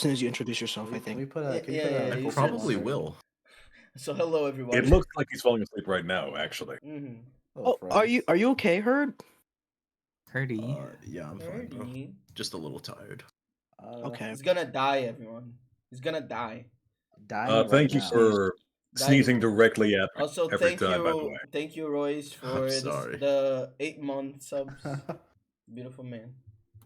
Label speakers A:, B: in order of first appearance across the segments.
A: soon as you introduce yourself, I
B: Can we
A: think.
B: put a? Can we
C: Yeah,
B: put
C: yeah,
B: a
C: yeah,
D: I
C: you
D: probably
C: said-
D: will.
C: So hello everyone.
E: It looks like he's falling asleep right now, actually.
C: Mhm.
A: Oh, are you okay, Herd?
F: Herdy.
D: Yeah, I'm fine, bro.
C: Alrighty.
D: Just a little tired.
A: Okay.
C: He's gonna die, everyone. He's gonna die.
B: Dying
E: Thank you
B: now.
E: for sneezing directly at me
C: Also,
E: every
C: thank
E: time, by the
C: you,
E: way.
C: thank you, Royce, for
D: sorry.
C: the 8-month subs. Beautiful man.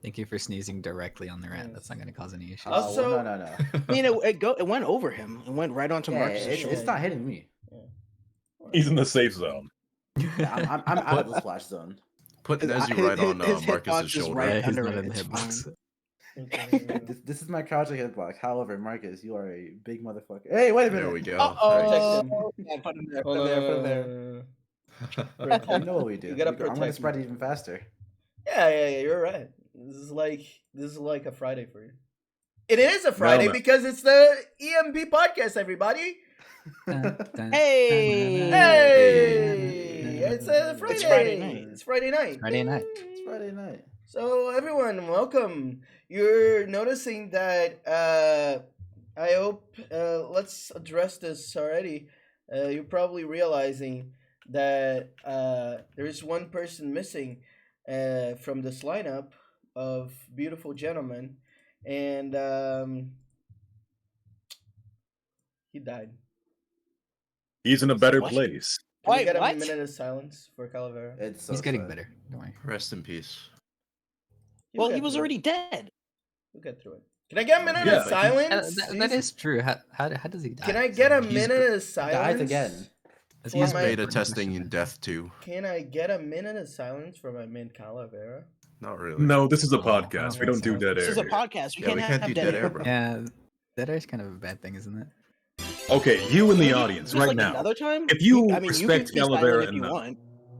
F: Thank you for sneezing directly on the rat.
C: Yes.
F: That's not gonna cause any issues.
C: Also-
B: no.
A: I mean, it went over him. It went right onto
B: Yeah,
A: Marcus's
B: it's
A: shoulder.
B: not hitting me.
E: He's in the safe zone.
B: Yeah, I'm out of the splash zone.
D: Put
A: His-
D: Nezzy
A: his-
D: right on
A: his hitbox
D: Marcus's
A: is
D: shoulder.
A: right
F: he's
A: under
F: not
A: it,
F: in the
A: it's
F: hitbox.
A: fine.
B: This is my crouching hitbox. However, Marcus, you are a big motherfucker. Hey, wait a minute.
D: There we go.
A: Uh-oh. Yeah, put him there. Put him there. Put him there.
B: You know what we do.
C: You gotta
B: I'm gonna
C: protect
B: spread
C: me.
B: it even faster.
C: Yeah, you're right. This is like a Friday for you. It is a Friday
E: no.
C: because it's the EMP podcast, everybody.
A: Hey!
C: Hey! It's a Friday.
A: It's Friday night.
C: It's Friday night.
F: Friday night.
B: It's Friday night.
C: So everyone, welcome. You're noticing that I hope let's address this already. You're probably realizing that there is one person missing from this lineup of beautiful gentlemen, and he died.
E: He's in a better
A: What?
E: place.
C: Can we
A: Wait,
C: get a
A: what?
C: minute of silence for Calavera?
B: It's so
F: He's getting
B: sad.
F: better. Don't worry.
D: Rest in peace.
A: Well,
C: You'll
A: he
C: get
A: was
C: through it.
A: already dead.
C: We'll get through it. Can I get a minute
E: Yeah,
C: of
E: but
C: silence?
F: That is true. How does he die?
C: Can I get a
D: He's
C: minute of silence?
B: Dies again.
F: Is
C: for
D: He's
C: my-
D: beta testing in death too.
C: Can I get a minute of silence for my man Calavera?
D: Not really.
E: No, this is a
F: Oh,
E: podcast. We don't do dead
A: This
E: air.
A: is a
E: here.
A: podcast. We
D: Yeah,
A: can't
D: we
A: have
D: can't do
A: dead
D: dead
A: air.
D: air, bro.
F: Yeah, that is kind of a bad thing, isn't it?
E: Okay, you in the audience
A: Just
E: right
A: like
E: now.
A: Another time?
E: If you
A: I mean,
E: respect
A: you can be silent
E: Calavera
A: if you
E: enough,
A: want.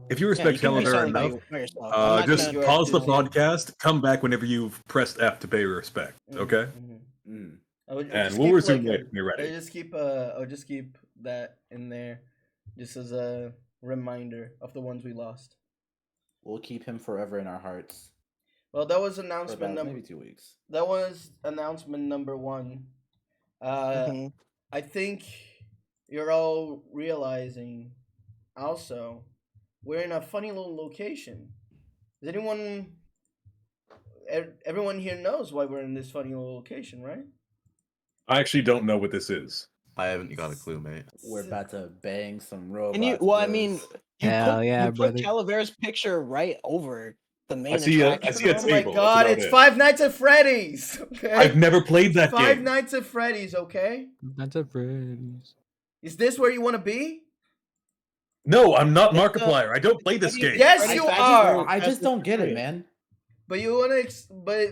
E: if you
A: Yeah,
E: respect
A: you can be
E: Calavera
A: silent
E: enough,
A: by yourself. I'm not
E: just
A: gonna-
E: pause the
C: Yeah.
E: podcast. Come back whenever you've pressed F to pay respect. Okay,
B: Mm.
C: I would
E: and
C: just
E: we'll
C: keep,
E: resume
C: like,
E: later when you're
C: I'll
E: ready.
C: just keep that in there, just as a reminder of the ones we lost.
B: We'll keep him forever in our hearts.
C: Well, that was
B: For
C: announcement
B: about
C: number.
B: maybe 2 weeks.
C: That was announcement number 1.
A: Mhm.
C: I think you're all realizing also we're in a funny little location. Is anyone everyone here knows why we're in this funny little location, right?
E: I actually don't know what this is.
D: I haven't got a clue, mate.
B: We're about to bang some robots.
A: And you, well, I
B: bros.
A: mean, you
F: Hell
A: put,
F: yeah,
A: you put
F: brother.
A: Calavera's picture right over the main
E: I see a
A: attraction.
C: Oh my
E: table.
C: god,
E: That's
C: it's
E: about it.
C: Five Nights at Freddy's. Okay.
E: I've never played that
C: Five
E: game.
C: Nights at Freddy's, okay?
F: That's a Freddy's.
C: Is this where you want to be?
E: No, I'm not Markiplier. I don't play this game.
C: Yes,
A: Freddy's
C: you
A: badges
C: are.
A: were-
B: I just don't get it, man.
C: But you want to but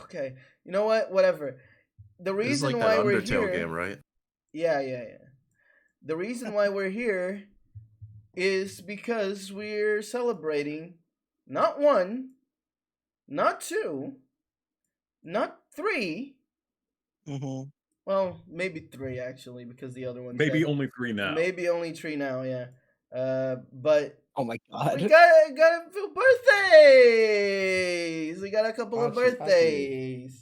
C: okay. You know what? Whatever. The
D: This is
C: reason
D: like
C: why
D: that
C: we're
D: Undertale
C: here
D: game, right?
C: Yeah. The reason why we're here is because we're celebrating not 1, not 2, not 3.
A: Mhm.
C: Well, maybe 3 actually, because the other one.
E: Maybe only 3 now.
C: Maybe only 3 now. Yeah. But
A: Oh my god.
C: we got a few birthdays. We got a couple of
B: Patchy, patchy.
C: birthdays.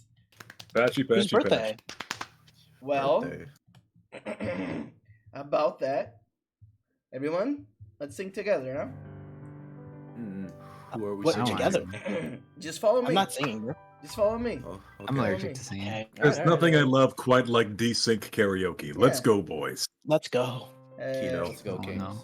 E: Patchy,
A: Whose
E: patchy,
A: birthday?
C: Well,
D: Birthday.
C: about that, everyone, let's sing together, huh?
B: Mm.
D: Who are we
A: What,
D: singing
A: together?
D: to?
C: Just follow me.
A: I'm not singing, bro.
C: Just follow me.
D: Oh,
F: I'm
D: okay.
F: allergic to singing.
A: Okay.
E: There's
C: Alright,
E: nothing I
C: alright.
E: love quite like desync karaoke. Let's
C: Yeah.
E: go, boys.
A: Let's go.
D: Keto.
B: Let's go,
F: Oh,
B: Kings.
F: no.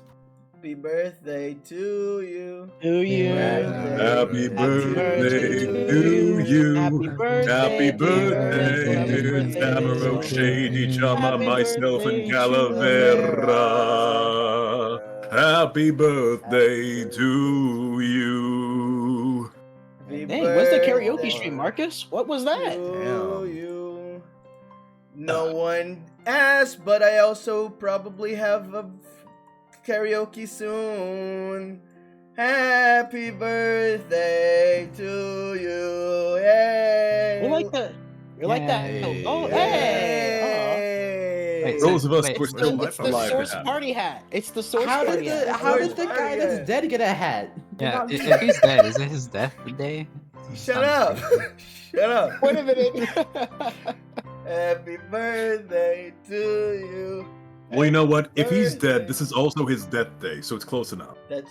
C: Happy birthday to you.
A: To you.
E: Happy
A: birthday
E: to you.
A: Happy birthday.
E: Happy birthday,
C: Happy
E: dear
C: birthday.
E: Tamaro, Shady Chama,
A: Happy
E: myself, and
A: birthday,
E: Calavera. Happy birthday to you.
C: Happy
A: Dang, where's the karaoke
C: birthday
A: stream, Marcus? What was that?
C: to
D: Damn.
C: you. No one asked, but I also probably have a karaoke soon. Happy birthday to you. Hey.
A: We like that. We like that.
F: Yay.
A: Oh, hey.
F: Wait,
E: Those of us
F: wait,
E: who are
F: it's
E: still
A: It's the
E: alive.
A: source
E: have it.
A: party hat. It's the source
B: How
A: party
B: did
A: hat.
B: the
C: Party
B: guy
C: hat.
B: that's dead get a hat?
F: Yeah, if he's dead, is it his death day?
C: Shut up! Shut up!
A: Wait a minute.
C: Happy birthday to you.
E: Well, you know what? If he's
C: Birthday.
E: dead, this is also his death day, so it's close enough.
C: That's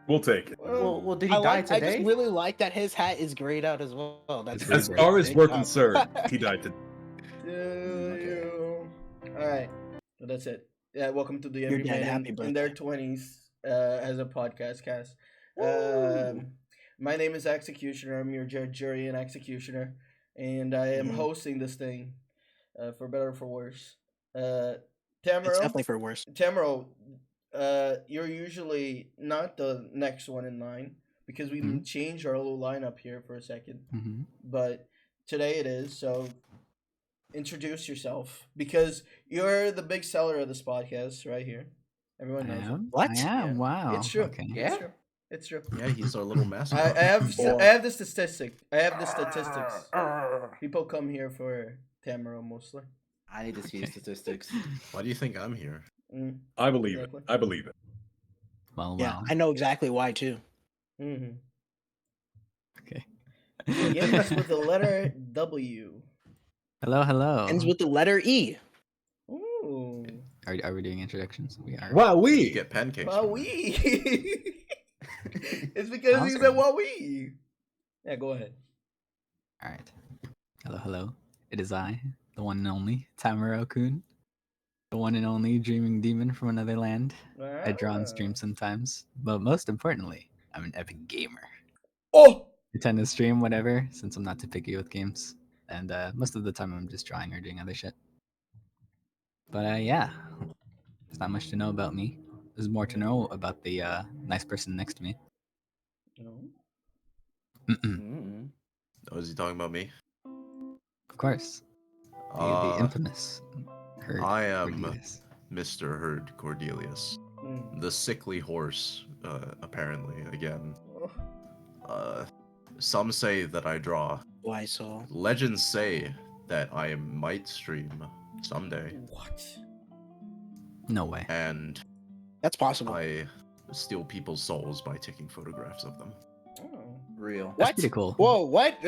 E: We'll take it.
B: Well, did he die
A: I
B: today?
A: just really like that his hat is grayed out as well. That's
F: It's
E: As
F: Great.
E: far as
A: Great
E: we're
A: job.
E: concerned, he died today.
C: to you. All right, so that's it. Yeah, welcome to the
A: Your dad,
C: Everyman
A: happy
C: in their
A: birthday.
C: 20s as a podcast cast. My name is Executioner. I'm your judge, jury, and executioner, and I am hosting this thing, for better or for worse.
A: It's
C: Tamaro,
A: definitely for worse.
C: you're usually not the next one in line because we
F: Mhm.
C: changed our little lineup here for a second,
F: Mhm.
C: but today it is. So introduce yourself because you're the big seller of this podcast right here. Everyone
F: I
C: knows it.
F: am.
A: What?
F: I am.
C: Yeah.
F: Wow.
C: It's true.
F: Okay.
B: Yeah?
C: It's true. It's true.
D: Yeah, he's our little
C: I
D: mascot.
C: have the statistic. I have the statistics. People come here for Tamaro mostly.
B: I need to see
F: Okay.
B: statistics.
D: Why do you think I'm here?
C: Mm,
E: I believe it.
C: Exactly.
E: I believe it.
F: Well,
A: Yeah,
F: well.
A: I know exactly why too.
C: mm-hmm.
F: Okay.
C: Begins with the letter W.
F: Hello, hello.
A: Ends with the letter E.
C: Ooh.
F: Are we doing introductions? We are.
E: Wow,
D: You
E: we
D: get pancakes.
C: Wow,
D: from
C: we.
D: it.
C: It's because he
F: Awesome.
C: said wow, we. Yeah, go ahead.
F: All right. Hello, hello. It is I, the one and only Tamaro-kun, the one and only dreaming demon from another land. I draw and stream sometimes, but most importantly, I'm an epic gamer.
C: Oh.
F: I tend to stream whatever, since I'm not too picky with games, and most of the time I'm just drawing or doing other shit. But yeah, there's not much to know about me. There's more to know about the nice person next to me.
C: No.
F: Mm-mm.
B: Mm-mm.
D: Oh, is he talking about me?
F: Of course, the infamous Herd.
D: I am
F: Cornelius.
D: Mr. Herd Cordelius.
C: Mm.
D: The sickly horse, apparently, again.
C: Oh.
D: Some say that I draw.
A: Why so?
D: Legends say that I might stream someday.
C: What?
F: No way.
D: And
A: That's possible.
D: I steal people's souls by taking photographs of them.
C: Oh.
B: Real.
A: What?
F: That's pretty cool.
A: Whoa, what?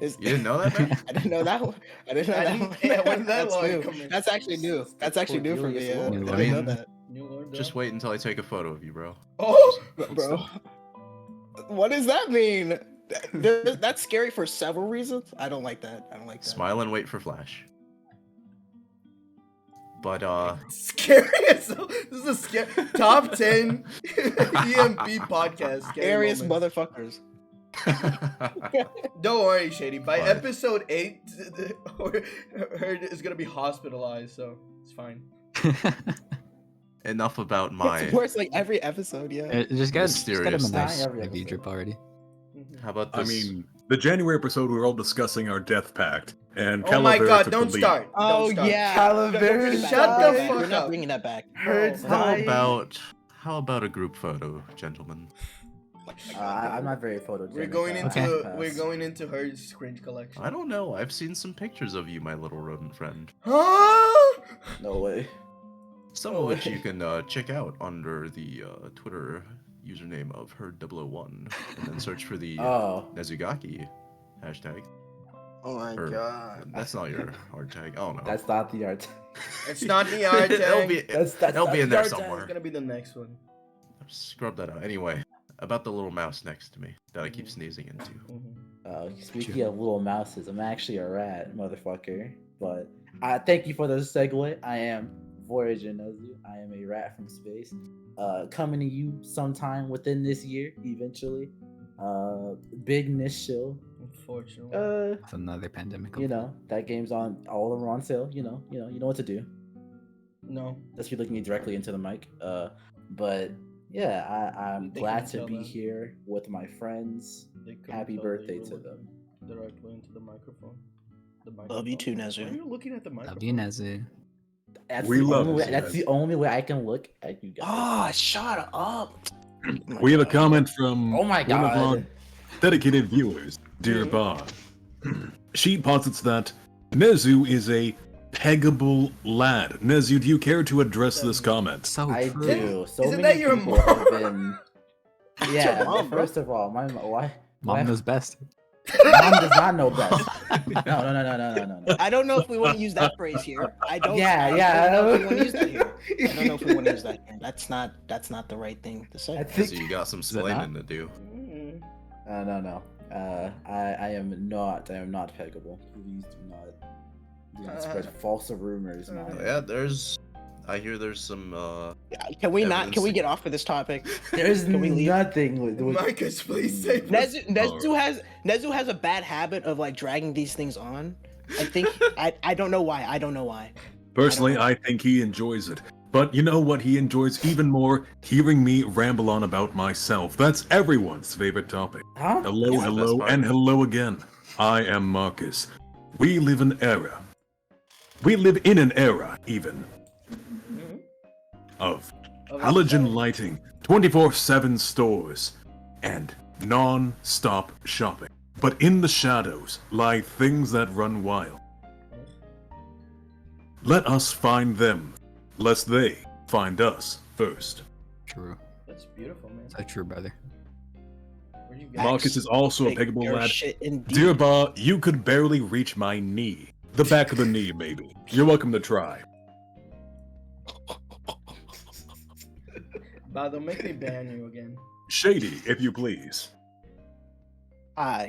A: Is,
D: You didn't know that, man?
A: I didn't know that one. I didn't know
C: I
A: that
C: didn't-
A: one.
C: yeah, when did that
A: That's
C: line
A: new.
C: come in?
A: That's actually new. That's actually new for me. Yeah. I
B: Cornelius
F: Lord.
A: didn't know that.
C: New Lord.
D: Just wait until I take a photo of you, bro.
C: Oh.
A: Bro, what does that mean? That's scary for several reasons. I don't like that. I don't like that.
D: Smile and wait for Flash. But,
C: Scary as hell. This is a scary top 10 EMP podcast. Scary
A: Scariest
C: moments.
A: motherfuckers.
C: Don't worry, Shady. By
D: Fine.
C: episode 8, Herd is gonna be hospitalized, so it's fine.
D: enough about my...
A: It's worse like every episode, yeah.
F: Just get him a
D: Mysterious.
F: nice
B: Not every
F: IV
B: episode.
F: drip already.
D: How about
E: I
D: this?
E: mean, the January episode, we were all discussing our death pact, and
C: Oh my
E: Calavera
C: god,
E: took
C: don't
E: the lead.
C: start.
A: Oh
C: Don't start.
A: yeah.
B: Calavera,
A: We're bringing that
C: shut
A: back.
C: the
A: We're
C: fuck
A: not
C: up.
A: bringing that back.
C: Herd's
A: No.
D: How about a group photo, gentlemen?
B: I'm not very photogenic.
C: We're going
B: I
C: into
B: have to
C: we're
B: pass.
C: going into Herd's cringe collection.
D: I don't know. I've seen some pictures of you, my little rodent friend.
C: Huh?
B: No way.
D: Some
C: Oh,
D: of which
C: wait.
D: you can check out under the Twitter username of Herd001, and then search for the
B: Oh.
D: Nezugaki hashtag.
A: Oh my
D: Or-
A: god.
D: That's not your hard tag. Oh no.
B: That's not the art.
C: It's not the art
D: It'll
C: tag.
D: be,
B: That's
D: it'll
B: not
D: be in
B: the
D: there
B: art tag.
D: somewhere.
C: It's gonna be the next one.
D: Scrub that out. Anyway, about the little mouse next to me that I keep sneezing into.
C: Mhm.
B: Speaking of little mouses, I'm actually a rat, motherfucker. But thank you for the segue. I am Voyager Nozu. I am a rat from space. Coming to you sometime within this year, eventually. Big niche show.
C: Unfortunately.
F: With another pandemic.
B: You know, that game's on all over on sale. You know what to do.
C: No.
B: Just be looking me directly into the mic. But yeah, I'm
C: They
B: glad
C: can
B: to
C: tell
B: be
C: that.
B: here with my friends.
C: They couldn't
B: Happy
C: tell that
B: birthday
C: you were
B: to
C: looking
B: them.
C: Directly into the microphone.
A: Love you too,
C: Why are
A: Nezu.
C: you looking at the microphone?
F: Love you, Nezu.
B: That's
E: We
B: the
E: love
B: only
E: you,
B: way, That's
E: guys.
B: the only way I can look at you guys.
A: Oh, shut up.
E: We have a comment from
B: Oh my
E: one of our
B: god.
E: dedicated viewers, Dear Bob. She posits that Nezu is a peggable lad. Nezu, do you care to address this comment?
F: So
B: I
F: true.
B: do. So
C: Isn't
B: many
C: that your
B: people
C: mom?
B: have been.
A: your
B: Yeah.
A: mom, bro.
B: First of all, why?
F: Mom knows best.
B: Mom does not know best. No.
A: I don't know if we want to use that phrase here. I don't.
B: Yeah,
A: I
B: yeah.
A: don't know if we want to use that here. I don't know if we want to use that here. That's not the right thing to say.
B: I
D: So
B: think
D: you got some
F: that not?
D: splaining to do.
C: Mm.
B: no. I am not peggable. Please do not spread false rumors, man.
D: Yeah, I hear there's some
A: Can we not?
D: evidence
A: Can we
D: to-
A: get off of this topic?
B: There's
A: Can we leave?
B: nothing with
C: Marcus, please say.
A: Nezu has a bad habit of like dragging these things on. I think I don't know why. I don't know why.
E: Personally,
A: know.
E: I think he enjoys it. But you know what he enjoys even more? Hearing me ramble on about myself. That's everyone's favorite topic.
B: Huh?
E: Hello,
D: That's the
E: hello,
D: best part.
E: and hello again. I am Marcus. We live in an era, even, of halogen lighting, 24/7 stores, and non-stop shopping. But in the shadows lie things that run wild. Let us find them, lest they find us first.
F: True.
C: That's beautiful, man.
F: So true, brother.
C: Where do you get?
E: Marcus is also a
A: Big
E: peggable
A: bear
E: lad.
A: shit indeed.
E: Dear Ba, you could barely reach my knee. The back of the knee, maybe. You're welcome to try.
C: Bah, don't make me ban you again.
E: Shady, if you please.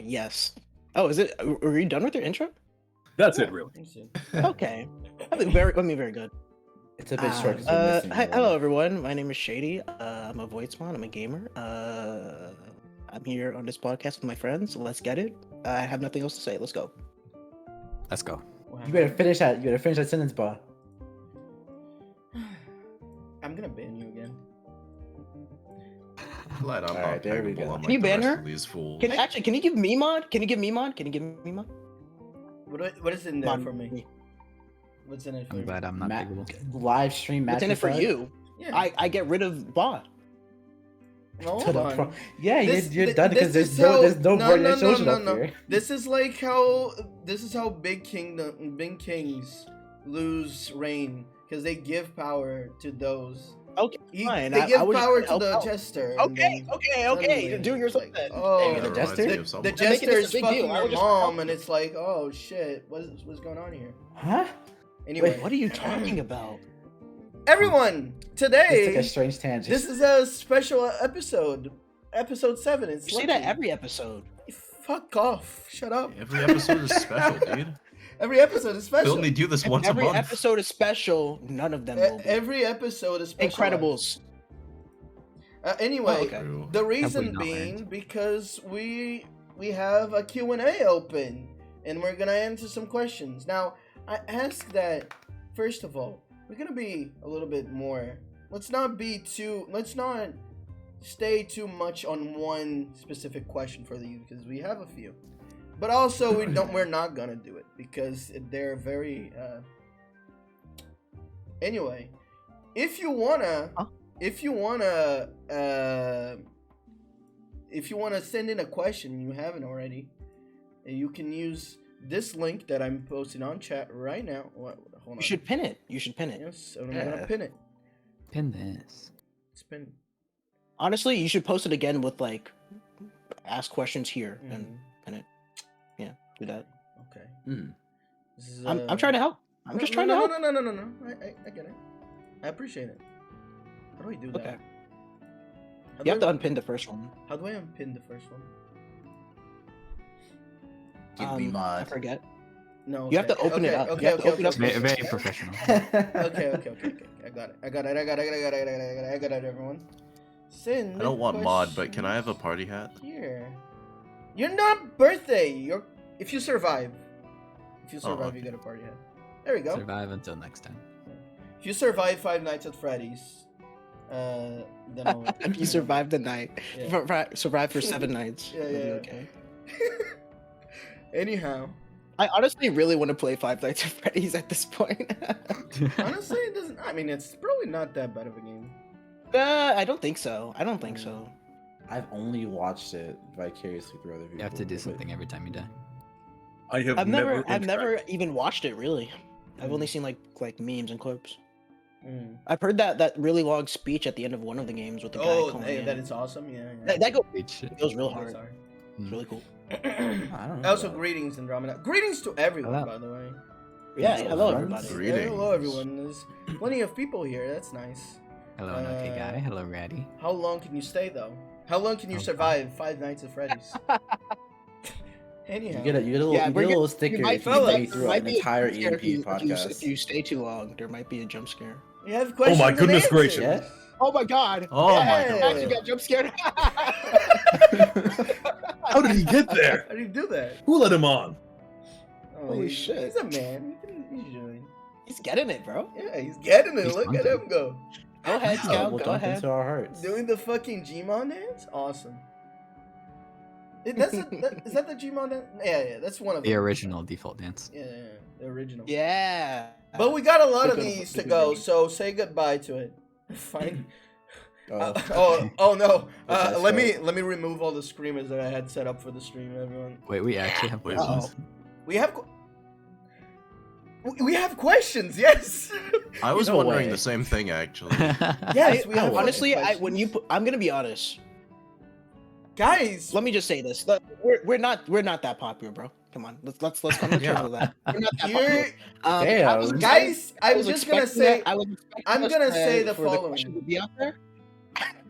A: Yes. Oh, is it? Are you done with your intro?
E: That's it, really.
C: Let's see.
A: Okay. I mean, very good.
B: It's a bit short. 'cause you're missing
A: Hi,
B: one.
A: hello everyone. My name is Shady. I'm a Voicemon. I'm a gamer. I'm here on this podcast with my friends. Let's get it. I have nothing else to say. Let's go.
F: Let's go.
C: Wow.
B: You better finish that. You better finish that sentence, Ba.
C: I'm gonna ban you again.
D: Glad I'm
B: All
D: not
B: right, there we
D: peggable,
B: go.
D: unlike
A: Can you
D: the
A: ban
D: rest
A: her?
D: of these fools.
A: Can you give me mod? Can you give me mod? Can you give me mod?
C: What is in there
A: Mod
C: for me? What's in it for
F: I'm
C: me?
F: glad I'm not
B: Ma-
F: pickable.
B: live stream match.
A: What's in it for you?
C: Yeah.
A: I get rid of bot.
C: No, hold on.
B: Yeah,
C: This-
B: you're
C: thi-
B: done because
C: this
B: there's
C: is how-
B: no
C: no,
B: board
C: no,
B: social
C: no,
B: up
C: no.
B: here.
C: This is how big kings lose reign because they give power to those.
A: Okay, fine.
C: They
A: I
C: give
A: was just
C: power
A: gonna
C: to
A: help
C: the
A: out.
C: jester. and
A: Okay,
C: then
A: okay.
C: suddenly
A: Do yourself
C: it's
A: then.
C: Oh,
B: the
D: That
B: jester?
D: reminds me of
C: the
D: someone.
A: making this a
C: jester's
A: big deal.
C: fucking
A: I
C: your
A: would just
C: mom,
A: help
C: and
A: you.
C: it's like, oh shit, what's going on here?
B: Huh?
C: Anyway,
B: Wait,
A: What are you talking about?
C: everyone,
B: This took
C: today
B: a strange tangent.
C: this is a special episode 7. It's
A: You say that
C: lucky.
A: every episode.
C: Fuck off! Shut up.
D: Every episode is special, dude.
C: Every episode is
D: We
C: special.
D: only do this once
A: Every
D: a month.
A: episode is special. None of them will be.
C: Every episode is special.
A: Incredibles.
C: Anyway,
A: Oh, okay.
D: True.
C: the reason
F: not
C: being
F: learned?
C: because we have a Q&A open and we're gonna answer some questions. Now, I ask that first of all, we're gonna be a little bit more. Let's not stay too much on one specific question for you because we have a few. But also we're not gonna do it because they're very anyway, if you wanna send in a question and you haven't already, you can use this link that I'm posting on chat right now. Hold on.
A: You should pin it. You should pin it.
C: Yes, I'm gonna pin it.
F: Pin this.
C: It's pinned.
A: Honestly, you should post it again with like, ask questions here and
C: Mhm.
A: pin it. Yeah, do that.
C: Okay.
B: Mm.
C: This is,
A: I'm trying to help. I'm just trying
C: no,
A: to help.
C: No. I get it. I appreciate it. How do I do that?
A: Okay.
C: How
A: You have
C: do
A: to
C: I-
A: unpin the first one.
C: How do I unpin the first one?
B: Give me
A: I
B: mod.
A: forget.
C: No.
A: You have to open it up. You have to open up
F: Very, very professional.
C: Okay. I got it, everyone. Send.
D: I don't want mod, but can I have a party hat?
C: Here. You're not birthday. If you survive. You
D: okay.
C: get a party hat. There we go.
F: Survive until next time.
C: If you survive 5 Nights at Freddy's, then I'll.
A: If you survive the night,
C: Yeah.
A: survive for 7 nights.
C: Yeah,
A: You'll be
C: yeah.
A: okay.
C: Anyhow,
A: I honestly really want to play Five Nights at Freddy's at this point.
C: honestly, it doesn't. I mean, it's probably not that bad of a game.
A: I don't think so. I don't think so.
B: I've only watched it vicariously through other people.
F: You have to do
B: but-
F: something every time you die.
E: I have
A: I've never
E: interacted-
A: even watched it really. I've only seen like memes and clips.
C: Mm.
A: I've heard that really long speech at the end of one of the games with the guy
C: Oh,
A: calling
C: hey,
A: in.
C: that is awesome. Yeah.
A: That
F: Great shit.
A: goes real
C: That's
A: hard. It's really cool.
B: I don't know.
C: Also,
B: about-
C: greetings, Andromeda. Greetings to everyone,
F: Hello.
C: by the way.
A: Yeah,
B: Hello,
A: hello
B: friends.
A: everybody.
D: Greetings.
C: Yeah, hello, everyone. There's plenty of people here. That's nice.
F: Hello, okay guy. Hello, Ratty.
C: How long can you stay, though? How long can you
F: Okay.
C: survive 5 Nights at Freddy's? Anyhow.
B: You get a little,
A: Yeah,
B: you
A: we're
B: get a little
A: getting-
B: sticker
A: you might
B: if you
C: feel
B: stay
C: like
B: through
A: might
B: an
A: be a
B: entire
A: jump scare
B: EMP
A: if you
B: podcast.
A: stay too long, there might be a jump scare.
C: You have questions
E: my
C: and
E: goodness
C: answers.
E: gracious.
B: Yeah?
A: Oh my god!
D: Oh my
C: Yeah.
D: god.
A: Actually got jump scared.
E: How did he get there?
C: How do you do that?
E: Who let him on?
C: Oh,
A: Holy
C: he's,
A: shit.
C: He's a man. He's doing.
A: He's getting it, bro.
C: Yeah, he's getting it.
F: He's
C: Look at
F: hunting.
C: him go.
A: Go ahead,
B: Oh,
A: Scout.
B: we'll
A: Go
B: jump
A: ahead.
B: into our hearts.
C: Doing the fucking Gmon dance? Awesome. Is that the Gmon dance? Yeah, that's one of
F: The
C: them.
F: original default dance.
C: Yeah, the original.
A: Yeah.
C: But we got a lot of
A: Good-
C: these to
A: good
C: go,
A: version.
C: so say goodbye to it. Fine.
B: Oh.
C: Oh no.
B: Okay,
C: let
B: so-
C: me remove all the screamers that I had set up for the stream, everyone.
F: Wait, we actually have
D: Wait,
F: questions.
C: We have we have questions, yes.
D: I was
B: No
D: wondering
B: way.
D: the same thing actually.
C: Yes, we have
A: Honestly,
C: fucking
A: when you
C: questions.
A: I'm gonna be honest.
C: Guys,
A: Let me just say this: we're not that popular, bro. Come on, let's come to terms
D: Yeah.
A: with that. We're not that
C: you're,
A: popular.
B: Damn.
A: I was
C: guys,
A: I
C: I'm
A: was
C: just gonna
A: expecting
C: say
A: that- I was expecting
C: I'm
A: us
C: gonna
A: to-
C: say the
A: for
C: following.
A: question to be out there.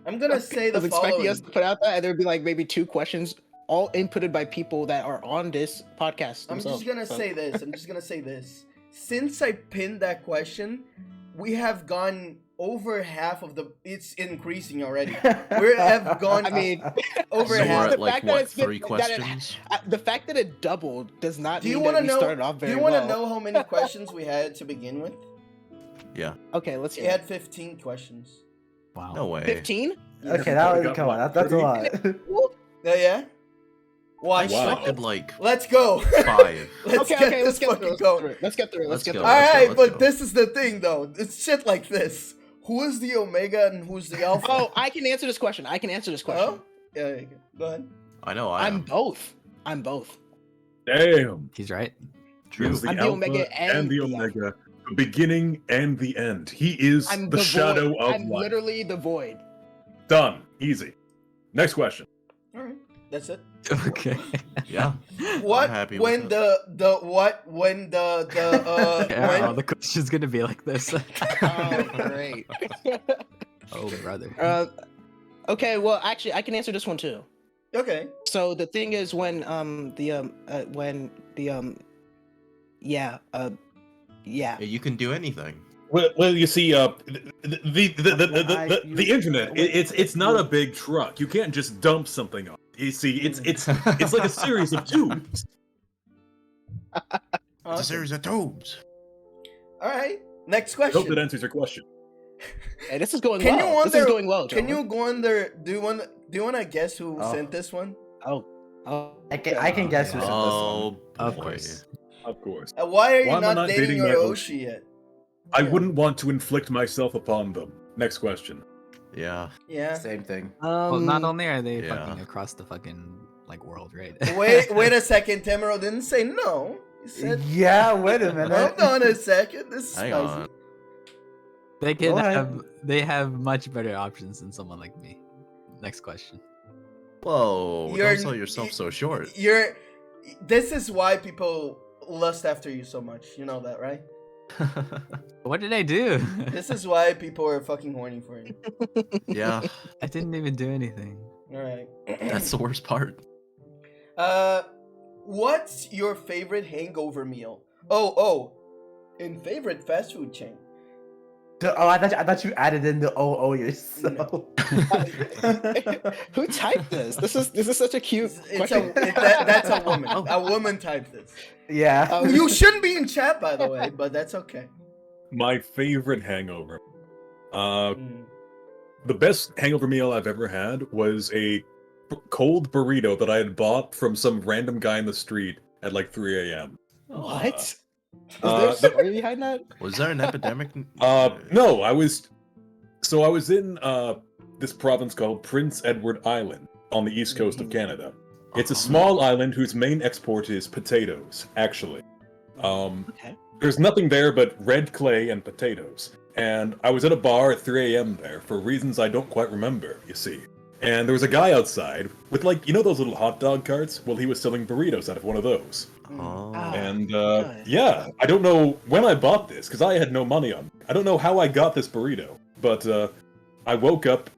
C: I'm gonna say
A: I
C: the
A: was expecting
C: following.
A: us to put out that, and there'd be like maybe 2 questions, all inputted by people that are on this podcast.
C: I'm
A: themselves.
C: just gonna
A: So-
C: say this. I'm just gonna say this. Since I pinned that question, we have gone over half of the. It's increasing already. We have gone.
A: I mean,
C: over
D: So we're
C: half.
A: The
D: at like
A: fact that
D: what,
A: it's been-
D: 3
A: that it-
D: questions?
A: the fact that it doubled does not
C: Do you
A: mean
C: want
A: that
C: to
A: we
C: know?
A: started off
C: Do
A: very
C: you want to
A: well.
C: know how many questions we had to begin with?
D: Yeah.
A: Okay, let's
C: We
A: hear.
C: had 15 questions.
F: Wow.
D: No way.
A: 15.
B: Okay, that was, come on, that's a lot.
C: Yeah. Watch.
E: Wow.
D: Expected like
C: Let's go.
D: 5.
C: Let's
A: Okay,
C: get
A: okay,
C: this
A: let's get
C: fucking
A: through.
C: going.
A: Let's get through. Let's
D: Let's
A: get
D: go.
A: through.
C: All
D: Let's
C: right,
D: let's
C: but
D: go.
C: this is the thing, though. It's shit like this. Who is the Omega and who's the Alpha?
A: Oh, I can answer this question.
C: Oh? Yeah, yeah, go ahead.
D: I know I
A: I'm
D: am.
A: both. I'm both.
E: Damn.
F: He's right.
D: True.
E: He's the
A: I'm the
E: Alpha
A: Omega
E: and
A: and
E: the
A: the
E: Omega, the beginning and the end. He is
A: I'm
E: the shadow
A: void.
E: of
A: I'm
E: light.
A: literally the void.
E: Done. Easy. Next question.
C: All right, that's it.
F: Okay.
D: Yeah.
C: What
D: happy
C: when
D: with
C: the what when the
F: Yeah, all
C: when
F: the questions gonna be like this.
A: Oh, great.
F: Oh, brother.
A: Okay, well, actually, I can answer this one too.
C: okay.
A: So the thing is, when yeah.
D: Yeah, you can do anything.
E: Well, you see, the internet, it's not a big truck. You can't just dump something on. You see, it's like a series of tubes.
D: It's a
C: Awesome.
D: series of tubes.
C: All right. Next
E: I hope that
C: question.
E: answers your question.
A: Hey, this is going
C: Can
A: well.
C: you
A: This
C: wonder-
A: is going well,
C: Can
A: gentlemen.
C: you go under? Do you want to guess who
B: Oh.
C: sent this one?
A: Oh.
B: I can guess who sent this one.
D: Oh,
F: Of
D: boy.
F: course.
E: Of course.
C: Why are you
E: Why am I
C: not
E: not
C: dating
E: dating
C: your
E: my
C: Oshi yet?
E: I
C: Yeah.
E: wouldn't want to inflict myself upon them. Next question.
D: Yeah.
C: Yeah.
B: Same thing.
F: Well, not only are they
D: yeah.
F: fucking across the fucking like world, right?
C: Wait a second. Temero didn't say no. He said,
B: Yeah, wait a minute.
C: hold on a second. This is
D: Hang
C: spicy.
D: on.
F: They can
B: Go ahead.
F: have much better options than someone like me. Next question.
D: Whoa,
C: You're-
D: don't sell yourself so short.
C: This is why people lust after you so much. You know that, right?
F: What did I do?
C: This is why people are fucking horny for you.
D: Yeah,
F: I didn't even do anything.
C: All right.
D: that's the worst part.
C: What's your favorite hangover meal? Oh, in favorite fast food chain.
B: Oh, I thought you added in the yourself.
A: Who typed this? This is such a cute question.
C: That's a woman.
D: Oh.
C: A woman typed this.
B: Yeah.
A: Oh,
C: You shouldn't be in chat, by the way, but that's okay.
E: My favorite hangover.
C: Mm.
E: The best hangover meal I've ever had was a cold burrito that I had bought from some random guy in the street at like 3 a.m.
A: What? Is
E: Uh,
A: there a story behind that?
D: Was there an epidemic?
E: No, I was in this province called Prince Edward Island on the east coast of Canada. It's a small island whose main export is potatoes, actually.
A: Okay.
E: There's nothing there but red clay and potatoes. And I was at a bar at 3 a.m. there for reasons I don't quite remember, you see. And there was a guy outside with, like, you know those little hot dog carts? Well, he was selling burritos out of one of those.
D: Oh.
E: And
A: okay.
E: yeah, I don't know when I bought this because I had no money on me. I don't know how I got this burrito, but I woke up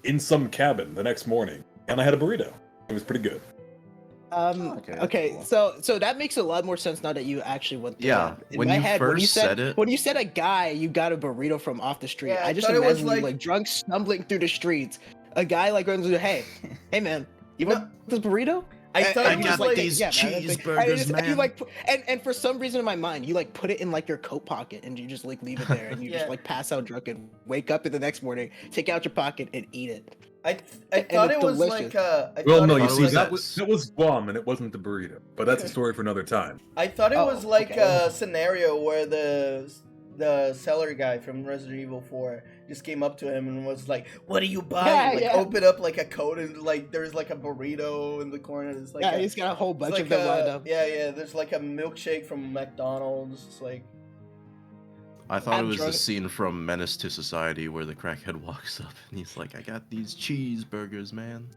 E: in some cabin the next morning and I had a burrito. It was pretty good.
B: Okay, that's
A: Okay,
B: cool.
A: so that makes a lot more sense now that you actually went through
D: Yeah,
A: it. In
D: when
A: my
D: you
A: head, when you
D: first
A: said
D: said it-
A: when you said a guy you got a burrito from off the street,
C: Yeah, I
A: I just
C: thought it was
A: imagine you
C: like-
A: like drunk stumbling through the streets. A guy like runs into, hey man, you want this burrito?
C: I thought
D: I
C: it was
D: got
C: like
D: these
A: man, that's like-
D: cheeseburgers,
A: and you
D: man.
A: like, and for some reason in my mind, you like put it in like your coat pocket and you just like leave it there and you
C: Yeah.
A: just like pass out drunk and wake up in the next morning, take out your pocket and eat it.
C: I
A: and
C: thought
A: it's
C: it was
A: delicious.
C: like I
E: Well,
C: thought
E: no,
C: it
E: you
C: was
E: see,
C: like
E: that was Guam and it wasn't the burrito. But that's a story for another time.
C: I thought it was
A: Oh,
C: like
A: okay.
C: a scenario where the seller guy from Resident Evil 4 just came up to him and was like, "What are you buying?"
A: Yeah,
C: like
A: yeah.
C: open up like a coat and like there's like a burrito in the corner. It's like
A: Yeah,
C: a,
A: he's got a whole
C: it's
A: bunch
C: like
A: of them lined
C: a-
A: up.
C: Yeah, there's like a milkshake from McDonald's. It's like
D: I thought it
A: I'm
D: was
A: drunk.
D: the scene from Menace to Society where the crackhead walks up and he's like, I got these cheeseburgers, man.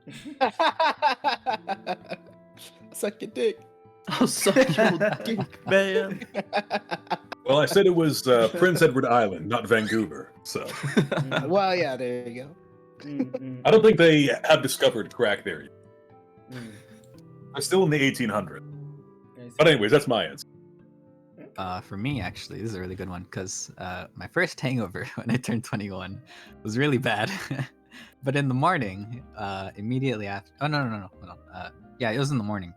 A: Suck your dick.
D: I'll suck your dick, man.
E: Well, I said it was Prince Edward Island, not Vancouver. So
A: Well, yeah, there you go.
C: mm.
E: I don't think they have discovered crack there yet.
C: Mm.
E: They're still in the 1800s.
C: I see.
E: But anyways, that's my answer.
F: For me, actually, this is a really good one because my first hangover when I turned 21 was really bad. But in the morning, immediately after, oh no, yeah, it was in the morning.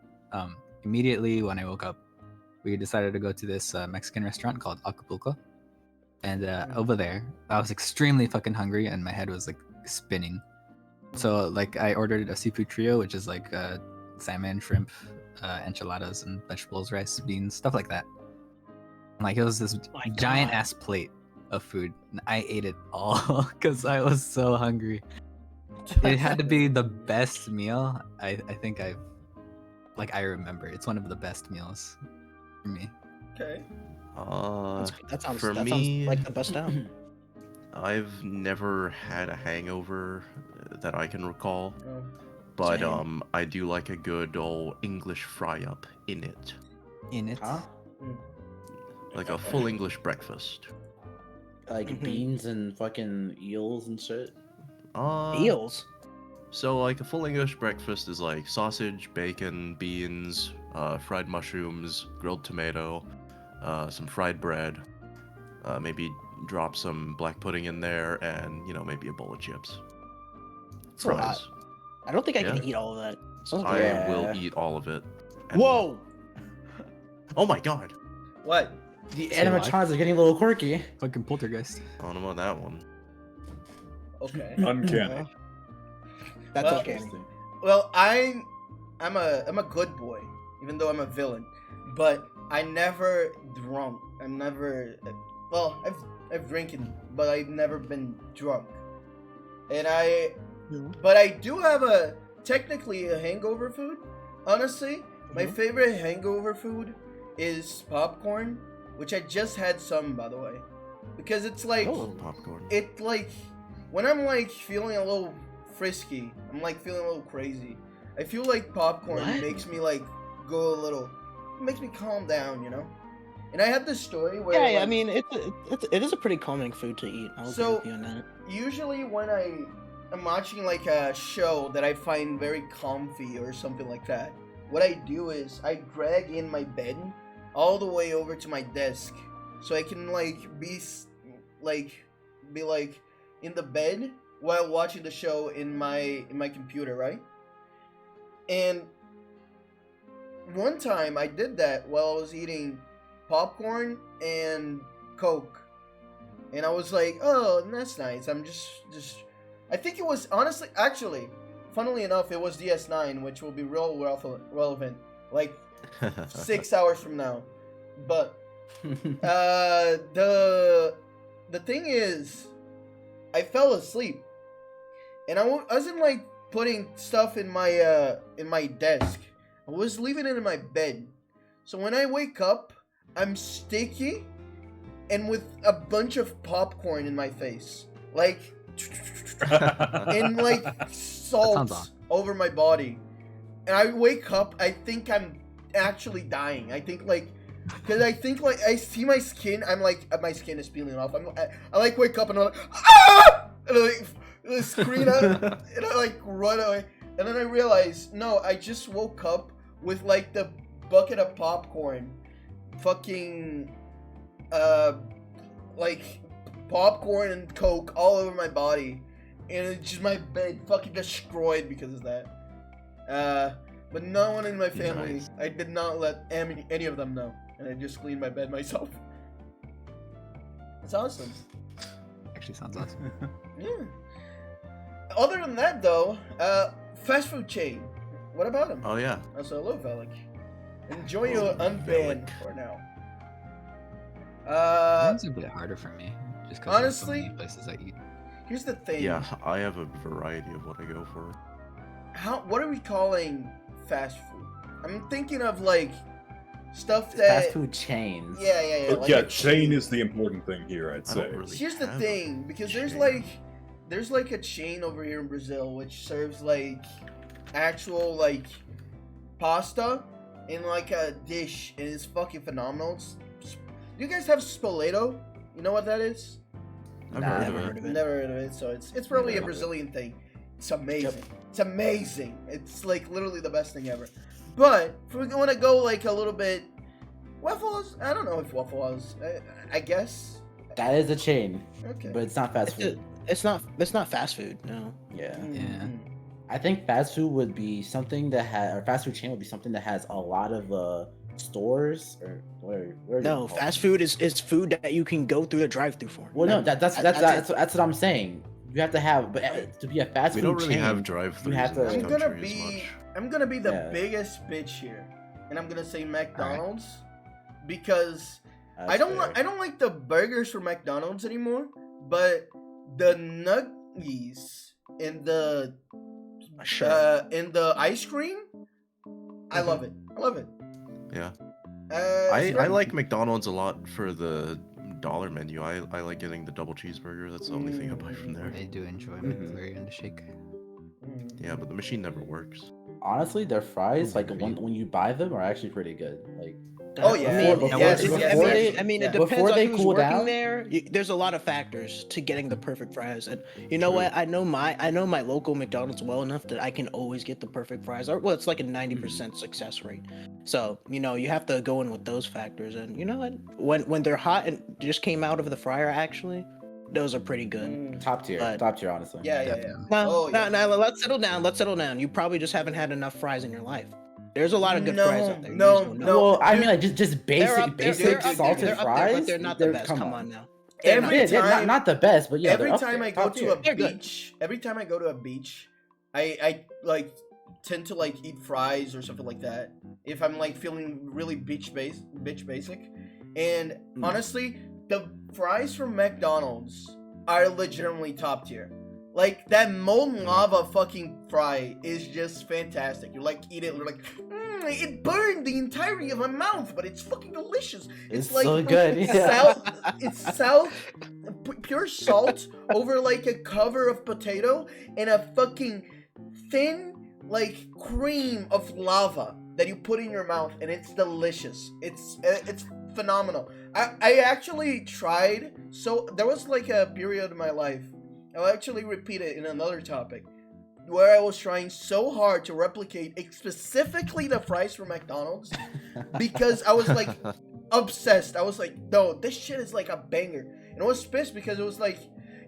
F: Immediately when I woke up, we decided to go to this Mexican restaurant called Acapulco, and over there, I was extremely fucking hungry and my head was like spinning. So like I ordered a seafood trio, which is like salmon, shrimp, enchiladas, and vegetables, rice, beans, stuff like that. Like it was this
A: My
F: giant
A: God.
F: ass plate of food, and I ate it all because I was so hungry. It had to be the best meal I think I remember. It's one of the best meals for me.
C: Okay.
A: That sounds
D: for
A: that
D: me,
A: sounds like the best down.
D: I've never had a hangover that I can recall,
C: Oh.
D: but
A: Same.
D: I do like a good old English fry up in it,
F: In it,
B: Huh?
D: like a full English breakfast.
B: Like
A: Mhm.
B: beans and fucking eels and shit.
A: Eels.
D: So like a full English breakfast is like sausage, bacon, beans, fried mushrooms, grilled tomato, some fried bread, maybe drop some black pudding in there, and maybe a bowl of chips.
A: That's a lot.
D: Fries.
A: I don't think I
D: Yeah.
A: can eat all of that. Sounds
D: I
A: great.
B: Yeah.
D: will eat all of it. And-
A: Whoa!
D: Oh my god!
C: What?
B: The
F: Say what?
B: animatronics are getting a little quirky.
F: fucking poltergeist.
D: I don't know about that one.
C: Okay.
E: Uncanny.
A: That's
C: Well,
A: okay.
C: Well, I'm a good boy, even though I'm a villain. But I never drunk. I'm never. Well, I've drinking, but I've never been drunk. And but I do have technically a hangover food. Honestly, my favorite hangover food is popcorn, which I just had some, by the way, because it's like
A: Oh.
D: Popcorn.
C: it like when I'm like feeling a little frisky, I'm like feeling a little crazy. I feel like popcorn
A: What?
C: makes me like go a little, it makes me calm down, you know. And I had this story where
A: Yeah, I
C: like,
A: mean it is a pretty calming food to eat. I'll
C: So-
A: agree with you on that.
C: usually when I'm watching like a show that I find very comfy or something like that, what I do is I drag in my bed all the way over to my desk so I can like be in the bed while watching the show in my computer, right? And one time I did that while I was eating popcorn and Coke. And I was like, oh, that's nice. I'm just I think it was honestly, actually, funnily enough, it was DS9, which will be real relevant, like 6 hours from now. But the thing is, I fell asleep, and I wasn't like putting stuff in my desk. I was leaving it in my bed. So when I wake up, I'm sticky and with a bunch of popcorn in my face. Like and like salt
F: awesome.
C: over my body, and I wake up. I think I'm actually dying. I think like, because I think like I see my skin. I'm like my skin is peeling off. I like wake up and I'm like ah, and I like scream out, and I like run away, and then I realize no, I just woke up with like the bucket of popcorn, fucking like popcorn and Coke all over my body, and it's just my bed fucking destroyed because of that. But no one in my family,
D: Nice.
C: I did not let any of them know, and I just cleaned my bed myself. It's awesome.
F: Actually sounds awesome.
C: Yeah. Other than that, though, fast food chain. What about them?
D: Oh yeah.
C: So hello, Velik. Enjoy your unban for now.
F: Mine's a bit harder for me, just because
C: honestly,
F: so many places I eat.
C: Here's the thing.
D: Yeah, I have a variety of what I go for.
C: What are we calling fast food? I'm thinking of like stuff that
B: Fast food chains.
C: Yeah.
E: But
C: Like
E: yeah,
C: a
E: chain is the important thing here, I'd
D: I
E: say.
D: don't really
C: Here's the
D: have
C: thing,
D: a
C: because
D: chain.
C: there's like a chain over here in Brazil which serves like actual like pasta in like a dish, and it's fucking phenomenal. Do you guys have spoleto? You know what that is?
D: I've
B: Nah,
D: heard
A: never
D: of
A: heard
D: it.
A: of it.
C: Never heard of it, so it's probably a
D: Yeah.
C: Brazilian thing. It's amazing. It's amazing. It's like literally the best thing ever. But if we want to go like a little bit, Waffles. I don't know if Waffles. I guess.
B: That is a chain,
C: Okay.
B: but it's not fast food.
A: It's not fast food. No.
B: Yeah.
F: Yeah.
B: I think fast food would be something that or fast food chain would be something that has a lot of stores or where
A: No, fast food is food that you can go through the drive-through for.
B: Well, no, that's
A: it.
B: what I'm saying. You have to have, but to be a fast
D: We
B: food
D: don't really
B: chain,
D: have drive-thrus
B: have
D: in
B: to-
D: this
C: I'm
D: country
C: gonna
D: as
C: be
D: much.
C: I'm gonna be the
B: Yeah.
C: biggest bitch here, and I'm gonna say McDonald's because
B: That's
C: I don't
B: fair.
C: I don't like the burgers from McDonald's anymore, but the nuggies and the
A: Sure.
C: and the ice cream, I love it. I love it.
D: Yeah.
C: It's
D: I
C: great.
D: like McDonald's a lot for the dollar menu. I like getting the double cheeseburger. That's the only thing I buy from there.
F: I do enjoy
B: Mhm.
F: McFlurry and the shake.
C: Mm.
D: Yeah, but the machine never works.
B: Honestly, their fries, like
F: Agreed.
B: when you buy them, are actually pretty good. Like,
C: Oh yeah,
B: Before-
C: yes,
B: before
C: yes,
B: they-
C: yes.
A: I mean,
C: Yeah.
A: it depends
B: Before
A: on
B: they
A: who's
B: cool
A: working
B: down?
A: there. There's a lot of factors to getting the perfect fries, and you know
D: True.
A: what? I know my local McDonald's well enough that I can always get the perfect fries. Or well, it's like a 90% success rate. So you have to go in with those factors, and you know what? When they're hot and just came out of the fryer, actually, those are pretty good.
C: Mm.
B: top tier,
A: But-
B: honestly.
C: Yeah.
F: Definitely.
A: No,
C: Oh, yeah.
A: no, let's settle down. Let's settle down. You probably just haven't had enough fries in your life. There's a lot of good fries out there. You
C: No,
A: just don't know.
C: no.
B: Well, I
C: dude,
B: mean, like just
A: They're up there,
B: basic
A: they're up there,
B: salted
A: they're up there,
B: fries.
A: but they're not the best. Come on now. They're
C: Every
A: not.
B: Yeah,
C: time-
B: not the best, but yeah.
C: every
B: they're up
C: time
B: there,
C: I go
B: top
C: to
B: tier.
C: a
A: They're good.
C: beach, every time I go to a beach, I like tend to like eat fries or something like that. If I'm like feeling really beach basic, and
B: Mm.
C: honestly, the fries from McDonald's are legitimately top tier. Like that molten lava fucking fry is just fantastic. You like eat it, you're like, it burned the entirety of my mouth, but it's fucking delicious.
B: It's
C: like
B: so good. Yeah.
C: Salt, it's salt, pure salt over like a cover of potato and a fucking thin like cream of lava that you put in your mouth, and it's delicious. It's phenomenal. I actually tried. So there was like a period in my life. I'll actually repeat it in another topic, where I was trying so hard to replicate specifically the fries from McDonald's because I was like obsessed. I was like, no, this shit is like a banger. And I was pissed because it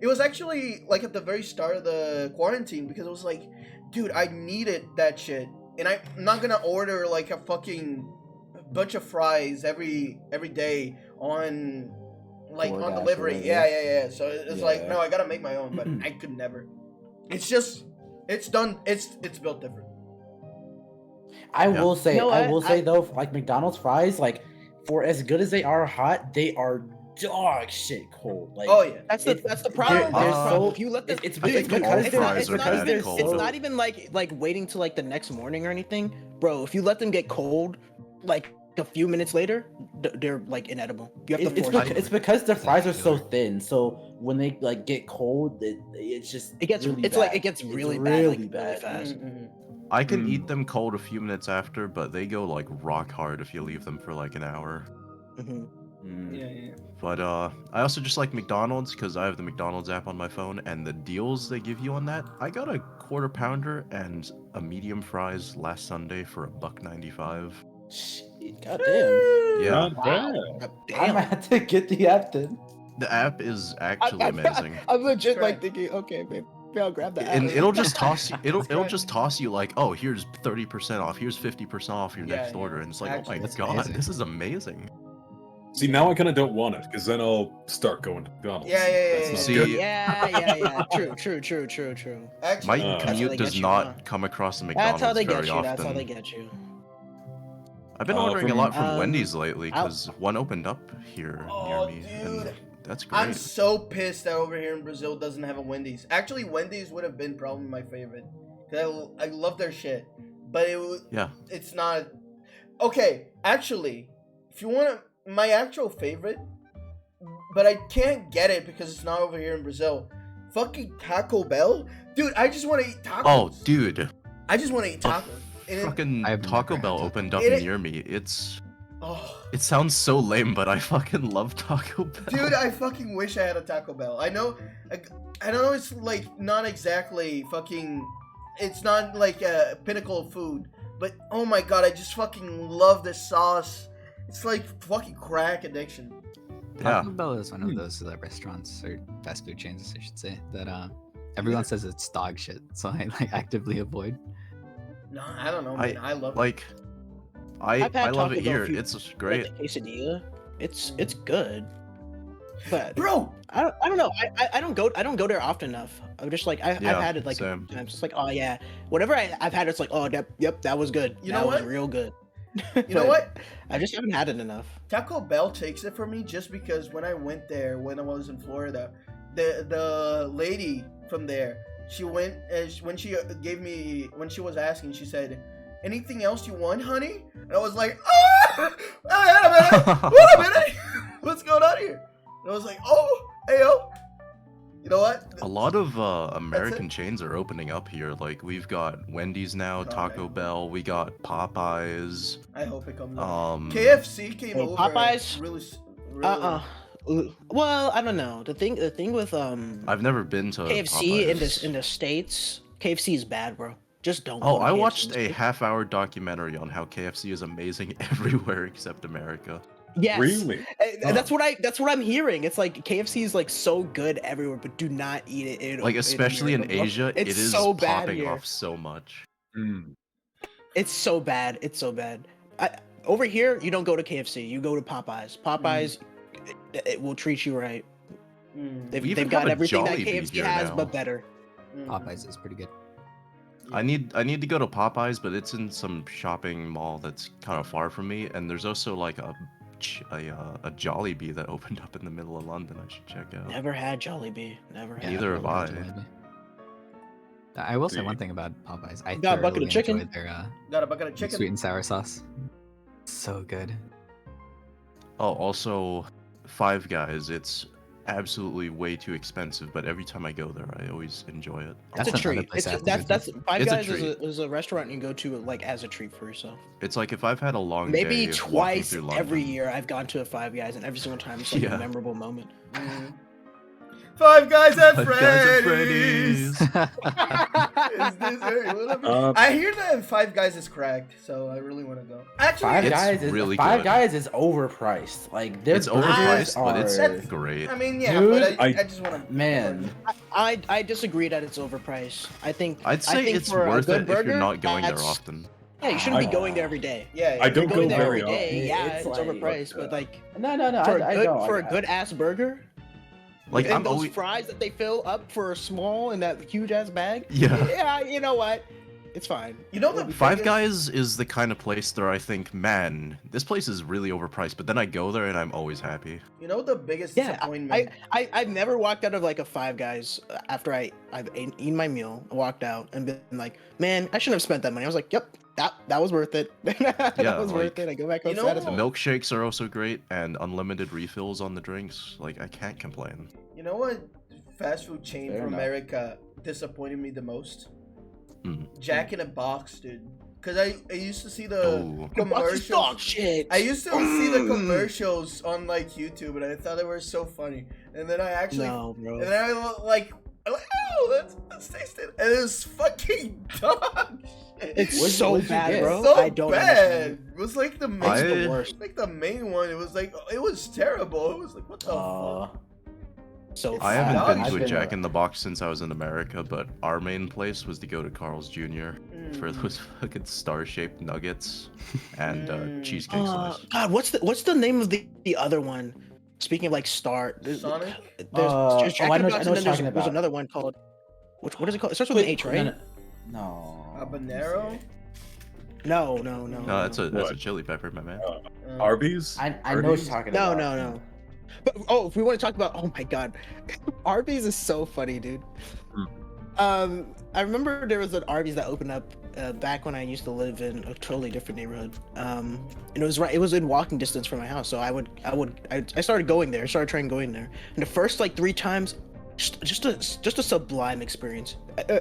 C: was actually like at the very start of the quarantine, because it was like, dude, I needed that shit. And I'm not gonna order like a fucking bunch of fries every day on like
B: DoorDash
C: on
B: or
C: delivery.
B: whatever.
C: Yeah. So it's like,
B: Yeah.
C: no, I gotta make my own, but I could never. It's just, it's done. It's built different.
B: I
D: Yeah.
B: will say,
A: No,
B: I will say
A: I-
B: though, like McDonald's fries, like for as good as they are hot, they are dog shit cold. Like,
C: Oh yeah.
A: That's the
B: they're-
A: problem.
B: they're
D: so-
A: If you let them,
B: it's
A: dude,
B: because
A: dude,
B: all
A: it's not-
B: fries
A: it's
B: are
A: not
B: kinda
A: even
B: cold.
A: it's not even like waiting till like the next morning or anything, bro. If you let them get cold, like a few minutes later, they're like inedible. You have to
B: It's,
A: force
B: it's
A: it.
B: because the fries are so thin, so when they like get cold, it's just
A: It gets
B: really
A: it's
B: bad.
A: like it gets really bad, like really fast.
D: I can
E: Mm.
D: eat them cold a few minutes after, but they go like rock hard if you leave them for like an hour.
A: Hmm.
B: Mm.
C: Yeah.
D: But I also just like McDonald's because I have the McDonald's app on my phone, and the deals they give you on that. I got a quarter pounder and a medium fries last Sunday for $1.95.
B: Shit, goddamn.
D: Yeah,
E: Not bad.
B: I
A: Damn.
B: might have to get the app then.
D: the app is actually amazing.
A: I'm legit
C: Right.
A: like thinking, okay, maybe I'll grab that.
D: And it'll just toss you. It'll
C: Right.
D: just toss you like, oh, here's 30% off. Here's 50% off your
C: Yeah,
D: next
C: yeah.
D: order, and it's like,
C: Actually,
D: oh my
F: that's
D: god,
F: amazing.
D: this is amazing.
E: See, now I kind of don't want it, because then I'll start going to McDonald's.
C: Yeah, yeah,
E: That's
C: yeah,
E: not
D: See,
E: good.
A: Yeah. True.
C: Actually,
D: My
E: Uh,
A: That's how they
D: commute
A: get
D: does
A: you,
D: not
A: huh?
D: come across the
A: That's
D: McDonald's
A: how they
D: very
A: get you.
D: often.
A: That's how they get you.
D: I've been
E: Uh,
D: ordering a
E: from-
D: lot from
A: Um,
D: Wendy's lately
A: I'll-
D: because one opened up here
C: Oh,
D: near me, and
C: dude.
D: that's great.
C: I'm so pissed that over here in Brazil doesn't have a Wendy's. Actually, Wendy's would have been probably my favorite. 'Cause I love their shit, but
D: Yeah.
C: it's not. Okay, actually, if you want my actual favorite, but I can't get it because it's not over here in Brazil. Fucking Taco Bell, dude. I just want to eat tacos.
D: Oh, dude,
C: I just want to eat
D: a
C: tacos. And it-
D: fucking
F: I've
D: Taco
F: never
D: Bell
F: had Taco
D: opened up
C: It-
D: near me. It
C: oh.
D: sounds so lame, but I fucking love Taco Bell.
C: Dude, I fucking wish I had a Taco Bell. I know it's like not exactly fucking. It's not like a pinnacle of food, but oh my god, I just fucking love the sauce. It's like fucking crack addiction.
D: Yeah.
F: Taco Bell is one of those restaurants or fast food chains, I should say, that everyone says it's dog shit, so I like actively avoid.
C: No, I don't know, man. I love it.
D: Like, I
A: I've had
D: love
A: Taco
D: it
A: Bell
D: here.
A: few-
D: It's
A: Like
D: great.
A: the quesadilla, it's good, but
C: Bro,
A: I don't know. I don't go there often enough. I'm just like I've
D: Yeah,
A: had it like
D: same.
A: times. It's like, oh yeah, whatever I've had, it's like, oh yep, that was good.
C: You
A: that
C: know
A: was
C: what?
A: real good.
C: you know
A: But
C: what?
A: I just haven't had it enough.
C: Taco Bell takes it for me just because when I went there when I was in Florida, the lady from there, she went when she was asking, she said, "Anything else you want, honey?" And I was like, "Oh, wait a minute, what's going on here?" And I was like, "Oh, hey yo, you know what?"
D: A lot of American chains are opening up here. Like, we've got Wendy's now, Taco
C: man.
D: Bell, we got Popeyes.
C: I hope it comes. KFC came
A: Well,
C: over.
A: Popeyes?
C: Really.
A: Well, I don't know. The thing with
D: I've never been to
A: KFC
D: Popeyes.
A: in the States, KFC is bad, bro. Just don't.
D: Oh,
A: go to
D: I
A: KFC
D: watched
A: in
D: a
A: the States.
D: half-hour documentary on how KFC is amazing everywhere except America.
A: Yes.
E: Really?
A: And that's what I'm hearing. It's like KFC is like so good everywhere, but do not eat it in
D: Like, especially in
A: America, bro.
D: Asia,
A: It's
D: it is
A: so bad
D: popping
A: here.
D: off so much.
E: Mm.
A: It's so bad. It's so bad. Over here, you don't go to KFC. You go to Popeyes. Popeyes, it will treat you right.
D: We
A: They've
D: even
A: got
D: have a
A: everything that
D: Jollibee
A: KFC
D: here
A: has,
D: now.
A: but better.
F: Popeyes is pretty good.
D: I need to go to Popeyes, but it's in some shopping mall that's kind of far from me, and there's also like a Jollibee that opened up in the middle of London. I should check out.
A: Never had Jollibee. Never had.
D: Neither
F: I've
D: have I.
F: never had Jollibee. I will say
E: See.
F: one thing about Popeyes. I
A: Got a bucket of
F: thoroughly
A: chicken?
F: enjoyed their
C: Got a bucket of chicken.
F: sweet and sour sauce. So good.
D: Oh, also, Five Guys. It's absolutely way too expensive, but every time I go there, I always enjoy it.
A: It's a
F: That's another
A: treat.
F: place I have to go
A: That's Five
D: It's a
A: Guys
D: treat.
A: is a restaurant you go to like as a treat for yourself.
D: It's like if I've had a long
A: Maybe
D: day of walking
A: twice
D: through
A: every
D: London-
A: year I've gone to a Five Guys, and every single time it's like
D: Yeah.
A: a memorable moment.
C: Five Guys at
D: Five Guys at
C: Freddy's.
D: Freddy's.
C: Is this whatever? I hear that Five Guys is cracked, so I really want to go. Actually,
B: Five
D: It's
B: Guys is
D: really
B: Five
D: good.
B: Guys is overpriced. Like their
D: It's
B: burgers
D: overpriced, but
B: are,
D: it's great.
C: I mean, yeah,
B: Dude,
C: but I just want to.
B: man.
A: I disagree that it's overpriced. I think
D: I'd say
A: think
D: it's
A: for a
D: worth
A: good
D: it if you're
A: burger,
D: not going there
A: that's-
D: often.
A: Yeah, you shouldn't be
B: I-
A: going there every day.
C: Yeah,
E: I
A: If you're
E: don't
A: going
E: go
A: there
E: very
A: every day,
B: often.
A: yeah,
B: It's
A: it's
B: like-
A: overpriced. But like
B: No,
A: for
B: I
A: a good
B: don't.
A: for a good ass burger,
D: Like,
A: and
D: I'm
A: those
D: always
A: fries that they fill up for a small in that huge ass bag.
D: Yeah.
A: Yeah, you know what? It's fine.
C: You know
A: It'll
C: the
A: be
D: Five
C: biggest-
D: Guys is the kind of place where I think, man, this place is really overpriced. But then I go there and I'm always happy.
C: You know the biggest
A: Yeah,
C: disappointment.
A: I've never walked out of like a Five Guys after I've eaten my meal, walked out, and been like, man, I shouldn't have spent that money. I was like, yep, that was worth it. That
D: Yeah,
A: was worth
D: like,
A: it. I go back home
C: you know-
D: The
A: satisfied.
D: milkshakes are also great, and unlimited refills on the drinks. Like, I can't complain.
C: You know what fast food chain
B: Fair
C: from
B: enough.
C: America disappointed me the most?
D: Mm.
C: Jack in a Box, dude. Cause I used to see the
D: Oh.
A: Your box is dog
C: commercials.
A: shit.
C: I used to see the
A: Mm.
C: commercials on like YouTube, and I thought they were so funny. And then I actually,
A: No, bro.
C: and then I'm like, oh, let's taste it. And it's fucking dog shit.
A: It's
B: What'd
A: so
B: you
A: bad,
B: get?
A: bro.
C: So
A: I don't
C: bad.
A: understand.
C: It was like the
A: It's
C: main,
A: the worst.
C: like the main one. It was like it was terrible. It was like what the
B: Uh,
C: fuck.
A: So
D: I
C: Dog
D: haven't been
C: shit.
D: to a
B: been,
D: Jack in the Box since I was in America, but our main place was to go to Carl's Jr. for
C: Mm.
D: those fucking star-shaped nuggets and
C: Mm.
D: cheesecake slice.
A: God, what's the name of the other one? Speaking of like Star,
C: Sonic?
A: there's Jack
B: I
A: in
B: know-
A: the Box,
B: I know
A: and then
B: what you're talking
A: there's
B: about.
A: another one called what is it called? It starts with an H, right?
B: No.
C: Habanero?
A: No.
D: No, that's a
E: What?
D: chili pepper, my man.
E: Arby's?
B: I know what you're
E: Arby's?
B: talking
A: No,
B: about.
A: no. But if we want to talk about, oh my god, Arby's is so funny, dude. I remember there was an Arby's that opened up back when I used to live in a totally different neighborhood. And it was in walking distance from my house, so I started going there. I started trying going there, and the first like 3 times, just a sublime experience.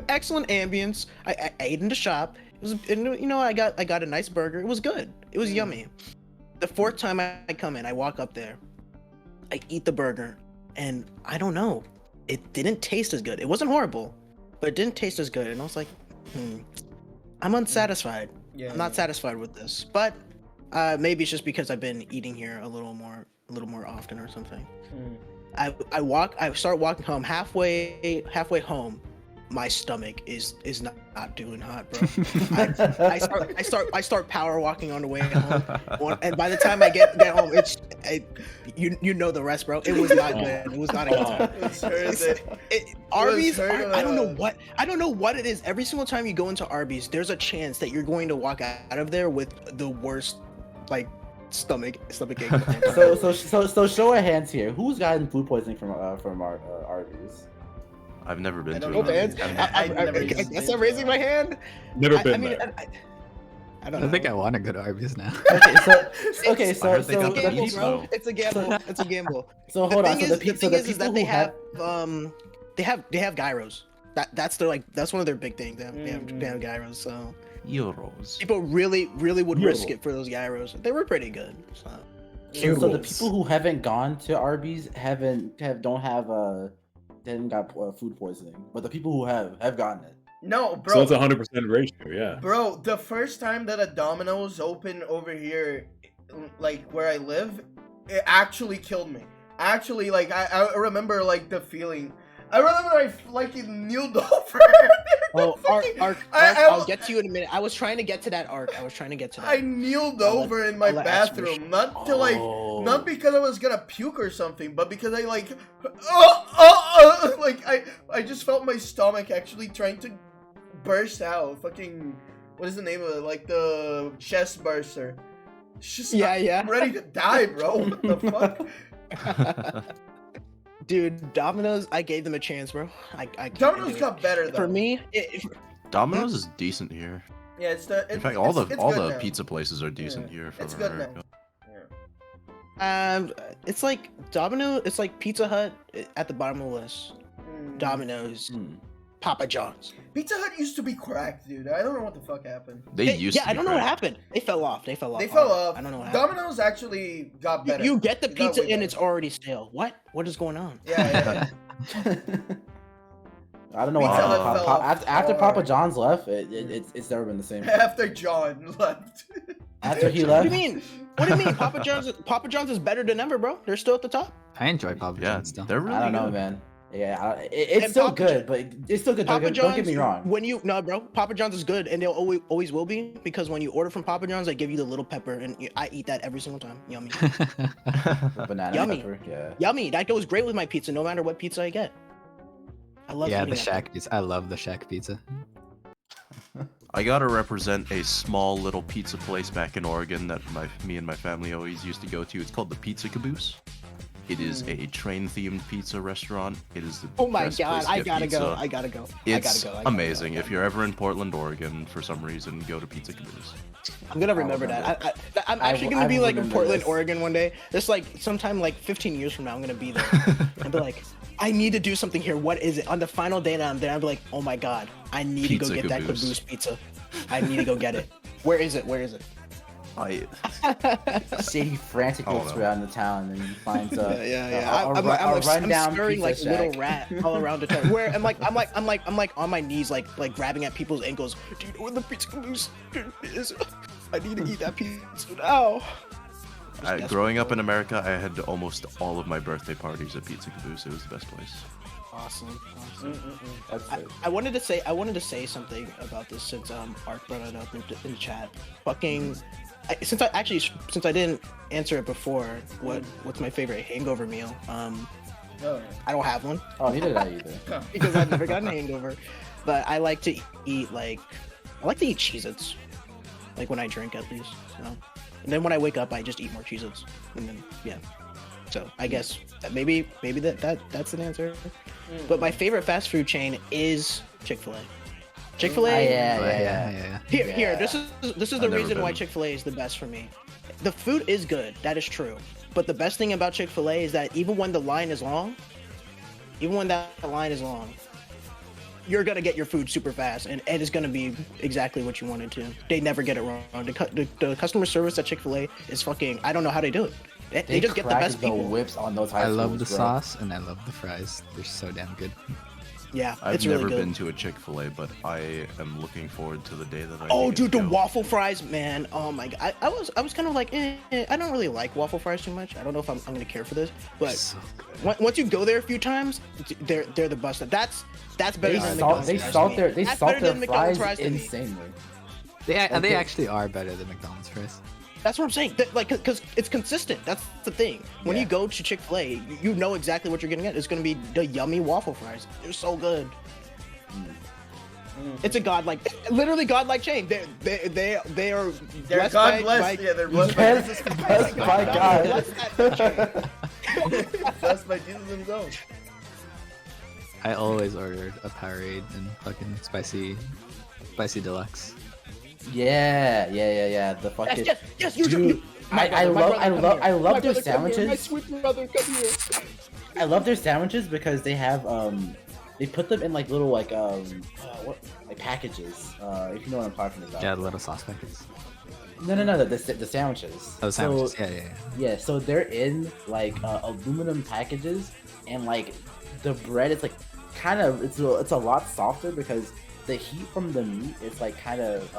A: Excellent ambience. I ate in the shop. It was, and, you know, I got a nice burger. It was good. It was yummy. The 4th time I come in, I walk up there. I eat the burger, and I don't know. It didn't taste as good. It wasn't horrible, but it didn't taste as good. And I was like, I'm unsatisfied.
C: Yeah.
A: I'm not satisfied with this. But maybe it's just because I've been eating here a little more often or something.
C: Mm.
A: I start walking home. Halfway home, my stomach is not doing hot, bro. I start power walking on the way home, and by the time I get home, you know the rest, bro. It was not good. It was not a good time.
C: It's hurt.
A: Arby's,
C: hurt,
A: I don't know what it is. Every single time you go into Arby's, there's a chance that you're going to walk out of there with the worst, like, stomach ache.
B: So show of hands here. Who's gotten food poisoning from our Arby's?
D: I've never been
C: I
D: to
C: don't
D: it.
A: No
C: know.
A: hands.
C: I've never
A: I
C: used
A: guess
C: it.
A: I'm raising my hand.
E: Never
A: I
E: been
A: mean,
E: there.
A: I don't know.
F: I think I want to go to Arby's now.
B: Okay, so
D: I heard they
B: so
D: got
A: It's a
D: the
B: the
A: gamble,
D: pizza.
A: bro.
B: people.
A: It's a gamble. It's a gamble.
B: So hold on.
A: thing
B: So
A: is,
B: the
A: thing
B: people
A: is that
B: who
A: they
B: have
A: have gyros. That's their that's one of their big things. They have
C: Mm.
A: gyros. So
D: Euros.
A: people really would risk
E: Euro.
A: it for those gyros. They were pretty good. So.
B: so the
E: Euros.
B: people who haven't gone to Arby's don't have they haven't got food poisoning, but the people who have gotten it.
C: No, bro.
E: So it's 100% ratio, yeah.
C: Bro, the first time that a Domino's opened over here, like where I live, it actually killed me. Actually, like I remember like the feeling. I remember I like kneeled over.
A: Oh, arc, I'll get to you in a minute. I was trying to get to that arc.
C: I kneeled
A: I'll let-
C: over in my
A: I'll let Ash finish.
C: bathroom, not to like,
B: Oh.
C: not because I was gonna puke or something, but because I like, like I just felt my stomach actually trying to burst out. Fucking, what is the name of it? Like the chest burster. It's just I'm ready to die, bro. What the fuck?
A: Dude, Domino's, I gave them a chance, bro. I can't
C: Domino's
A: do it.
C: got better though.
A: For me,
D: Domino's is decent here.
C: Yeah, it's the.
D: In fact, all the
C: it's
D: all
C: good
D: the
C: now.
D: pizza places are decent here. From
C: It's good now.
D: America.
A: it's like Domino. It's like Pizza Hut at the bottom of the list.
C: Mm.
A: Domino's, Papa John's.
C: Pizza Hut used to be cracked, dude. I don't know what the fuck happened.
D: They used to.
A: I
D: be
A: don't know what
D: cracked.
A: happened. They fell off.
C: They fell off.
A: I don't know what happened.
C: Domino's actually got better.
A: You get the
C: It got
A: pizza
C: way
A: and
C: better.
A: it's already stale. What is going on?
C: Yeah.
B: I don't know
C: Pizza
B: what
C: Hut
B: happened.
C: fell off
B: After Papa
C: hard.
B: John's left, it's never been the same.
C: After John left.
B: After he
A: What
B: left,
A: do you mean? What do you mean? Papa John's is better than ever, bro. They're still at the top.
F: I enjoy Papa
D: Yeah,
F: John's still.
D: they're really
B: I don't know,
D: good.
B: man. Yeah, it's
A: And
B: still
A: Papa
B: good, but it's still good. Don't get me wrong.
A: When you bro, Papa John's is good, and they'll always will be, because when you order from Papa John's, they give you the little pepper, and I eat that every single time. Yummy,
B: Banana
A: Yummy.
B: pepper, yeah.
A: yummy. That goes great with my pizza, no matter what pizza I get. I love.
F: Yeah,
A: eating
F: the
A: that.
F: Shack pizza. I love the Shack pizza.
D: I gotta represent a small little pizza place back in Oregon that me and my family always used to go to. It's called the Pizza Caboose. It is a train-themed pizza restaurant. It is the
A: Oh my
D: best
A: god,
D: place to
A: I
D: get
A: gotta
D: pizza.
A: go. I gotta go.
D: It's
A: I gotta go.
D: amazing. If you're ever in Portland, Oregon, for some reason, go to Pizza Caboose.
A: I'm gonna remember that. I'm actually gonna be like in Portland, Oregon one day. Just like sometime like 15 years from now, I'm gonna be there and be like, I need to do something here. What is it? On the final day that I'm there, I'll be like, oh my god, I need to go get that Caboose pizza. I need to go get it. Where is it? Where is it?
B: Shady frantic looks around the town and he finds
A: I'm
B: rundown
A: scurrying like
B: pizza
A: little
B: shack.
A: rat all around the town. Where I'm like on my knees like grabbing at people's ankles. Do you know where the Pizza Caboose is? I need to eat that pizza now.
D: Growing up in America, I had almost all of my birthday parties at Pizza Caboose. It was the best place.
A: Awesome.
B: That's it.
A: I wanted to say something about this since Art brought it up in the chat. Since I didn't answer it before, what's my favorite hangover meal? I don't have one.
B: Oh, neither did I either.
A: Because I've never gotten a hangover. But I like to eat Cheez-Its. Like when I drink at least. And then when I wake up I just eat more Cheez-Its. And then yeah. So I guess maybe that's an answer. But my favorite fast food chain is Chick-fil-A. Chick-fil-A.
B: Yeah.
A: Here. This is the reason why
D: been.
A: Chick-fil-A is the best for me. The food is good. That is true. But the best thing about Chick-fil-A is that even when that line is long, you're gonna get your food super fast, and it's gonna be exactly what you wanted to. They never get it wrong. The customer service at Chick-fil-A is fucking. I don't know how they do it. They just get the best people.
B: Whips on those high
F: I love
B: schools,
F: the
B: bro.
F: sauce and I love the fries. They're so damn good.
A: Yeah,
D: I've
A: it's
D: never
A: really good.
D: been to a Chick-fil-A, but I am looking forward to the day that I
A: Oh,
D: get to
A: dude, the
D: go.
A: waffle fries, man. Oh my god, I was kind of like, I don't really like waffle fries too much. I don't know if I'm gonna care for this, but
F: So good.
A: once you go there a few times, they're the best. That's better
B: They
A: than
B: salt,
A: McDonald's
B: they
A: fries to
B: salt
A: me.
B: their
A: That's better
B: fries
A: than McDonald's fries to me.
B: insanely.
F: They
B: Okay.
F: actually are better than McDonald's fries.
A: That's what I'm saying. Like, because it's consistent. That's the thing. When
B: Yeah.
A: you go to Chick-fil-A, you know exactly what you're gonna get. It's gonna be the yummy waffle fries. They're so good. It's a literally godlike chain. They are
C: They're
A: blessed
C: God
A: by-
C: blessed.
A: by-
C: Yeah, they're blessed by
B: Yes,
C: Jesus.
B: blessed by God.
A: Blessed that chain.
C: Blessed by Jesus himself.
F: I always ordered a Powerade and fucking spicy deluxe.
B: Yeah. The fucking.
A: Yes. You
B: Dude,
A: do.
B: I love their sandwiches.
A: My sweet brother, come here.
B: I love their sandwiches because they have they put them in like little like packages. If you know what I'm talking about.
F: Yeah, the little sauce packets.
B: No, the sandwiches.
F: Oh, sandwiches.
B: So, yeah, so they're in like aluminum packages, and like the bread is like kind of it's a lot softer because the heat from the meat is like kind of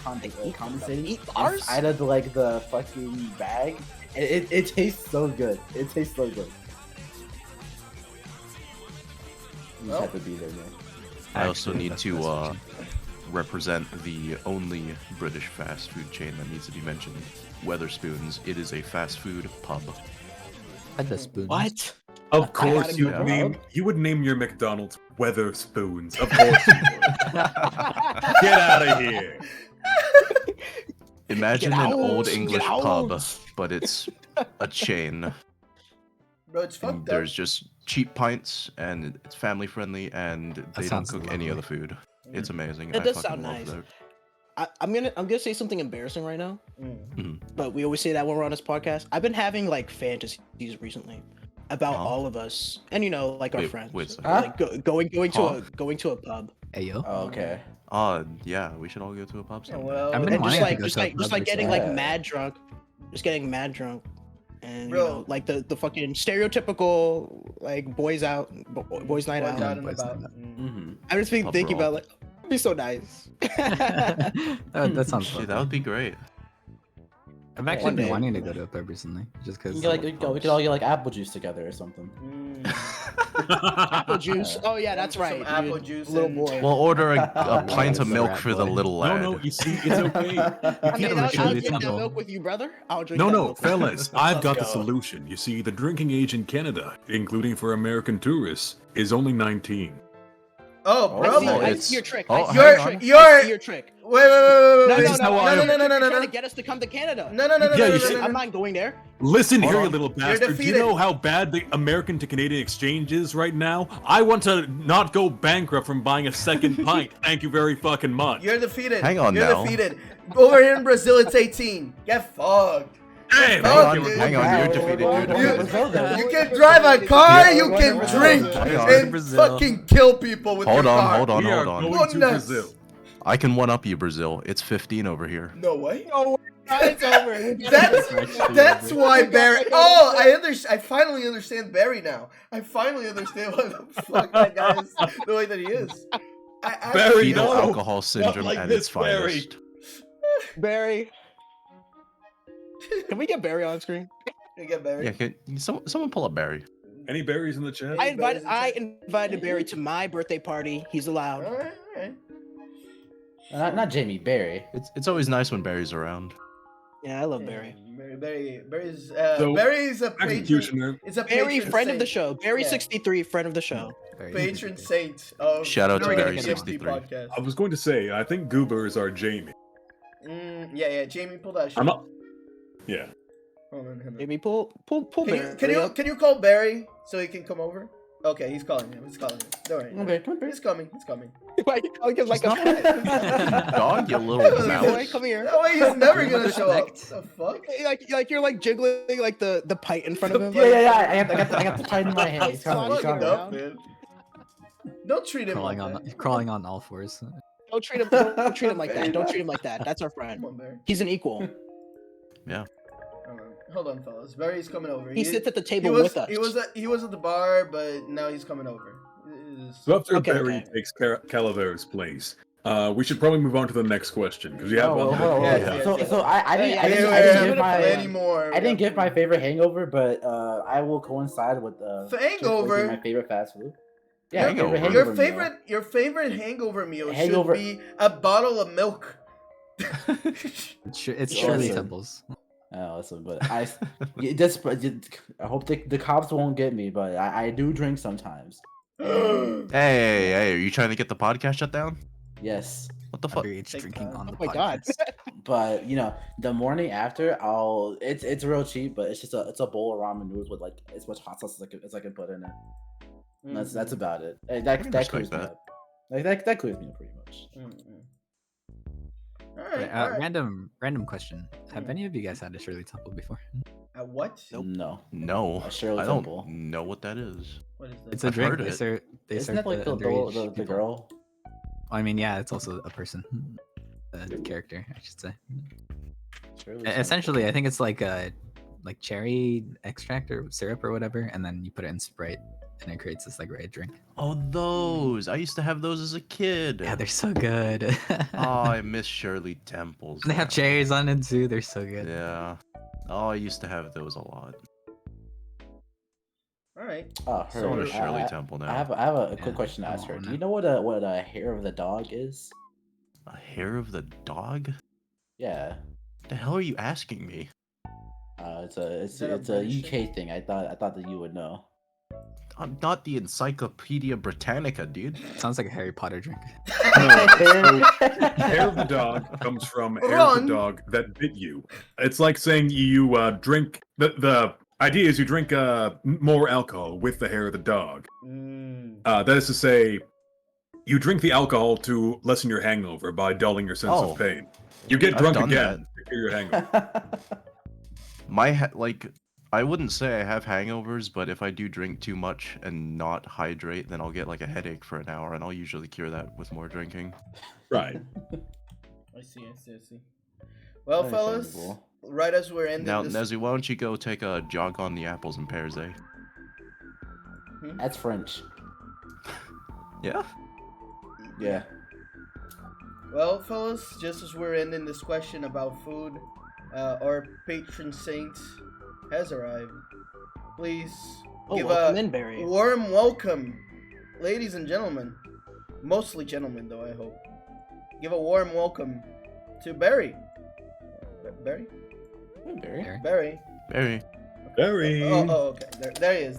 B: condensating
A: Eat bars?
B: inside of the fucking bag. It tastes so good. It tastes so good. You just have to be there, man.
D: I also
F: Actually,
D: need
F: that's
D: to
F: the best
D: represent the only British fast food chain that needs to be mentioned, Weatherspoons. It is a fast food pub.
F: I had the spoon.
A: What?
E: Of
A: I
E: course,
A: had
E: you
A: a
E: would
A: good
E: you would name your McDonald's Weatherspoons. Of course you would. Get out of here.
D: Imagine
A: Get
D: an
A: out,
D: old
A: get
D: English pub,
A: out.
D: but it's a chain.
C: Bro, it's
D: And
C: fucked up.
D: there's just cheap pints, and it's family friendly, and they don't
F: sounds
D: cook any
F: lovely.
D: other food. It's amazing.
A: It
D: I
A: does
D: fucking
A: sound
D: love
A: nice.
D: that.
A: I'm gonna say something embarrassing right now,
C: Mm.
A: but we always say that when we're on this podcast. I've been having like fantasies recently about
D: Huh?
A: all of us, and like our
D: Wait,
A: friends,
D: wait a second.
A: like going
D: Huh?
A: to a pub,
F: Hey yo.
B: Oh, okay.
D: Yeah, we should all go to a pub
C: Yeah,
D: sometime.
C: well,
F: I've been
A: and
F: wanting to go
A: just
F: to a pub
A: like getting like
B: recently.
A: mad drunk, and
C: Bro.
A: like the fucking stereotypical like boys out, boys night
C: boys
A: out.
C: out and
F: Boys
C: about.
F: night
C: Mm.
A: I just been
D: Pub
A: thinking
D: brawl.
A: about like, it'd be so nice.
F: that sounds
D: Shit,
F: fun.
D: that would be great.
F: I've actually
A: One
F: been
A: day.
F: wanting to go to a pub recently, just
B: We
F: because.
B: could all get like apple juice together or something.
A: Apple juice. Oh yeah, that's
C: Some
A: right.
C: apple
A: dude.
C: juice
A: Little
C: and-
A: boy.
D: We'll order a
F: Oh,
D: pint of
F: the
D: milk
F: rat
D: for the
F: boy.
D: little lad.
E: No, you see, it's okay. You
A: I
E: can't
A: mean, I'll
E: mature
A: drink
E: these
A: that
E: people.
A: milk with you, brother. I'll drink
E: No,
A: that
E: no,
A: milk with you.
E: fellas, I've got the
A: Let's go.
E: solution. You see, the drinking age in Canada, including for American tourists, is only 19.
B: Oh,
C: brother.
A: I
D: it's-
A: see your trick.
D: oh,
A: I see
C: You're-
A: your trick.
C: you're-
A: I see your trick.
C: Wait.
A: No, no,
F: This is how I-
A: You're trying to get us to come to Canada.
C: No.
E: Yeah, you should-
A: I'm not going there.
E: Listen
D: Hold
E: here, you
D: on.
E: little bastard. Do you
C: defeated.
E: know how bad the American to Canadian exchange is right now? I want to not go bankrupt from buying a second pint. Thank you very fucking much.
C: You're defeated.
D: Hang on
C: You're
D: now.
C: defeated. Over here in Brazil, it's 18. Get fucked.
E: Damn!
D: Hang on, you're defeated.
C: You can drive a car, you can drink,
D: Hang on.
C: and
F: Brazil.
C: fucking kill people with
D: Hold
C: your
D: on,
C: car.
D: hold on,
E: We are
D: hold on.
E: going to
C: Goodness.
E: Brazil.
D: I can one up you, Brazil. It's 15 over here.
C: No way.
A: Oh, it's over.
C: That's why Barry. Oh, I finally understand Barry now. I finally understand what the fuck that guy is the way that he is.
E: Barry,
D: Fetal
E: no.
D: alcohol syndrome
E: like
D: at
E: this,
D: its
E: Barry.
D: finest.
A: Barry. Can we get Barry on screen?
C: You get Barry.
D: Yeah, can someone pull up Barry?
E: Any berries in the chat?
A: I invited Barry to my birthday party. He's allowed.
C: All right.
B: Not Jamie, Barry.
D: It's always nice when Barry's around.
A: Yeah, I love Barry.
C: Barry's
E: So,
C: Barry's a patron.
E: Executioner.
C: It's a
A: Barry,
C: patron
A: friend of the
C: saint.
A: show. Barry
C: Yeah.
A: 63, friend of the show.
C: Patron saint of
D: Shout out
A: to
C: the
A: Barry
C: EMP
D: 63.
C: podcast.
E: I was going to say, I think Goobers are Jamie.
C: Yeah. Jamie, pull that shit.
E: I'm not. Yeah.
C: Hold on.
A: Maybe pull Barry.
C: Can you call Barry so he can come over? Okay, he's calling him. Don't worry.
B: Okay, come on, Barry.
C: He's coming.
A: Like
D: It's
A: a
D: not
A: pet.
D: Dog, you little
C: Boy,
D: mouse.
A: Boy, come here.
C: That way he's never gonna show up.
F: Respect.
C: The fuck?
A: Like you're like jiggling like the pint in front of him.
B: Yeah. I got the pint in my hand. He's coming. He's
A: Fucking
B: coming.
A: hell.
C: Up, man. Don't treat him
F: Crawling
C: like
F: on
C: that.
F: crawling on all fours.
A: Don't treat him like that. Don't treat him like that. That's our friend.
C: Come on, Barry.
A: He's an equal.
C: Hold on, fellas. Barry's coming over.
A: He sits at the table
C: was,
A: with us.
C: He was at the bar, but now he's coming over.
E: So after
A: Okay,
E: Barry
A: okay.
E: takes Calaveras' place, we should probably move on to the next question because you have
B: Oh,
E: one.
B: hold on.
C: Yeah.
B: So I
C: Any
B: didn't
C: more?
B: I didn't give my favorite hangover, but I will coincide with
C: Hangover?
B: my favorite fast food. Yeah,
D: Hangover.
C: Your favorite hangover meal
B: Hangover-
C: should be a bottle of milk.
F: It's
B: Yeah,
F: Shirley
B: so-
F: Temples.
B: Oh, listen, but I hope the cops won't get me, but I do drink sometimes.
D: Hey, are you trying to get the podcast shut down?
B: Yes,
D: What the fuck?
F: Underage
C: Take
F: drinking
C: time.
F: on the
A: Oh my god.
F: podcast.
B: but the morning after it's real cheap, but it's just a bowl of ramen noodles with like as much hot sauce as I can put in it. And that's about it. That
D: respect
B: clears me
D: that.
B: up. Like that clears me up pretty much.
F: Wait,
C: All right.
F: random question. Have any of you guys had a Shirley Temple before?
C: What?
A: Nope.
B: No,
D: No,
B: A Shirley
D: I don't
B: Temple.
D: know what that is.
C: What is that?
F: It's a
D: I've
F: drink.
D: heard
F: They
D: it.
F: serve. They
B: isn't
F: serve
B: that like the
F: underage people.
B: girl?
F: I mean, yeah, it's also a person, a character, I should say.
B: Shirley Temple.
F: Essentially, I think it's like cherry extract or syrup or whatever, and then you put it in Sprite, and it creates this like red drink.
D: Oh, those! I used to have those as a kid.
F: Yeah, they're so good.
D: Oh, I miss Shirley Temples.
F: They have
D: now.
F: cherries on it too. They're so good.
D: Yeah. Oh, I used to have those a lot.
C: All right.
B: Oh,
D: So on a
B: heard.
D: Shirley Temple now.
B: I have a
F: Yeah,
B: quick question to
F: come
B: ask her.
F: on
B: Do
F: now.
B: you know what a hair of the dog is?
D: A hair of the dog?
B: Yeah.
D: The hell are you asking me?
B: It's
C: that a
B: a
C: British
B: UK thing. I thought that you would know.
D: I'm not the Encyclopedia Britannica, dude.
F: Sounds like a Harry Potter drink.
E: Hair of the dog comes from hair of
C: Run.
E: the dog that bit you. It's like saying you drink. The idea is you drink more alcohol with the hair of the dog. That is to say, you drink the alcohol to lessen your hangover by dulling your sense
D: Oh.
E: of pain. You get
D: I've
E: drunk
D: done
E: again to clear your hangover.
D: I wouldn't say I have hangovers, but if I do drink too much and not hydrate, then I'll get like a headache for an hour, and I'll usually cure that with more drinking.
E: Right.
C: I see. Well, fellas,
B: Understandable.
C: right as we're ending
D: Now,
C: this.
D: Nezzy, why don't you go take a jog on the apples and pears, eh?
B: That's French.
D: Yeah?
B: Yeah.
C: Well, fellas, just as we're ending this question about food, our patron saint has arrived. Please
A: Oh,
C: give
A: welcome
C: a
A: in, Barry.
C: warm welcome, ladies and gentlemen. Mostly gentlemen, though, I hope. Give a warm welcome to Barry. Barry?
B: Barry.
F: There.
C: Barry.
D: Very.
E: Very.
C: Oh, okay. There he is.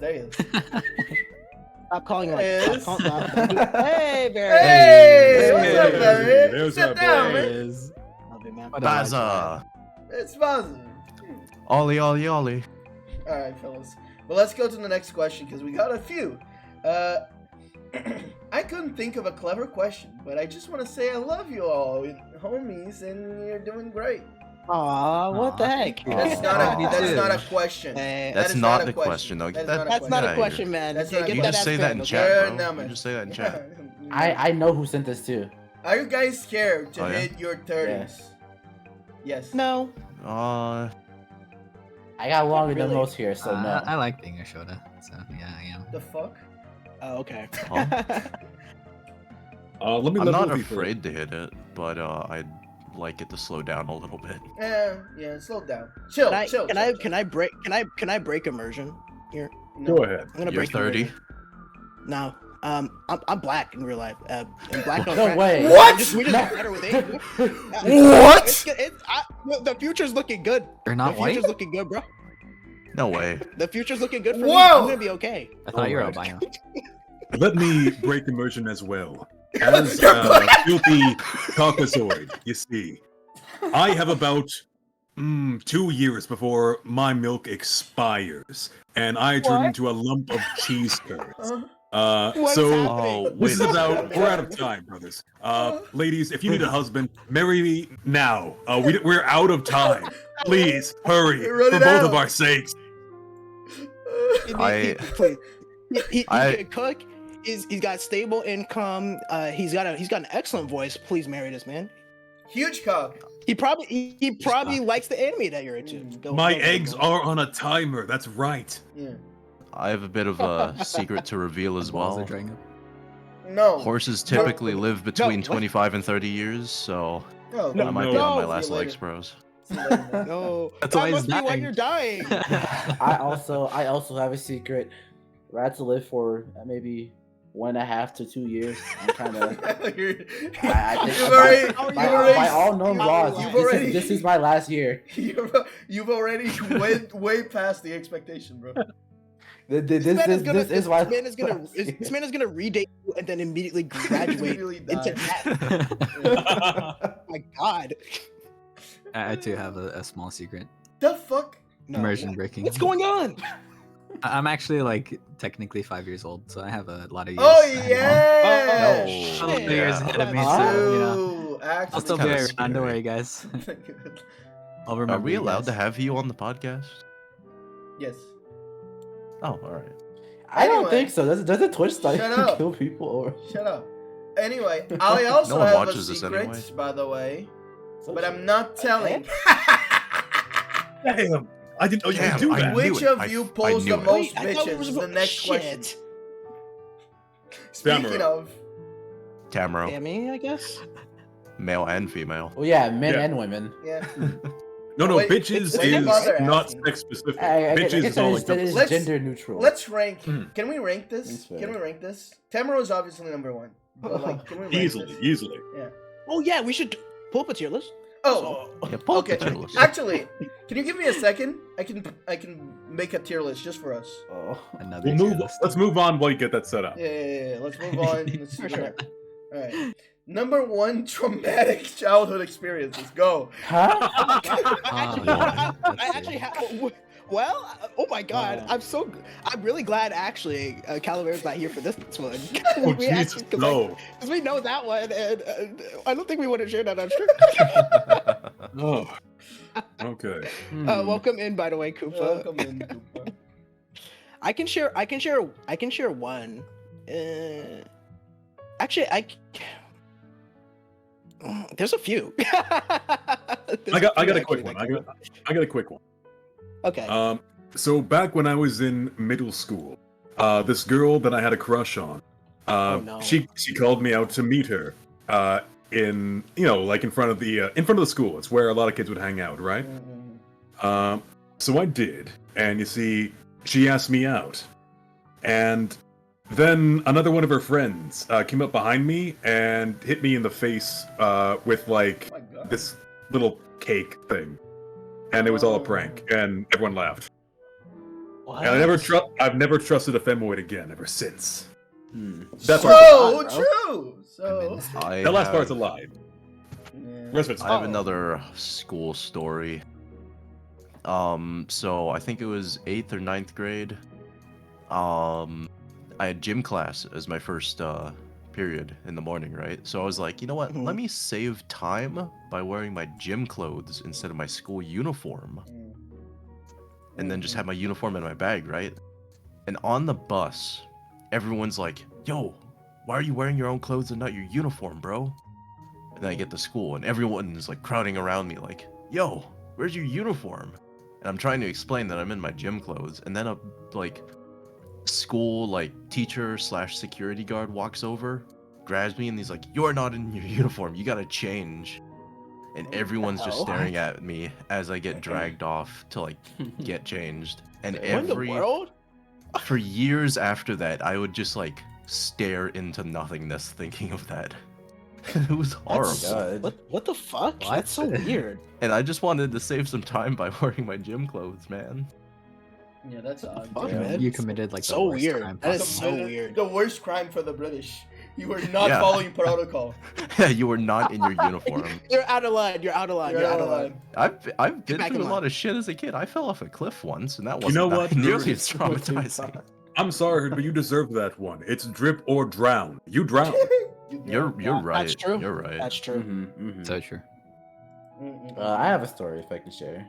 A: Stop calling like.
C: Is-
A: Hey, Barry.
C: Hey, what's up, Barry?
E: There's
C: Sit
E: our
C: down,
E: boy.
C: man.
F: Is
A: Love you, man.
F: what a legend.
D: Baza!
C: It's positive.
D: Ollie, Ollie, Ollie.
C: All right, fellas. Well, let's go to the next question because we got a few. I couldn't think of a clever question, but I just want to say I love you all, homies, and you're doing great.
A: Aw, what the
F: Aw,
A: heck?
F: thank you.
C: That's
F: Me
C: not
F: too.
C: a question.
A: Hey,
D: That's
C: is
D: not
C: a
D: the question, though.
C: That is
A: that's not
D: Yeah,
A: a question, man.
C: That's
A: Yeah,
C: not a
A: get
D: You
C: question.
D: just say that in
A: spam,
D: chat,
C: okay?
D: bro.
C: No,
D: You
C: man.
D: just say that in chat.
B: I know who sent this too.
C: Are you guys scared to
D: Oh, yeah?
C: hit your 30s? Yes.
A: No.
D: Uh,
B: I got longer than
A: Really?
B: most here, so no.
F: I like being a Shota, so yeah, I am.
C: The fuck?
A: Oh, okay.
D: Huh?
E: Let me
D: I'm
E: level
D: not
E: with you first.
D: afraid to hit it, but I'd like it to slow down a little bit.
C: Yeah, slow down. Chill, chill.
A: Can I break immersion here?
C: No.
E: Go ahead.
A: I'm gonna
D: You're
A: break
D: 30?
A: immersion. No. I'm black in real life. And black don't
B: No
A: crack.
B: way.
C: What?
A: We just got better with age.
C: What?
A: The future's looking good.
F: You're not
A: The
F: white?
A: future's looking good, bro.
D: No way.
A: The future's looking good for me.
C: Whoa!
A: I'm gonna be okay.
F: I thought you were
E: Alright.
F: albino.
E: Let me break immersion as well. As a filthy Caucasoid, you see, I have about 2 years before my milk expires, and I turn
A: What?
E: into a lump of cheese curds.
A: What's
E: So
A: happening?
D: Oh,
E: this
D: wait.
E: is about we're out of time, brothers. Ladies, if you need a husband, marry me now. We're out of time. Please hurry
C: We're
E: for
C: running
E: both of
C: out.
E: our sakes.
A: Please. He
D: I-
A: can cook. He's got stable income. He's got an excellent voice. Please marry this man.
C: Huge cock.
A: He probably likes the anime that you're into.
E: My
A: go,
E: eggs
A: go.
E: are on a timer. That's right.
C: Yeah.
D: I have a bit of a secret to reveal as
F: Balls are
D: well.
F: drying up.
C: No.
D: Horses typically live between
A: what?
D: 25 and 30 years, so
C: No.
E: No,
D: I might
E: no.
D: be on my
A: No.
D: last
C: See you
D: legs,
C: later.
D: bros.
C: See you later, man.
A: No,
F: That's
A: that
F: why he's
A: must be why
F: dying.
A: you're dying.
B: I also have a secret. Rats live for maybe 1.5 to 2 years. I'm kind of.
C: You're-
B: I think
C: You've already,
A: How are you
B: by,
C: you've already,
B: by all known
A: you've
B: laws,
A: already-
B: this is my last year.
C: you've already went way past the expectation, bro.
B: This is my.
A: This man is gonna this man is gonna redate you and then immediately graduate
C: Really
A: into
C: die.
A: that. Oh my God.
F: I too have a small secret.
C: The fuck?
A: No.
F: Immersion breaking.
A: What's going on?
F: I'm actually like technically 5 years old, so I have a lot of years.
C: Oh
F: ahead of me.
C: yeah!
D: Oh,
F: A lot of years
D: yeah.
F: ahead of me,
A: Huh?
F: so you know.
C: Ooh, actually,
F: I'll still be
D: kinda
F: around.
D: scary.
F: Don't worry, guys. I'll
D: Are
F: remember.
D: we
F: you
D: allowed
F: guys.
D: to have you on the podcast?
C: yes.
D: Oh, alright.
B: I don't
C: Anyway.
B: think so. Doesn't Twitch start
C: Shut
B: to
C: up.
B: kill people? Or...
C: Shut up. Anyway, I also
D: No one
C: have a
D: watches this
C: secret,
D: anyway.
C: by the way, but I'm not telling.
E: Damn! I didn't know you
D: Damn,
E: could do
D: I
E: that.
D: knew
C: Which
D: it.
C: of
D: I-
C: you
D: I
C: pulls
D: knew
C: the
D: it.
C: most
A: I thought we were
C: bitches? Is the next question.
A: Shit.
C: Speaking
E: Stammer.
C: of,
D: Camero,
A: Tammy, I guess.
D: male and female.
B: Well, yeah, men
E: Yeah.
B: and women.
C: yeah.
E: No,
C: Wait,
E: bitches
C: wait,
E: is
C: bother
E: not
C: asking.
E: sex specific.
B: I
E: Bitches
B: guess
E: is all like
B: that is
C: Let's-
B: gender neutral.
C: Let's rank.
E: Mhm.
C: Can we rank this?
B: That's fair.
C: Can we rank this? Tamaro is obviously number one. But like, can we rank
E: easily,
C: this?
E: easily.
A: Oh yeah, we should pull up a tier list.
C: Oh,
D: Yeah, pull up
C: okay.
D: the tier list.
C: Actually, can you give me a second? I can make a tier list just for us.
B: Oh.
F: Another
E: We'll
F: tier
E: move.
F: list.
E: Let's move on while you get that set up.
C: Yeah. Let's move on. Let's
A: For
C: do
A: sure.
C: that. All right. Number one, traumatic childhood experiences. Go.
B: Huh?
A: I actually have. Well, oh my God, I'm really glad actually Calaveras not here for this one.
E: Oh
A: We
E: Jesus,
A: actually- 'cause
E: no!
A: Because we know that one, and I don't think we want to share that on stream.
E: Oh. Okay.
B: Hmm.
A: Welcome in, by the way, Koopa.
C: Welcome in, Koopa.
A: I can share one. Actually, there's a few.
E: I got a quick one. I got a quick one.
A: Okay.
E: So back when I was in middle school, this girl that I had a crush on,
A: no.
E: she called me out to meet her, in like in front of the school. It's where a lot of kids would hang out, right? So I did, and you see, she asked me out, and then another one of her friends came up behind me and hit me in the face with like
C: Oh my God.
E: this little cake thing, and it was all a prank, and everyone laughed.
A: What?
E: And I've never trusted a femoid again ever since. That part's
C: So
A: bro.
C: true. So.
F: I'm in.
D: I
E: that last
D: have,
E: part's a lie.
C: Yeah.
E: The rest of it's
D: I have
A: Oh.
D: another school story. So I think it was 8th or ninth grade. I had gym class as my first period in the morning, right? So I was like, you know what? Let me save time by wearing my gym clothes instead of my school uniform, and then just have my uniform in my bag, right? And on the bus, everyone's like, yo, why are you wearing your own clothes and not your uniform, bro? And then I get to school and everyone is like crowding around me like, yo, where's your uniform? And I'm trying to explain that I'm in my gym clothes, and then a like school like teacher slash security guard walks over, grabs me, and he's like, you're not in your uniform, you gotta change. And everyone's just
A: hell?
D: staring at me as I get dragged off to like get changed. And
A: What in the world?
D: for years after that, I would just like stare into nothingness thinking of that. It was horrible.
B: God.
A: What the fuck?
F: What?
A: That's so weird.
D: And I just wanted to save some time by wearing my gym clothes, man.
C: Yeah, that's odd.
A: Fuck,
B: Yeah.
A: man.
F: You committed like the
A: So
F: worst
A: weird.
F: crime
A: That is
F: possible.
A: so weird.
C: The worst crime for the British. You were not
D: Yeah.
C: following protocol.
D: You were not in your uniform.
A: You're out of line. You're out of line. You're out of line.
D: I've been
A: back
D: through
A: in
D: a
A: line.
D: lot of shit as a kid. I fell off a cliff once, and that wasn't
E: You know what?
D: nearly as traumatizing.
E: I'm sorry, but you deserve that one. It's drip or drown. You drown.
D: You're right.
A: That's true.
D: You're right.
A: That's true.
F: So true.
B: I have a story if I can share.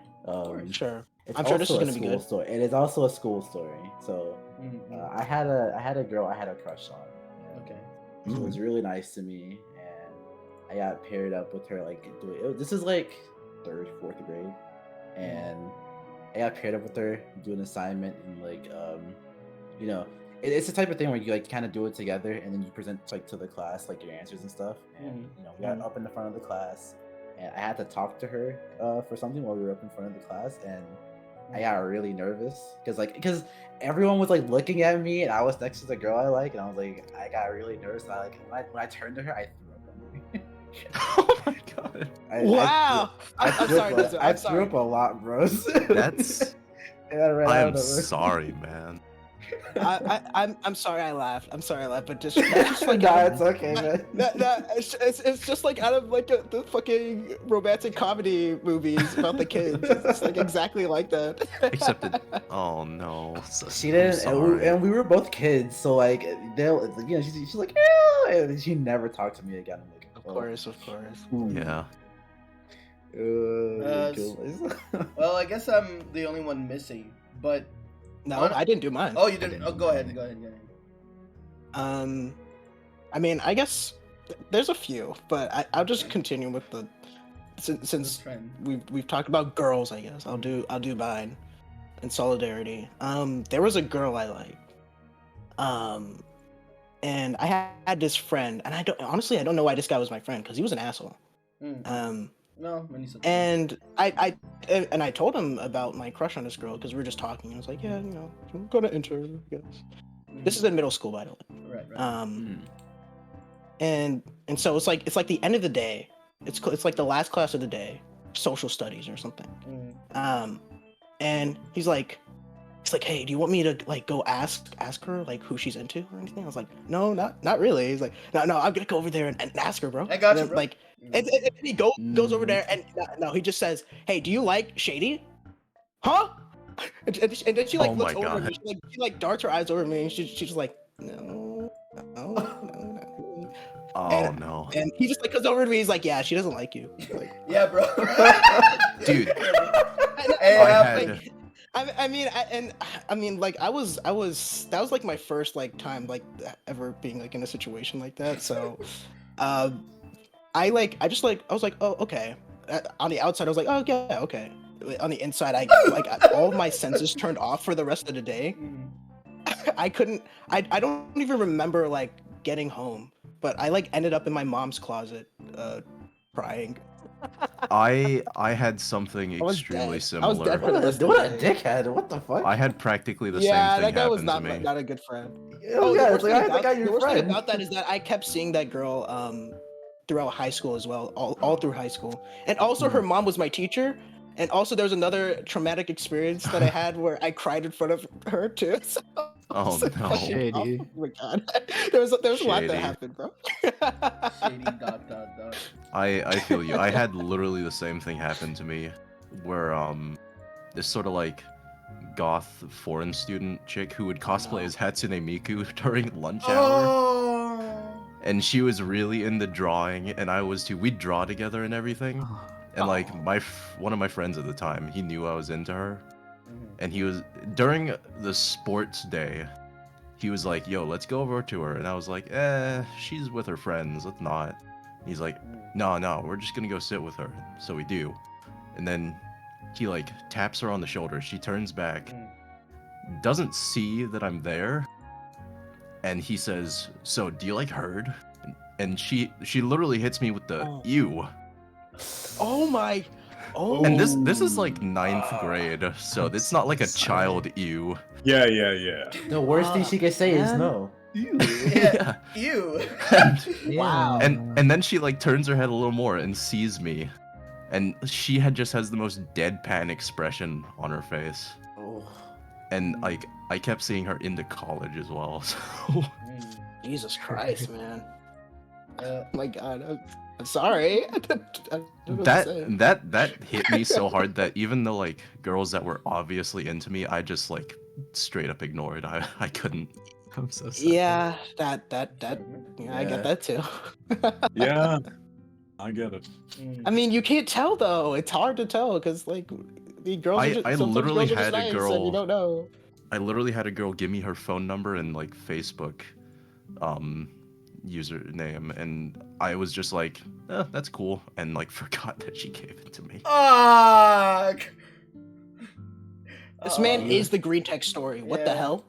A: Sure.
B: It's
A: I'm sure this is
B: also a
A: gonna be
B: school
A: good.
B: story. It is also a school story. So I had a girl I had a crush on. And
C: Okay.
B: She was really nice to me, and I got paired up with her. Like this is like 3rd, 4th grade, and I got paired up with her, do an assignment, and like you know, it's the type of thing where you like kind of do it together, and then you present like to the class like your answers and stuff. And you know, we got up in the front of the class, and I had to talk to her for something while we were up in front of the class, and I got really nervous because everyone was like looking at me, and I was next to the girl I like, and I was like, I got really nervous. And I like when I turned to her, I threw up on her.
D: Oh my god.
A: Wow. I'm
B: threw
A: sorry.
B: up a-
A: Listen,
B: I
A: I'm
B: threw
A: sorry.
B: up a lot, bros.
D: That's.
B: And I ran
D: I
B: out
D: am
B: of her.
D: sorry, man.
A: I'm sorry I laughed. I'm sorry I laughed, but just like
B: Nah, it's okay, man.
A: it's just like out of like the fucking romantic comedy movies about the kids. It's like exactly like that.
D: Except it. Oh no.
B: She didn't, and we were both kids, so like they'll, you know, she's like, yeah, and she never talked to me again. I'm like,
A: Of course, of course.
D: Yeah.
C: Well, I guess I'm the only one missing. But
A: No, I didn't do mine.
C: oh, you didn't. Oh, go ahead.
A: I mean, I guess there's a few, but I'll just continue with the since
C: Trend.
A: we've talked about girls. I guess I'll do mine in solidarity. There was a girl I liked, and I had this friend, and I don't know why this guy was my friend because he was an asshole.
C: No, many such
A: And I told him about my crush on this girl because we were just talking. I was like, yeah, you know, I'm gonna enter, I guess. This is in middle school, by the way.
C: Right.
A: And so it's like the end of the day. It's like the last class of the day, social studies or something. And he's like, hey, do you want me to like go ask her like who she's into or anything? I was like, no, not really. He's like, no, I'm gonna go over there and ask her, bro.
C: I got
A: And
C: you,
A: then,
C: bro.
A: Like, and he goes over there and no, he just says, hey, do you like Shady? Huh? And then she like
D: Oh
A: looks
D: my
A: over at
D: God.
A: me. She like darts her eyes over me, and she's just like, no.
D: Oh no.
A: And he just like comes over to me. He's like, yeah, she doesn't like you. Like,
C: Yeah, bro.
D: Dude.
C: Hey,
A: I mean, like that was like my first like time like ever being like in a situation like that. So, I was like, oh, okay. On the outside, I was like, oh yeah, okay. On the inside, all of my senses turned off for the rest of the day. I don't even remember like getting home, but I like ended up in my mom's closet, crying.
D: I had something
A: I was
D: extremely
A: dead. I was
D: similar.
A: dead for the rest of
B: What
A: the
B: a
A: day.
B: dickhead! What the fuck?
D: I had practically the
A: Yeah,
D: same thing
A: that guy was
D: happen to me.
A: not a good friend.
B: Oh yeah,
A: the
B: it's
A: worst
B: like I
A: thing
B: think I'm
A: the
B: your
A: worst thing
B: friend.
A: about that is that I kept seeing that girl throughout high school as well, all through high school, and also her mom was my teacher, and also there was another traumatic experience that I had where I cried in front of her too. So,
D: Oh no.
F: Shady.
A: Oh my god. There was a lot that
D: Shady.
A: happened, bro.
C: Shady ...
D: I feel you. I had literally the same thing happen to me, where this sort of like goth foreign student chick who would cosplay as Hatsune Miku during lunch hour,
C: Oh.
D: and she was really into drawing, and I was too. We'd draw together and everything, and like one of my friends at the time, he knew I was into her, and he was during the sports day. He was like, "Yo, let's go over to her," and I was like, she's with her friends. Let's not." He's like, No, we're just gonna go sit with her." So we do, and then he like taps her on the shoulder. She turns back, doesn't see that I'm there, and he says, "So, do you like herd?" And she literally hits me with the ew.
A: Oh my. Oh.
D: And this is like 9th grade, so
F: I'm
D: it's not like a
F: so
D: child ew.
E: Yeah, yeah, yeah.
B: The worst thing she could say is
A: man.
B: no.
C: Yeah. You.
A: Wow.
D: And then she like turns her head a little more and sees me, and she just has the most deadpan expression on her face.
B: Oh.
D: And like I kept seeing her into college as well. So
A: Jesus Christ, man. Oh my god. I'm sorry. I don't know what to say.
D: that hit me so hard that even though like girls that were obviously into me, I just like straight up ignored. I couldn't.
F: I'm so sorry.
A: Yeah, that yeah, I get that too.
E: Yeah, I get it.
A: I mean, you can't tell though. It's hard to tell because like the girls.
D: I
A: sometimes
D: literally
A: girls are just
D: had a
A: nice
D: girl-
A: and you don't know.
D: I literally had a girl give me her phone number and like Facebook username, and I was just like, that's cool, and like forgot that she gave it to me.
C: Fuck.
A: This man is the Green Tech story. What the hell?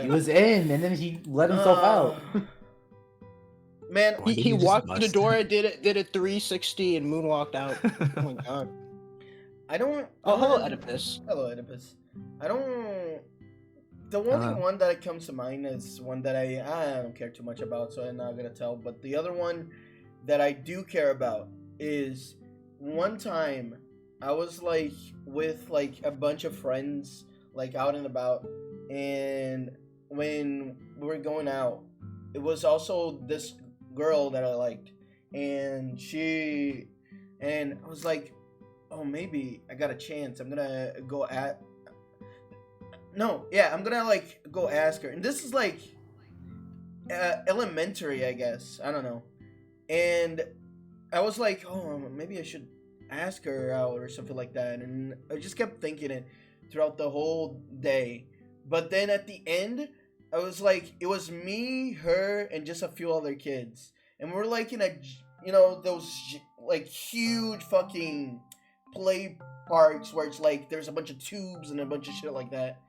B: He was in, and then he let himself out.
C: Man,
F: Why did
A: He
F: just
A: walked to the
F: bust
A: door
F: it?
A: and did a 360 and moonwalked out. Oh my god.
C: I don't.
A: Oh, hello, Oedipus.
C: Hello, Oedipus. I don't. The only one that comes to mind is one that I don't care too much about, so I'm not gonna tell. But the other one that I do care about is one time I was like with like a bunch of friends, like out and about, and when we were going out, it was also this girl that I liked, and I was like, oh, maybe I got a chance. I'm gonna go I'm gonna like go ask her. And this is like elementary, I guess. I don't know. And I was like, oh, maybe I should ask her out or something like that. And I just kept thinking it throughout the whole day. But then at the end, I was like, it was me, her, and just a few other kids. And we're like in a, those like huge fucking play parks where it's like there's a bunch of tubes and a bunch of shit like that.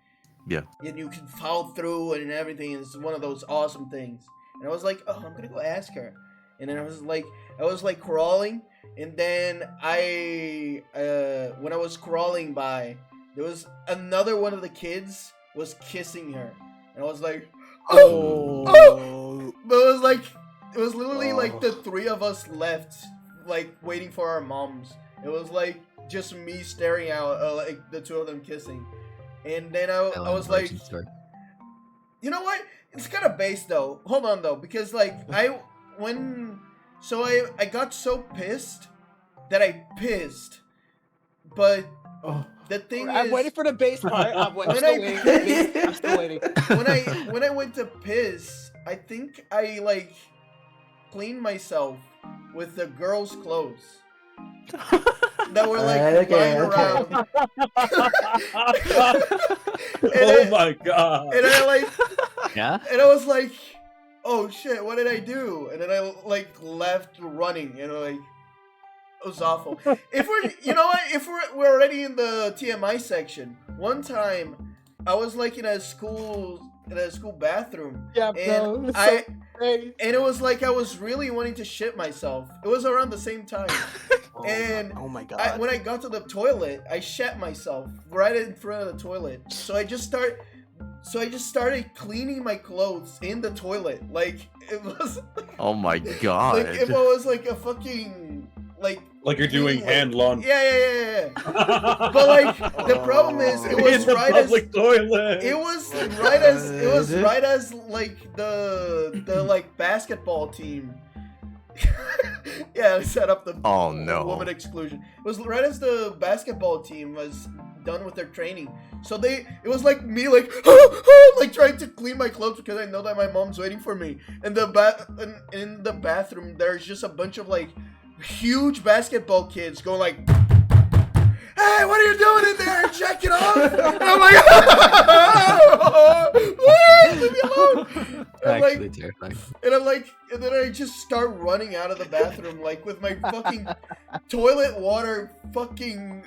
D: Yeah.
C: And you can fall through and everything. It's one of those awesome things. And I was like, oh, I'm gonna go ask her. And then I was like crawling, and then when I was crawling by, there was another one of the kids was kissing her, and I was like, oh. But it was literally like the three of us left, like waiting for our moms. It was like just me staring out, like the two of them kissing, and then I was like, you know what? It's kind of based though. Hold on though, because like I got so pissed that I pissed, but the thing
A: I'm
C: is,
A: waiting for the bass part. I'm still waiting.
C: when I went to piss, I think I like cleaned myself with the girls' clothes that were like lying around.
E: Oh my god!
C: And I like, and I was like, oh shit, what did I do? And then I like left running, and like it was awful. If we're already in the TMI section, one time I was like in a school bathroom.
A: Yeah, bro.
C: And it was like I was really wanting to shit myself. It was around the same time.
A: Oh my god.
C: When I got to the toilet, I shat myself right in front of the toilet. So I just started cleaning my clothes in the toilet. Like it was
D: Oh my god.
C: like if I was like a fucking
E: Like you're doing
C: cleaning,
E: hand laundry.
C: Yeah. But like the problem is, it was
E: in the
C: right
E: public
C: as
E: toilet.
C: it was right as like the like basketball team. Yeah, set up the
D: Oh, no.
C: woman exclusion. It was right as the basketball team was done with their training. So it was like me like like trying to clean my clothes because I know that my mom's waiting for me. And in the bathroom there's just a bunch of like huge basketball kids going like, "Hey, what are you doing in there? Check it off!" And I'm like, "Leave me alone!" And
F: Actually terrifying.
C: And then I just start running out of the bathroom like with my fucking toilet water, fucking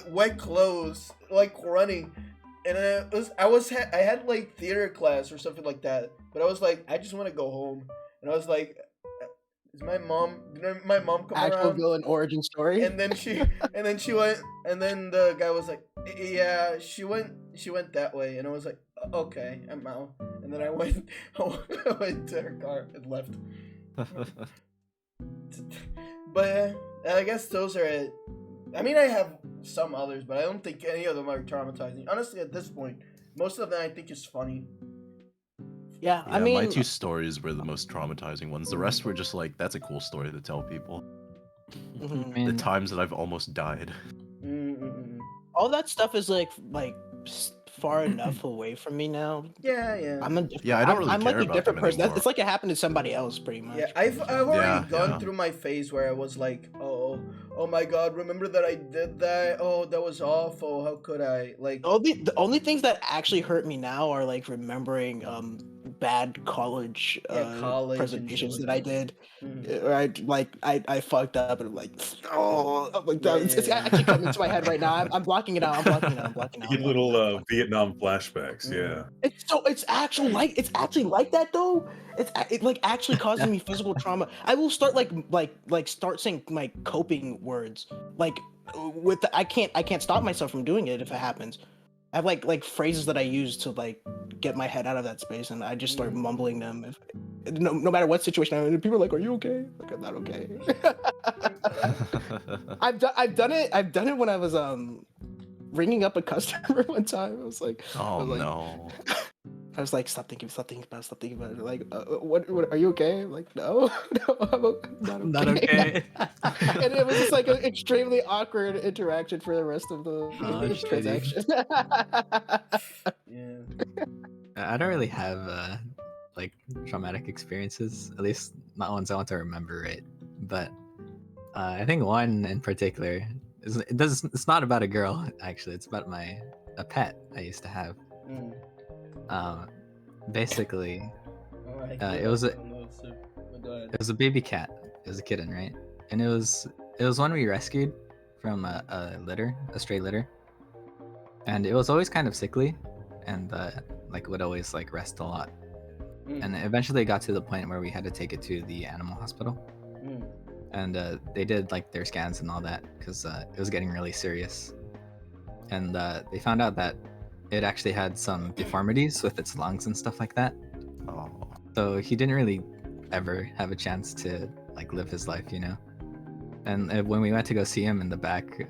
C: wet clothes, like running. And I had like theater class or something like that, but I was like, I just want to go home. And I was like, did my mom come
A: Actual
C: around?
A: villain origin story.
C: And then she went, and then the guy was like, yeah, she went that way. And I was like, okay, I'm out. And then I went to her car and left. But I guess those are it. I mean, I have some others, but I don't think any of them are traumatizing. Honestly, at this point, most of them I think is funny.
A: Yeah,
D: Yeah,
A: I mean,
D: my 2 stories were the most traumatizing ones. The rest were just like, that's a cool story to tell people.
A: mhm.
D: The times that I've almost died.
C: Mm-mm-mm.
A: all that stuff is like far enough away from me now.
C: Yeah.
A: I'm a different,
D: Yeah, I don't really
A: I'm
D: care
A: like a
D: about
A: different
D: them
A: person.
D: anymore.
A: It's like it happened to somebody else, pretty much.
C: Yeah, I've already gone
D: yeah.
C: through my phase where I was like, oh my god, remember that I did that? Oh, that was awful. How could I? Like,
A: The only things that actually hurt me now are like remembering bad college
C: college and shit
A: presentations
C: like
A: that I
C: that.
A: did. I fucked up and I'm like, oh, I'm like,
C: Yeah,
A: it's
C: yeah.
A: actually coming to my head right now. I'm blocking it out. I'm blocking it out. I'm blocking it out.
E: You get
A: I'm blocking it
E: little
A: out.
E: Vietnam flashbacks.
C: Mhm.
E: Yeah.
A: It's actually like that though. It like actually causing me physical trauma. I will start start saying like coping words like I can't stop myself from doing it if it happens. I have like phrases that I use to like get my head out of that space, and I just start mumbling them. No matter what situation I'm in, people are like, "Are you okay?" Like, I'm not okay. I've done it when I was ringing up a customer one time. I was like,
D: No.
A: I was like, stop thinking about it. Like, what are you okay? I'm like, no, I'm not okay. And it was just like an extremely awkward interaction for the rest of the
F: shitty.
A: transaction.
C: Yeah.
F: I don't really have like traumatic experiences, at least not ones I want to remember, right? But I think one in particular it's not about a girl actually. It's about a pet I used to have. Basically, it was a baby cat. It was a kitten, right? And it was one we rescued from a stray litter, and it was always kind of sickly, and like would always like rest a lot. And eventually it got to the point where we had to take it to the animal hospital, and they did like their scans and all that because it was getting really serious, and they found out that it actually had some deformities with its lungs and stuff like that.
D: Oh.
F: So he didn't really ever have a chance to like live his life, you know. And when we went to go see him in the back,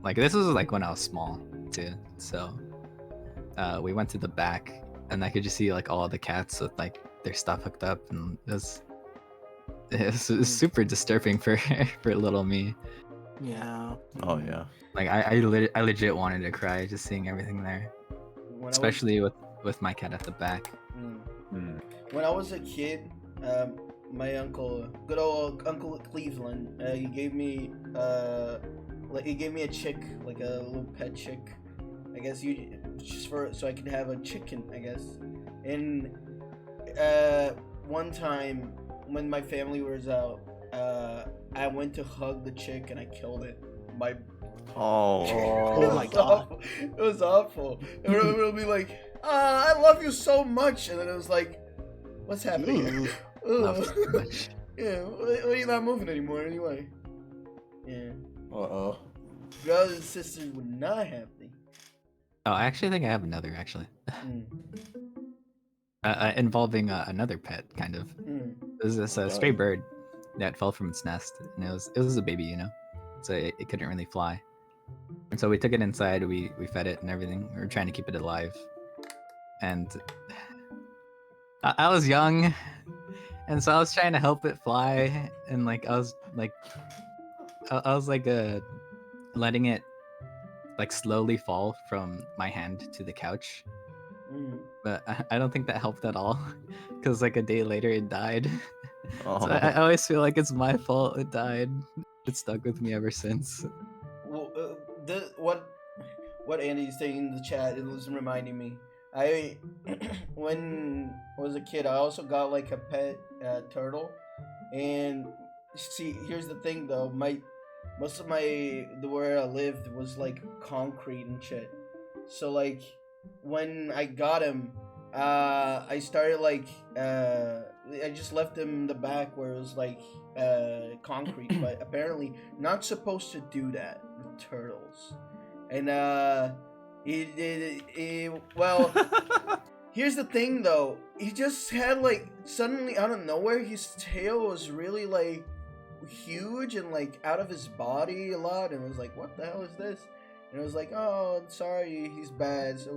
F: like this was like when I was small too, so we went to the back and I could just see like all the cats with like their stuff hooked up, and it was super disturbing for little me.
A: Yeah.
D: Oh yeah.
F: Like I legit wanted to cry just seeing everything there, especially with my cat at the back.
C: When I was a kid, my uncle, good old Uncle Cleveland, he gave me a chick, like a little pet chick. I guess so I could have a chicken, I guess. And one time when my family was out, I went to hug the chick and I killed it.
A: Oh my god.
C: It was awful. It'll be like, I love you so much, and then it was like, what's happening?
F: Love so much.
C: Yeah, well, you're not moving anymore anyway. Yeah.
A: Uh-oh.
C: Brothers and sisters were not happy.
F: Oh, I actually think I have another actually. Involving another pet, kind of. This is a stray bird. Yeah, it fell from its nest, and it was a baby, so it couldn't really fly. And so we took it inside. We fed it and everything. We were trying to keep it alive, and I was young, and so I was trying to help it fly, and like I was letting it like slowly fall from my hand to the couch. But I don't think that helped at all, because like a day later it died. So I always feel like it's my fault it died. It's stuck with me ever since.
C: Well, what Andy's saying in the chat, it was reminding me. I when I was a kid, I also got like a pet turtle, and see, here's the thing though, most of where I lived was like concrete and shit. So like when I got him, I started like I just left him in the back where it was like concrete, but apparently not supposed to do that with turtles. And well, here's the thing though, he just had like suddenly out of nowhere his tail was really like huge and like out of his body a lot, and it was like, what the hell is this? And it was like, oh, sorry, he's bad, so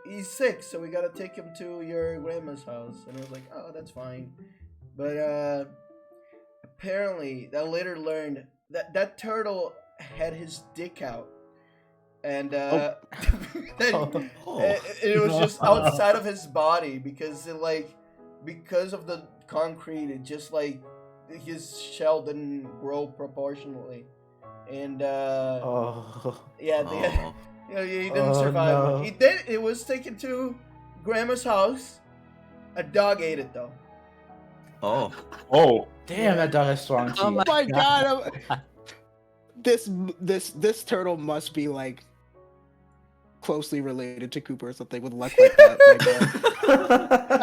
C: he's sick, so we gotta take him to your grandma's house. And I was like, oh, that's fine. But apparently I later learned that turtle had his dick out, and it was just outside of his body because of the concrete, it just like his shell didn't grow proportionally, and yeah, he didn't survive.
B: no.
C: He did. It was taken to grandma's house. A dog ate it though.
E: Oh,
B: Damn, that dog has strong teeth.
F: Oh my
A: My God, this turtle must be like closely related to Cooper or something with luck like that.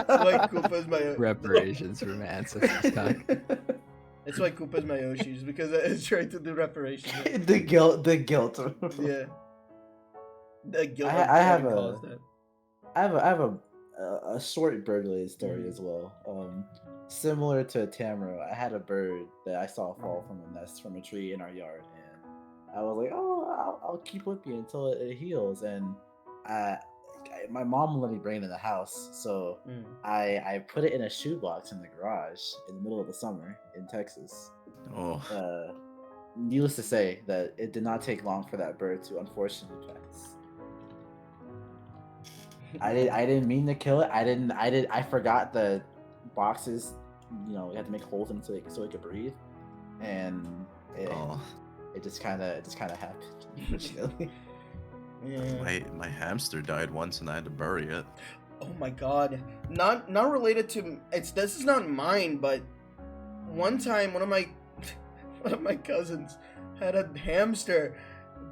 C: Like Koopa's my
F: reparations for my ancestors.
C: That's why Koopa's my Yoshi's, because it's trying to do reparations.
B: the guilt.
C: Yeah. The guilt.
B: I have
C: that.
B: a short bird related story as well. Similar to Tamaro, I had a bird that I saw fall from a nest from a tree in our yard, and I was like, "Oh, I'll keep with you until it heals." And my mom let me bring it in the house, so I put it in a shoebox in the garage in the middle of the summer in Texas. Needless to say, that it did not take long for that bird to unfortunately pass. I didn't mean to kill it. I forgot the boxes. You had to make holes in it so it could breathe, and it just kind of happened. Unfortunately.
C: Yeah.
D: My hamster died once and I had to bury it.
C: Oh my God! Not related to this is not mine, but one time one of my cousins had a hamster,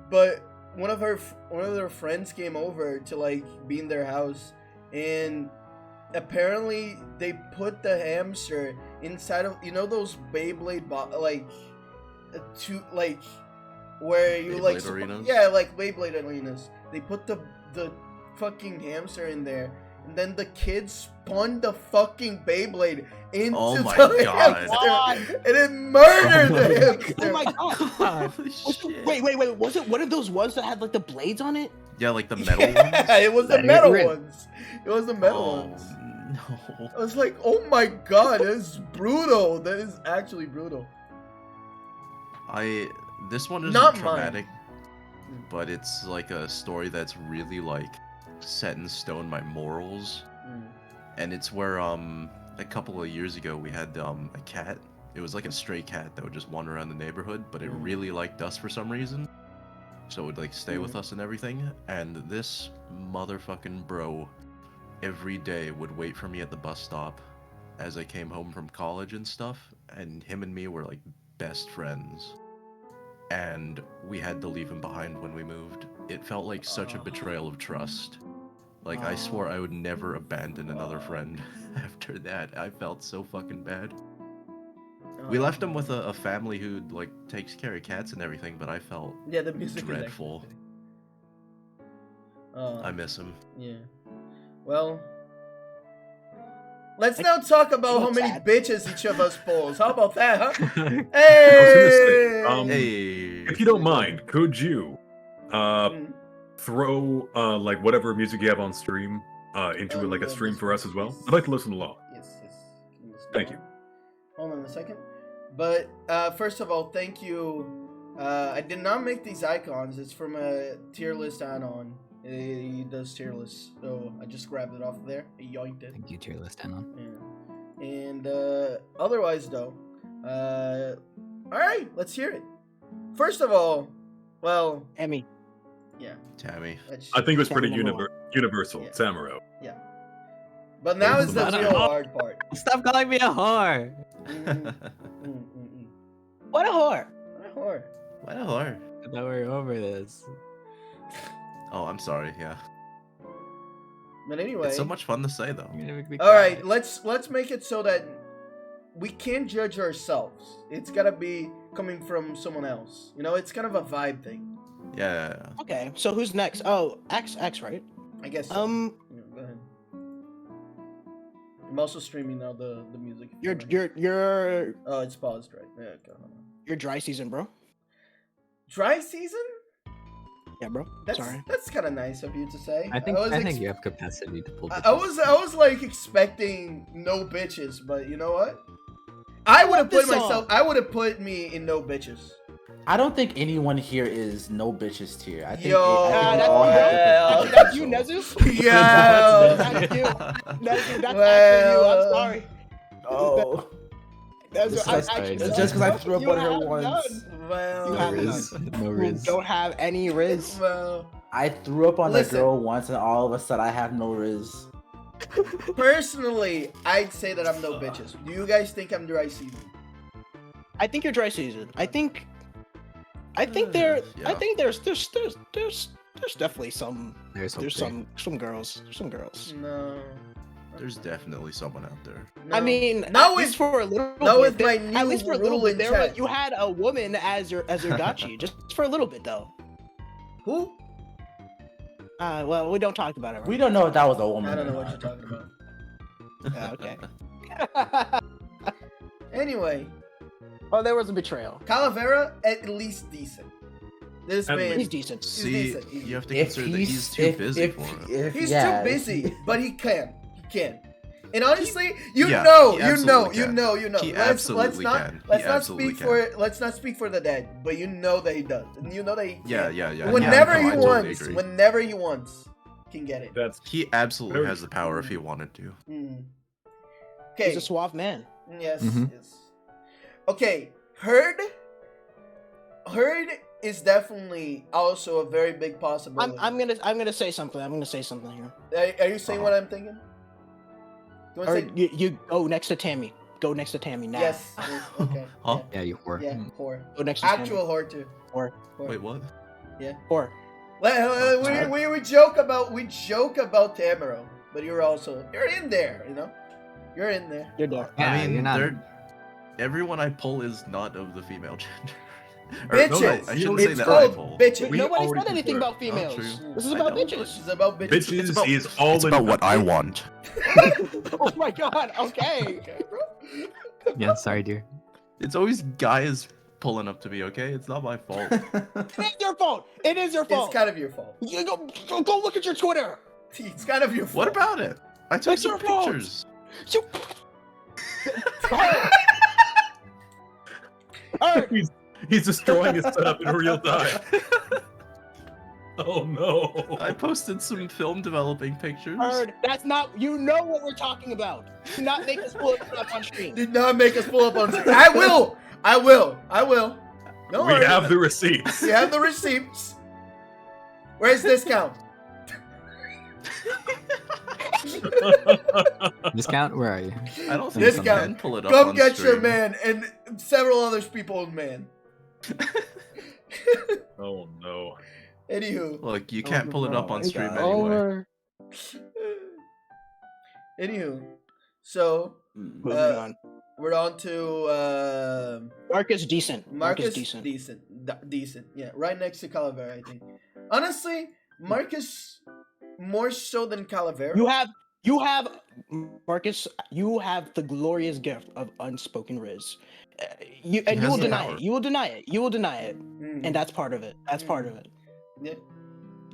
C: but one of their friends came over to like be in their house, and apparently they put the hamster inside of those Beyblade where you
D: Beyblade arenas?
C: Yeah, like Beyblade arenas. They put the fucking hamster in there, and then the kids spun the fucking Beyblade into the hamster, and it murdered the hamster.
A: Oh my God! Wait! Was it one of those ones that had like the blades on it?
D: Yeah, like the metal ones.
C: It was the metal ones. It was the metal ones.
D: No.
C: I was like, oh my God, that is brutal. That is actually brutal.
D: This one isn't
C: Not
D: traumatic, but it's like a story that's really like set in stone my morals. And it's where a couple of years ago we had a cat. It was like a stray cat that would just wander around the neighborhood, but it really liked us for some reason. So it would like stay with us and everything. And this motherfucking bro every day would wait for me at the bus stop as I came home from college and stuff, and him and me were like best friends. And we had to leave him behind when we moved. It felt like such a betrayal of trust. Like, I swore I would never abandon another friend after that. I felt so fucking bad. We left him with a family who like takes care of cats and everything, but I felt
C: the music
D: dreadful. I miss him.
C: Yeah. Well, Let's now talk about how
A: That's
C: many
A: sad.
C: bitches each of us pulls. How about that, huh?
E: say,
C: Hey!
D: Hey.
E: If you don't mind, could you
C: Mm.
E: throw like whatever music you have on stream into like a stream for us as well? I'd like to listen along.
C: Yes. Give me a
E: Thank
C: second.
E: you.
C: Hold on a second. But first of all, thank you. I did not make these icons. It's from a tier list add-on. He does tier lists, so I just grabbed it off of there. I yoinked it.
F: Thank you, tier list Anon.
C: Yeah. And otherwise, though, all right, let's hear it. First of all, well,
A: Emmy.
C: yeah.
D: Tammy.
E: I think it was pretty
A: Number one.
E: universal.
C: Yeah.
E: Tamaro.
C: But now
D: There's
C: is
D: the
C: the
F: button.
C: real hard part.
F: Stop calling me a whore.
A: What a whore.
C: What a whore.
D: What a whore.
F: I thought we were over this.
D: Oh, I'm sorry. Yeah.
C: But anyway,
D: It's so much fun to say though.
F: You're gonna make me
C: all right,
F: cry.
C: let's make it so that we can't judge ourselves. It's gotta be coming from someone else. You know, it's kind of a vibe thing.
D: Yeah.
A: Okay, so who's next? Oh, X, right?
C: I guess. So. Yeah, go ahead. I'm also streaming now the music. if you wanna-
A: You're
C: Oh, it's paused, right? Yeah, okay, hold on.
A: you're dry season, bro.
C: Dry season?
A: Yeah, bro.
C: That's
A: Sorry.
C: that's kind of nice of you to say.
F: I think
C: was
F: you have capacity to pull.
C: I was like expecting no bitches, but you know what? I would have put
A: this
C: myself.
A: song.
C: I would have put me in no bitches.
B: I don't think anyone here is no bitches tier. I think,
C: Yo,
B: I think we
A: that's
B: all
A: you,
B: have the
A: That's you,
B: potential.
A: Nezu?
C: Yeah.
A: That's you. Nezu, that's
C: Well,
A: actually you. I'm sorry.
B: Oh,
A: Nezu,
B: Just
A: I'm
B: 'cause-
A: actually
F: just
B: just because I
A: sorry.
B: threw up
A: You
B: on her
A: have
B: once.
A: none.
C: Well,
A: You
F: No
A: have
F: riz. No
A: You
F: riz.
A: don't have any riz.
C: well,
B: I threw up on
C: Listen.
B: a girl once, and all of a sudden I have no riz.
C: personally, I'd say that I'm no bitches. Do you guys think I'm dry season?
A: I think you're dry season. I think
D: Yeah.
A: there's definitely some
F: There's hope
A: there's
F: there.
A: some girls. Some girls.
C: No.
D: There's definitely someone out there.
C: No.
A: I mean,
C: Not
A: at
C: with-
A: least for a little
C: not
A: bit.
C: with my
A: At
C: new
A: least for a little
C: rule in
A: bit there,
C: chat.
A: you had a woman as your gachi, just for a little bit though.
C: Who?
A: Well, we don't talk about it. Right?
B: We don't know if that was a woman.
C: I don't
B: or
C: know what
B: not.
C: you're talking about.
A: Okay.
C: Anyway,
A: Oh, there was a betrayal.
C: Calavera at least decent. This
E: At
C: man,
A: He's decent.
D: See,
C: decent.
D: you have to
B: If
D: consider that he's too busy for it.
B: if-
C: he's
B: yeah,
C: too busy, but he can. And honestly, you
D: Yeah,
C: know.
D: he absolutely can. He absolutely can. He absolutely
C: Let's not speak for the dead, but you know that he does. And you know that he
D: Yeah,
C: can.
D: yeah, yeah.
C: Whenever
D: yeah, no,
C: he
D: I totally
C: wants,
D: agree.
C: whenever he wants, can get it.
E: That's
D: He absolutely
E: Very
D: has the power if he wanted to.
C: Mm.
A: He's
C: Okay.
A: a suave man.
C: Yes.
F: Mhm.
C: Yes. Okay. Herd is definitely also a very big possibility.
A: I'm gonna say something. I'm gonna say something here.
C: Are you saying what I'm thinking? You wanna
A: Or
C: say?
A: you go next to Tammy. Go next to Tammy now.
C: Yes. Okay.
D: Huh?
F: Yeah, you whore.
C: Yeah. Whore.
A: Go next to
C: Actual whore too.
A: Whore.
C: Whore.
D: Wait, what?
A: Whore.
C: We joke about Tamaro, but you're in there, you know. You're in there.
A: You're there.
F: Yeah,
D: I mean,
F: you're not.
D: everyone I pull is not of the female gender.
C: Bitches.
D: I shouldn't
C: It's
D: say that I
C: called
D: pull.
C: bitches.
E: We
A: Nobody
E: already
A: said anything
E: confirmed.
A: about females.
D: true.
A: This is
D: I
A: about
D: know.
A: bitches.
C: It's about bitches.
E: bitches
D: It's about-
E: is all
D: It's
E: in
D: about what I want.
A: Oh my god. Okay.
F: Yeah, sorry, dear.
D: It's always guys pulling up to me, okay? It's not my fault.
A: It is your fault. It is your fault.
C: It's kind of your fault.
A: You go look at your Twitter.
C: It's kind of your fault.
D: What about it? I took
A: It's
D: some
A: your fault.
D: pictures.
A: You... Alright.
E: He's destroying his setup in real time. Oh no!
D: I posted some film developing pictures.
A: Heard. That's not. You know what we're talking about. Do not make us pull it up on stream.
C: Did not make us pull up on. I will. Don't
E: We
C: worry.
E: have the receipts.
C: We have the receipts. Where's discount?
F: Discount? Where are you?
D: I don't think
C: This
D: you
C: guy-
D: can pull it up
C: Come
D: on
C: get your
D: stream.
C: man and several other people's man.
E: Oh no!
C: Anywho.
D: Look, you can't pull it up on
B: my
D: stream
B: God.
D: anyway.
C: Anywho. So
A: Moving on.
C: we're on to
A: Marcus decent.
C: Marcus
A: decent.
C: decent. Yeah, right next to Calavera, I think. Honestly, Marcus more so than Calavera.
A: You have, Marcus. You have the glorious gift of unspoken riz. You
D: He
A: and you
D: has
A: will
D: the
A: deny
D: power.
A: it. You will deny it. You will deny it,
C: Mhm.
A: and that's part of it. That's part of it.
C: Yeah,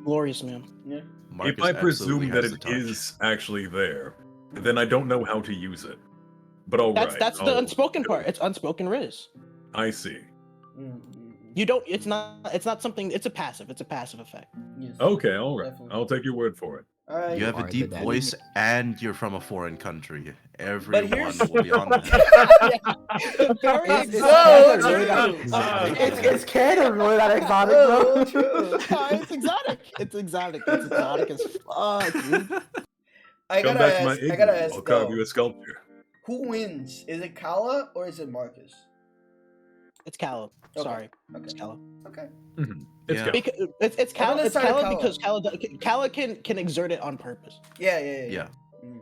A: Glorious, man.
C: yeah.
D: Marcus
E: If I
D: absolutely
E: presume that
D: has
E: it
D: the touch.
E: is actually there, then I don't know how to use it. But all right.
A: That's the unspoken part. It's unspoken riz.
E: I see.
A: You don't. It's not something. It's a passive. It's a passive effect.
C: Yes.
E: Okay, all right.
C: Definitely.
E: I'll take your word for it.
C: All right.
D: You have a
F: Are the
D: deep
F: daddy.
D: voice and you're from a foreign country.
C: But
D: Everyone
C: here's-
D: will be on that.
A: Very
B: It's
A: exotic.
C: so
B: really
C: true.
B: that, it's Canada really that exotic,
C: Oh,
B: bro.
C: true.
A: It's exotic. It's exotic. It's exotic as fuck, dude.
C: I
E: Come
C: gotta
E: back to my
C: ask. I
E: igloo.
C: gotta ask
E: I'll carve you
C: though.
E: a sculpture.
C: Who wins? Is it Kala or is it Marcus?
A: It's Callum.
C: Okay.
A: Sorry,
C: Okay.
A: it's Callum.
C: Okay.
E: It's
D: Yeah.
E: go.
A: Because it's
C: I'm on
A: Callum.
C: the
A: It's
C: side of
A: Callum because
C: Callum.
A: Callum can exert it on purpose.
C: Yeah.
D: Yeah.
C: Mm,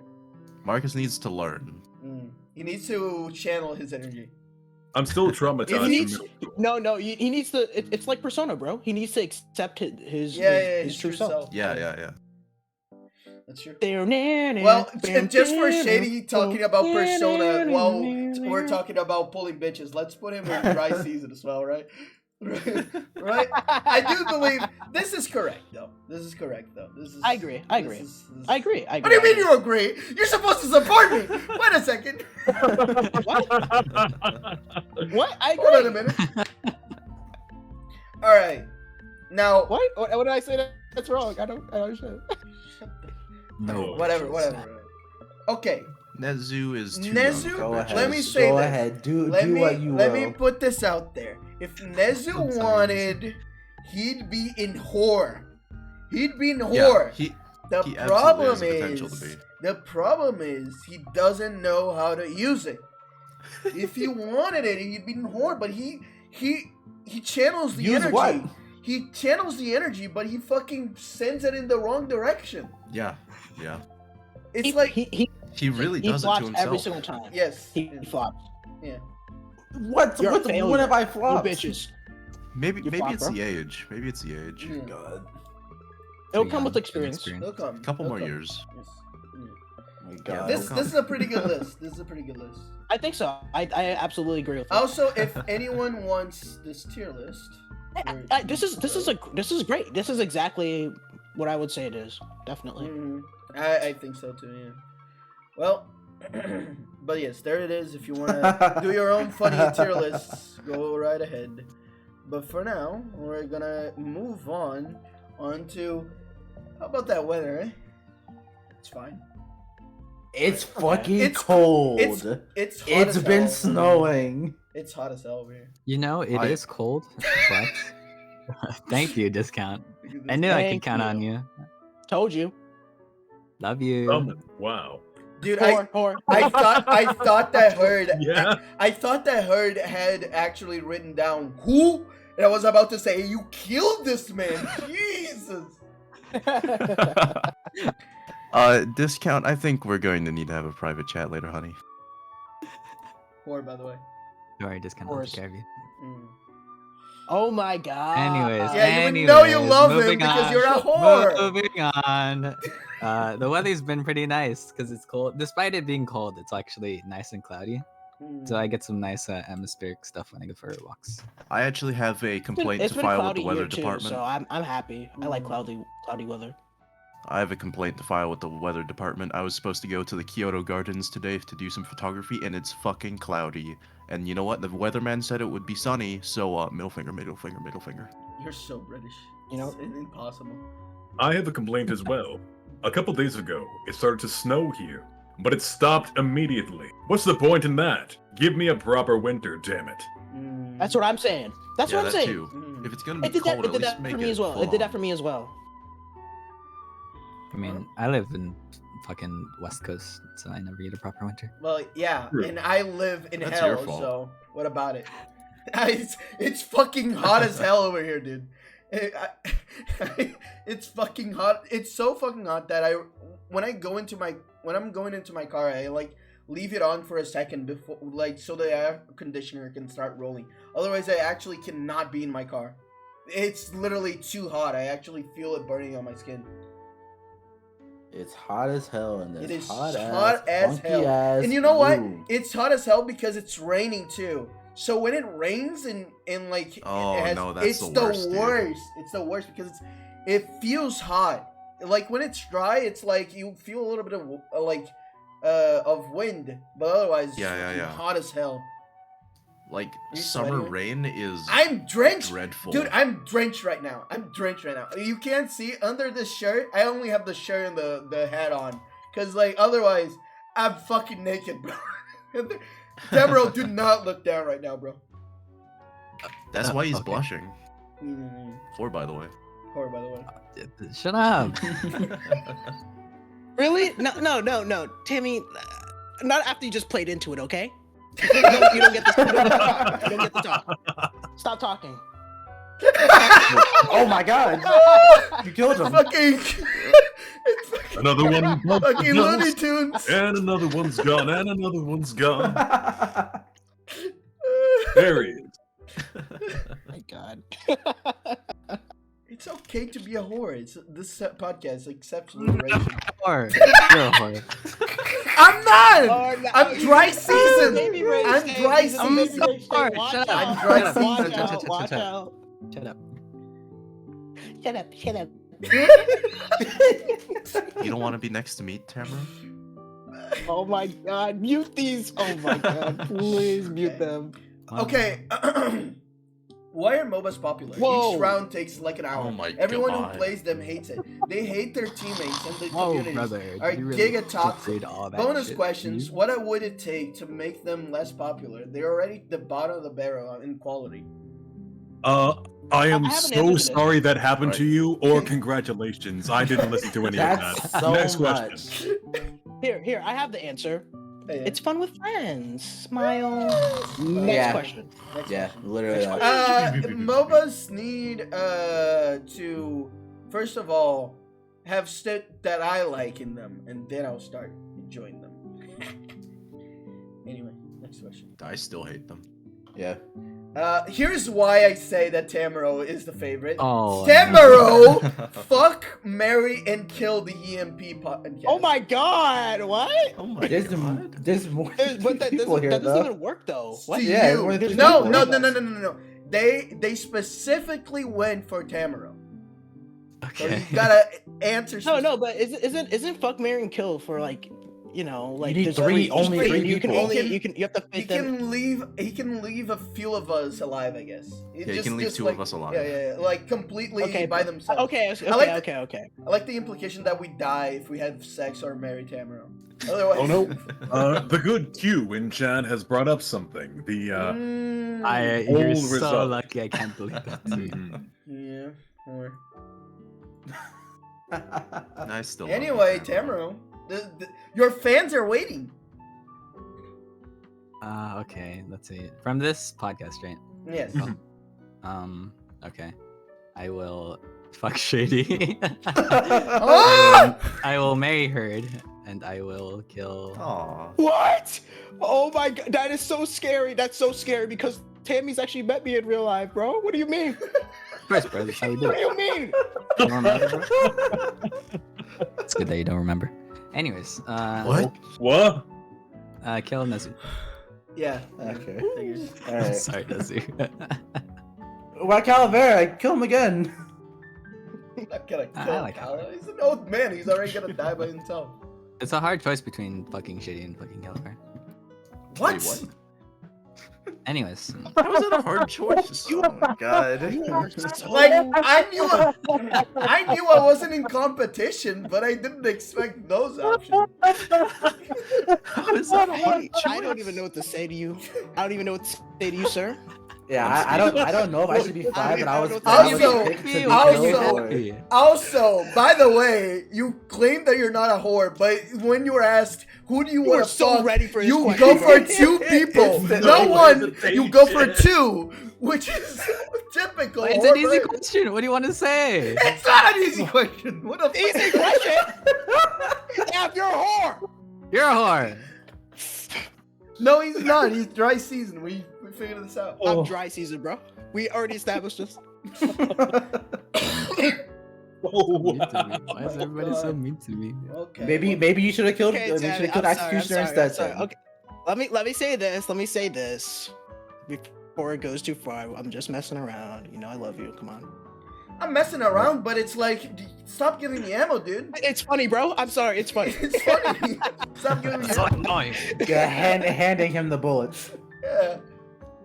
D: Marcus needs to learn.
C: mm. He needs to channel his energy.
E: I'm still traumatized.
A: He needs
E: from
A: no. He needs to. It's like Persona, bro. He needs to accept his
C: His
A: true self.
D: Yeah.
C: That's true.
A: Well,
C: Well, just for Shady talking about Persona while we're talking about pulling bitches, let's put him in dry season as well, right? Right? I do believe this is correct, though. This is correct, though. This is.
A: I agree. I agree.
C: this is-
A: I agree.
C: What do you mean you agree? You're supposed to support me. Wait a second.
A: What? I agree.
C: Hold on a minute. All right. Now,
A: What did I say that's wrong? I don't understand.
F: No.
C: whatever. Okay.
D: Nezu is too
C: Nezu?
D: young.
B: Go
D: for
B: ahead.
C: Let me
D: bitches.
C: say
B: Go
C: this.
B: ahead. Do
C: Let
B: what you
C: let
B: will.
C: me put this out there. If Nezu
F: I'm sorry,
C: wanted, he'd be in whore. He'd be in
D: Yeah,
C: whore.
D: he
C: The
D: absolutely
C: problem
D: has the potential to
C: is,
D: be.
C: the problem is he doesn't know how to use it. If he wanted it, he'd be in whore. But he channels the
B: Use
C: energy.
B: what?
C: He channels the energy, but he fucking sends it in the wrong direction.
D: Yeah.
C: It's
A: He,
C: like
D: He really
A: he
D: does it to
A: flops
D: himself.
A: every single time.
C: yes,
A: He flops.
C: yeah.
B: What?
A: You're a
B: What?
A: failure.
B: When have I
A: You
B: flopped?
A: bitches.
D: Maybe
A: You
D: maybe
A: flop,
D: it's
A: bro.
D: the age. Maybe it's the age.
C: Mm.
B: God.
A: It'll
F: Too
A: come with
F: young,
A: experience.
C: He'll come.
D: Couple
C: He'll
D: more
C: come.
D: years.
C: Yes. Mm.
B: Oh my
D: Yeah,
B: God.
C: This
D: come.
C: is a pretty good list. This is a pretty good list.
A: I think so. I absolutely agree with that.
C: Also, if anyone wants this tier list,
A: This is great. This is exactly what I would say it is. Definitely.
C: Mhm. I think so too. Yeah. Well, but yes, there it is. If you want to do your own funny tier lists, go right ahead. But for now, we're gonna move on to how about that weather? Eh? It's fine.
B: It's fucking
C: It's-
B: cold.
C: It's hot
B: It's
C: as
B: been
C: hell.
B: snowing.
C: It's hot as hell over here.
F: You know, it is cold, but thank you, discount. I knew I could
A: Thank
F: count
A: you.
F: on you.
A: Told you.
F: Love you.
E: Wow.
C: Dude,
A: Whore.
C: I thought that Herd
E: Yeah.
C: I thought that Herd had actually written down who, and I was about to say you killed this man. Jesus.
D: Discount. I think we're going to need to have a private chat later, honey.
C: Whore, by the way.
F: Sorry, discount. I'll take care of you.
C: Mm.
A: Oh my god.
F: Anyways,
C: Yeah, you would know you love him
F: moving
C: because
F: on.
C: you're a whore.
F: Moving on. The weather's been pretty nice because it's cold. Despite it being cold, it's actually nice and cloudy.
C: Mm.
F: So I get some nice atmospheric stuff when I go for walks.
D: I actually have a complaint
A: It's
D: to
A: been a
D: file with
A: cloudy
D: the weather
A: year too,
D: department.
A: so I'm happy. I like cloudy weather.
D: I have a complaint to file with the weather department. I was supposed to go to the Kyoto Gardens today to do some photography, and it's fucking cloudy. And you know what? The weatherman said it would be sunny, so middle finger.
C: You're so British.
A: You know?
C: It's impossible.
E: I have a complaint as well. A couple days ago, it started to snow here, but it stopped immediately. What's the point in that? Give me a proper winter, damn it.
C: Mm.
A: That's what I'm saying. That's
D: Yeah,
A: what I'm
D: that
A: saying.
D: too.
C: Mm.
D: If it's gonna be
A: It did
D: cold,
A: that. It
D: at
A: did
D: least
A: that
D: make
A: for
D: it
A: me as well.
D: full
A: It did that
D: on.
A: for me as well.
F: I mean, I live in fucking West Coast, so I never get a proper winter.
C: Well, yeah,
E: True.
C: and I live in
D: That's your
C: hell,
D: fault.
C: so what about it? It's fucking hot as hell over here, dude. It's fucking hot. It's so fucking hot that when I'm going into my car, I like leave it on for a second before, like, so the air conditioner can start rolling. Otherwise, I actually cannot be in my car. It's literally too hot. I actually feel it burning on my skin.
B: It's hot as hell in this
C: It is
B: hot
C: hot as
B: funky
C: hell.
B: ass
C: And you know what?
B: room.
C: It's hot as hell because it's raining too. So when it rains and like
D: Oh,
C: it has,
D: no, that's
C: it's
D: the
C: the
D: worst, dude.
C: worst. It's the worst because it feels hot. Like when it's dry, it's like you feel a little bit of wind, but otherwise it's
D: Yeah,
C: fucking
D: yeah.
C: hot as hell.
D: Like
C: You
D: summer
C: sweating?
D: rain is
C: I'm drenched.
D: dreadful.
C: Dude, I'm drenched right now. You can't see under this shirt. I only have the shirt and the hat on. Cause like otherwise I'm fucking naked, bro. Deborah, do not look down right now, bro.
D: That's why he's
F: Okay.
D: blushing.
C: Mm,
D: 4, by the way.
C: Poor, by the way.
F: Shut up.
A: Really? No, Timmy. Not after you just played into it, okay? You don't get this. You don't get to talk. Stop talking.
B: Oh my god! You killed him.
C: Fucking. It's fucking,
E: Another one.
C: fucking Looney Tunes.
E: And another one's gone. And another one's gone. There he is.
A: My God.
C: It's okay to be a whore. This podcast is exceptionally racial.
F: Whore. You're a whore.
C: I'm not.
A: Oh, no.
C: I'm dry season.
A: Baby race
C: I'm
A: day.
C: dry
A: He's a baby
C: season.
A: race day.
F: Alright,
A: Watch
F: shut
A: out.
F: up.
C: I'm dry
A: Watch
C: season.
A: out. Watch out.
F: Shut up.
A: Shut up.
D: You don't want to be next to me, Tamara?
A: Oh my God. Mute these. Oh my God. Please mute them.
C: Okay. Why are MOBAs popular?
A: Whoa.
C: Each round takes like an hour.
D: Oh my
C: Everyone
D: God.
C: who plays them hates it. They hate their teammates and the
F: Whoa,
C: communities.
F: brother.
C: Are
F: did you really
C: giga
F: just
C: toxic.
F: read all that
C: Bonus
F: shit?
C: questions.
F: You-
C: What would it take to make them less popular? They're already the bottom of the barrel in quality.
E: I am
A: I have an
E: so
A: answer to this.
E: sorry that happened
D: Right.
E: to you, or congratulations. I didn't listen to any of
B: That's
E: that.
B: so
E: Next
B: much.
E: question.
A: Here. I have the answer.
C: Yeah.
A: It's fun with friends. Smile. Next
B: Yeah.
A: question.
C: Next
B: Yeah,
C: question.
B: literally. That.
C: MOBAs need to first of all have shit that I like in them, and then I'll start enjoying them. Anyway, next question.
D: I still hate them.
B: Yeah.
C: Here's why I say that Tamaro is the favorite.
F: Oh.
C: Tamaro, fuck, marry, and kill the EMP podcast.
A: Oh my God. What?
D: Oh my
B: There's
D: God.
B: there's more
A: But that
B: people here
A: doesn't
B: though.
A: even work though.
C: To
A: What?
B: Yeah,
C: you.
B: more than
C: No,
B: people.
C: no. They specifically went for Tamaro. So
F: Okay.
C: you gotta answer.
A: No, but isn't fuck, marry, and kill for like, you know, like
B: need
A: there's
B: three- only
A: there's
B: three
A: You can
B: people.
A: only
C: He
A: you have to
C: He
A: fit them.
C: can leave a few of us alive, I guess.
D: Yeah, he can leave two of us alive.
C: Yeah, like completely
A: Okay,
C: by themselves.
A: Okay.
C: I like
A: Okay.
C: I like the implication that we die if we have sex or marry Tamaro. Otherwise,
E: Oh no. The good Q in chat has brought up something. The
C: Mm,
F: You're
E: Old
F: so
E: result.
F: lucky. I can't believe that. Too.
E: mhm.
C: yeah. Or
D: I still love
C: anyway,
D: you, Tamara.
C: Tamaro, your fans are waiting.
F: Okay. Let's see. From this podcast, right?
C: Yes.
F: Okay. I will fuck Shady.
C: Ah!
F: I will marry Herd, and I will kill.
D: Aw.
A: What? Oh my God, that is so scary. That's so scary because Tammy's actually met me in real life, bro. What do you mean?
F: Of course, bro. That's how we do
A: What do
F: it.
A: you mean?
F: You don't remember, bro? It's good that you don't remember. Anyways,
D: What?
E: What?
F: Kill Nezu.
C: Yeah.
B: Okay.
C: Figures.
B: All right.
F: Sorry, Nezu.
B: Why Calavera? Kill him again.
C: I'm not gonna
F: I
C: kill
F: like
C: Kala. He's an old man. He's already gonna die by himself.
F: It's a hard choice between fucking Shady and fucking Caliber.
C: What?
D: Wait, what?
F: Anyways,
D: How is that a hard choice? Oh my God.
C: Like I knew I wasn't in competition, but I didn't expect those options.
D: How is that a hard choice?
A: I don't even know what to say to you. I don't even know what to say to you, sir.
B: Yeah, I don't know if I should be fine, but I was
C: Also-
B: picked to be
C: also-
B: killed.
C: Also, by the way, you claim that you're not a whore, but when you were asked who do you
A: You
C: want
A: were
C: to
A: so
C: fuck,
A: ready for this
C: you
A: question,
C: go
A: bro.
C: for two people,
B: It's
C: no
B: no
C: one.
E: hesitation.
C: You go for two, which is typical.
F: it's an
C: whore,
F: easy
C: but
F: question. What do you want to say?
C: It's not an easy question. What a
A: Easy question. Yeah, you're a whore.
F: You're a whore.
C: No, he's not. He's dry season. We figured this out.
A: I'm dry season, bro. We already established this.
E: Oh,
F: Mean to me.
E: wow.
F: Why is everybody so mean to me?
C: Okay.
B: Maybe you should have killed.
A: Okay,
B: You
A: Tammy,
B: should have killed
A: I'm sorry,
B: Executioner
A: I'm sorry,
B: instead.
A: I'm sorry. Okay, let me say this. Let me say this before it goes too far. I'm just messing around. You know, I love you. Come on.
C: I'm messing around, but it's like, stop giving me ammo, dude.
A: It's funny, bro. I'm sorry. It's funny.
C: It's funny. Stop giving me
F: So
C: ammo.
F: annoying.
B: Yeah, handing him the bullets.
C: Yeah.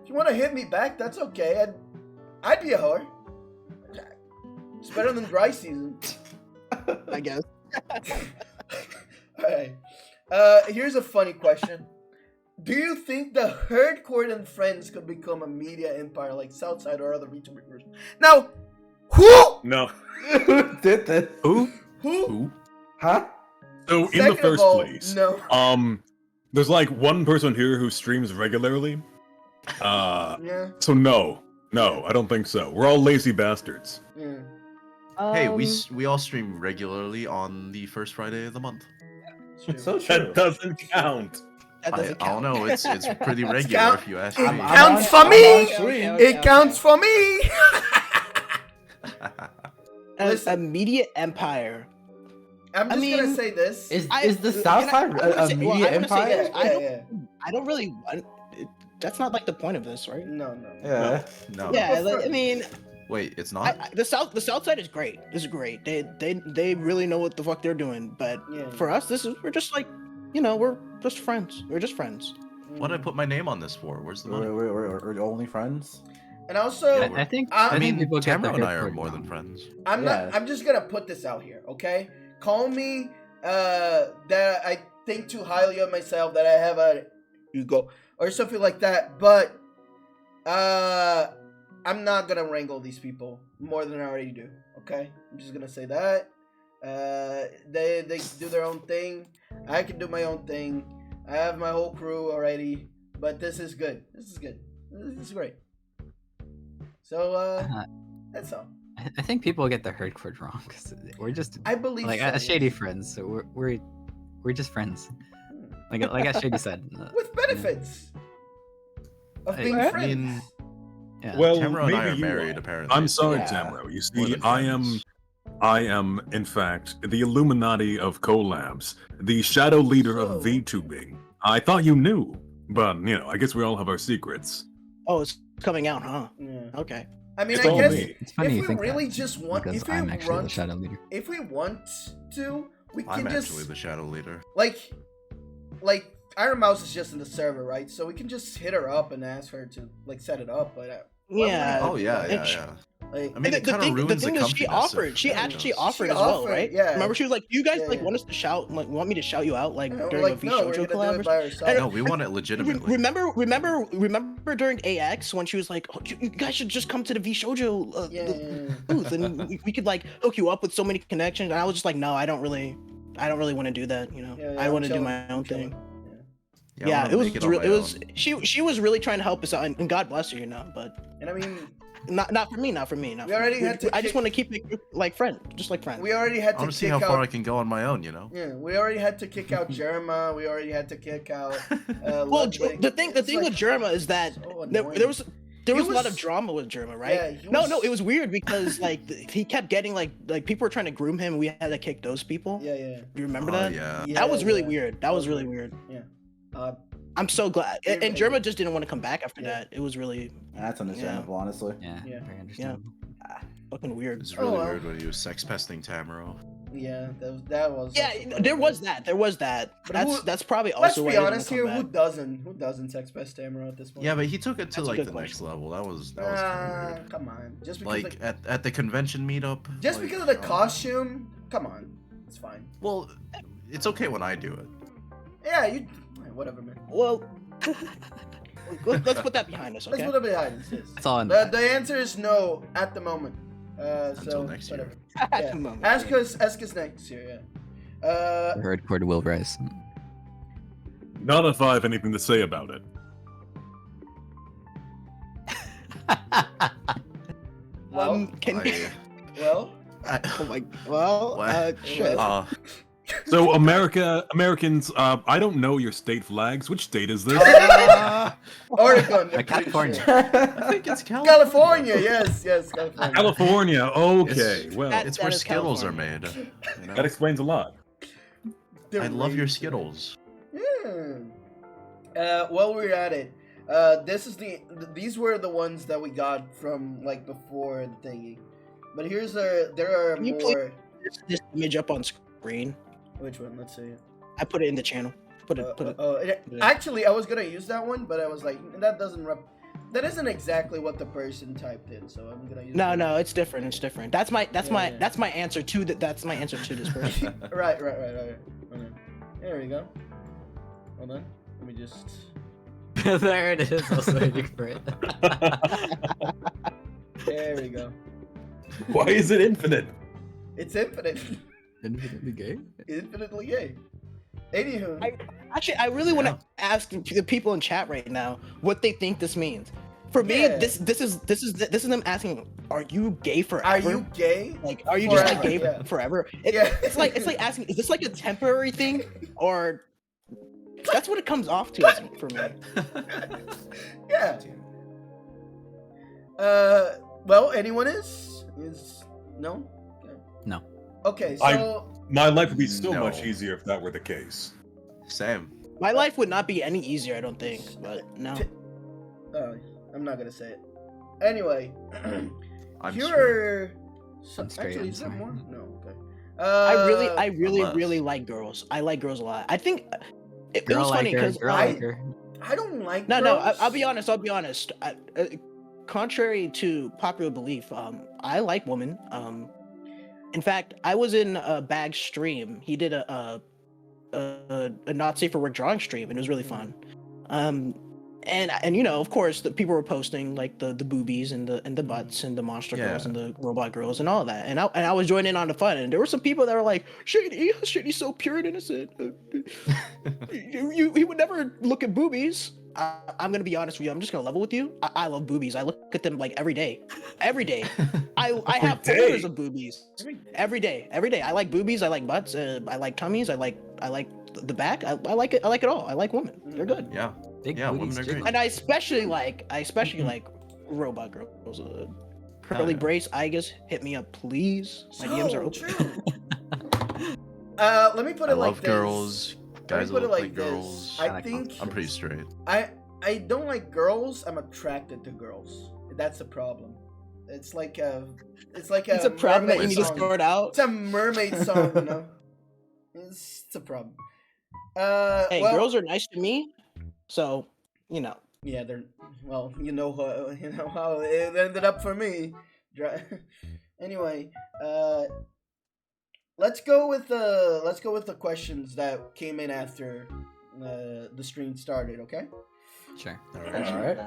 C: If you want to hit me back, that's okay. I'd be a whore. It's better than dry season.
A: I guess.
C: Alright. Here's a funny question. Do you think the Herd Court and Friends could become a media empire like Southside or other VTubers? Now, who?
E: No.
B: Who did that?
F: Who?
D: Who?
B: Huh?
E: So in
C: Second
E: the
C: of
E: first
C: all,
E: place,
C: no.
E: there's like one person here who streams regularly.
C: Yeah.
E: So no, I don't think so. We're all lazy bastards.
C: Yeah.
D: Hey, we all stream regularly on the first Friday of the month.
C: It's true.
B: So true.
E: That doesn't count.
A: That
D: I
A: doesn't
D: don't
A: count.
D: know. It's pretty regular
C: count-
D: if you ask
C: it
D: me.
C: counts for
B: I'm
C: me.
B: on stream.
A: Okay,
C: It counts for me.
A: A media empire.
C: I'm just gonna say this.
B: Is
A: I-
B: the
A: can
B: Southside
A: I wanna
B: a
A: say- well,
B: media
A: I wanna say
B: empire?
A: this.
C: Yeah.
A: I don't really want. That's not like the point of this, right?
C: No.
B: Yeah.
D: No.
A: Yeah, like, I mean,
D: Wait, it's not.
A: the South Side is great. This is great. They really know what the fuck they're doing. But
C: Yeah.
A: for us, we're just like, you know, we're just friends. We're just friends.
D: What did I put my name on this for? Where's the money?
B: We're only friends.
C: And also,
D: Yeah,
F: I think
C: I
D: I
F: think
D: mean,
F: people get the
D: Tamara and I
F: hurt
D: are
F: part
D: more
F: wrong.
D: than friends.
C: I'm
B: Yeah.
C: not. I'm just gonna put this out here, okay? Call me that I think too highly of myself, that I have a ego or something like that. But I'm not gonna wrangle these people more than I already do. Okay, I'm just gonna say that. They do their own thing. I can do my own thing. I have my whole crew already. But this is good. This is good. This is great. So that's all.
F: I think people get the hurt chord wrong because we're just
C: I believe
F: like
C: so,
F: shady
C: yes.
F: friends. So we're just friends. Like as Shady said.
C: With benefits of being
A: I
C: friends.
D: mean,
F: Yeah.
E: Well,
D: Tamara and I
E: maybe
D: are
E: you
D: married,
E: are.
D: apparently.
E: I'm sorry,
B: Yeah.
E: Tamara. You
D: More
E: see,
D: than
E: I
D: friends.
E: am, in fact, the Illuminati of collabs, the shadow leader
C: So-
E: of VTubing. I thought you knew, but I guess we all have our secrets.
A: Oh, it's coming out, huh?
C: Yeah.
A: Okay.
C: I mean,
E: It's
C: I
E: all
C: guess
E: me.
F: It's funny
C: if
F: you
C: we
F: think
C: really
F: that,
C: just want,
F: because
C: if we
F: I'm actually
C: run,
F: the shadow leader.
C: if we want to, we can
D: I'm
C: just
D: actually the shadow leader.
C: like Iron Mouse is just in the server, right? So we can just hit her up and ask her to like set it up. But
A: Yeah.
D: Oh yeah,
A: and
D: yeah,
A: she-
D: yeah.
C: like,
D: I mean, it kind of ruins the
A: is she
D: comfiness
A: offered.
D: of
A: She
D: shadows.
A: actually offered
C: She
A: as well,
C: offered,
A: right?
C: yeah.
A: Remember, she was like, "You guys like
C: Yeah.
A: want us to shout, like want me to shout you out, like
C: we're
A: during
C: like,
A: a V
C: no, we're
A: Shoujo
C: gonna do it
A: collab?"
C: by
A: or
C: ourselves.
D: No, we want it legitimately.
A: Remember during AX when she was like, oh, you guys should just come to the V Shoujo
C: Yeah.
A: booth and we could like hook you up with so many connections. And I was just like, no, I don't really want to do that. You know,
C: Yeah,
A: I
C: I'm
A: want to do
C: chilling,
A: my
C: I'm
A: own
C: chilling.
A: thing.
D: I
A: Yeah,
D: wanna
A: it was
D: make on
A: real.
D: my
A: It was
D: own.
A: she was really trying to help us out, and God bless her, you know. But
C: And I mean,
A: not for me, not for me.
C: We already had to
A: I just
C: kick-
A: want to keep it like friend, just like friends.
C: we already had
D: I
C: to
D: want to see
C: kick
D: how far I
C: out.
D: can go on my own. You know.
C: Yeah, we already had to kick out Jerma. We already had to kick out.
A: Well,
C: Ludwig.
A: the thing
C: It's
A: with
C: like
A: Jerma is that
C: so
A: there
C: annoying.
A: was
C: He
A: a lot
C: was-
A: of drama with Jerma, right?
C: Yeah, he
A: No,
C: was-
A: it was weird because like he kept getting like people were trying to groom him. We had to kick those people.
C: Yeah.
A: Do you remember
D: Oh,
A: that?
D: yeah.
A: That was really
C: yeah.
A: weird. That was really weird.
C: Uh,
A: I'm so glad.
C: Yeah,
A: And
C: yeah.
A: Jerma just didn't want to come back after
C: Yeah.
A: that. It was really
B: That's understandable, honestly.
F: Yeah,
C: Yeah.
F: very understandable.
A: fucking weird.
D: It's really
C: well.
D: weird when he was sex pesting Tamaro.
C: yeah, that was.
A: Yeah,
C: also funny.
A: there was that. There was that.
C: But
A: That's probably
C: Let's
A: also why
C: be
A: he didn't
C: honest
A: come
C: here.
A: back.
C: Who doesn't sex best Tamara at this point?
D: Yeah, but he took it to
A: That's a
D: like
A: good
D: the next
A: question.
D: level. That was kind of weird.
C: Come on. Just because
D: Like at the convention meetup.
C: just
D: like,
C: because of the
D: oh.
C: costume. Come on, it's fine.
D: Well, it's okay when I do it.
C: Yeah, you. Whatever, man.
A: Well, let's put that behind us,
C: Let's
A: okay?
C: put it behind us.
F: It's all in
C: The answer is no at the moment.
D: Until
C: So
D: next year.
C: whatever.
A: At
C: Yeah.
A: the moment.
C: Ask us next year. Yeah.
F: the hurt chord will rise.
E: Not if I have anything to say about it.
C: Well,
A: Can
D: I,
C: well.
A: oh my well
D: What?
A: shit.
E: So Americans, I don't know your state flags. Which state is this?
C: Oregon. I'm pretty
F: California.
C: sure.
D: I think it's California.
C: California. Yes, California.
E: California. Okay,
D: It's-
E: well,
A: That-
D: It's where
A: is
D: Skittles are
A: California.
D: made. You know?
E: that explains a lot.
C: They're
D: I love your
C: racist.
D: Skittles.
C: While we're at it, these were the ones that we got from like before the thingy. But there are
A: Can you
C: more.
A: This image up on screen.
C: Which one? Let's see.
A: I put it in the channel. Put it. Yeah.
C: Actually, I was gonna use that one, but I was like, that isn't exactly what the person typed in, so I'm gonna use.
A: No, it's different. It's different. That's my
C: Yeah.
A: answer to that. That's my answer to this person.
C: Right. Hold on. There we go. Hold on. Let me just.
F: There it is. I was waiting for it.
C: There we go.
E: Why is it infinite?
C: It's infinite.
F: Infinitely gay.
C: Infinitely gay. Anywho.
A: Actually, I really want to ask the people in chat right now what they think this means. For me,
C: Yeah.
A: this is them asking, "Are you gay forever?
C: Are you gay?
A: Like, are you just like
C: Forever,
A: gay
C: yeah.
A: forever?"
C: Yeah.
A: It's like asking, "Is this like a temporary thing, or?" That's what it comes off to for me.
C: Yeah. Well, anyone is no? Okay.
F: No.
C: Okay, so
E: My life would be so
D: No.
E: much easier if that were the case.
D: Same.
A: My life would not be any easier, I don't think. But no.
C: I'm not gonna say it. Anyway,
D: I'm
C: here
D: straight.
C: are
F: I'm straight,
C: actually
F: I'm
C: is there
F: sorry.
C: more? No, okay.
A: I
D: unless-
A: really like girls. I like girls a lot. I think it
F: Girl
A: was funny
F: like her.
A: because
F: Girl
C: I-
F: like her.
C: I don't like
A: No,
C: girls.
A: I'll be honest. Contrary to popular belief, I like women. In fact, I was in Bag's stream. He did a not safe for work drawing stream, and it was really fun. And you know, of course, the people were posting like the boobies and the butts and the monster girls
D: Yeah.
A: and the robot girls and all that. And I was joining in on the fun. And there were some people that were like, Shady's so pure and innocent. He would never look at boobies. I'm gonna be honest with you. I'm just gonna level with you. I love boobies. I look at them like every day. Every day. I have
E: day?
A: folders of boobies. Every day. I like boobies. I like butts. I like tummies. I like the back. I like it. I like it all. I like women. They're good.
D: Yeah.
F: Big
D: Yeah,
F: booties,
D: women are great.
A: And I especially like robot girls. Curly
D: yeah.
A: brace, I guess. Hit me up, please. My DMs are open.
C: True. Let me put
D: I
C: it like
D: love
C: this.
D: girls.
C: Let me
D: Guys
C: put
D: that
C: it
D: look
C: like
D: like
C: this.
D: girls.
C: I
F: like
C: think
D: I'm pretty straight.
C: I don't like girls. I'm attracted to girls. That's a problem. It's like a
A: It's a problem that you
C: mermaid
A: need to
C: song.
A: sort out.
C: It's a mermaid song, you know. It's a problem.
A: Hey,
C: well,
A: girls are nice to me, so you know.
C: yeah, they're well. You know how it ended up for me. Anyway, let's go with the questions that came in after the stream started. Okay.
F: Sure.
D: All right.
B: All right.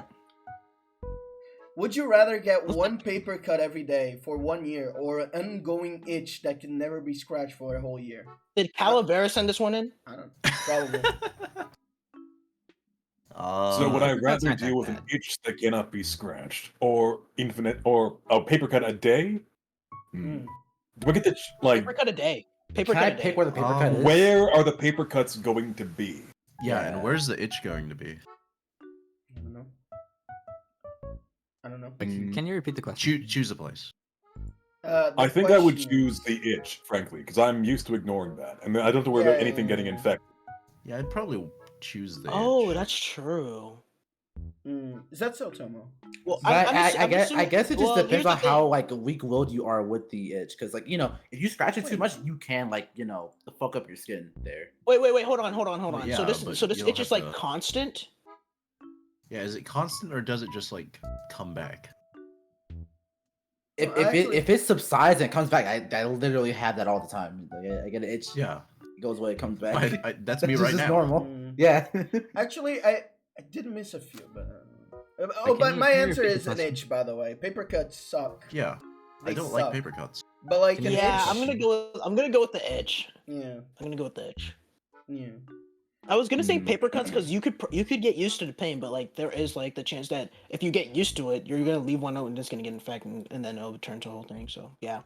C: Would you rather get one paper cut every day for 1 year or an ongoing itch that can never be scratched for a whole year?
A: Did Calavera send this one in?
C: I don't know. Probably.
E: So would I
F: paper cuts
E: rather
F: aren't that
E: deal with an
F: bad.
E: itch that cannot be scratched, or infinite, or a paper cut a day?
C: Mm.
E: Do I get to like?
A: Paper cut a day. Paper
B: Can
A: cut
B: I
A: a day.
B: pick where the paper cut is?
E: Where are the paper cuts going to be?
D: Yeah, and where's the itch going to be?
C: I don't know. I don't know.
F: Can you repeat the question?
D: Choose a place.
C: The
E: I think I would
C: question
E: choose
C: is-
E: the itch, frankly, because I'm used to ignoring that, and I don't have to worry about anything getting
C: Yeah.
E: infected.
D: Yeah, I'd probably choose the
A: Oh,
D: itch.
A: that's true.
C: Is that so, Tomo?
A: Well,
B: But
A: I'm
B: I guess it just
A: well,
B: depends
A: here's
B: on
A: the thing.
B: how like weak-willed you are with the itch, because like if you scratch it too much, you can fuck up your skin there.
A: Wait, hold on.
D: Well, yeah,
A: so
D: but
A: this
D: you
A: itch
D: don't
A: is
D: have
A: like
D: to-
A: constant.
D: Yeah, is it constant or does it just like come back?
B: If
C: Well, actually-
B: it subsides and comes back, I literally have that all the time. Like, I get an itch,
D: Yeah,
B: it goes away, it comes back.
D: that's me
B: This
D: right
B: is
D: now.
B: normal.
C: Mm.
B: Yeah.
C: Actually, I did miss a few, but
F: can
C: but
F: you-
C: my
F: can you
C: answer
F: repeat the
C: is an
F: question?
C: itch. By the way, paper cuts suck.
D: Yeah, I
C: They
D: don't
C: suck.
D: like paper cuts.
C: But like
F: Can
C: an
F: you-
A: Yeah,
C: itch.
A: I'm gonna go with the itch.
C: Yeah,
A: I'm gonna go with the itch.
C: yeah.
A: I was gonna say
E: Hmm.
A: paper cuts because you could get used to the pain, but like there is like the chance that if you get used to it, you're gonna leave one out and it's gonna get infected, and then it'll turn to a whole thing. So yeah.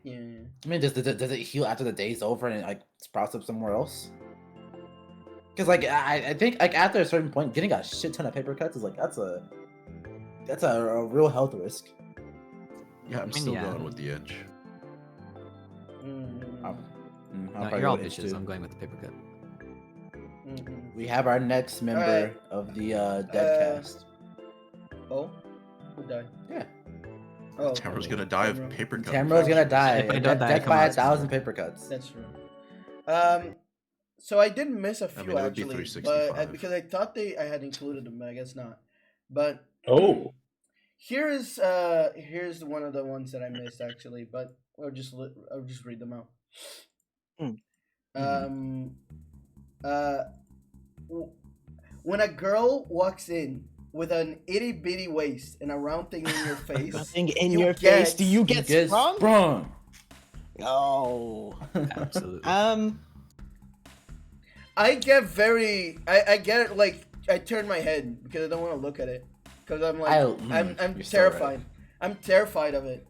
C: Yeah.
B: I mean, does it heal after the day's over and it like sprouts up somewhere else? Because like I think like after a certain point, getting a shit ton of paper cuts is like that's a real health risk.
D: Yeah, I'm
F: mean,
D: still
F: yeah.
D: going with the itch.
B: I'll
F: No,
B: probably
F: you're all
B: go with itch,
F: bitches.
B: too.
F: I'm going with the paper cut.
B: We have our next member
C: Alright.
B: of the dead cast.
C: Oh, who died?
B: Yeah,
C: Oh,
D: Tamara's gonna die of
C: Tamara.
D: paper cut.
B: Tamara's gonna die.
F: If I don't die,
B: Death
F: come
B: by
F: out.
B: 1,000 paper cuts.
C: That's true. So I did miss a few
D: mean, it would be
C: actually, but
D: 365.
C: because I thought I had included them, but I guess not. But
E: Oh,
C: here's one of the ones that I missed actually, but I'll just read them out.
A: Mm.
C: When a girl walks in with an itty bitty waist and a round thing in your face,
A: Nothing in
C: you
A: your face.
C: get-
A: Do you get sprung?
B: sprung.
A: Oh.
F: Absolutely.
C: I get I get it, like I turn my head because I don't want to look at it because I'm like I'm
B: you're so
C: terrified.
B: right.
C: I'm terrified of it.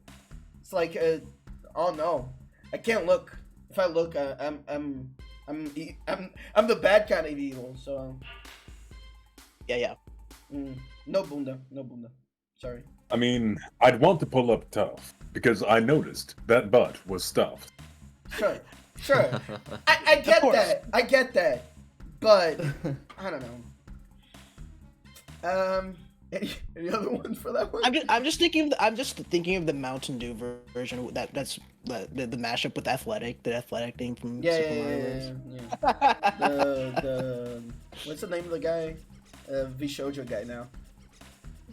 C: It's like oh no, I can't look. If I look, I'm the bad kind of evil. So
A: Yeah.
C: no bunda. Sorry.
E: I mean, I'd want to pull up tough because I noticed that butt was stuffed.
C: Sure. I get
A: course.
C: that. I get that. But I don't know. Any other ones for that one?
A: I'm just thinking of the Mountain Dew version. That's the mashup with Athletic, the Athletic thing from Super Mario Bros.
C: The what's the name of the guy? Vishojo guy now.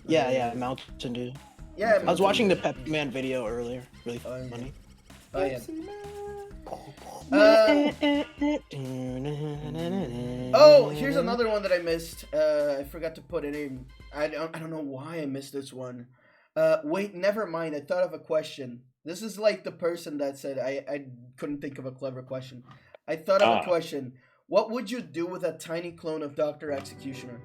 A: Yeah, Mountain Dew.
C: Yeah.
A: I was watching the Pepsi Man video earlier. Really
C: Oh,
A: funny.
C: Oh yeah. Oh, here's another one that I missed. I forgot to put it in. I don't know why I missed this one. Wait, never mind. I thought of a question. This is like the person that said I couldn't think of a clever question. I thought of a question. What would you do with a tiny clone of Dr. Executioner?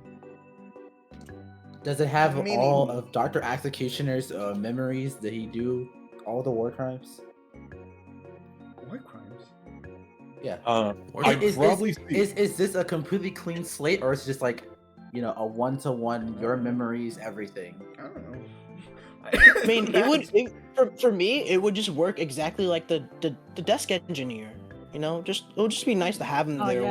B: Does it have
C: Meaning-
B: all of Dr. Executioner's memories? Did he do all the war crimes?
C: War crimes?
B: Yeah.
E: I'd probably see.
B: Is this a completely clean slate, or is it just like, you know, a one-to-one, your memories, everything?
C: I don't know.
A: I mean, for me, it would just work exactly like the desk engineer. You know, it would just be nice to have him there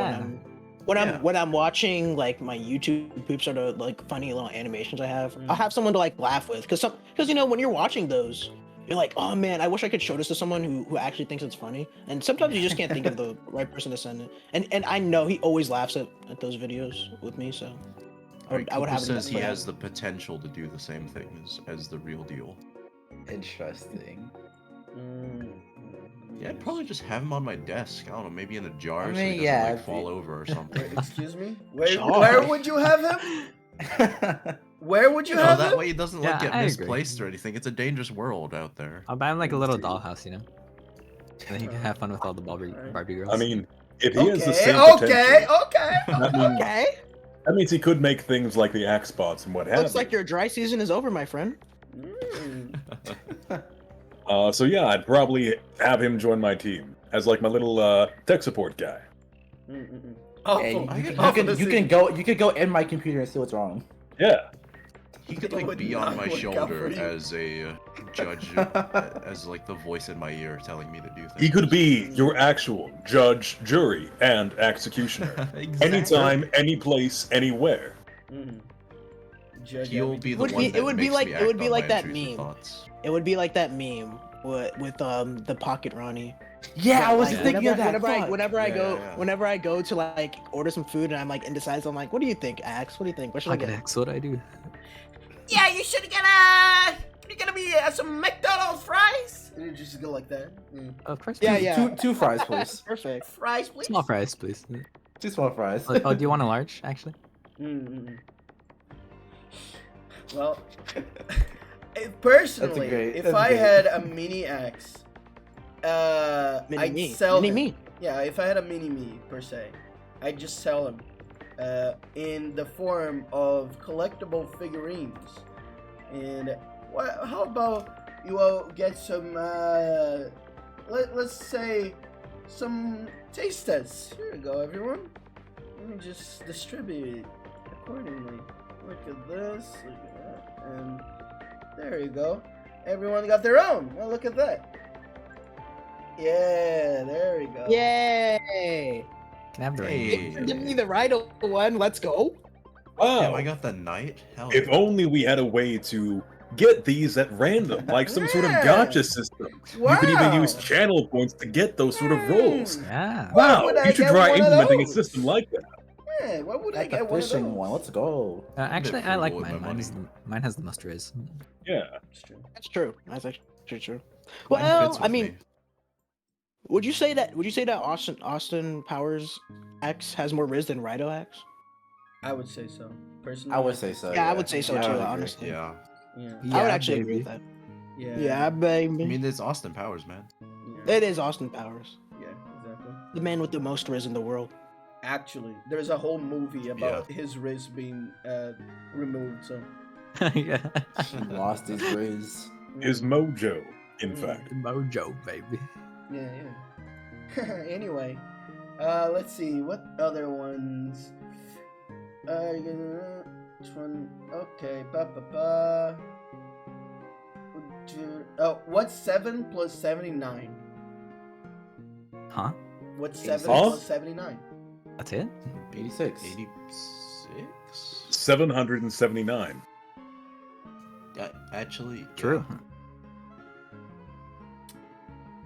A: when I'm watching like my YouTube poops or the like funny little animations I have. I'll have someone to like laugh with because you know when you're watching those, you're like, oh man, I wish I could show this to someone who actually thinks it's funny. And sometimes you just can't think of the right person to send it. And I know he always laughs at those videos with me, so I would have him.
D: says he has the potential to do the same thing as the real deal.
B: Interesting.
D: Yeah, I'd probably just have him on my desk. I don't know, maybe in a jar so
B: mean,
D: he doesn't
B: yeah,
D: like fall over or something.
C: Wait, excuse me? Where would you have him? Where would you
D: You know,
C: have
D: that
C: him?
D: way he doesn't
F: Yeah,
D: like get
F: I agree.
D: misplaced or anything. It's a dangerous world out there.
F: I'll buy him like a little dollhouse, you know? And then he can have fun with all the Barbie girls.
E: I mean, if he has the same
C: Okay.
E: potential, that means he could make things like the axe bots and what have
A: Looks
E: you.
A: like your dry season is over, my friend.
E: So yeah, I'd probably have him join my team as like my little tech support guy.
C: Oh,
B: Hey,
C: awful.
B: you could go in my computer and see what's wrong.
E: Yeah.
D: He could
C: It
D: like
C: would
D: be on
C: not
D: my
C: work out
D: shoulder
C: for you.
D: as a judge, as like the voice in my ear telling me to do things.
E: He could be your actual judge, jury, and executioner.
D: Exactly.
E: Anytime, any place, anywhere.
D: He'll be the
A: Would
D: one
A: be-
D: that
A: it would be
D: makes
A: like-
D: me
A: it would
D: act
A: be
D: on
A: like
D: my
A: that
D: intrusive
A: meme.
D: thoughts.
A: It would be like that meme with the pocket Ronnie.
B: Yeah, I was
A: Like,
B: thinking of that.
A: Whenever I
D: Yeah.
A: go to like order some food and I'm like indecisive, I'm like, what do you think, Axe? What do you think? What should I
F: Pocket
A: get?
F: X, what I do?
C: Yeah, you should get some McDonald's fries. And you just go like that.
F: Of course.
A: Yeah,
F: please.
A: yeah.
B: Two fries, please.
A: Perfect.
C: Fries, please.
F: Small fries, please.
B: 2 small fries.
F: Oh, do you want a large, actually?
C: Well, personally, if
B: that's
C: I
B: great.
C: had a mini axe, I'd sell
A: Mini
C: him.
A: me.
C: Yeah, if I had a mini me per se, I'd just sell them in the form of collectible figurines. And how about you all get some let's say some taste tests. Here we go, everyone. Let me just distribute it accordingly. Look at this, look at that, and there you go. Everyone got their own. Well, look at that. Yeah, there we go.
A: Yay!
F: Can I have the
D: Hey.
F: ring?
A: Give me the right one. Let's go.
E: Wow.
D: Damn, I got the knight. Hell
E: If
D: yeah.
E: only we had a way to get these at random, like some sort of
C: Yeah.
E: gotcha system.
C: Wow.
E: You could even use channel points to get those sort of rolls.
F: Yeah.
C: Why
E: Wow,
C: would I
E: you should
C: get
E: try
C: one of
E: implementing a
C: those?
E: system like that.
C: Yeah, why would I
B: Like the
C: get one of
B: fishing
C: those?
B: one. Let's go.
F: Actually,
D: bit
F: I like
D: frugal with
F: mine.
D: my
F: Mine has the most riz.
E: Yeah.
C: It's true.
A: That's true. That's actually true.
D: Mine
A: Well,
D: fits
A: I
D: with
A: mean,
D: me.
A: would you say that Austin Powers X has more Riz than Rido X?
C: I would say so. Personally,
B: I would say so.
A: Yeah, I would say so
B: I
A: too,
B: would agree.
A: honestly.
D: Yeah.
C: Yeah.
A: I would actually agree with that.
C: Yeah.
A: Yeah, baby.
D: I mean, it's Austin Powers, man.
C: Yeah.
A: It is Austin Powers,
C: Yeah, exactly.
A: the man with the most Riz in the world.
C: Actually, there's a whole movie about his wrist being removed. So
F: Yeah.
B: He lost his riz.
E: His mojo, in
C: Mm.
E: fact.
F: Mojo, baby.
C: yeah, yeah. Anyway, let's see what other ones. Which one? Okay, Oh, what's 7 plus 79?
F: Huh?
C: What's 7
E: Huh?
C: plus 79?
F: That's it?
B: 86.
D: 86?
E: 779.
D: Actually,
F: True.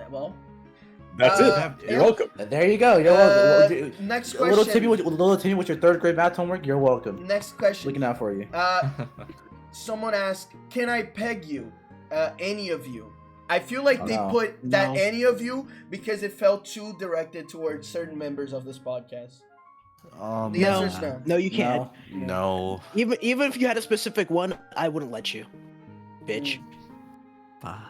C: Well,
E: That's
C: Uh,
E: it. You're welcome.
B: There you go. You're welcome.
C: next
B: Little
C: question.
B: Timmy with your third grade math homework. You're welcome.
C: Next question.
B: Looking out for you.
C: Someone asked, "Can I peg you? Any of you?" I feel like
B: Oh,
C: they
B: no.
C: put that
D: No.
C: any of you because it felt too directed towards certain members of this podcast. The
A: No.
C: answer is no.
A: No, you can't.
D: No.
A: Even if you had a specific one, I wouldn't let you, bitch.
F: Ah.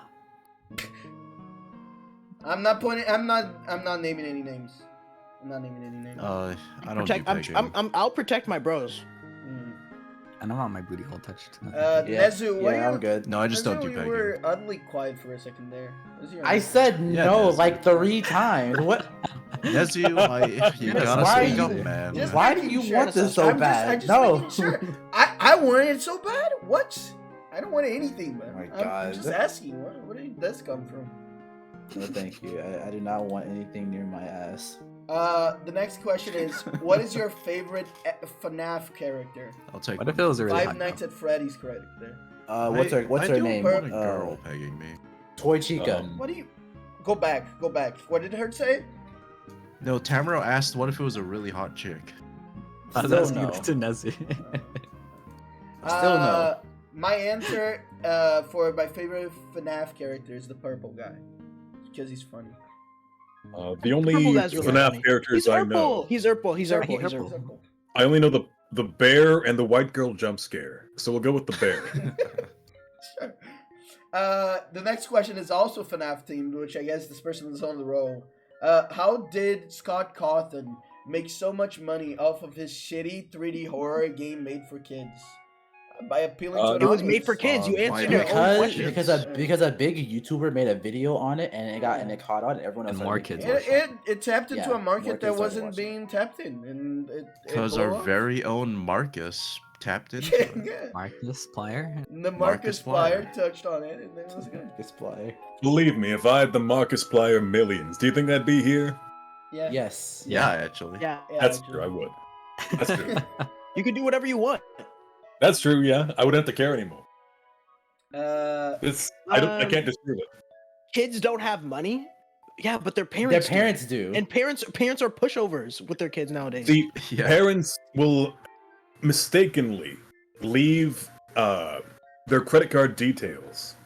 C: I'm not pointing. I'm not naming any names. I'm not naming any names.
D: I don't do pegging.
A: I'll protect my bros.
C: Mm.
F: I don't want my booty hole touched.
B: Yeah,
C: Nezu, what
B: yeah,
C: are
B: I'm good.
D: No, I just don't do
C: You
D: pegging.
C: were oddly quiet for a second there. What's your
B: I
C: name?
B: said
D: Yeah,
B: no
D: Des.
B: like 3 times. What?
D: Nezu, you
C: Yes,
D: gotta
B: why
D: speak
B: are
D: up,
B: you-
D: man.
C: Just
B: Why do
C: making
B: you
C: sure,
B: want this so
C: I'm
B: bad?
C: Just
B: No.
C: making sure. I wanted it so bad. What? I don't want anything, man.
B: Oh my
C: I'm
B: God.
C: just asking. Where did this come from?
B: No, thank you. I do not want anything near my ass.
C: The next question is, what is your favorite FNAF character?
D: I'll take
F: What
D: one.
F: if it was a really
C: Five
F: hot
C: Nights
F: girl?
C: at Freddy's character.
B: What's
D: I
B: her
D: don't
B: name?
D: want a girl pegging me.
B: Toy Chica.
C: What do you? Go back. What did her say?
D: No, Tamaro asked, what if it was a really hot chick?
F: I was
B: Still
F: asking
B: no.
F: that to Nessie.
B: Still no.
C: My answer for my favorite FNAF character is the purple guy, because he's funny.
E: The only
A: Purple guy's really
E: FNAF
A: funny.
E: characters
A: He's
E: I
A: Urkel.
E: know,
A: He's Urkel. He's
F: Yeah,
A: Urkel. He's
F: Urkel.
C: He's
A: Urkel.
C: Urkel.
E: I only know the bear and the white girl jump scare. So we'll go with the bear.
C: Sure. The next question is also FNAF themed, which I guess this person is on the roll. How did Scott Cawthon make so much money off of his shitty 3D horror game made for kids? By appealing to an
A: It was
C: audience.
A: made for kids. You
D: Why
A: answered
D: not?
A: your own question.
B: Because a big YouTuber made a video on it and it caught on and everyone else
F: And
B: started
F: more
B: making
F: kids
B: it.
C: It tapped into
B: Yeah,
C: a market
B: more
C: that
B: kids started
C: wasn't
B: watching.
C: being tapped in, and it
D: Because
C: blew
D: our
C: up.
D: very own Marcus tapped into it.
C: Yeah.
F: Marcus Player?
C: The
D: Marcus
C: Marcus Flyer
D: Flyer.
C: touched on it, and it was good.
B: Display.
E: Believe me, if I had the Marcus Plyer millions, do you think I'd be here?
C: Yeah.
B: Yes.
D: Yeah, actually.
A: Yeah,
E: That's
C: actually.
E: true, I would. That's true.
A: you can do whatever you want.
E: That's true, yeah. I wouldn't have to care anymore. I
A: Um,
E: can't disprove it.
A: Kids don't have money. Yeah, but their
B: Their
A: parents.
B: parents do.
A: And parents are pushovers with their kids nowadays.
E: See,
D: Yeah.
E: parents will mistakenly leave their credit card details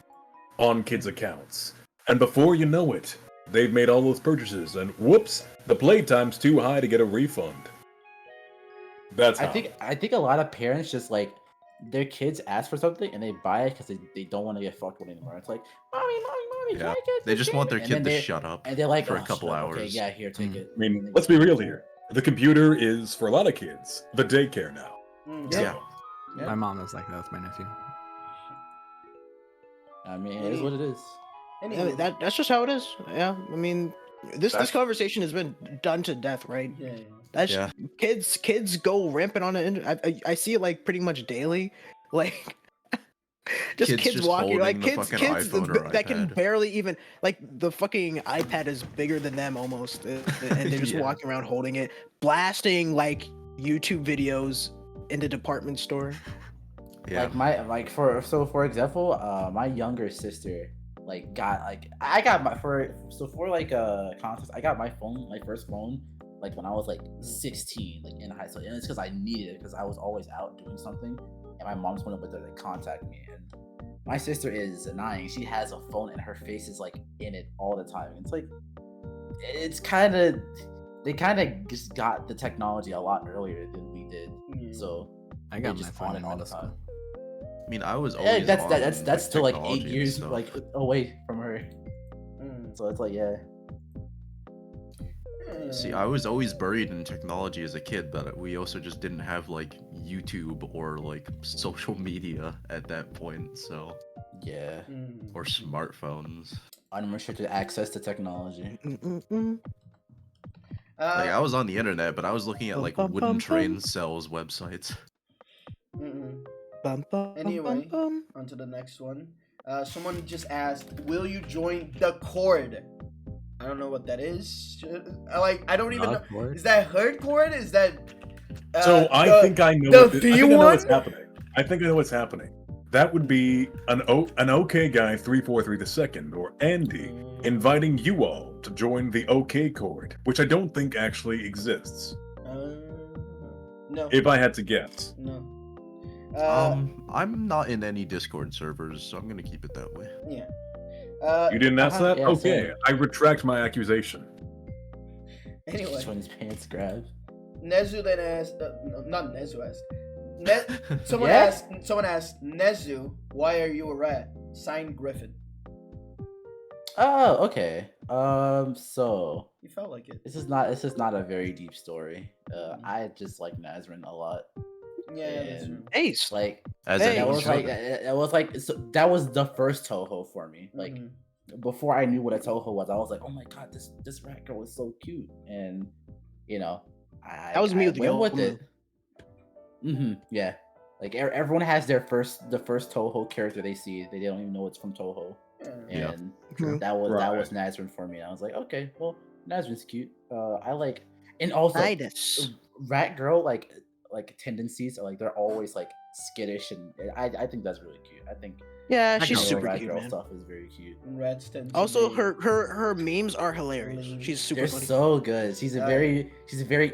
E: on kids' accounts. And before you know it, they've made all those purchases, and whoops, the playtime's too high to get a refund. That's how.
B: I think a lot of parents just like their kids ask for something and they buy it because they don't want to get fucked with anymore. It's like, mommy, can
D: Yeah.
B: I get
D: They
B: this
D: just want their
B: game?" And
D: kid
B: then
D: to
B: they-
D: shut up
B: And they're like,
D: for a
B: "Oh,
D: couple
B: shut up. Okay,
D: hours.
B: yeah, here, take
F: Mm.
B: it.
E: I mean,
B: And then
E: let's
B: they
E: be
B: go
E: real
B: home.
E: here. The computer is, for a lot of kids, the daycare now.
C: Mm.
E: So,
D: Yeah.
B: Yeah.
F: My mom is like that with my nephew.
B: I mean, it is what it is.
C: Anyway,
A: That's just how it is. Yeah, I mean, this
E: That's-
A: conversation has been done to death, right?
C: yeah.
A: That's
D: Yeah.
A: kids go rampant on it. I see it like pretty much daily, like just
D: Kids
A: kids
D: just
A: walking, like
D: holding the
A: kids
D: fucking iPhone or
A: that can
D: iPad.
A: barely even like the fucking iPad is bigger than them almost, and they're just
D: Yeah.
A: walking around holding it, blasting like YouTube videos in the department store.
D: Yeah.
B: Like for example, my younger sister like got like I got my for context, I got my first phone like when I was like 16, like in high school, and it's because I needed it because I was always out doing something, and my mom's went up there to contact me. And my sister is 9; she has a phone, and her face is like in it all the time. It's like it's kind of they kind of just got the technology a lot earlier than we did,
C: Yeah.
B: so
F: I got
B: they
F: my
B: just
F: phone
B: on
F: in
B: it all the
F: middle
B: time.
F: school.
D: I mean, I was
B: Yeah,
D: always
B: that's still like 8
D: technology and
B: years
D: stuff.
B: like away from her.
C: Mm.
B: So it's like, yeah.
D: See, I was always buried in technology as a kid, but we also just didn't have like YouTube or like social media at that point, so
B: Yeah.
C: Mm.
D: or smartphones.
B: Unrestricted access to technology.
A: Mm-mm-mm.
D: Like I was on the internet, but I was looking at like
A: Bum, bum,
D: wooden
A: bum,
D: train
A: bum.
D: cells websites.
C: Mm-mm.
A: Bum, bum,
C: Anyway.
A: bum, bum.
C: On to the next one. Someone just asked, "Will you join the Cord?" I don't know what that is. I don't even know.
F: Awkward.
C: Is that herd cord? Is that?
E: So I
C: the-
E: think I know.
C: the
E: I think I know what's
C: V1?
E: happening. I think I know what's happening. That would be an OK guy 343 the second or Andy inviting you all to join the OK Chord, which I don't think actually exists.
C: No.
E: If I had to guess.
C: No.
D: I'm not in any Discord servers, so I'm gonna keep it that way.
C: Yeah.
E: You didn't ask that?
B: Yeah,
E: okay,
B: same.
E: I retract my accusation.
C: Anyway,
B: Just when his pants grab.
C: Nezu then asked, no, not Nezu asked. Someone
B: Yeah?
C: asked Nezu, "Why are you a rat?" Signed, Griffin.
B: Oh, okay. So
C: You felt like it.
B: this is not a very deep story. I just like Nazrin a lot.
C: Yeah, that's true.
B: And,
A: Ace.
B: like
D: As
A: Hey,
B: that
D: anyone
B: was like
D: should.
B: that was the first Toho for me. Like
C: Mhm.
B: before I knew what a Toho was, I was like, oh my god, this rat girl is so cute, and you know,
A: That was me
B: I
A: with the
B: went
A: girl.
B: with it. Yeah, like everyone has the first Toho character they see. They don't even know it's from Toho,
C: Yeah.
B: and
A: True.
B: that was
E: Right.
B: Nazrin for me. I was like, okay, well, Nazrin's cute. I like, and also
A: Nidus.
B: rat girl like tendencies are like they're always like skittish, and I think that's really cute. I think
A: Yeah,
D: I
A: she's
D: know.
A: super
B: rat
A: cute,
B: girl
A: man.
B: stuff is very cute.
C: Rats tend to
A: Also,
C: be-
A: her memes are hilarious.
C: Hilarious.
A: She's super
B: They're
A: funny.
B: so good. She's a
C: Uh,
B: very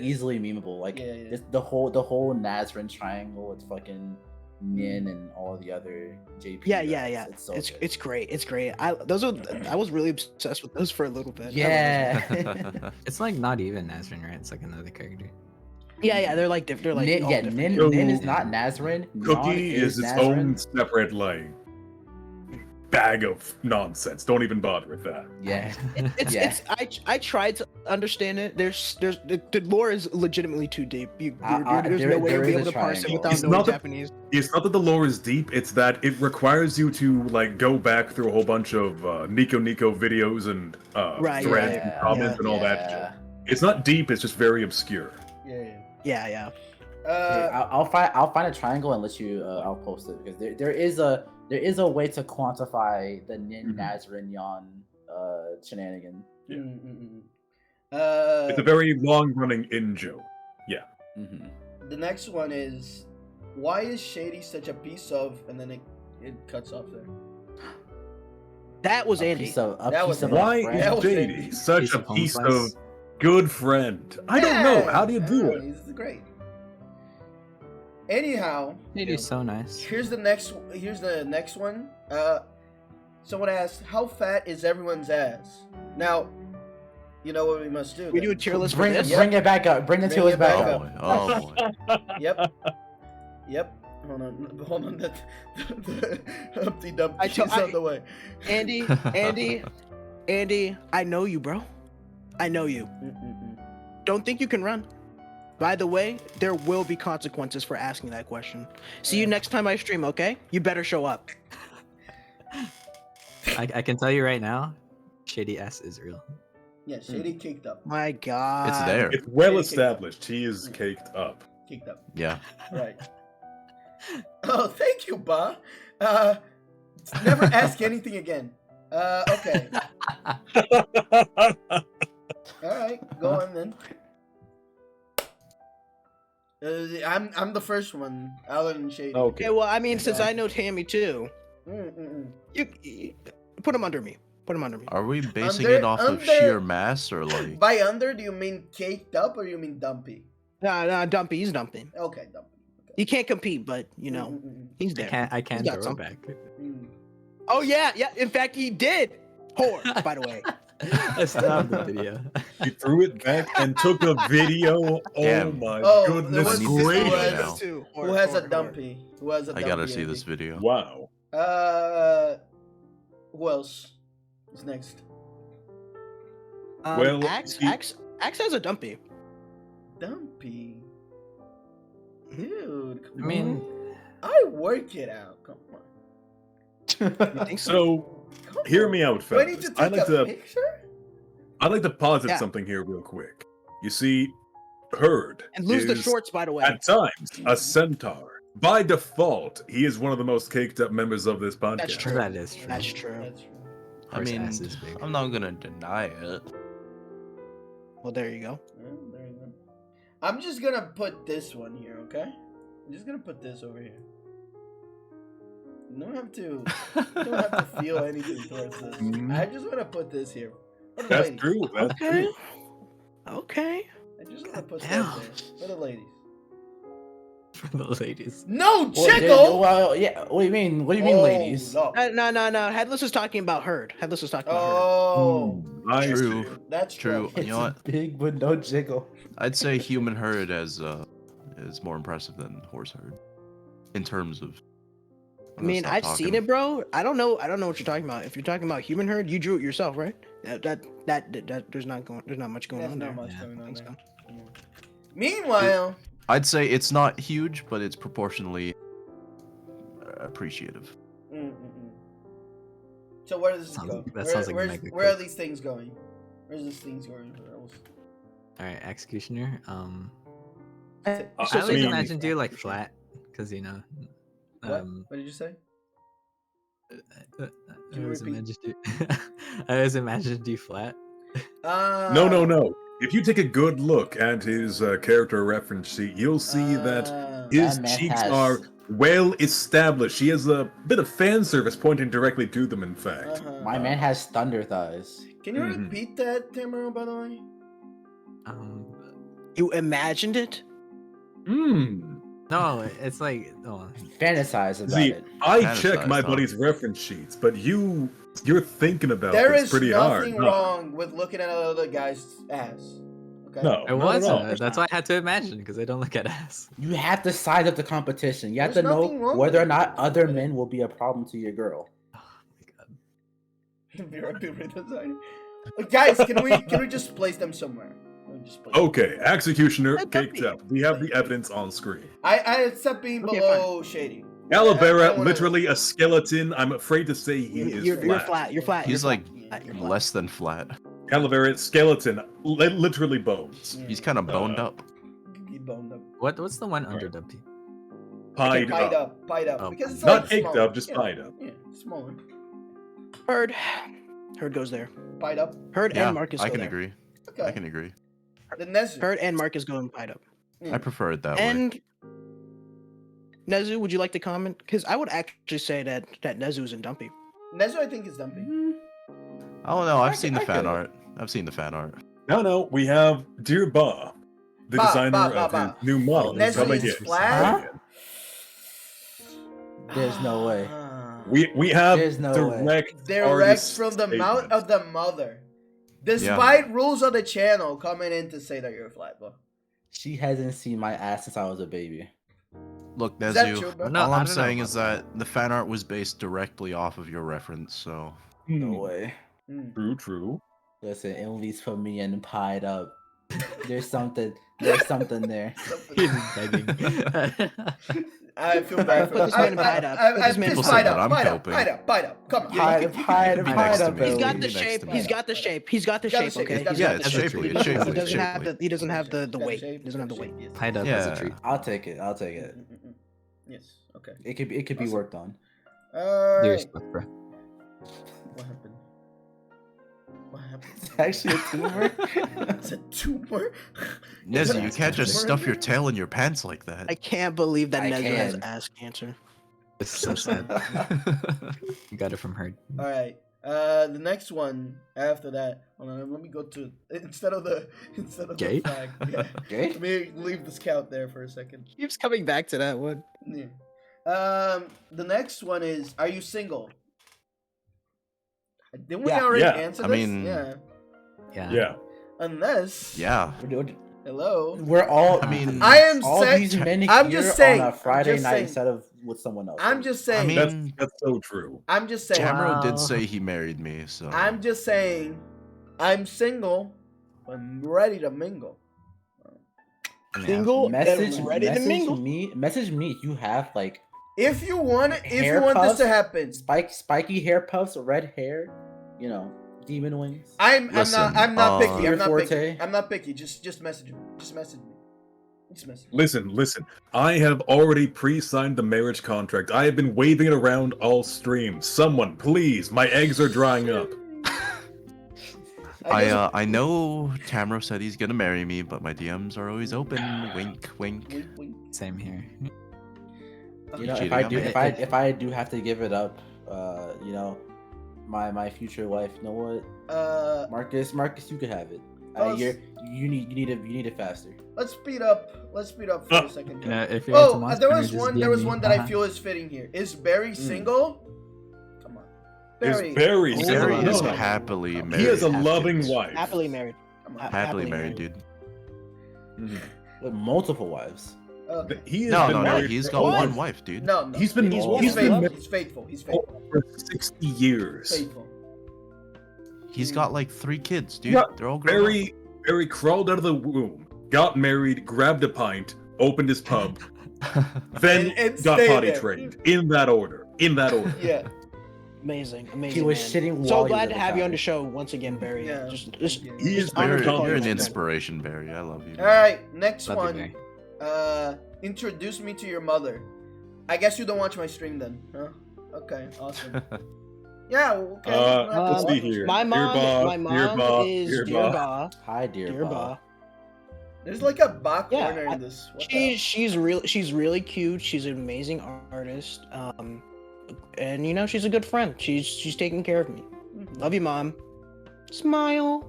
B: easily memeable. Like
C: Yeah.
B: the whole Nazrin triangle with fucking Nin and all the other JP.
A: Yeah.
B: guys. It's so good.
A: It's great. It's great. I was really obsessed with those for a little bit. I love those.
B: Yeah.
F: It's like not even Nazrin, right? It's like another character.
A: Yeah. They're like different. They're like
B: Nin,
A: all
B: yeah,
A: different.
B: Nin is
E: So-
B: not Nazrin.
E: Cookie
B: Nin
E: is its
B: Nazrin.
E: own separate like bag of nonsense. Don't even bother with that.
B: Yeah.
A: It's I tried to understand it. There's the lore is legitimately too deep. There's
B: there-
A: no way
B: there
A: you'll be
B: is
A: able
B: a
A: to parse it
B: triangle.
A: without
E: It's
A: knowing
E: not the-
A: Japanese.
E: It's not that the lore is deep, it's that it requires you to like go back through a whole bunch of Nico videos and
A: Right,
E: threads
B: yeah,
E: and comments and all that shit. It's not deep, it's just very obscure.
C: Yeah.
A: Yeah.
B: I'll find a triangle and let you. I'll post it because there is a way to quantify the Nin
E: Mhm.
B: Nazrin Yon shenanigan.
E: Yeah.
C: Mm-mm-mm.
E: It's a very long running in joke.
B: Mm-hmm.
C: The next one is, why is Shady such a piece of, and then it cuts off there.
A: That was
B: A
A: Andy.
B: piece of
C: That
B: a
C: was
B: piece of
C: Andy.
B: a
E: Why
B: friend.
C: That
E: is
C: was
E: JD
C: Andy.
E: such
F: Piece
E: a
F: of home
E: piece
F: slice.
E: of good friend? I don't know. How do you do it?
C: He's great. Anyhow,
F: They do so nice.
C: here's the next one. Someone asked, how fat is everyone's ass? Now, you know what we must do.
A: We
C: then.
A: do a tier list for
B: Bring
A: this.
B: bring it back up. Bring the
C: Bring
B: tours
C: it
B: back
C: back
B: up.
C: up.
D: Oh boy.
C: Yep. Hold on. The Humpty Dumpty
A: I
C: is
A: told-
C: on the way.
A: Andy, I know you, bro. I know you.
C: Mm-mm-mm.
A: Don't think you can run. By the way, there will be consequences for asking that question. See you next time I stream, okay? You better show up.
F: I can tell you right now, Shady S is real.
C: Yeah, Shady caked up.
A: My God.
D: It's there.
E: It's well
C: Caked up.
E: established. He is caked up.
C: Caked up.
D: Yeah.
C: Right. Oh, thank you, Ba. Never ask anything again. Okay. All right, go on then. I'm the first one, Alan and Shady.
E: Okay.
A: Okay, well, I mean, since I know Tammy too, you put him under me. Put him under me.
D: Are we basing
C: Under-
D: it off of
C: under-
D: sheer mass or like?
C: By under, do you mean caked up or you mean dumpy?
A: Nah, Dumpy, he's dumping.
C: Okay, dumpy.
A: He can't compete, but you know, he's there.
F: I can't
A: He's got
F: throw it
A: something.
F: back.
A: Oh yeah. In fact, he did. Whore, by the way.
F: I still have the video.
E: He threw it back and took a video. Oh
D: Damn.
E: my
C: Oh,
E: goodness
D: there was-
E: gracious!
D: now.
C: Who has a dumpy? Who has a
D: I
C: dumpy?
D: gotta see
C: ending?
D: this video.
E: Wow.
C: Who else is next?
E: Well,
A: Axe
E: he-
A: has a Dumpy.
C: Dumpy. Dude, come
F: I mean,
C: on. I work it out. Come on.
A: You think so?
E: So,
C: Come
E: hear
C: on.
E: me out,
C: Do I need
E: fellas.
C: to take a picture?
E: I'd like to posit
A: Yeah.
E: something here real quick. You see, Herd
A: And lose the
E: is,
A: shorts, by the way.
E: at times, a centaur. By default, he is one of the most caked up members of this podcast.
A: That's true.
F: that is true.
A: That's true.
C: That's true.
D: I
F: Horse
D: mean,
F: ass is big.
D: I'm not gonna deny it.
A: Well, there you go.
C: Well, there you go. I'm just gonna put this one here, okay? I'm just gonna put this over here. You don't have to. You don't have to feel anything towards this. I just want to put this here. For the
E: That's
C: ladies.
E: true. That's
A: Okay.
E: true.
A: Okay.
C: I just want to put
A: Damn.
C: that there for the ladies.
F: For the ladies.
C: No,
B: Well,
C: Chickle.
B: well, yeah. What do you mean? What do you mean, ladies?
C: No.
A: No. Headless was talking about Herd. Headless was talking about Herd.
C: Oh,
E: I
D: True.
E: see.
C: that's
D: True.
C: true.
D: You know what?
B: Big but no jiggle.
D: I'd say human herd is more impressive than horse herd in terms of.
A: I mean, I've seen it, bro. I don't know what you're talking about. If you're talking about human herd, you drew it yourself, right? That there's not much going
C: There's
A: on
C: not
A: there.
C: much
F: Yeah.
C: going on
A: Thanks,
C: there.
A: man.
C: Meanwhile,
D: I'd say it's not huge, but it's proportionally appreciative.
C: so where does this
F: Sounds-
C: go?
F: that sounds like a
C: where's-
F: mega
C: where are
F: clip.
C: these things going? Where's these things going? Where else?
F: All right, executioner.
A: Eh,
F: I
A: so
F: always
E: mean-
F: imagined you like flat, because you know.
C: What? What did you say?
F: I
C: you
F: always
C: repeat?
F: imagined you. I always imagined you flat.
E: No. If you take a good look at his character reference sheet, you'll see that his
B: That man
E: cheeks
B: has-
E: are well established. He has a bit of fan service pointing directly to them, in fact.
B: My man has thunder thighs.
C: Can you
E: Mhm.
C: repeat that, Tamara, by the way?
A: You imagined it?
F: No, it's like
B: Fantasize about
E: See,
B: it.
E: I
D: Fantasize,
E: check my
D: huh?
E: buddy's reference sheets, but you're thinking about
C: There
E: this
C: is
E: pretty hard.
C: nothing
E: huh?
C: wrong with looking at another guy's ass. Okay?
E: No,
F: it
E: not at
F: was.
E: all.
F: That's why I had to imagine because I don't look at ass.
B: You have to size up the competition. You have
C: There's
B: to know
C: nothing wrong
B: whether or
C: with
B: not
C: it.
B: other men will be a problem to your girl.
F: Oh my god.
C: Be right design. Guys, can we just place them somewhere? Can we just place them?
E: Okay, executioner
A: Let that
E: caked
A: be.
E: up. We have the evidence on screen.
C: I accept being
A: Okay,
C: below Shady. I
E: Calavera,
C: wanna-
E: literally a skeleton. I'm afraid to say he is
A: You're
E: flat.
A: flat. You're flat.
D: He's
A: you're
D: like
A: flat, you're flat.
D: less than flat.
E: Calavera, skeleton, literally bones.
C: Yeah.
D: He's kind of boned up.
C: He boned up.
F: What's the one under Dumpy?
E: Pied
C: Pied
E: up.
C: up. Pied up.
F: Oh,
C: Because it's
E: Not
C: like
E: caked
C: smaller.
E: up, just
C: Yeah,
E: pied up.
C: Yeah, smaller.
A: Herd. Herd goes there.
C: Pied up.
A: Herd
D: Yeah,
A: and Marcus
D: I
A: go
D: can
A: there.
D: agree.
C: Okay.
D: I can agree.
C: The Nezu.
A: Herd and Marcus going pied up.
D: I prefer it that way.
A: And Nezu, would you like to comment? Because I would actually say that Nezu's in Dumpy.
C: Nezu, I think, is dumpy.
D: I don't know. I've
C: I
D: seen
C: could-
D: the
C: I
D: fan
C: could.
D: art. I've seen the fan art.
E: No, we have Dear Ba, the
C: Ba,
E: designer
C: Ba, Ba,
E: of
C: Ba.
E: his new model.
C: Nezu
E: coming
C: is
E: in.
C: flat?
B: There's no way.
C: Ah.
E: We have
B: There's no way.
E: direct
C: Direct
E: artist
C: from the mouth
E: statement.
C: of the mother. Despite rules of the channel coming in to say that you're flat, bro.
B: She hasn't seen my ass since I was a baby.
D: Look,
C: Is that
D: Nezu,
C: true, bro?
F: No,
D: all
F: I
D: I'm
F: don't know
D: saying
F: about
D: is that the fan art was based directly off of your reference, so
B: No way.
E: True.
B: Listen, at least put me in pied up. There's something there.
F: He's begging.
C: I feel bad for
A: Put this man in hide up. Put
C: I
A: this man in
C: pissed
D: hide
C: Pied
D: up.
C: up.
D: I'm
C: Pied up.
D: coping.
C: Pied up. Pied up. Come on.
B: Hide
D: Be next to
B: up,
D: me.
A: He's got
D: Be
A: the
D: next
A: shape.
D: to
A: He's
D: me.
A: got the shape. He's got the
C: Got the
A: shape.
C: shape,
A: Okay.
C: he's got
A: He's
C: the
A: got
C: shape.
A: the
D: It's
A: shape.
D: shapely,
A: He
D: it's
A: doesn't-
D: shapely,
A: He doesn't
D: it's
A: have the. He doesn't have the
C: Got
A: weight.
C: shape,
A: He doesn't have the
C: got
A: weight.
C: shape, yes.
F: Tied up as a
D: Yeah.
F: tree.
B: I'll take it. I'll take it.
C: Yes. Okay.
B: It could be
C: Awesome.
B: worked on.
F: Do your
C: Alright.
F: stuff, bro.
C: What happened? What happened?
B: It's actually a tumor.
C: It's a tumor?
D: Nezzy, you can't just
C: Tumor?
D: stuff your tail in your pants like that.
A: I can't believe that
B: I
A: Nezra has
B: can.
A: ass cancer.
F: It's so sad. You got it from her.
C: Alright. The next one after that. Hold on, let me go to instead of the
F: Gay?
C: flag. Yeah.
B: Okay.
C: Let me leave the scout there for a second.
A: Keeps coming back to that one.
C: Yeah. The next one is, are you single? Didn't we
B: Yeah.
C: already
E: Yeah.
C: answer
D: I
C: this?
D: mean-
C: Yeah.
F: Yeah.
E: Yeah.
C: Unless.
D: Yeah.
C: Hello.
B: We're all.
D: I mean,
C: I am
B: all
C: saying.
B: these men
C: I'm
B: here
C: just saying,
B: on a
C: I'm
B: Friday
C: just
B: night
C: saying.
B: instead of with someone else.
C: I'm just
D: I
C: saying.
D: mean,
E: That's so true.
C: I'm just saying.
D: Tamro
F: Wow.
D: did say he married me, so.
C: I'm just saying. I'm single. I'm ready to mingle.
F: Yeah.
A: Single
B: Message
A: and ready to mingle.
B: Message me if you have like
C: If you want this
B: Hair
C: to
B: puffs?
C: happen,
B: spiky hair puffs, red hair, you know, demon wings.
C: I'm
D: Listen,
C: not picky.
B: Your
C: I'm not
B: forte.
C: picky. I'm not picky. Just message me. Just message me. Just message me.
E: Listen. I have already pre-signed the marriage contract. I have been waving it around all streams. Someone, please, my eggs are drying up.
D: I know Tamro said he's gonna marry me, but my DMs are always open. Wink, wink.
C: Wink, wink.
F: Same here.
B: You know,
D: cheating
B: if I
D: on
B: do,
D: me?
B: if I do have to give it up, you know, my future wife. You know what, Marcus, you could have it.
C: Oh,
B: You need it faster.
C: let's speed up. Let's speed up for a second.
F: You know, if you're into
C: Oh,
F: Monster
C: there
F: Hunter,
C: was
F: just
C: one.
F: DM
C: There was
F: me.
C: one that I
F: Uh-huh.
C: feel is fitting here. Is Barry single? Come on, Barry.
E: Is Barry
F: Oh,
D: Barry
F: no,
D: is
F: no.
D: happily married.
E: He has a
D: with
E: loving
D: kids.
E: wife.
A: Happily married.
C: Come on.
A: Ha-
D: Happily married, dude.
E: Mhm.
B: With multiple wives.
C: Okay.
E: He has
D: No,
E: been
D: no,
E: married
D: he's
E: for
D: got
A: What?
D: one wife, dude.
C: No,
E: He's been
A: He's
E: he's been
C: faithful.
E: married
C: He's faithful. He's faithful.
E: for 60 years.
C: Faithful.
D: He's got like 3 kids, dude.
E: Yeah,
D: They're all grown
E: Barry crawled out of the womb, got married, grabbed a pint, opened his pub, then
C: And
E: got
C: stayed
E: potty
C: there.
E: trained. In that order.
C: Yeah.
A: Amazing.
B: He
A: Amazing.
B: was
A: man.
B: shitting
A: So
B: while he
A: glad
B: was
A: to
B: in
A: have
B: the
A: you on the
B: shower.
A: show once again, Barry.
C: Yeah.
A: Just
E: He is
A: honored
E: very
A: to call
D: You're
A: you
D: an
A: a friend.
D: inspiration, Barry. I love you.
C: All right. Next
F: Love you,
C: one.
F: Barry.
C: Introduce me to your mother. I guess you don't watch my stream then, huh? Okay. Awesome. Yeah. Okay. You don't have to
E: let's see
C: watch.
E: here.
A: My mom,
E: Dear
A: my
E: Ba,
A: mom
E: Dear Ba,
A: is
E: Dear
A: Dear
E: Ba.
A: Ba.
B: Hi, dear,
A: Dear
B: Ba.
A: Ba.
C: There's like a back
A: Yeah,
C: corner in this. What
A: She's really cute. She's an amazing artist. And you know she's a good friend. She's taking care of me.
C: the?
A: Love you, mom. Smile.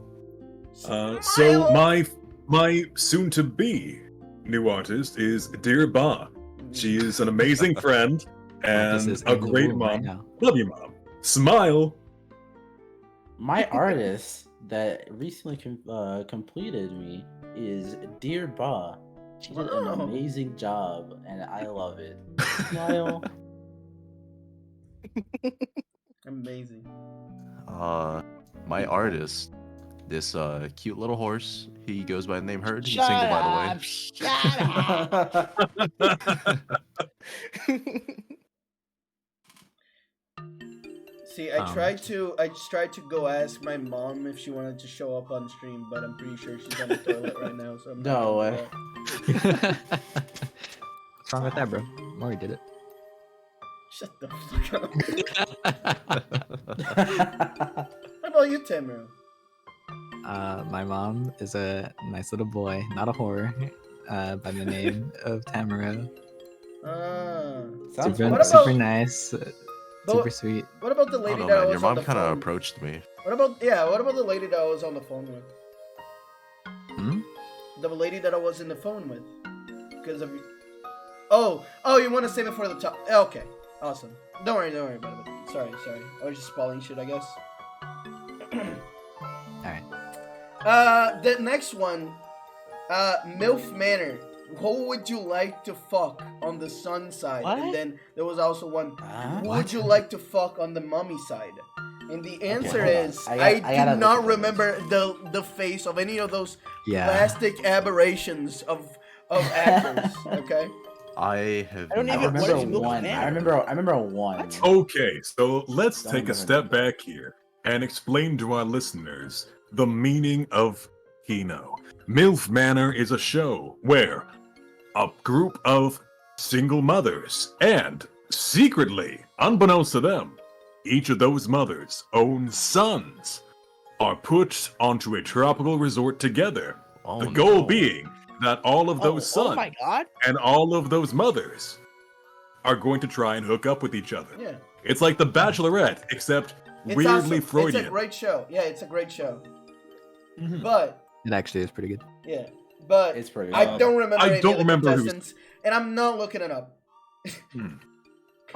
E: So my soon-to-be new artist is Dear Ba. She is an amazing friend
F: Marcus
E: and
F: is
E: a
F: in the
E: great
F: womb
E: mom.
F: right now.
E: Love you, mom. Smile.
B: My artist that recently completed me is Dear Ba. She did an
C: Wow.
B: amazing job, and I love it. Smile.
C: Amazing.
D: My artist, this cute little horse. He goes by the name Herd. He's
A: Shut
D: single, by
A: up. Shut up.
C: See, I tried to go ask my mom if she wanted to show up on stream, but I'm pretty sure she's on the toilet right now. So I'm not
B: No
C: gonna
B: way.
C: do that.
F: What's wrong with that, bro? Maury did it.
C: Shut the fuck up. How about you, Tamara?
F: My mom is a nice little boy, not a whore, by the name of
C: Ah.
F: Tamaro.
B: Sounds
F: Super,
C: What
F: super
C: about-
F: nice,
C: But
F: super sweet.
C: what about the
D: I
C: lady
D: don't know,
C: that I
D: man.
C: was
D: Your
C: on
D: mom
C: the
D: kind of
C: phone?
D: approached me.
C: What about the lady that I was on the phone with?
F: Hmm?
C: The lady that I was in the phone with. Because of. Oh, you want to save it for the top? Okay, awesome. Don't worry about it. Sorry. I was just spoiling shit, I guess.
F: Alright.
C: The next one, MILF Manor. Who would you like to fuck on the son side?
A: What?
C: And then there was also one.
B: Huh?
C: Who would you like to fuck on the mommy side? And the answer
B: hold on.
C: is,
B: I
C: I
B: gotta
C: do
B: look
C: not
B: at
C: remember the face of any of those
F: Yeah.
C: plastic aberrations of actors. Okay.
D: I have.
A: I don't
B: I
A: even-
D: not
A: what
B: remember
A: is Milk
B: one.
A: Banner?
B: I remember one.
A: What?
E: Okay, so let's
B: Don't
E: take a
B: remember
E: step
B: that.
E: back here and explain to our listeners the meaning of Kino. MILF Manor is a show where a group of single mothers and secretly, unbeknownst to them, each of those mothers' own sons are put onto a tropical resort together.
D: Oh,
E: The goal
D: no.
E: being that all of those
A: Oh
E: sons
A: my god.
E: and all of those mothers are going to try and hook up with each other.
C: Yeah.
E: It's like The Bachelorette, except
C: It's
E: weirdly
C: awesome.
E: Freudian.
C: It's a great show. Yeah, it's a great show.
E: Mhm.
C: But
F: It actually is pretty good.
C: yeah, but
B: It's pretty.
C: I don't remember.
E: I
C: any
E: don't
C: of the
E: remember who's-
C: contestants, and I'm not looking it up.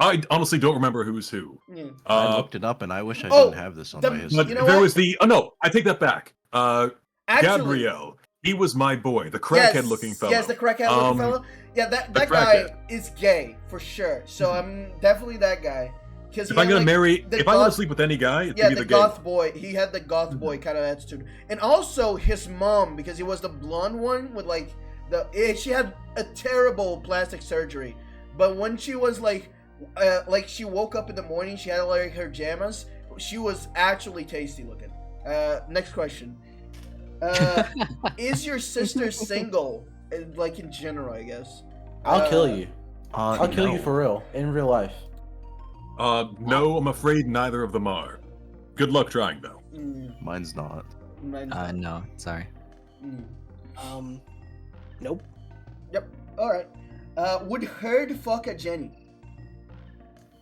E: I honestly don't remember who's who.
C: Yeah.
D: I looked it up, and I wish I
C: oh,
D: didn't have this on
C: the-
D: my
E: But
D: history.
C: You know
E: there
C: what?
E: was the. Oh no, I take that back.
C: Actually,
E: Gabrielle. He was my boy, the
C: yes,
E: crackhead-looking fellow.
C: Yes, the crackhead-looking fellow. Yeah, that
E: the
C: guy
E: crackhead.
C: is gay for sure. So I'm definitely that guy. Because
E: If I'm gonna marry,
C: the
E: if I'm gonna
C: goth-
E: sleep with any guy, it's
C: yeah,
E: gonna be
C: the
E: the gay.
C: goth boy. He had the goth boy kind of attitude, and also his mom, because he was the blonde one with like she had a terrible plastic surgery, but when she was like she woke up in the morning, she had like her jammas. She was actually tasty looking. Next question. Is your sister single? Like in general, I guess.
B: I'll kill you. I'll kill you
D: no.
B: for real in real life.
E: No, I'm afraid neither of them are. Good luck trying, though.
D: Mine's not.
F: No, sorry.
A: Nope.
C: Yep. All right. Would Herd fuck a Jenny?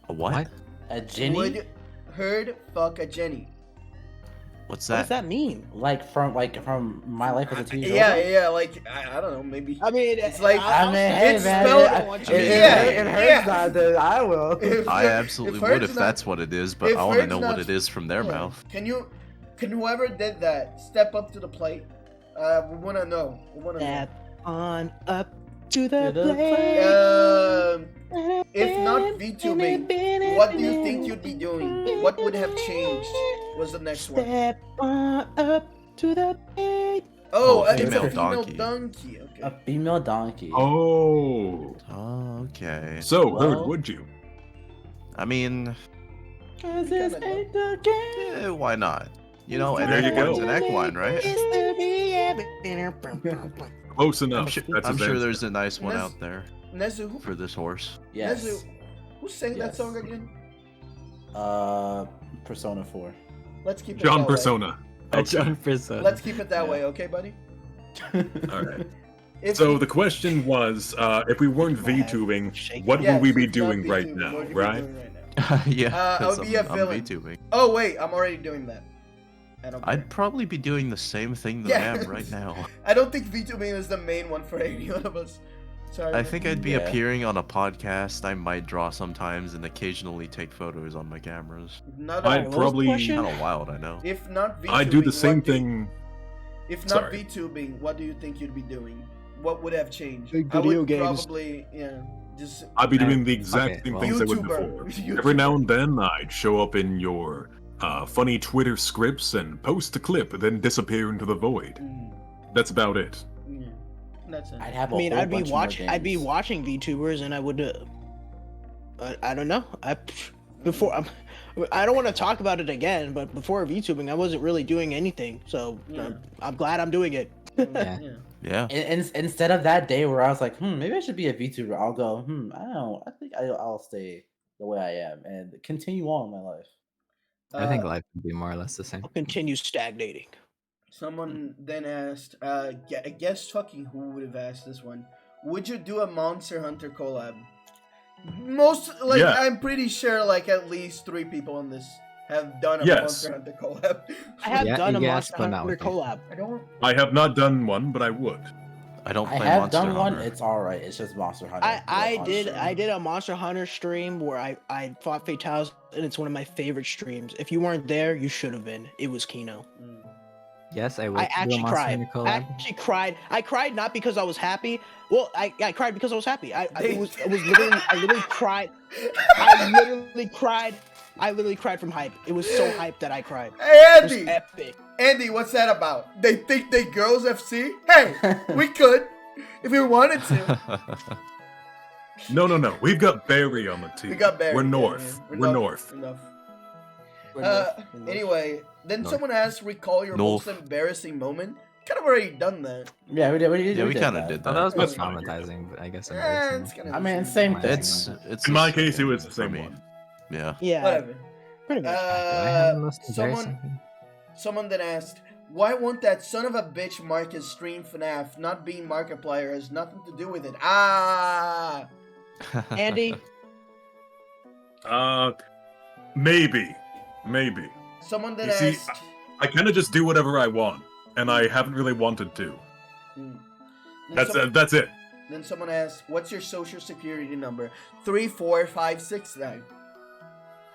D: A what?
F: What?
B: A Jenny?
C: Would Herd fuck a Jenny?
D: What's
A: What does
D: that?
A: that mean?
B: Like from my life as a TV show?
C: Yeah. Like I don't know. Maybe.
A: I mean,
C: It's like-
B: I mean, hey
C: It's
B: man,
C: spelled-
B: it
C: yeah.
B: hurts not, then I will.
C: If
D: I
C: Herd-
D: absolutely
C: if
D: would
C: Herd's
D: if
C: not-
D: that's what it is, but
C: if
D: I want to
C: Herd's
D: know
C: not-
D: what it is from their
C: yeah.
D: mouth.
C: Can whoever did that step up to the plate? We want to know. We want to know.
A: step on up to the
B: To the
A: plate.
C: If not VTubing, what do you think you'd be doing? What would have changed? Was the next one?
A: Step on up to the plate.
C: Oh,
D: Oh,
C: it's a
D: female
C: female
D: donkey.
C: donkey.
B: A
C: Okay.
B: female donkey.
E: Oh.
D: Oh, okay.
E: So,
B: Well-
E: Herd, would you?
D: I mean,
B: 'Cause
C: this
B: this
C: ain't
B: ain't the game.
D: why not? You know, and
E: There you
D: equine's
E: go.
D: an equine, right?
E: Close enough. That's
D: I'm
E: his
D: sure
E: answer.
D: there's a nice one
C: Nes-
D: out there
C: Nezu,
D: for this horse.
B: Yes.
C: Nezu, who sang that
B: Yes.
C: song again?
B: Persona 4.
C: Let's keep it
E: John
C: that way.
E: Persona.
F: John Persona.
C: Let's keep it that
B: Yeah.
C: way, okay, buddy?
E: All right.
C: If
E: So
C: you-
E: the question was, if we weren't VTubing, what
C: Yes,
E: would we be
C: it's not
E: doing right
C: VTubing.
E: now,
C: What would you be
E: right?
C: doing right now?
D: Yeah,
C: I
D: 'cause
C: would be a
D: I'm
C: villain.
D: VTubing.
C: Oh wait, I'm already doing that. I don't. care.
D: I'd probably be doing the same thing that
C: Yeah.
D: I am right now.
C: I don't think VTubing is the main one for any one of us. Sorry.
D: I think I'd be
B: Yeah.
D: appearing on a podcast. I might draw sometimes and occasionally take photos on my cameras.
C: Not
E: I'd
A: what was the
E: probably,
A: question?
D: Kind of wild, I know.
C: if not VTubing.
E: I do the same
C: what do-
E: thing.
C: If not
E: Sorry.
C: VTubing, what do you think you'd be doing? What would have changed?
A: Big
C: I
A: video
C: would
A: games.
C: probably, yeah, just
E: I'd be doing the exact
F: Okay,
E: same
F: well-
E: things I would
C: YouTuber.
E: before. Every now and then, I'd show up in your funny Twitter scripts and post a clip, then disappear into the void. That's about it.
C: Yeah, that's it.
B: I'd have a
A: I mean,
B: whole
A: I'd be
B: bunch more
A: watching. I'd be
B: games.
A: watching VTubers, and I would. I don't know. I don't want to talk about it again, but before VTubing, I wasn't really doing anything. So
C: Yeah.
A: I'm glad I'm doing it.
F: Yeah.
D: Yeah.
B: Instead of that day where I was like, maybe I should be a VTuber, I'll go, I don't know. I think I'll stay the way I am and continue on in my life.
F: I think life would be more or less the same.
A: I'll continue stagnating.
C: Someone then asked, I guess fucking who would have asked this one? Would you do a Monster Hunter collab?
E: Yeah.
C: I'm pretty sure like at least 3 people on this have done a
E: Yes.
C: Monster Hunter collab.
A: I have
F: Yeah,
A: done a
F: yes,
A: Monster
F: but not
A: Hunter
F: with me.
A: collab.
C: I don't.
E: I have not done one, but I would.
D: I don't
B: I
D: play
B: have
D: Monster
B: done one.
D: Hunter.
B: It's all right. It's just Monster Hunter.
A: I
B: on
A: did
B: stream.
A: a Monster Hunter stream where I fought Fatales, and it's one of my favorite streams. If you weren't there, you should have been. It was Kino.
F: Yes, I would.
A: I
F: do a
A: actually
F: Monster
A: cried.
F: Hunter
A: I
F: collab.
A: actually cried. I cried not because I was happy. Well, I cried because I was happy. It was literally I literally cried. I literally cried from hype. It was so hype that I cried.
C: Hey
A: It was
C: Andy,
A: epic.
C: Andy, what's that about? They think they girls FC? Hey, we could if we wanted to.
E: No. We've got Barry on the team.
C: We got Barry.
E: We're
C: yeah,
E: north.
C: yeah.
E: We're north.
C: Enough.
A: We're north, we're north.
C: Anyway, then
D: North.
C: someone asked, recall your
D: North.
C: most embarrassing moment. Kind of already done that.
B: Yeah, we did.
D: Yeah, we
B: did
D: kind of
B: that.
D: did
F: Oh, that was
D: that.
F: more
E: That's fine.
F: traumatizing, but I guess
C: It's
F: embarrassing.
C: kind of.
B: I mean, same thing.
D: It's
E: In
D: the
E: my case, it
D: second
E: was the
D: for
E: same
D: me.
E: one.
D: Yeah.
A: Yeah,
C: Whatever.
A: pretty much.
F: Do I have the most
C: Someone,
F: embarrassing?
C: someone then asked, why won't that son of a bitch mark his stream FNAF? Not being Markiplier has nothing to do with it. Ah.
A: Andy,
E: Maybe.
C: Someone then
E: You see,
C: asked.
E: I kind of just do whatever I want, and I haven't really wanted to.
C: Hmm. Then
E: That's it.
C: Then someone asked, what's your social security number? 34569.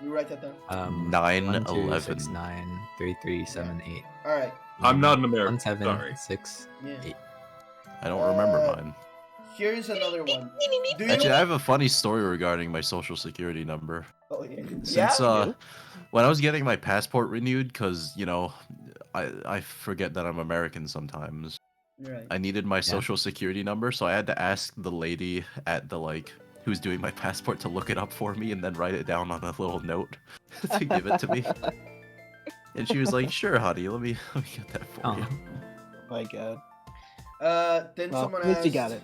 C: You write that down?
D: 9/11.
F: 3378.
C: All right.
E: I'm not an American. Sorry.
F: 1768.
C: Yeah.
D: I don't remember mine.
C: Here's another one. Do you?
D: Actually, I have a funny story regarding my social security number.
C: Oh, yeah.
D: Since
C: Yeah?
D: when I was getting my passport renewed, because I forget that I'm American sometimes.
C: Right.
D: I needed my social security number, so I had to ask the lady at the who's doing my passport to look it up for me and then write it down on a little note to give it to me. And she was like, "Sure, honey, let me get that for you."
A: my God.
C: Then
A: Well,
C: someone
A: at least
C: asked,
A: you got it.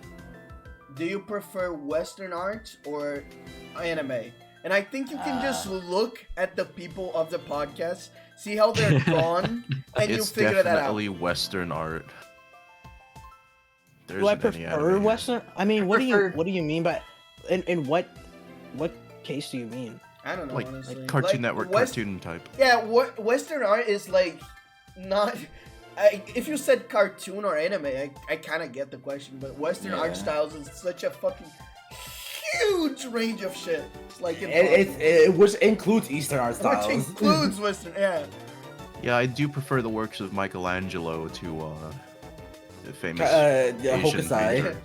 C: do you prefer Western art or anime? And I think you can just look at the people of the podcast, see how they're drawn, and you
D: It's
C: figure that out.
D: definitely Western art. There
A: Do I
D: isn't any
A: prefer
D: anime here.
A: Western? I mean, what
F: prefer-
A: do you mean by? In what case do you mean?
C: I don't know,
D: Like
C: honestly.
D: Cartoon Network
C: West-
D: cartoon type.
C: Yeah, Western art is like not. If you said cartoon or anime, I kind of get the question, but Western art
B: Yeah.
C: styles is such a fucking huge range of shit. It's like
B: Which includes Eastern art styles.
C: which includes Western. Yeah.
D: Yeah, I do prefer the works of Michelangelo to the famous Asian
B: Hokusai.
D: painter.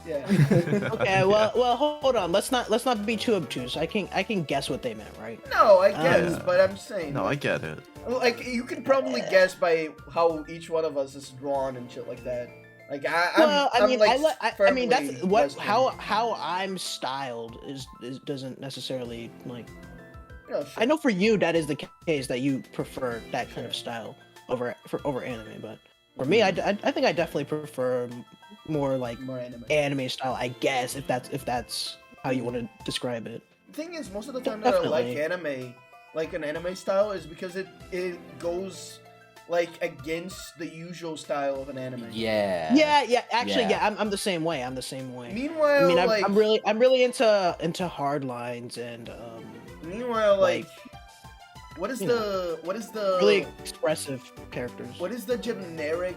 C: Yeah.
A: Okay, well, hold on. Let's not be too obtuse. I can guess what they meant, right?
C: No, I guess,
D: Yeah.
C: but I'm saying.
D: No, I get it.
C: Like you can probably guess by how each one of us is drawn and shit like that. Like I'm
A: mean,
C: like
A: I mean that's
C: firmly
A: what
C: Western.
A: how I'm styled is doesn't necessarily like.
C: Yeah, sure.
A: I know for you that is the case that you prefer that kind of style over anime, but for me, I think I definitely prefer more like
C: more anime.
A: anime style. I guess if that's how you want to describe it.
C: The thing is, most of the time that I like
A: Definitely.
C: anime, like an anime style, is because it goes like against the usual style of an anime.
B: Yeah.
A: Yeah. Actually,
B: Yeah.
A: I'm the same way. I'm the same way.
C: Meanwhile,
A: I mean,
C: like
A: I'm really into hard lines and
C: meanwhile, like what is
A: you
C: the
A: really expressive characters.
C: what is the generic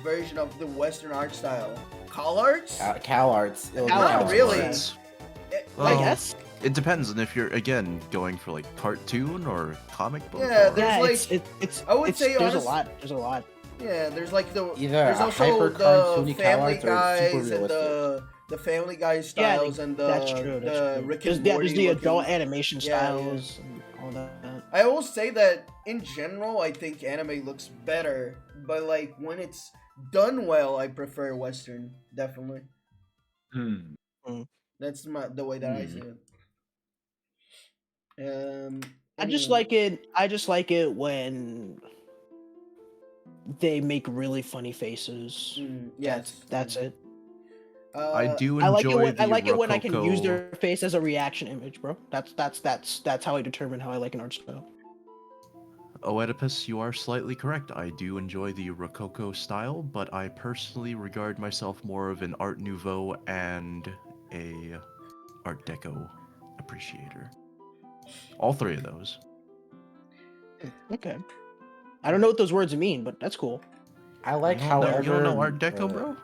C: version of the Western art style? Call arts?
B: Cal arts. It was
A: Cal
B: like
A: arts,
C: really?
D: It's-
C: Eh,
A: I
D: Well,
A: guess.
D: It depends on if you're again going for like cartoon or comic book.
C: Yeah,
D: or...
C: there's
A: Yeah,
C: like-
A: it's.
C: I would
A: it's,
C: say
A: there's
C: honest-
A: a lot. There's a lot.
C: Yeah, there's like the
B: Either
C: there's
B: a
C: also
B: hyper
C: the
B: cartoony Cal
C: Family
B: arts or super
C: Guys and
B: realistic.
C: the Family Guy
A: Yeah,
C: styles and the
A: that's true. That's
C: the
A: true.
C: Rick
A: There's,
C: and
A: there's
C: Morty
A: the
C: looking-
A: adult animation
C: Yeah, yeah.
A: styles and all that.
C: I will say that in general, I think anime looks better, but like when it's done well, I prefer Western. Definitely, that's the way that I see it.
A: I just
C: anyway.
A: like it. I just like it when they make really funny faces.
C: Yes,
A: That's it.
D: I do enjoy
A: I like it when
D: the
A: I like it when I can use
D: Rococo-
A: their face as a reaction image, bro. That's how I determine how I like an art style.
D: Oh, Oedipus, you are slightly correct. I do enjoy the Rococo style, but I personally regard myself more of an Art Nouveau and a Art Deco appreciator. All three of those.
A: Okay. I don't know what those words mean, but that's cool.
B: I like
D: You don't know-
B: however.
D: you don't know Art Deco, bro?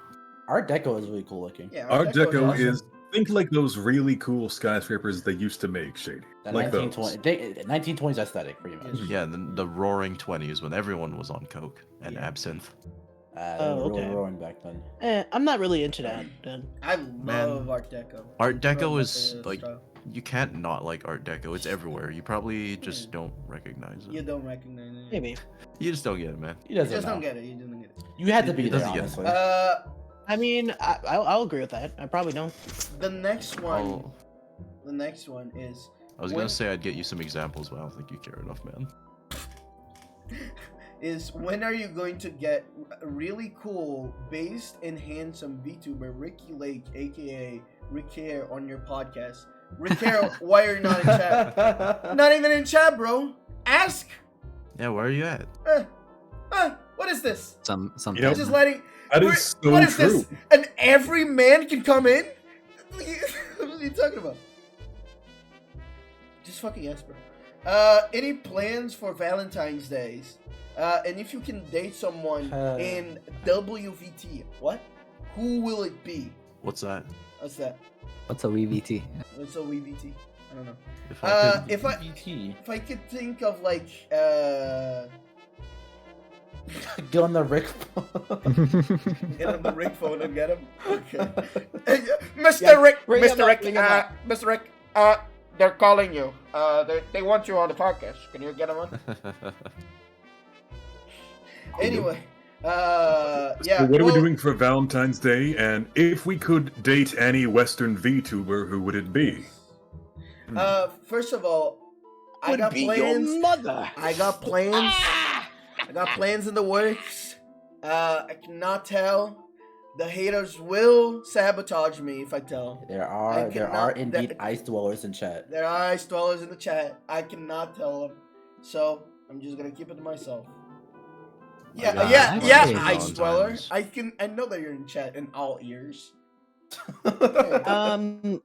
B: Art Deco is really cool looking.
C: Yeah,
E: Art Deco
C: awesome.
E: is think like those really cool skyscrapers they used to make, Shady.
B: The
E: Like those.
B: 1920s aesthetic, pretty much.
D: Yeah, the Roaring 20s when everyone was on coke and
C: Yeah.
D: absinthe.
B: They were really
A: okay.
B: roaring back then.
A: I'm not really into that. Then
C: I love Art Deco.
D: Art Deco
C: Love
D: is
C: the
D: like
C: style.
D: you can't not like Art Deco. It's everywhere. You probably just don't recognize it.
C: You don't recognize it.
A: maybe.
D: You just don't get it, man.
B: You
C: You
B: just
C: just
B: know.
C: don't get it. You don't get it.
B: You had to
D: It
B: be there,
D: doesn't get it.
B: honestly.
A: I mean, I'll agree with that. I probably don't.
C: The next one.
D: Oh,
C: The next one is.
D: I was
C: when-
D: gonna say I'd get you some examples, but I don't think you care enough, man.
C: Is when are you going to get a really cool, based and handsome VTuber Ricky Lake, aka Rick Hair, on your podcast? Rick Hair, why are you not in chat? Not even in chat, bro. Ask.
D: Yeah, where are you at?
C: What is this?
F: Some
E: You know,
C: Just letting.
E: That is so
C: What is
E: true.
C: this? And every man can come in? What are you talking about? Just fucking yes, bro. Any plans for Valentine's Days? And if you can date someone in WVT, what? Who will it be?
D: What's that?
C: What's that?
F: What's a WVT?
C: What's a WVT? I don't know.
D: If I could,
C: If I could think of like
B: Get on the Rick.
C: get on the Rick phone and get him. Okay. Mr. Rick,
A: ring him
C: Mr.
A: up,
C: Rick,
A: ring him up.
C: Mr. Rick, they're calling you. They want you on the podcast. Can you get them on? Anyway, yeah.
E: So what are we
C: well,
E: doing for Valentine's Day? And if we could date any Western VTuber, who would it be?
C: First of all, I
A: Would
C: got
A: be
C: plans.
A: your mother.
C: I got plans. I got plans in the works. I cannot tell. The haters will sabotage me if I tell.
B: There
C: I
B: are
C: cannot-
B: indeed
C: that-
B: ice dwellers in chat.
C: There are ice dwellers in the chat. I cannot tell them. So I'm just gonna keep it to myself. Yeah,
D: God,
C: yeah,
F: I
C: yeah,
F: see.
C: ice dweller.
D: Valentine's.
C: I know that you're in chat in all ears.
A: I'm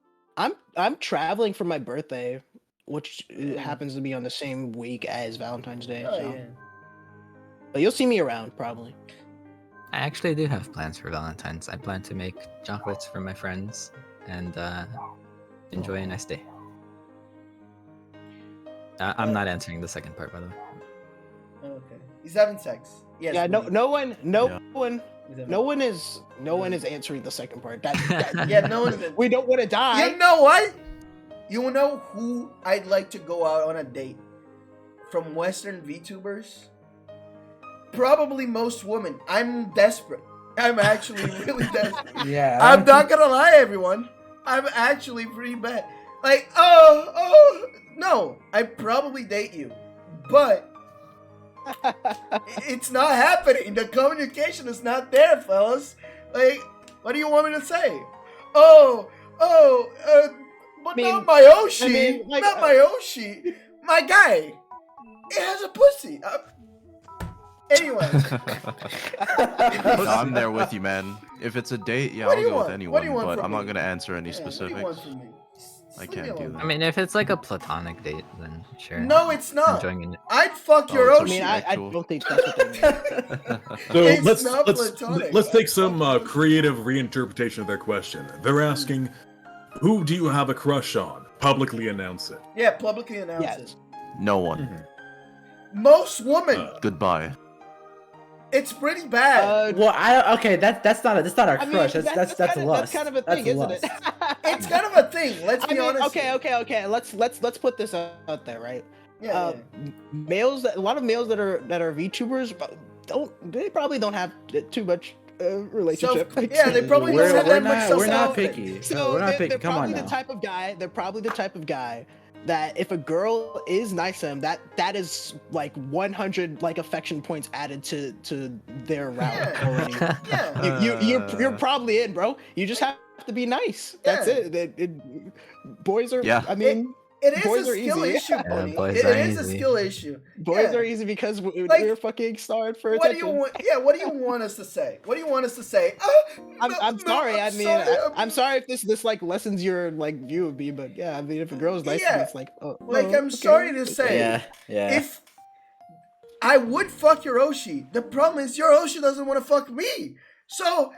A: traveling for my birthday, which happens to be on the same week as Valentine's Day.
C: Oh
A: so.
C: yeah.
A: But you'll see me around probably.
F: I actually do have plans for Valentine's. I plan to make chocolates for my friends and enjoy a nice day. I'm not answering the second part, by the way.
C: Okay. He's having sex. Yes.
A: Yeah,
C: buddy.
A: no one
C: He's having-
A: no one is answering the second part. That
C: Yeah, no one is.
A: we don't want to die.
C: You know what? You know who I'd like to go out on a date from Western VTubers? Probably most women. I'm desperate. I'm actually really desperate.
B: Yeah.
C: I'm not gonna lie, everyone. I'm actually pretty bad. Like, oh, no. I'd probably date you, but it's not happening. The communication is not there, fellas. Like, what do you want me to say? But
A: mean-
C: not my Oshi.
A: I mean, like,
C: not my Oshi. My guy. It has a pussy. Anyway.
D: No, I'm there with you, man. If it's a date, yeah,
C: What
D: I'll
C: do you
D: go
C: want?
D: with anyone,
C: What do you want
D: but
C: from
D: I'm not
C: me?
D: gonna answer any
C: Yeah, what do you
D: specifics.
C: want from me?
D: I
C: Leave
D: can't
C: me
D: do
C: alone.
D: that.
F: I mean, if it's like a platonic date, then sure.
C: No, it's not.
F: Enjoying it.
C: I'd fuck your
D: it's
A: I
C: Oshi.
A: mean, I
D: Actual-
A: don't think that's what they mean.
E: So
C: It's not platonic.
E: let's take some creative reinterpretation of their question. They're asking, who do you have a crush on? Publicly announce it.
C: Yeah, publicly announce
A: Yes.
C: it.
D: No one.
C: Mm-hmm. Most women,
D: Goodbye.
C: it's pretty bad.
B: Well, that's not our
A: I mean,
B: crush. That's
A: kind of,
B: lust.
A: That's kind of a
B: That's
A: thing, isn't
B: lust.
A: it?
C: It's kind of a thing. Let's
A: I
C: be
A: mean,
C: honest.
A: okay. Let's put this out there, right?
C: Yeah,
A: Males, a lot of males that are VTubers they probably don't have too much relationship.
C: yeah, they probably don't have that much
B: We're not
C: self-confidence.
B: picky.
A: So
B: No, we're not
A: they're
B: picky. Come on
A: probably
B: now.
A: the type of guy. They're probably the type of guy that if a girl is nice to him, that is like 100 like affection points added to their route
C: Yeah.
A: already.
C: Yeah.
A: You're probably in, bro. You just have to be nice. That's
C: Yeah.
A: it. Boys are.
D: Yeah.
A: I mean,
C: It is
A: Boys
C: a
A: are
C: skill
A: easy.
C: issue,
F: Yeah,
C: buddy.
F: boys
C: It
F: are
C: is a
F: easy.
C: skill issue.
A: boys
C: Yeah.
A: are easy because
C: Like-
A: we're fucking starved for
C: What do
A: attention.
C: you want? Yeah, what do you want us to say? What do you want us to say?
A: I'm sorry. I mean,
C: sorry,
A: I'm sorry if this like lessens your like view of me, but yeah, I mean, if a girl's nice, to
C: Yeah.
A: me, it's like,
C: Like, I'm
A: okay.
C: sorry to say,
B: Yeah.
C: if I would fuck your Oshi, the problem is your Oshi doesn't want to fuck me. So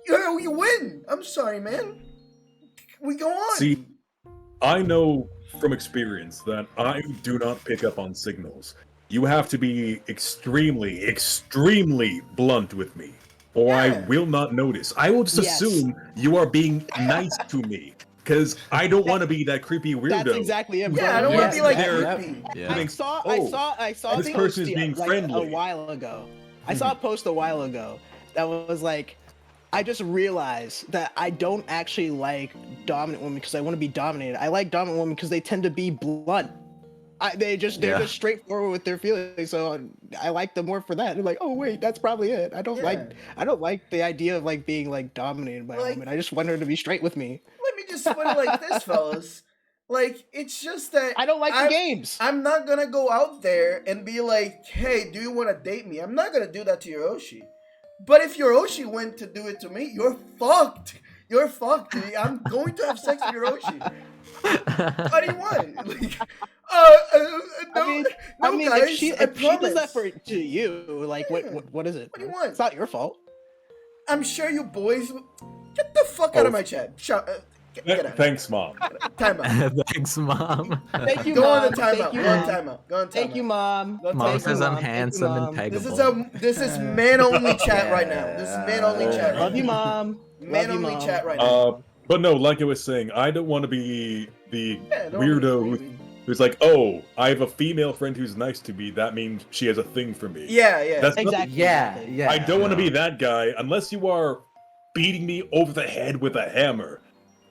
C: you win. I'm sorry, man. We go on.
E: See, I know from experience that I do not pick up on signals. You have to be extremely, extremely blunt with me, or I
C: Yeah.
E: will not notice. I will just
A: Yes.
E: assume you are being nice to me, because I don't want to be that creepy weirdo.
A: That's exactly it, bro.
C: yeah, I don't want to
B: Yeah.
C: be like
E: They're-
C: creepy.
D: Yeah.
A: I saw
E: this
A: a
E: person
A: post
E: is being
A: like
E: friendly.
A: a while ago. I saw a post a while ago that was like, I just realized that I don't actually like dominant women because I want to be dominated. I like dominant women because they tend to be blunt. They're just straightforward with their feelings. So I like them more for that. They're like, oh wait, that's probably it. I don't like the idea of like being like dominated by a woman. I just want her to be straight with me.
C: Let me just put it like this, fellas. Like, it's just that
A: I don't like the games.
C: I'm not gonna go out there and be like, hey, do you want to date me? I'm not gonna do that to your Oshi. But if your Oshi went to do it to me, you're fucked. You're fucked. I'm going to have sex with your Oshi. What do you want? Like,
A: I mean,
C: guys,
A: if she does that to you, like, what is it?
C: What do you want?
A: It's not your fault.
C: I'm sure you boys. Get the fuck out of my chat. Get out.
E: Thanks, Mom.
C: Time out.
F: Thanks, Mom.
A: Thank you,
C: Go
A: Mom.
C: on the timeout.
A: Go
C: Go on timeout. Go on timeout.
A: Thank you, Mom.
F: Mom says I'm handsome and peggable.
C: This is man only chat right now. This is man only chat.
A: Love you, Mom.
C: Man only chat right now.
E: But no, like I was saying, I don't want to be the weirdo who's like, oh, I have a female friend who's nice to me. That means she has a thing for me.
C: Yeah.
E: That's
A: exactly.
B: Yeah.
E: I don't want to be that guy unless you are beating me over the head with a hammer.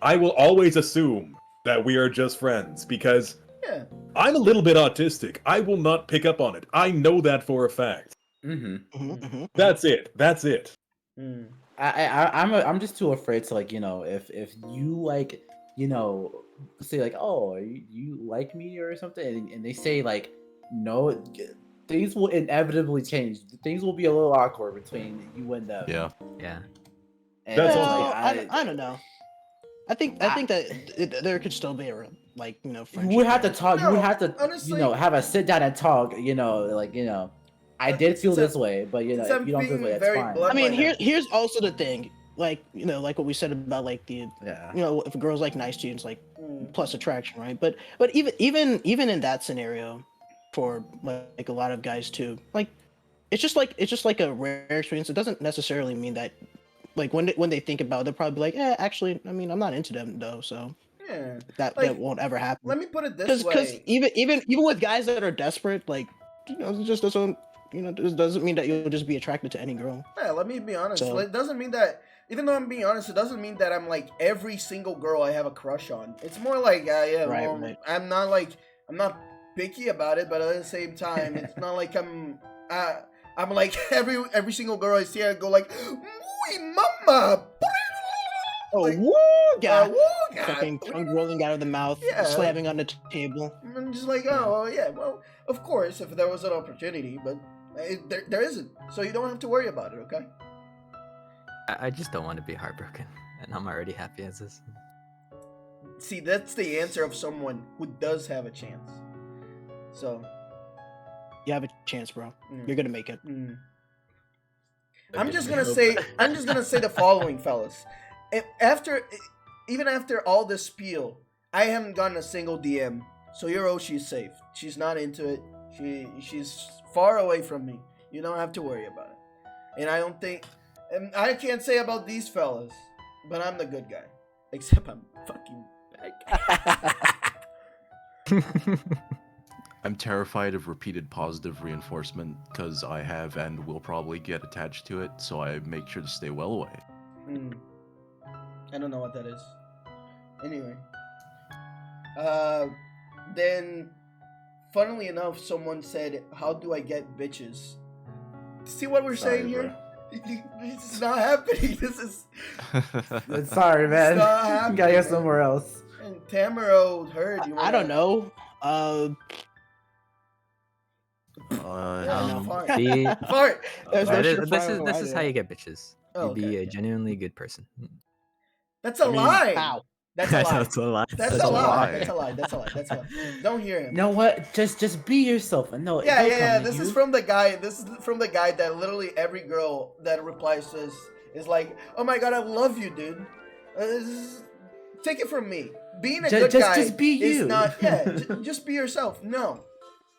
E: I will always assume that we are just friends because I'm a little bit autistic. I will not pick up on it. I know that for a fact. That's it.
C: Mm.
B: I'm just too afraid to, like, if you, like, say like, oh, you like me or something, and they say like no, things will inevitably change. Things will be a little awkward between you and them.
F: Yeah.
B: And
E: That's
A: I don't know. I think that there could still be a real, like, friendship.
B: You would have to talk.
C: No,
B: you would have to,
C: honestly,
B: have a sit down and talk. I did feel this way, but if you don't feel this way, it's fine.
A: I mean, here's also the thing. Like, like what we said about like the if a girl's like nice to you, it's like plus attraction, right? But even in that scenario, for like a lot of guys too, like it's just like a rare experience. It doesn't necessarily mean that, like, when they think about it, they'll probably be like, actually, I mean, I'm not into them though, so that won't ever happen.
C: Let me put it this way.
A: Because even with guys that are desperate, like, it just doesn't, it doesn't mean that you'll just be attracted to any girl.
C: Yeah, let me be honest.
A: So,
C: It doesn't mean that, even though I'm being honest, it doesn't mean that I'm like every single girl I have a crush on. It's more like,
A: right.
C: I'm not picky about it, but at the same time, it's not like I'm like every single girl I see, I go like, "Muy mama."
A: Oh,
C: like,
A: woo, God.
C: woo, God.
A: Fucking tongue rolling out of the mouth, slamming on the table.
C: I'm just like, oh, yeah, well, of course, if there was an opportunity, but there isn't, so you don't have to worry about it, okay?
F: I just don't want to be heartbroken, and I'm already happy as is.
C: See, that's the answer of someone who does have a chance. So,
A: you have a chance, bro. You're gonna make it.
C: I'm just gonna say the following, fellas. Even after all this spiel, I haven't gotten a single DM. So your Oshi's safe. She's not into it. She's far away from me. You don't have to worry about it. And I don't think, and I can't say about these fellas, but I'm the good guy. Except I'm fucking bad.
D: I'm terrified of repeated positive reinforcement because I have and will probably get attached to it, so I make sure to stay well away.
C: I don't know what that is. Anyway. Then, funnily enough, someone said, how do I get bitches? See what we're saying here? This is not happening. This is...
B: Sorry, man.
C: It's not happening,
B: you gotta go somewhere else.
C: And Tamaro heard you.
A: I don't know.
C: Fart.
F: This is how you get bitches. You be a genuinely good person.
C: That's a lie.
A: How?
C: That's a lie.
F: That's a lie.
C: That's a lie. That's a lie. That's a lie. That's a lie. Don't hear him.
B: You know what? Just be yourself. No.
C: Yeah. This is from the guy. This is from the guy that literally every girl that replies to us is like, "Oh my god, I love you, dude." Take it from me. Being a good guy
B: just be you.
C: is not. Yeah, just be yourself. No,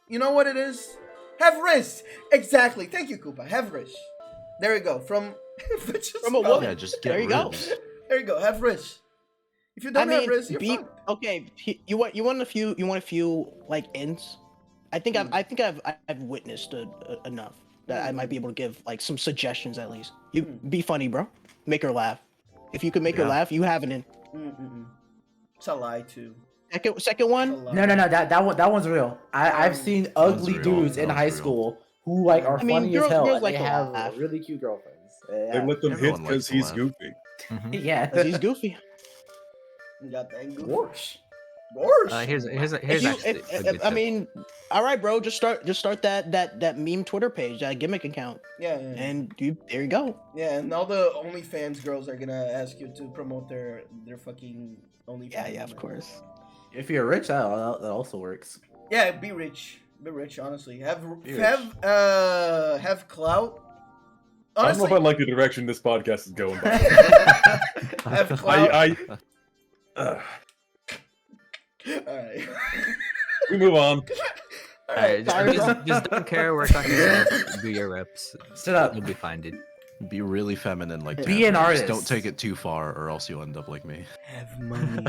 C: you know what it is? Have risk. Exactly. Thank you, Koopa. Have risk. There you go. From
A: a woman.
D: Yeah, just get
A: there you go.
D: ribs.
C: There you go. Have risk. If you don't have risk, you're fucked.
A: Okay. You want a few like ins. I think I've witnessed enough that I might be able to give like some suggestions at least. You be funny, bro. make her laugh. If you can make her
D: Yeah.
A: laugh, you have it in.
C: Mm-mm. It's a lie too.
A: Second
C: It's a
A: one.
C: lie.
B: No, that one's real. I've seen ugly
D: real.
B: dudes
D: That
B: in
D: one's
B: high
D: real.
B: school who like are
A: I mean,
B: funny as hell,
A: girls
B: and
A: like
B: they
A: to
B: have
A: laugh.
B: really cute girlfriends.
E: They
B: Yeah.
E: let them hit
D: Everyone
E: because
D: likes to
E: he's
D: laugh.
E: goofy.
F: Mhm.
B: Yeah.
A: 'Cause he's goofy.
C: You got that goofy.
B: Gorsh.
C: Gorsh.
F: Here's
A: If you,
F: actually a
A: if,
F: good
A: I
F: tip.
A: mean, all right, bro, just start that meme Twitter page, that gimmick account,
C: Yeah.
A: and there you go.
C: Yeah, and all the OnlyFans girls are gonna ask you to promote their fucking OnlyFans.
A: Yeah, of course.
B: If you're rich, that also works.
C: Yeah, be rich. Be rich, honestly. Have
D: Be
C: clout.
E: I don't know
C: Honestly,
E: if I like the direction this podcast is going. By.
C: have clout. Alright.
E: We move on.
F: Alright,
A: Sorry,
F: just don't care. Work on yourself. Do your reps.
B: Shut up.
F: You'll be fine, dude.
D: Be really feminine like
B: Be an
D: Tamara.
B: artist.
D: Just don't take it too far, or else you'll end up like me.
C: Have money.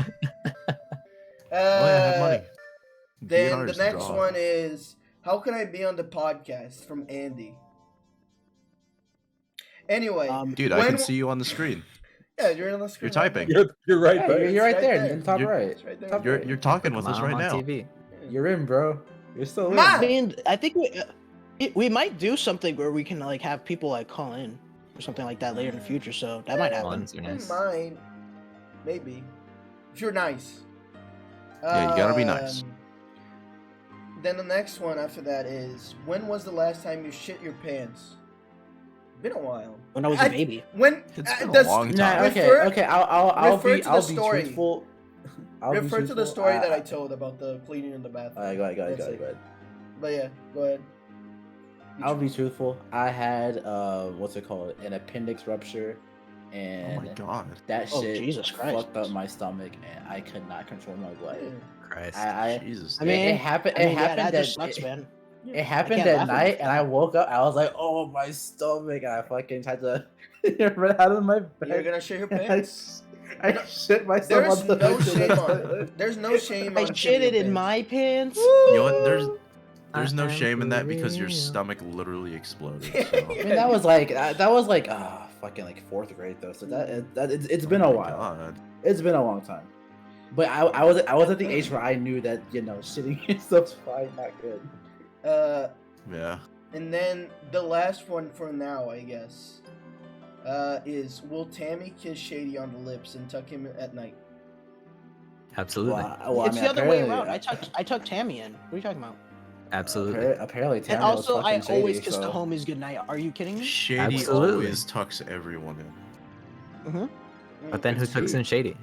D: Oh yeah, have money. Be an
C: Then the
D: artist,
C: next
D: draw.
C: one is, how can I be on the podcast, from Andy. Anyway,
D: Dude, I can see you on the screen.
C: Yeah, you're on the screen.
D: You're typing.
E: You're right
B: Yeah,
E: there.
B: you're right
C: Right
B: there
C: there.
B: in the top
D: You're-
B: right.
C: It's right there.
B: Top
D: You're
B: right.
D: you're talking with us
F: Mom
D: right
F: on
D: now.
F: TV.
B: You're in, bro. You're still in.
C: Ma!
A: I mean, I think we might do something where we can like have people like call in or something like that later in the future. So that might happen.
F: Ones are nice.
C: Mine, maybe. If you're nice.
D: Yeah, you gotta be nice.
C: Then the next one after that is, when was the last time you shit your pants? Been a while.
A: When I was
C: I-
A: a baby.
C: When
D: It's been a
C: does-
D: long
B: Nah,
D: time.
B: okay,
C: Refer-
B: okay. I'll
C: refer
B: be
C: to the
B: I'll be
C: story.
B: truthful. I'll be
C: refer to the
B: truthful.
C: story that I told about the cleaning in the bathroom.
B: Alright, go ahead.
C: That's it. But yeah, go ahead.
B: I'll be truthful. I had what's it called? An appendix rupture,
D: Oh
B: and
D: my god.
B: that
A: Oh,
B: shit
A: Jesus Christ.
B: fucked up my stomach, and I could not control my blood.
F: Christ.
B: I
D: Jesus.
A: I mean,
B: it happened.
A: I mean,
B: It
A: yeah,
B: happened
A: that just sucks,
B: it,
A: man.
B: it happened
A: can't
B: at
A: laugh at
B: night,
A: it.
B: and I woke up. I was like, "Oh, my stomach!" And I fucking had to run out of my bed.
C: You're gonna shit your
B: And
C: pants?
B: I shit myself.
C: There's
B: on the
C: no
B: bed.
C: shame on it. There's no shame
A: I
C: on
A: shit
C: shitting
A: it
C: your
A: in
C: pants.
A: my pants.
D: You know what? There's no
F: I am
D: shame in that because your
F: real.
D: stomach literally exploded. So.
B: I mean, that was like fucking like fourth grade though. So it's been a
D: Oh my
B: while.
D: God.
B: It's been a long time. But I was at the age where I knew that shitting yourself's fine, not good.
D: Yeah.
C: And then the last one for now, I guess, is, will Tammy kiss Shady on the lips and tuck him at night?
F: Absolutely.
B: Well,
A: It's the other way around. I tucked Tammy in. What are you talking about?
F: Absolutely.
B: Apparently,
A: And
B: Tamara was
A: also, I
B: fucking
A: always
B: shady,
A: kiss the
B: so-
A: homies goodnight. Are you kidding me?
D: Shady
F: Absolutely.
D: always tucks everyone in.
F: But then who tucks in Shady?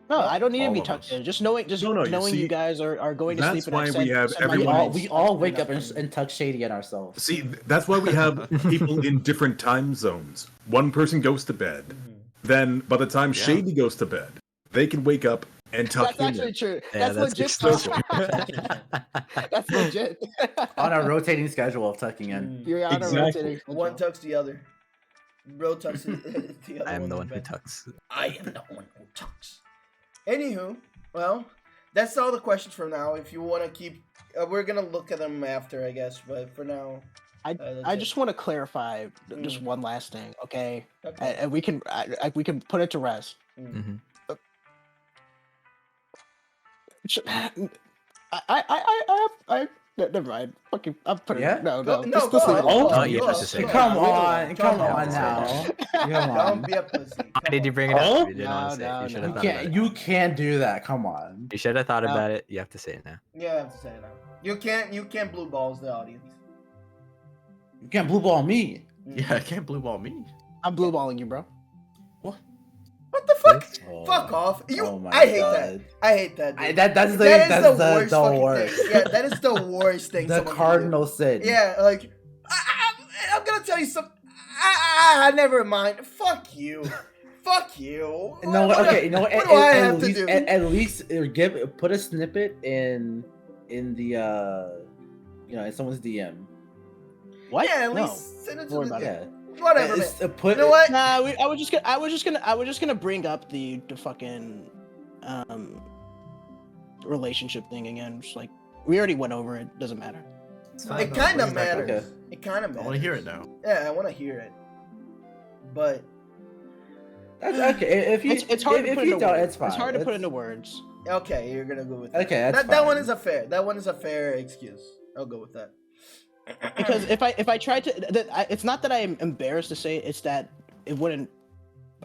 A: No, I don't need to
D: All
A: be
D: of
A: tucked
D: us.
A: in. Just knowing,
E: No, you
A: you
E: see,
A: guys are going to
E: that's
A: sleep. And
E: why we have
B: We
E: everyone-
B: all wake up and tuck shady at ourselves.
E: See, that's why we have people in different time zones. One person goes to bed. Then, by the time
D: Yeah.
E: Shady goes to bed, they can wake up and tuck
A: That's
E: him
A: actually
E: in.
A: true.
F: Yeah,
A: That's legit.
E: so
A: That's legit.
B: On a rotating schedule of tucking in.
A: You're on a
E: Exactly.
A: rotating schedule.
C: One tucks the other. Bro tucks the other
F: I am
C: one
F: the
C: in
F: one who
C: bed.
F: tucks.
C: I am the one who tucks. Anywho, well, that's all the questions for now. If you want to keep, we're gonna look at them after, I guess. But for now, that's
A: I
C: it.
A: just want to clarify just one last thing, okay?
C: Okay.
A: And we can put it to rest.
F: Mhm.
A: I never mind. Fucking, I'm putting
B: Yeah?
A: no.
C: Go- no,
A: Just
C: go
A: leave
C: on,
A: it
C: go
A: alone.
C: on,
F: Oh, you
C: go
F: have
C: on,
F: to say
C: go
F: that.
B: Come
C: on,
B: on,
C: come
B: come on
C: on.
B: now. Come
C: Don't
B: on.
C: be a pussy.
F: Why did you bring it
E: Huh?
F: up? You didn't want to say
A: No,
F: it. You should
A: no,
F: have
B: You
F: thought about it.
B: you can't do that. Come on.
F: You should have thought
A: No.
F: about it. You have to say it now.
C: Yeah, I have to say it now. You can't blue balls the audience.
B: You can't blue ball me.
D: Yeah, I can't blue ball me.
A: I'm blue balling you, bro.
C: What the fuck?
B: Oh.
C: Fuck off. You.
B: Oh my
C: I hate
B: God.
C: that. I hate that. Dude.
B: That's the
C: That is
B: that's
C: the
B: the
C: worst fucking
B: worst.
C: thing. Yeah, that is the worst thing.
B: The
C: someone can do.
B: cardinal sin.
C: Yeah, like I'm gonna tell you some. Never mind. Fuck you. Fuck you.
B: No, okay, you know what?
C: What do I have to
B: least,
C: do?
B: At least put a snippet in the in someone's DM.
A: What?
C: Yeah, at
A: No.
C: least send it to
A: Worry
C: the.
A: about
B: Yeah.
C: Whatever, man.
B: It's- put
C: You know what?
A: Nah, I was just gonna bring up the fucking relationship thing again. Just like we already went over it. Doesn't matter.
F: It's
C: It
F: fine.
C: kind of
B: bring it back,
C: matters.
B: okay.
C: It kind of
D: I
C: matters.
D: want to hear it now.
C: Yeah, I want to hear it. but
B: That's okay. If you,
A: It's hard to
B: if
A: put
B: you
A: into
B: don't,
A: words.
B: it's fine.
A: It's hard to put into words.
C: okay, you're gonna go with that.
B: Okay, that's
C: that one
B: fine.
C: is a fair. That one is a fair excuse. I'll go with that.
A: Because if I tried to, it's not that I'm embarrassed to say it, it's that it wouldn't.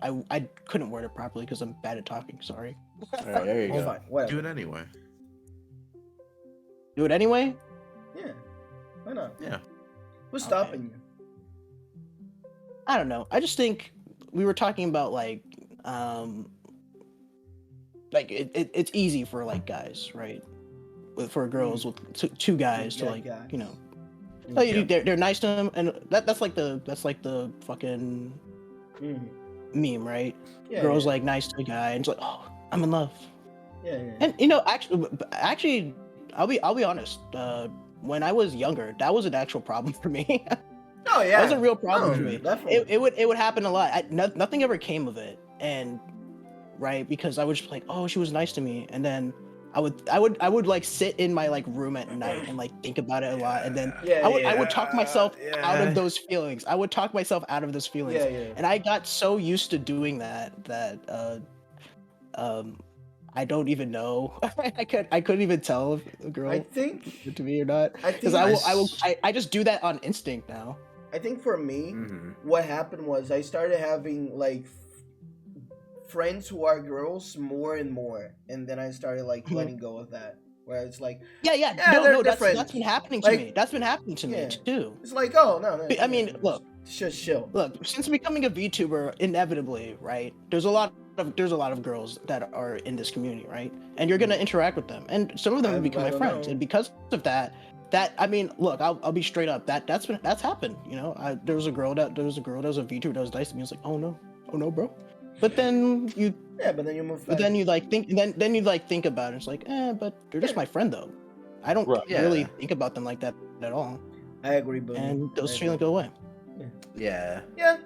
A: I couldn't word it properly because I'm bad at talking. Sorry.
B: All right, there you
C: It's
B: go.
C: fine. Whatever.
D: Do it anyway.
A: Do it anyway.
C: Yeah. Why not?
D: Yeah.
C: Who's stopping you?
A: I don't know. I just think we were talking about like it's easy for like guys, right? For girls with two guys to like
C: guys.
A: you know.
C: Yeah.
A: They're nice to them, and that's like the fucking
C: Mhm.
A: meme, right?
C: Yeah,
A: Girls
C: yeah.
A: like nice to a guy, and it's like, oh, I'm in love.
C: Yeah, yeah.
A: And actually, I'll be honest. When I was younger, that was an actual problem for me.
C: Oh yeah.
A: That was a real problem
C: Oh,
A: for me.
C: definitely.
A: It would happen a lot. Nothing ever came of it, and right because I was just like, oh, she was nice to me, and then I would like sit in my like room at night and like think about it a lot, and then I would talk myself out of those feelings. I would talk myself out of those feelings, and I got so used to doing that I don't even know. I couldn't even tell if a girl
C: I think
A: to me or not
C: I
A: because
C: think
A: I just do that on instinct now.
C: I think for me,
B: Mm-hmm.
C: what happened was I started having like friends who are girls more and more, and then I started like letting go of that. Where it's like,
A: Yeah,
C: they're
A: no,
C: friends.
A: that's been happening to
C: Like,
A: me. That's been happening to
C: yeah.
A: me too.
C: it's like, oh no.
A: I mean, look,
C: just chill.
A: Look, since becoming a VTuber, inevitably, right? There's a lot of girls that are in this community, right? And you're gonna interact with them, and some of them will become
C: I
A: my
C: don't
A: friends.
C: know.
A: And because of that, I mean, look, I'll be straight up. That's happened. You know, there was a girl that was a VTuber that was nice to me. I was like, oh no, bro. But then you like think, then you like think about it. It's like, but they're just my friend though. I don't really think about them like that at all.
C: I agree, but
A: And those feelings go away.
B: Yeah.
C: Yeah,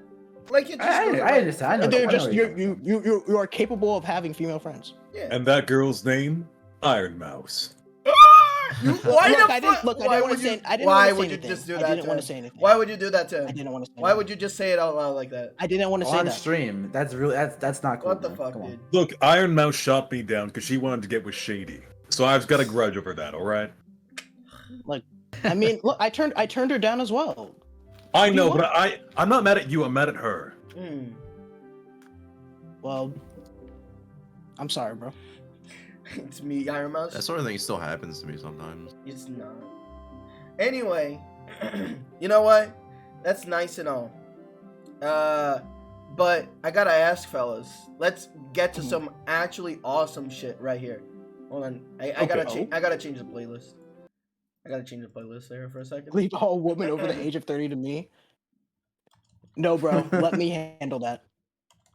C: like you just
B: I understand.
A: And they're
B: I
A: just
B: know
A: you are capable of having female friends.
C: Yeah.
E: And that girl's name, Iron Mouse.
C: Why
A: Look,
C: the
A: I didn't-
C: fuck?
A: look, I
C: Why
A: didn't wanna
C: would
A: say-
C: you?
A: I didn't
C: Why
A: wanna say
C: would you
A: anything.
C: just do
A: I
C: that?
A: didn't
C: to
A: wanna
C: him?
A: say anything.
C: Why would you do that to
A: I
C: him?
A: didn't want to say.
C: Why would you just say it out loud like that?
A: I didn't want to say
B: on
A: that.
B: stream. That's really that's not cool.
C: What the
B: man.
C: fuck,
B: Come on.
C: dude?
E: Look, Iron Mouse shot me down because she wanted to get with Shady. So I've got a grudge over that, alright?
A: Like, I mean, look, I turned her down as well.
E: I
A: What do you
E: know,
A: want?
E: but I'm not mad at you, I'm mad at her.
C: Hmm.
A: Well, I'm sorry, bro.
C: It's me, Iron Mouse.
D: That sort of thing still happens to me sometimes.
C: It's not. Anyway, you know what? That's nice and all. But I gotta ask, fellas. Let's get to some actually awesome shit right here. Hold on. I gotta change the playlist. I gotta change the playlist there for a second.
A: Leave all women over the age of 30 to me. No, bro. Let me handle that.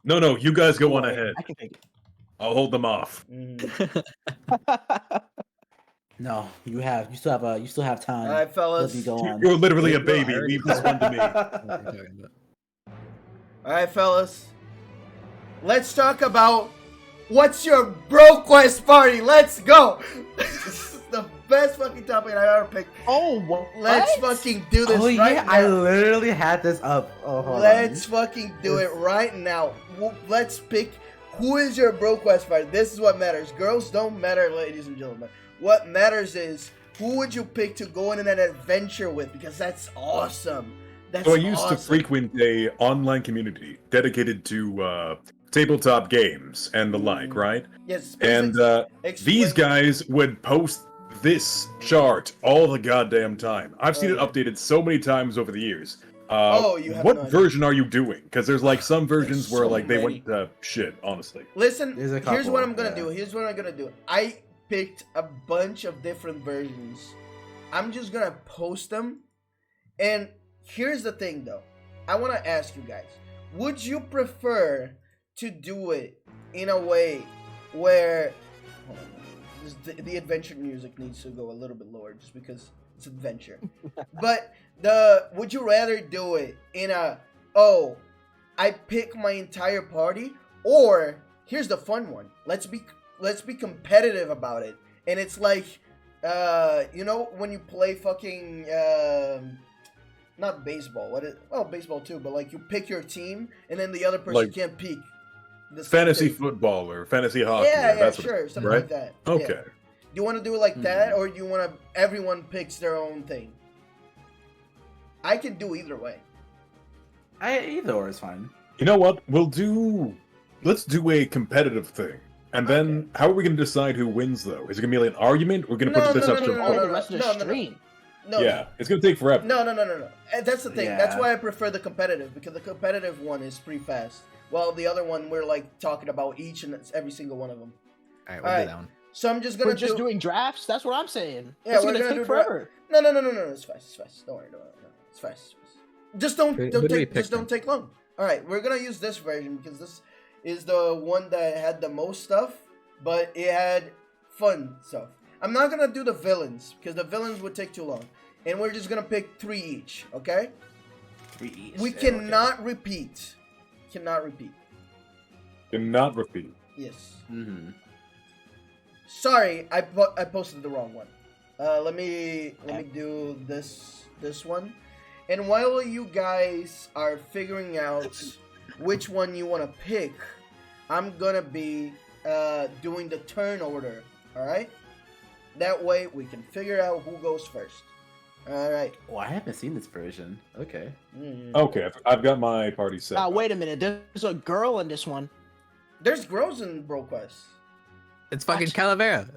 E: No, you guys go
A: Don't
E: on
A: worry,
E: ahead.
A: I can take
E: I'll hold them off.
C: Mhm.
A: it.
B: No, you still have time.
C: All right,
B: Let
C: fellas.
B: me go on.
E: You're literally a
F: Bro, I
E: baby.
F: already-
E: Leave this one to me.
F: What are you talking about?
C: All right, fellas. Let's talk about what's your bro quest party. Let's go. This is the best fucking topic I ever picked.
A: Oh, what?
C: Let's fucking do this
B: Oh
C: right
B: yeah,
C: now.
B: I literally had this up. Oh, hold
C: Let's
B: on.
C: fucking do it right now. Let's pick who is your bro quest fighter. This is what matters. Girls don't matter, ladies and gentlemen. What matters is who would you pick to go on an adventure with, because that's awesome. That's
E: So I used to
C: awesome.
E: frequent a online community dedicated to tabletop games and the like, right?
C: Yes.
E: And these guys would post this chart all the goddamn time. I've seen it updated so many times over the years.
C: You have
E: what
C: no idea.
E: version are you doing? Because there's like some versions
C: There's
E: where
C: so
E: like they
C: many.
E: went to shit, honestly.
C: Listen,
B: There's a
C: here's what
B: couple,
C: I'm gonna
B: yeah.
C: do. Here's what I'm gonna do. I picked a bunch of different versions. I'm just gonna post them. And here's the thing though. I wanna ask you guys, would you prefer to do it in a way where hold on, the adventure music needs to go a little bit lower just because it's adventure. But would you rather do it in a I pick my entire party, or here's the fun one. Let's be competitive about it. And it's like you know when you play fucking not baseball. Well, baseball too, but like you pick your team, and then the other person
E: Like
C: can't pick the same
E: Fantasy
C: thing.
E: football or fantasy hockey.
C: Yeah,
E: or that's what
C: sure,
E: it's-
C: something
E: right?
C: like that.
E: Okay.
C: Yeah. Do you want to do it like that, or do you want to everyone picks their own thing? I can do either way.
B: Either or is fine.
E: You know what? Let's do a competitive thing. And then, how are we going to decide who wins, though? Is it going to be like an argument? We're going to put this up to a
A: All
E: vote.
A: the rest of the
C: no,
A: stream.
C: No,
E: Yeah, it's going to take forever.
C: No. And that's the thing. That's
B: Yeah.
C: why I prefer the competitive, because the competitive one is pretty fast. While the other one, we're like talking about each and every single one of them.
F: All right, we'll
C: Alright.
F: do that one.
C: So I'm just gonna
A: We're just doing drafts. That's what I'm saying.
C: Yeah,
A: It's
C: we're
A: gonna
C: gonna
A: take
C: do dra-
A: forever.
C: No. It's fast. Don't worry. No. It's fast. Just don't
F: Who do we
C: take.
F: pick
C: Just don't
F: then?
C: take long. All right, we're gonna use this version because this is the one that had the most stuff, but it had fun stuff. I'm not gonna do the villains because the villains would take too long, and we're just gonna pick 3 each. Okay?
B: 3 each.
C: We
B: Yeah,
C: cannot repeat. Cannot repeat.
E: Cannot repeat.
C: Yes.
B: Mm-hmm.
C: Sorry, I posted the wrong one. Let me do this one. And while you guys are figuring out which one you want to pick, I'm gonna be doing the turn order. All right. That way we can figure out who goes first. All right.
B: Oh, I haven't seen this version. Okay.
E: Okay, I've got my party set.
A: Now
E: up.
A: wait a minute. There's a girl in this one.
C: There's girls in BroQuest.
F: It's fucking Calavera.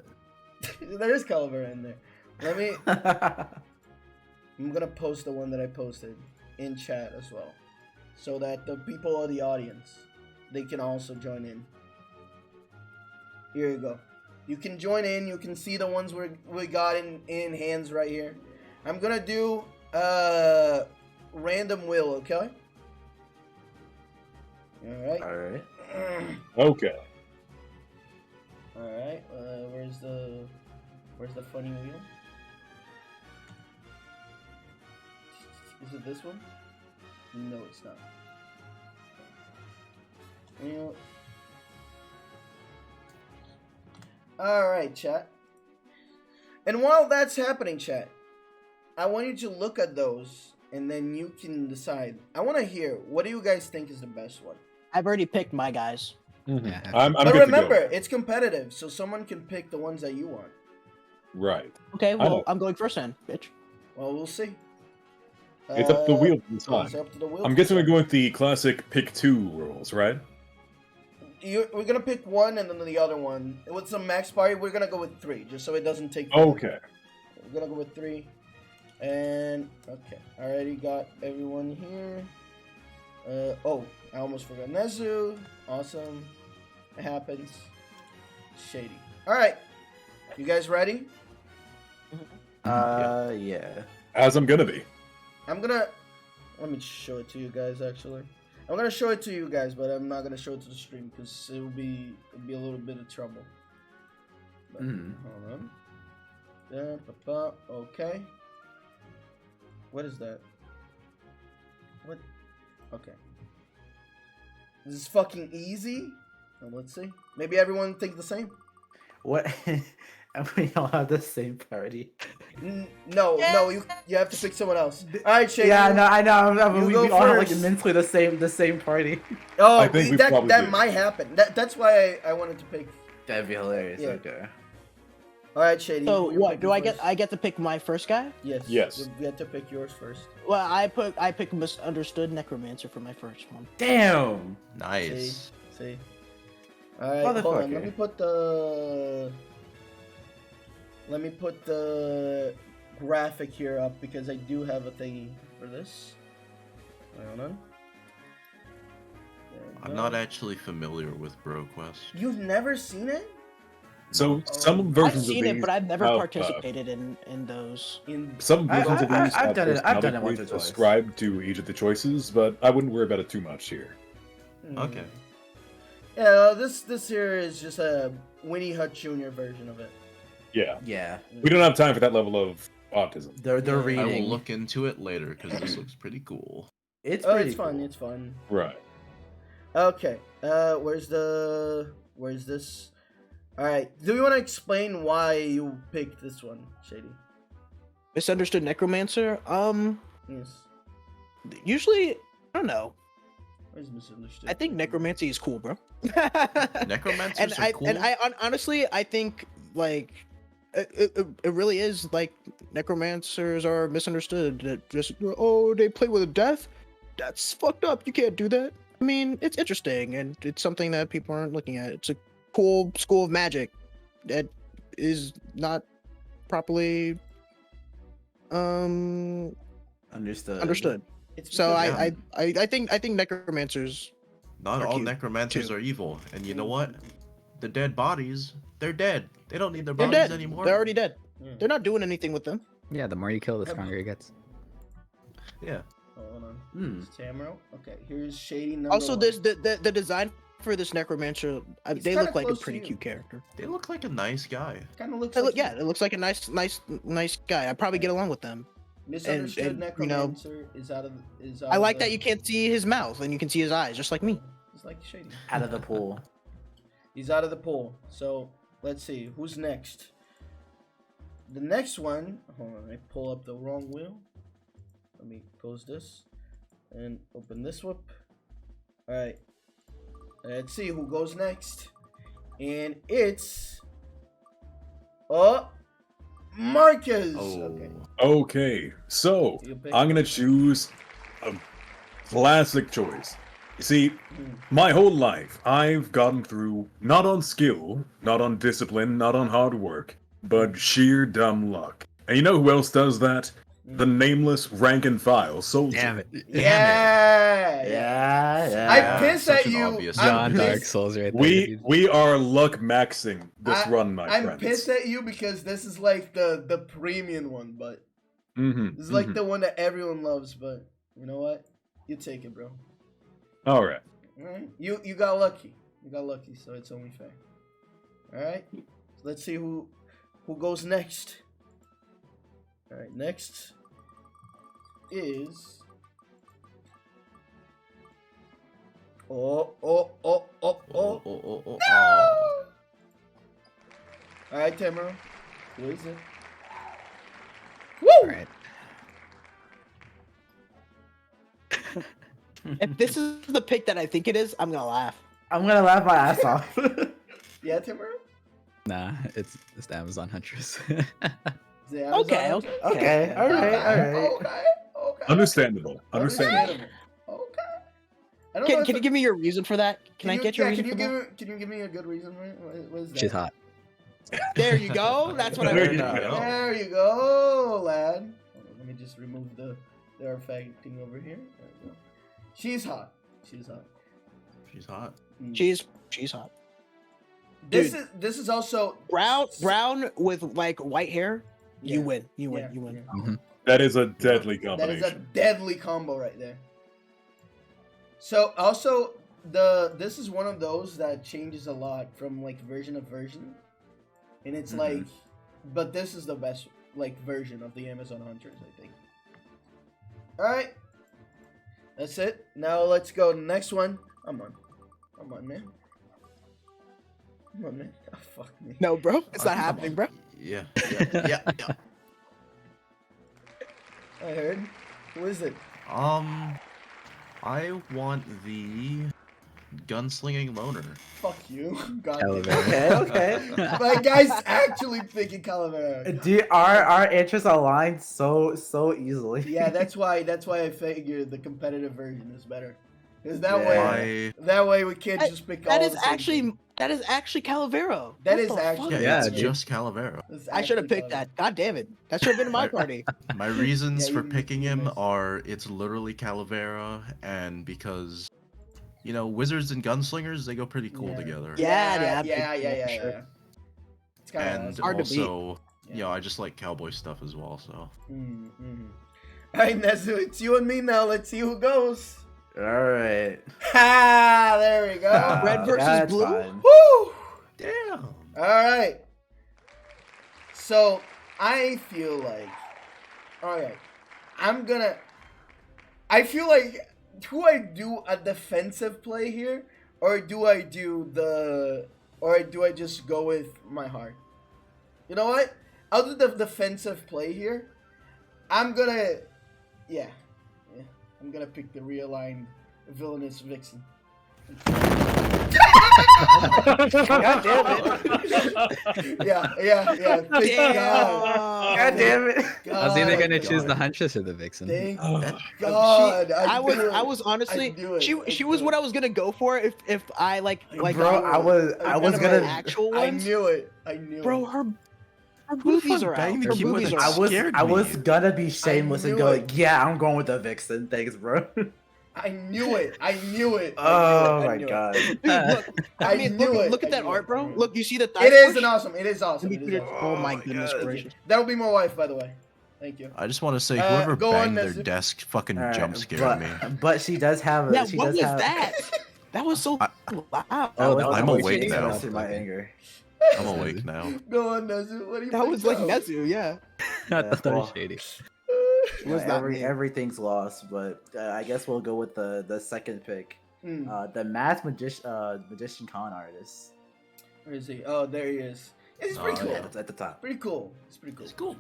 C: There is Calavera in there. Let me. I'm gonna post the one that I posted in chat as well, so that the people of the audience, they can also join in. Here you go. You can join in. You can see the ones we got in hands right here. I'm gonna do random will. Okay. All right.
B: All right.
E: Okay.
C: All right. Where's the funny wheel? Is it this one? No, it's not. Wheel. All right, chat. And while that's happening, chat, I want you to look at those, and then you can decide. I want to hear, what do you guys think is the best one?
A: I've already picked my guys.
E: Mhm.
F: Yeah.
E: I'm
C: But
E: good
C: remember,
E: to go.
C: it's competitive, so someone can pick the ones that you want.
E: Right.
A: Okay,
E: know.
A: well I'm going first then, bitch.
C: Well, we'll see.
E: It's up to the wheel to
C: It's
E: decide.
C: up to the wheel
E: I'm
C: to
E: guessing we're
C: decide.
E: going with the classic pick 2 rules, right?
C: We're gonna pick one and then the other one. With some max party, we're gonna go with 3, just so it doesn't take.
E: Okay.
C: We're gonna go with 3. And okay, I already got everyone here. Oh, I almost forgot Nezu. Awesome. It happens. Shady. All right, you guys ready?
B: Yeah.
E: As I'm gonna be.
C: I'm gonna. Let me show it to you guys. Actually, I'm gonna show it to you guys, but I'm not gonna show it to the stream because it'll be a little bit of trouble. But, Hold on. Okay. What is that? What? Okay. This is fucking easy. Let's see. Maybe everyone think the same.
B: What? And we all have the same party.
C: No, you have to pick someone else. All right, Shane.
B: Yeah, no, I know.
C: You
B: We
C: go
B: all have like
C: first.
B: immensely the same party.
C: Oh,
E: I think we probably
C: that
E: do.
C: might happen. That's why I wanted to pick.
B: That'd be hilarious.
C: Yeah.
B: Okay.
C: All right, Shady.
A: So
C: you're
A: what
C: picking
A: do I get?
C: first.
A: I get to pick my first guy.
C: Yes.
E: Yes.
C: You get to pick yours first.
A: Well, I pick misunderstood necromancer for my first one.
B: Damn.
D: Nice.
C: See. All right. Hold on.
B: Motherfucker.
C: Let me put the graphic here up because I do have a thingy for this. Hold on. There we
D: I'm
C: go.
D: not actually familiar with BroQuest.
C: You've never seen it?
E: So some
A: I've
E: versions of
A: seen
E: these
A: it, but I've never
E: have,
A: participated in those.
E: some
B: I-
E: versions of
B: I-
E: these
B: I've
E: have
B: done it- I've done it
E: personality
B: once or
E: traits
B: twice.
E: ascribed to each of the choices, but I wouldn't worry about it too much here.
D: Okay.
C: Yeah, this here is just a Winnie Hut Jr. version of it.
E: Yeah.
B: Yeah.
E: We don't have time for that level of autism.
B: They're
C: Yeah.
B: reading.
D: I will look into it later because this looks pretty cool.
B: It's
C: Oh,
B: pretty
C: it's fun.
B: cool.
C: It's fun.
E: Right.
C: Okay. Where's this? All right. Do you want to explain why you picked this one, Shady?
A: Misunderstood necromancer.
C: Yes.
A: usually, I don't know.
C: Where's misunderstood?
A: I think necromancy is cool, bro.
D: Necromancers
A: and
D: are cool.
A: Honestly, I think like it really is like necromancers are misunderstood. That just they play with death. That's fucked up. You can't do that. I mean, it's interesting and it's something that people aren't looking at. It's a cool school of magic that is not properly understood.
C: It's
A: So
C: because-
A: I think necromancers.
D: Not
A: are
D: all
A: cute,
D: necromancers
A: too.
D: are evil, and you know what? The dead bodies, they're dead. They don't need their
A: They're
D: bodies
A: dead.
D: anymore.
A: They're already dead.
C: Yeah.
A: They're not doing anything with them.
F: Yeah, the more you kill, the stronger it gets.
D: Yeah.
C: Hold on.
B: Hmm.
C: It's Tamaro. Okay, here's shady number
A: Also,
C: one.
A: this the design for this necromancer,
C: He's
A: they
C: kinda
A: look like a
C: close to
A: pretty
C: you.
A: cute character.
D: They look like a nice guy.
C: Kind of looks
A: They
C: like
A: look, yeah, it looks like a nice guy. I probably get along with them.
C: misunderstood
A: and, you know,
C: necromancer is out of
A: I like that you can't see his mouth and you can see his eyes, just like me.
C: He's like shady.
B: Out of the pool.
C: He's out of the pool. So let's see who's next. The next one. Hold on, I pull up the wrong wheel. Let me close this and open this whoop. All right. Let's see who goes next, and it's Marcus.
D: Oh.
C: Okay.
E: Okay, so
C: You pick.
E: I'm gonna choose a classic choice. You see,
C: Hmm.
E: my whole life I've gotten through not on skill, not on discipline, not on hard work, but sheer dumb luck. And you know who else does that? The nameless rank and file soldier.
F: Damn it.
C: Yeah.
B: Yeah.
C: I'm pissed
D: Such
C: at
D: an
C: you.
D: obvious
C: I'm
F: John
D: choice.
F: Dark
C: pissed.
F: Souls right there.
E: We
F: dude.
E: we are luck maxing this run, my
C: I'm
E: friends.
C: pissed at you because this is like the premium one, but
E: Mm-hmm.
C: this is like the one that everyone loves. But you know what? You take it, bro.
E: All right.
C: All right. You got lucky. You got lucky, so it's only fair. All right. So let's see who goes next. All right. Next is oh.
D: Oh.
C: All right, Tamara. Who is it?
F: All right.
A: If this is the pick that I think it is, I'm gonna laugh.
B: I'm gonna laugh my ass off.
C: Yeah, Tamara.
F: Nah, it's the Amazon Huntress.
C: Is it Amazon?
A: Okay.
B: Okay, all right, all right.
C: Okay.
E: Understandable. Understandable.
C: Okay. I don't know if
A: Can you
C: it-
A: give me your reason for that? Can I get your reason for that?
C: Can you give me a good reason? What is that?
F: She's hot.
A: There you go. That's what I
E: There
A: want
E: you
A: to know.
E: go.
C: There you go, lad. Hold on, let me just remove the artifact thing over here. There we go. She's hot. She's hot.
D: She's hot.
C: Mm.
A: She's hot.
C: This is also
A: Brown with like white hair. You
C: Yeah.
A: win. You win.
C: Yeah,
A: You win.
C: yeah.
E: That is a deadly
C: That is
E: combination.
C: a deadly combo right there. So also this is one of those that changes a lot from like version of version, and it's like, but this is the best like version of the Amazon Hunters, I think. All right, that's it. Now let's go to the next one. Come on, man. Come on, man. Oh, fuck me.
A: No, bro, it's not
D: Come
A: happening,
D: on.
A: bro.
D: Yeah.
C: I heard. Who is it?
D: I want the gunslinging loner.
C: Fuck you. God.
F: Calavera.
B: Okay.
C: My guy's actually picking Calavera.
B: Dude, our interests align so easily.
C: Yeah, that's why I figured the competitive version is better. Because that
B: Yeah.
C: way we can't just pick all
A: That is
C: the same thing.
A: actually Calavera.
C: That
A: What
C: is
A: the
C: actually-
A: fuck?
F: Yeah,
D: it's
F: dude.
D: just Calavera.
C: That's
A: I should have
C: actually
A: picked
C: Calavera.
A: that. God damn it. That should have been in my party.
D: My reasons
C: Yeah,
D: for
C: you-
D: picking
C: you
D: him
C: missed.
D: are it's literally Calavera, and because, wizards and gunslingers, they go pretty cool
C: Yeah.
D: together.
A: Yeah,
C: Yeah. It's kind of
D: And
A: hard to beat.
D: also,
C: Yeah.
D: I just like cowboy stuff as well, so.
C: Alright, Nezu, it's you and me now. Let's see who goes.
B: All right.
C: Ha! There we go.
A: Red versus
B: that's
A: blue?
B: fine.
C: Woo!
D: Damn!
C: Alright. So, I feel like... Alright. I feel like... Do I do a defensive play here? Or do I just go with my heart? You know what? I'll do the defensive play here. I'm gonna I'm gonna pick the realigned villainous Vixen.
A: God damn it.
C: Yeah. Thank God.
B: God damn it.
F: I was either gonna
C: God.
F: choose the Huntress or the Vixen.
C: Thank
E: Oh,
C: God.
A: I
C: knew it.
A: was honestly
C: knew it.
A: she was what I was gonna go for if I like
B: Bro, I was
A: one of
B: gonna.
A: my actual
C: I
A: ones.
C: knew it. I knew
A: Bro,
C: it.
A: her
D: Who the
A: boobies
D: fuck
A: are out.
D: banged the
A: Her
D: keyboard
A: boobies
D: that
A: are out.
D: scared
B: I was
D: me?
B: gonna be shameless and
C: knew
B: go,
C: it.
B: yeah, I'm going with the Vixen. Thanks, bro.
C: I knew it. I knew it.
B: Oh
C: I
B: my
C: knew it.
B: god.
A: Dude, look.
C: I knew it.
A: Look at
C: I
A: that
C: knew
A: art,
C: it.
A: bro. Look, you see the thigh
C: It is
A: push?
C: an awesome. It is awesome.
A: Let
C: It
A: me
C: is
A: put it-
C: awesome.
A: Oh my
B: God.
A: goodness
B: Thank you.
A: gracious.
C: That'll be my wife, by the way. Thank you.
D: I just want to say,
C: Uh,
D: whoever
C: go on,
D: banged their
C: Nessie.
D: desk fucking
B: Alright,
D: jump scared me.
B: but she does have.
A: Yeah,
B: she
A: what
B: does
A: was
B: have,
A: that? That was so
D: I-
A: loud.
B: Oh,
F: that was
D: I'm
F: the
D: awake
F: Shady
D: now.
B: expressing my
F: Okay.
B: anger.
D: I'm awake now.
C: Go on, Nezu. What do you
A: That
C: think
A: was like
C: of?
A: Nezu, yeah.
F: I thought that
B: well,
F: was shady.
A: It was not me.
B: everything's lost, but I guess we'll go with the second pick.
C: Hmm.
B: The magician con artist.
C: Where is he? Oh, there he is. It's pretty
D: Oh,
C: cool.
D: yeah.
B: It's at the top.
C: Pretty cool. It's pretty cool.
D: It's cool.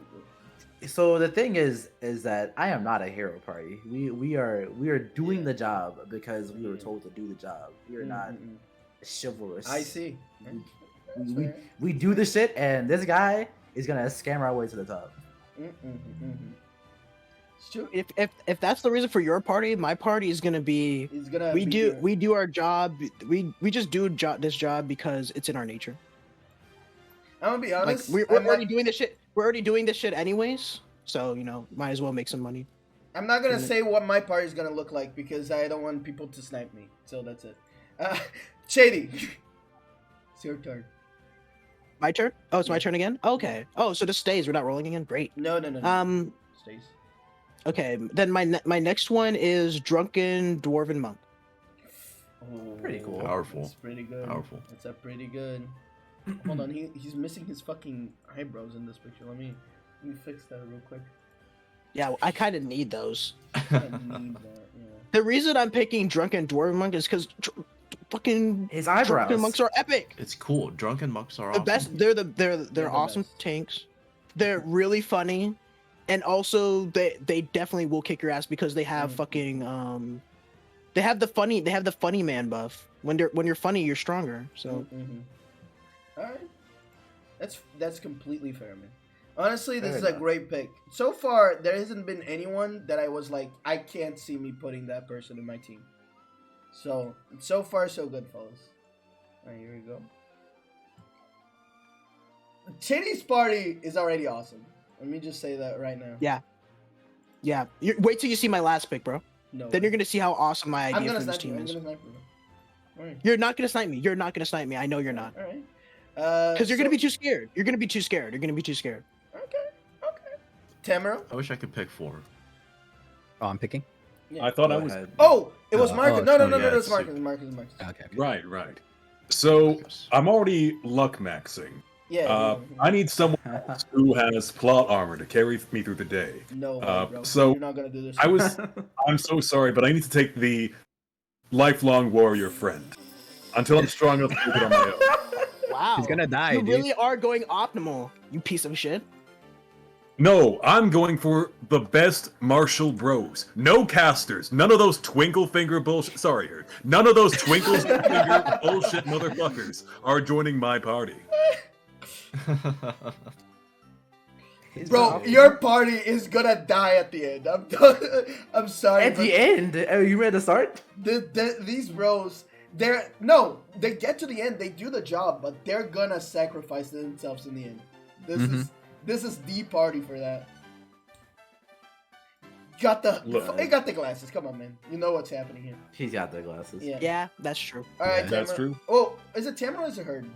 B: So the thing is that I am not a hero party. We are doing
C: Yeah.
B: the job because we were told to do the job. We are not
C: Mm-mm-mm.
B: chivalrous.
C: I see. That's
B: We,
C: fair.
B: we do the shit, and this guy is gonna scam our way to the top.
C: It's true.
A: If that's the reason for your party, my party is gonna be
C: He's gonna.
A: we
C: be
A: do
C: here.
A: we do our job. We just do this job because it's in our nature.
C: I'm gonna be
A: Like
C: honest.
A: we're
C: I'm
A: already
C: not,
A: doing this shit. We're already doing this shit anyways. So might as well make some money.
C: I'm not gonna say what my party is gonna look like because I don't want people to snipe me. So that's it. Shady. It's your turn.
A: My turn. Oh, it's my turn again. Okay. Oh, so this stays. We're not rolling again. Great.
C: No. Stays.
A: Okay. Then my next one is drunken dwarven monk.
C: Oh,
B: Pretty cool.
D: Powerful.
C: That's pretty good.
D: Powerful.
C: That's a pretty good. Hold on, he's missing his fucking eyebrows in this picture. Let me fix that real quick.
A: Yeah, I kind of need those.
C: I need that. Yeah.
A: The reason I'm picking drunken dwarven monk is because fucking
B: His
A: drunken
B: eyebrows.
A: monks are epic.
D: It's cool. Drunken monks are
A: The
D: awesome.
A: best. They're
C: the
A: awesome
C: best.
A: tanks. They're really funny, and also they definitely will kick your ass because they have fucking they have the funny man buff. When you're funny, you're stronger. So
C: All right, that's completely fair, man. Honestly, this
B: Fair
C: is a
B: enough.
C: great pick. So far, there hasn't been anyone that I was like, I can't see me putting that person in my team. So far, so good, fellas. All right, here we go. Chitty's party is already awesome. Let me just say that right now.
A: yeah, wait till you see my last pick, bro.
C: No.
A: Then you're gonna see how awesome my
C: I'm
A: idea
C: gonna
A: for this
C: snipe you.
A: team
C: I'm
A: is.
C: gonna snipe you. All right.
A: You're not gonna snipe me. You're not gonna snipe me. I know you're not.
C: All right.
A: Because you're gonna be too scared. You're gonna be too scared. You're gonna be too scared.
C: Okay. Tamara?
D: I wish I could pick 4.
F: Oh, I'm picking.
E: I thought I
B: Go
E: was
B: ahead.
C: Oh, it was
F: Oh,
C: Marcus.
F: oh,
C: No,
F: yeah,
C: it's
D: it's
C: Marcus.
D: you.
C: Marcus.
F: Okay.
E: right. So I'm already luck maxing.
C: Yeah.
E: I need someone else who has plot armor to carry me through the day.
C: No, bro.
E: so
C: You're not gonna do this.
E: I'm so sorry, but I need to take the lifelong warrior friend until I'm strong enough to do it on my own.
A: Wow.
F: He's gonna die,
A: You
F: dude.
A: really are going optimal. You piece of shit.
E: No, I'm going for the best martial bros. No casters. None of those twinkle finger bullshit. Sorry, Herd. None of those twinkle finger bullshit motherfuckers are joining my party.
C: Bro, your party is gonna die at the end. I'm sorry.
B: At the end, are you ready to start?
C: These bros, they get to the end, they do the job, but they're gonna sacrifice themselves in the end. This is the party for that.
E: Look.
C: He got the glasses. Come on, man. You know what's happening here.
B: He's got the glasses.
C: Yeah.
A: Yeah, that's true.
C: All right,
F: Yeah.
E: That's
C: Tamara.
E: true.
C: Oh, is it Tamara or is it Herd?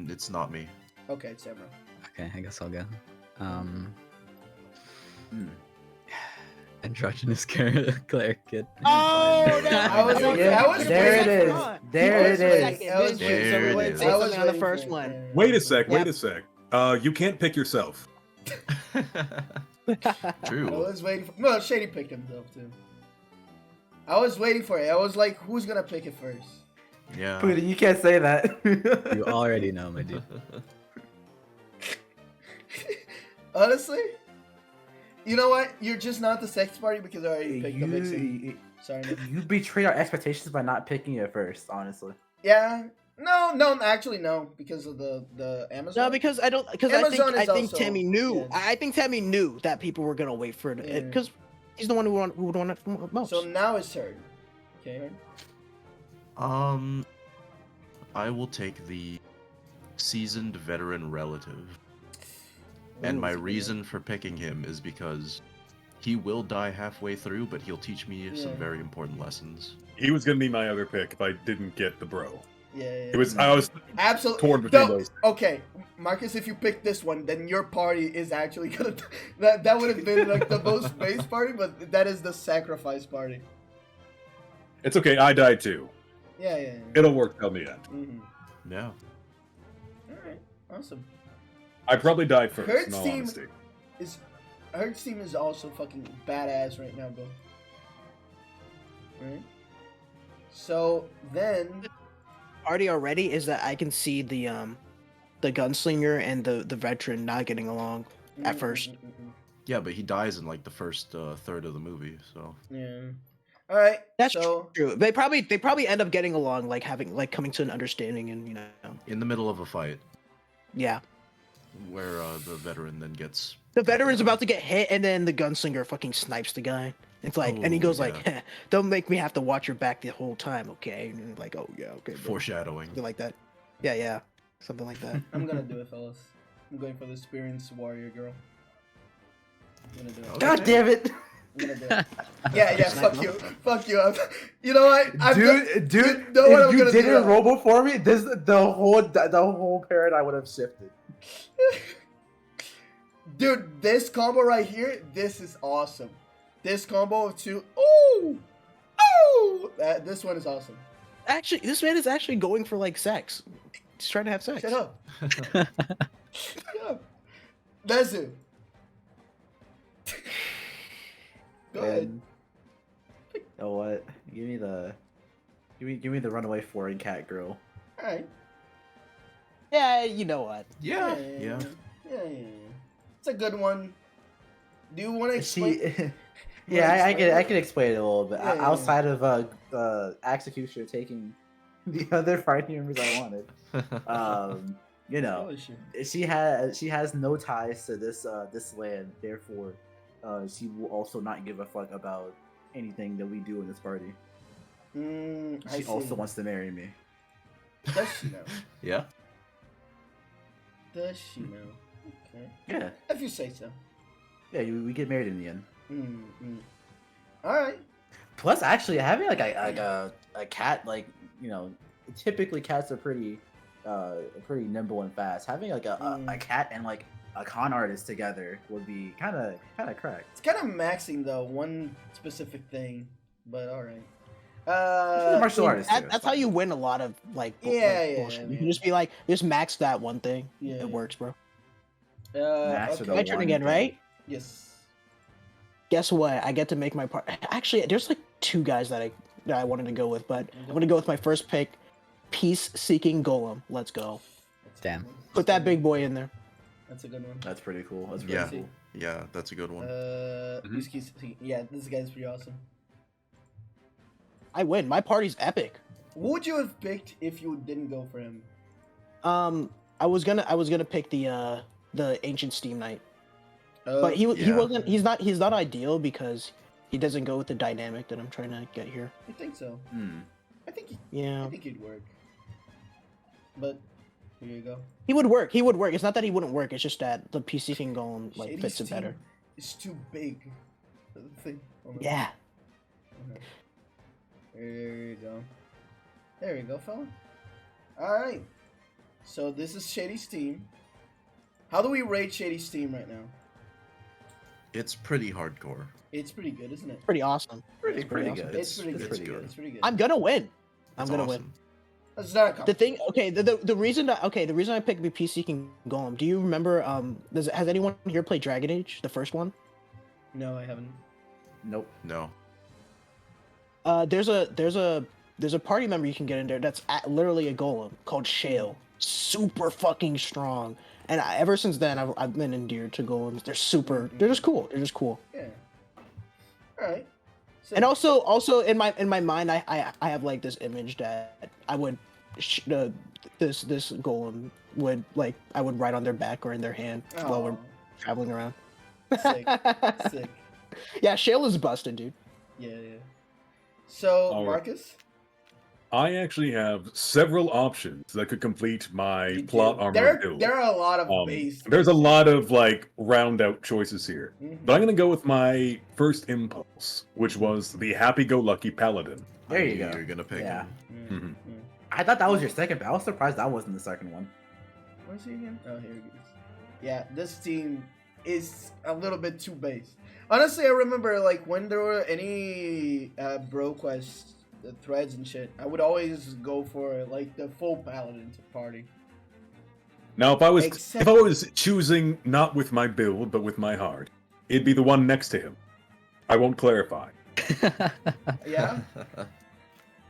D: It's not me.
C: Okay, it's Tamara.
F: Okay, I guess I'll go. Androgynous cleric kid.
A: Oh, no.
C: I was like,
B: Yeah,
C: I was
B: there
C: waiting
B: it
C: for
B: is.
C: that.
B: There
C: I
B: it
C: was
B: is.
C: waiting- I was
D: There
C: waiting-
D: it
A: Everyone
D: is.
A: say
C: I was
A: something on the
C: waiting
A: first
C: for
A: one.
C: it.
E: Wait a sec.
A: Yep.
E: You can't pick yourself.
C: I
D: True.
C: was waiting for. No, Shady picked himself too. I was waiting for it. I was like, who's gonna pick it first?
D: Yeah.
B: Pootie, you can't say that.
F: You already know, my dude.
C: Honestly, You know what? You're just not the sex party because I already picked the vixen. Sorry. Nick.
B: You betrayed our expectations by not picking it first, honestly.
C: Yeah. No, actually no, because of the Amazon.
A: No, because I think Tammy knew. I think Tammy knew that people were gonna wait for it because he's the one who would want it most.
C: So now it's her. Okay.
D: I will take the seasoned veteran relative. And my reason for picking him is because he will die halfway through, but he'll teach me some very important lessons.
E: He was gonna be my other pick if I didn't get the bro.
C: Yeah.
E: I was
C: absolutely
E: torn between those.
C: Okay, Marcus, if you pick this one, then your party is actually gonna that would have been like the most base party, but that is the sacrifice party.
E: It's okay. I died too.
C: Yeah.
E: It'll work till the end.
C: Mm-hmm.
D: Yeah.
C: All right. Awesome.
E: I probably died first.
C: Kurt's
E: in all
C: team
E: honesty.
C: Kurt's team is also fucking badass right now, bro. Right. So then.
A: Party already is that I can see the gunslinger and the veteran not getting along at first.
D: Yeah, but he dies in like the first third of the movie, so.
C: Yeah. All right.
A: That's true. They probably end up getting along, like coming to an understanding, and
D: in the middle of a fight.
A: Yeah.
D: Where the veteran then gets.
A: The veteran's about to get hit, and then the gunslinger fucking snipes the guy. It's like, and he goes like, "Don't make me have to watch your back the whole time, okay?" And like, "Oh yeah, okay." Bro.
D: Foreshadowing.
A: Something like that. Yeah, something like that.
C: I'm gonna do it, fellas. I'm going for the experienced warrior girl. I'm gonna do it.
B: God damn it!
C: I'm gonna do it. Yeah. Fuck you. You know what?
B: Dude,
C: you know what
B: if
C: I'm
B: you
C: gonna
B: didn't
C: do?
B: robo for me, the whole paradigm would have shifted.
C: Dude, this combo right here, this is awesome. This combo of two, oh, this one is awesome.
A: Actually, this man is actually going for like sex. He's trying to have sex.
C: Shut up. Shut up. That's it. Go ahead.
B: You know what? Give me the runaway foreign cat girl.
C: All right.
A: Yeah, you know what?
D: Yeah.
C: It's a good one. Do you want to explain?
B: Yeah, I can explain it a little bit.
C: Yeah.
B: Outside of Executioner taking the other party members I wanted, she has no ties to this land. Therefore, she will also not give a fuck about anything that we do in this party. She also wants to marry me.
C: Does she know?
D: Yeah.
C: Does she know? Okay.
B: Yeah.
C: If you say so.
B: Yeah, we get married in the end.
C: All right.
B: Plus, actually, having like a cat, typically cats are pretty nimble and fast. Having like a cat and like a con artist together would be kind of cracked.
C: It's kind of maxing though one specific thing, but all right.
B: Martial artist.
A: That's how you win a lot of bullshit. You can just be like, just max that one thing.
C: Yeah,
A: it works, bro.
B: Master
A: My turn again, right?
C: Yes.
A: Guess what? I get to make my part. Actually, there's like two guys that I wanted to go with, but I'm gonna go with my first pick, Peace-Seeking Golem. Let's go.
F: Damn.
A: Put that big boy in there.
C: That's a good one.
B: That's pretty cool. That's pretty cool.
D: Yeah, that's a good one.
C: Yeah, this guy's pretty awesome.
A: I win. My party's epic.
C: What would you have picked if you didn't go for him?
A: I was gonna pick the Ancient Steam Knight. But he wasn't. He's not ideal because he doesn't go with the dynamic that I'm trying to get here.
C: I think so. I think he'd work. But here you go.
A: He would work. It's not that he wouldn't work. It's just that the PC King Golem fits it better.
C: It's too big.
A: Yeah.
C: Okay. There you go, fella. All right. So this is Shady's team. How do we rate Shady's team right now?
D: It's pretty hardcore.
C: It's pretty good, isn't it?
A: Pretty awesome.
B: Pretty
A: awesome.
B: good.
C: It's pretty good.
D: It's
C: pretty good.
A: I'm gonna win.
D: It's
A: gonna
D: awesome.
A: win.
C: That's not
A: The thing, okay, the reason I picked the PC King Golem. Do you remember? Has anyone here played Dragon Age, the first one?
C: No, I haven't.
B: Nope.
D: No.
A: There's a party member you can get in there that's literally a golem called Shale. Super fucking strong. and ever since then, I've been endeared to golems. They're super. They're just cool. They're just cool.
C: Yeah. All right. So,
A: And also in my mind, I have like this image that I would this golem would like I would ride on their back or in their hand while we're traveling around.
C: sick, sick.
A: Yeah, Shayla's busted, dude.
C: Yeah, yeah. So,
E: All right.
C: Marcus?
E: I actually have several options that could complete my
C: You
E: plot
C: do.
E: armor build.
C: There are a lot of base.
E: There's a lot of like round out choices here,
C: Mhm.
E: but I'm gonna go with my first impulse, which was the happy-go-lucky paladin.
B: There
D: I
B: you
D: knew
B: go.
D: You're gonna pick
B: Yeah.
D: him.
B: I thought that was your second, but I was surprised that wasn't the second one.
C: Where's he again? Oh, here he is. Yeah, this team is a little bit too base. Honestly, I remember like when there were any bro quest threads and shit, I would always go for like the full paladin to party.
E: Now, if I was
C: Except-
E: choosing not with my build but with my heart, it'd be the one next to him. I won't clarify.
C: Yeah,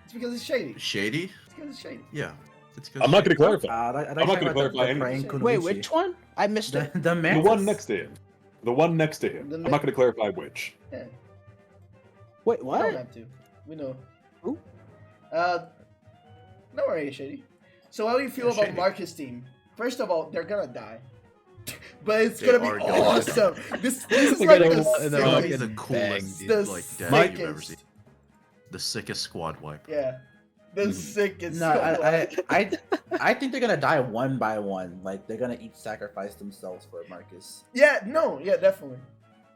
C: it's because it's shady.
D: Shady?
C: It's because it's shady.
D: Yeah. It's
E: I'm not gonna clarify.
B: I'm
E: not gonna clarify anything.
A: Wait, which one? I missed
B: The,
A: it.
B: the
E: The
B: mantis.
E: one next to him. The one next to him.
C: The
E: I'm
C: ne-
E: not gonna clarify which.
C: Yeah,
A: Wait,
C: we don't
A: what?
C: have to. We know.
A: Who?
C: Don't worry, shady. So how do you feel
D: Yeah,
C: about
D: Shady.
C: Marcus' team? First of all, they're gonna die. But it's
D: They
C: gonna be
D: are gonna die.
C: awesome. This is
F: They're
C: like
F: gonna
C: the
F: wa- they're
D: Like
C: sickest,
D: the
F: Bang,
D: coolest
F: dude.
C: the
D: like death
C: sickest.
D: you've ever seen. The sickest squad wipe.
C: Yeah, the sickest.
B: No,
C: squad.
B: I think they're gonna die one by one. Like they're gonna each sacrifice themselves for Marcus.
C: Yeah, no, yeah, definitely.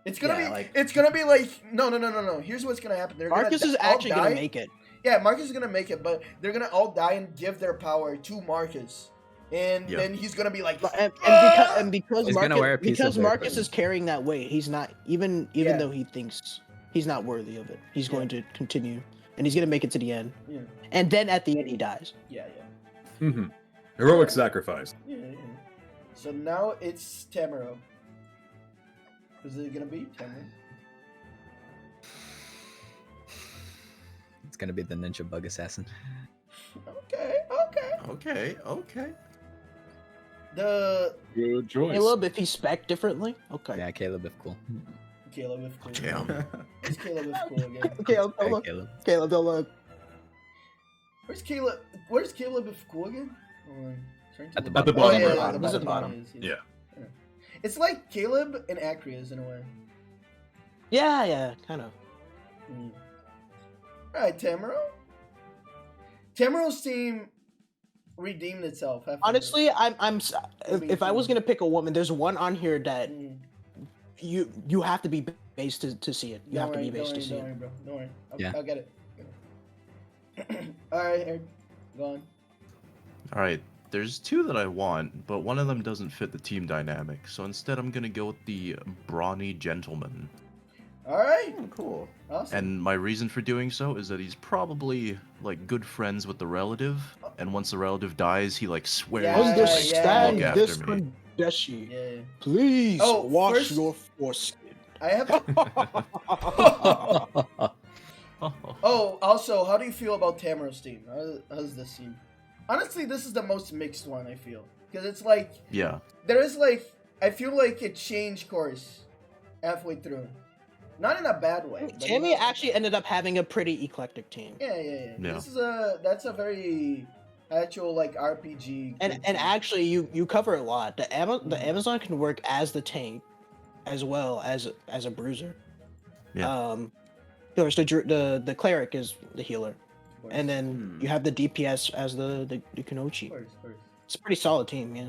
C: It's gonna
B: Yeah,
C: be
B: like-
C: it's gonna be like no. Here's what's gonna happen. They're
A: Marcus
C: gonna
A: is
C: all
A: actually
C: die.
A: gonna make it.
C: Yeah, Marcus is gonna make it, but they're gonna all die and give their power to Marcus, and
D: Yeah.
C: then he's gonna be like,
A: And because
F: He's gonna wear a
A: Marcus,
F: piece of
A: because
F: their
A: Marcus
F: clothes.
A: is carrying that weight, he's not even
C: Yeah.
A: though he thinks he's not worthy of it. He's
C: Yeah.
A: going to continue, and he's gonna make it to the end.
C: yeah,
A: And then at the end, he dies.
C: yeah.
E: Heroic sacrifice.
C: Yeah. So now it's Tamaro. Is it gonna be Tamaro?
F: It's gonna be the ninja bug assassin.
C: Okay.
D: Okay.
C: The
E: Good choice.
A: Caleb, if he's spec differently, okay.
F: Yeah, Caleb, if cool.
C: Caleb is cool.
D: Damn.
C: It's Caleb is cool again.
A: Caleb,
F: Hey,
A: don't look.
F: Caleb.
A: Caleb, don't look.
C: Where's Caleb? Where's Caleb is cool again? Hold on. Trying to
F: At the
C: look-
E: bottom.
C: Oh,
E: At the
C: yeah,
E: bottom.
C: yeah,
A: He's at the bottom.
C: He is,
E: Yeah.
C: It's like Caleb and Acreus in a way.
A: Yeah, kind of.
C: Alright, Tamaro. Tamaro's team redeemed itself. after
A: Honestly, if I was gonna pick a woman, there's one on here that
C: Mm.
A: you have to be based to see it. You have to be
C: Don't
A: based to
C: worry,
A: see
C: don't
A: it.
C: worry, bro. Don't worry.
F: Yeah.
C: I'll get it. Alright, Eric. Go on.
D: Alright, there's two that I want, but one of them doesn't fit the team dynamic, so instead I'm gonna go with the brawny gentleman.
C: Alright.
B: Cool.
C: Awesome.
D: And my reason for doing so is that he's probably like good friends with the relative, and once the relative dies, he like swears
C: Yeah,
D: to
A: Understand
D: look
A: this
D: after me.
A: condition.
C: yeah.
A: Please
C: Oh,
A: wash
C: first-
A: your foreskin.
C: I have. Oh, also, how do you feel about Tamaro's team? How's this team? Honestly, this is the most mixed one, I feel. Because it's like,
D: Yeah.
C: there is like, I feel like it changed course halfway through. Not in a bad way. but
A: Tammy
C: you know-
A: actually ended up having a pretty eclectic team.
C: Yeah.
D: Yeah.
C: That's a very actual like RPG.
A: And
C: good
A: and
C: team.
A: actually, you cover a lot. The Amazon can work as the tank, as well as a bruiser.
D: Yeah.
A: There's the cleric is the healer,
C: Of course.
A: and then you have the DPS as the Kunoichi.
C: Of course.
A: It's a pretty solid team, yeah.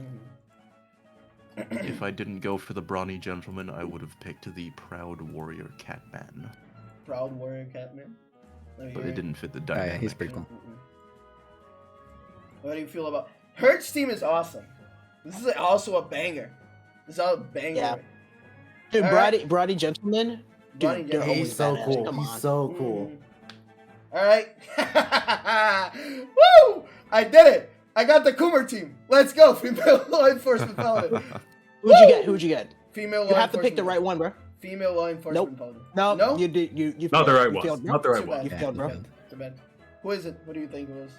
D: If I didn't go for the brawny gentleman, I would have picked the proud warrior Catman.
C: Proud warrior Catman. Let me
D: But
C: hear
D: it didn't fit the
F: Oh,
D: dynamic.
F: yeah, he's pretty cool.
C: What do you feel about Hertz team? Is awesome. This is also a banger. This is a banger.
A: Yeah. Dude,
C: Alright.
A: Brody Gentlemen,
C: Brody
A: dude, they're
C: Gentlemen.
A: always
B: He's so
A: badass.
B: cool.
A: Come on.
B: He's so cool.
C: All right. Woo! I did it. I got the Coomer team. Let's go, female law enforcement paladin.
A: Who'd you get?
C: Female law
A: You have to pick the
C: enforcement-
A: right one, bro.
C: Female law enforcement
A: Nope.
C: paladin.
A: No,
C: No?
A: you did. You
E: Not
A: failed.
E: the right
A: You
E: one.
A: failed, bro.
E: Not the right
C: Too
E: one.
C: bad.
A: You
F: Yeah,
A: failed,
F: he
A: bro.
F: failed.
C: Too bad. Who is it? What do you think it was?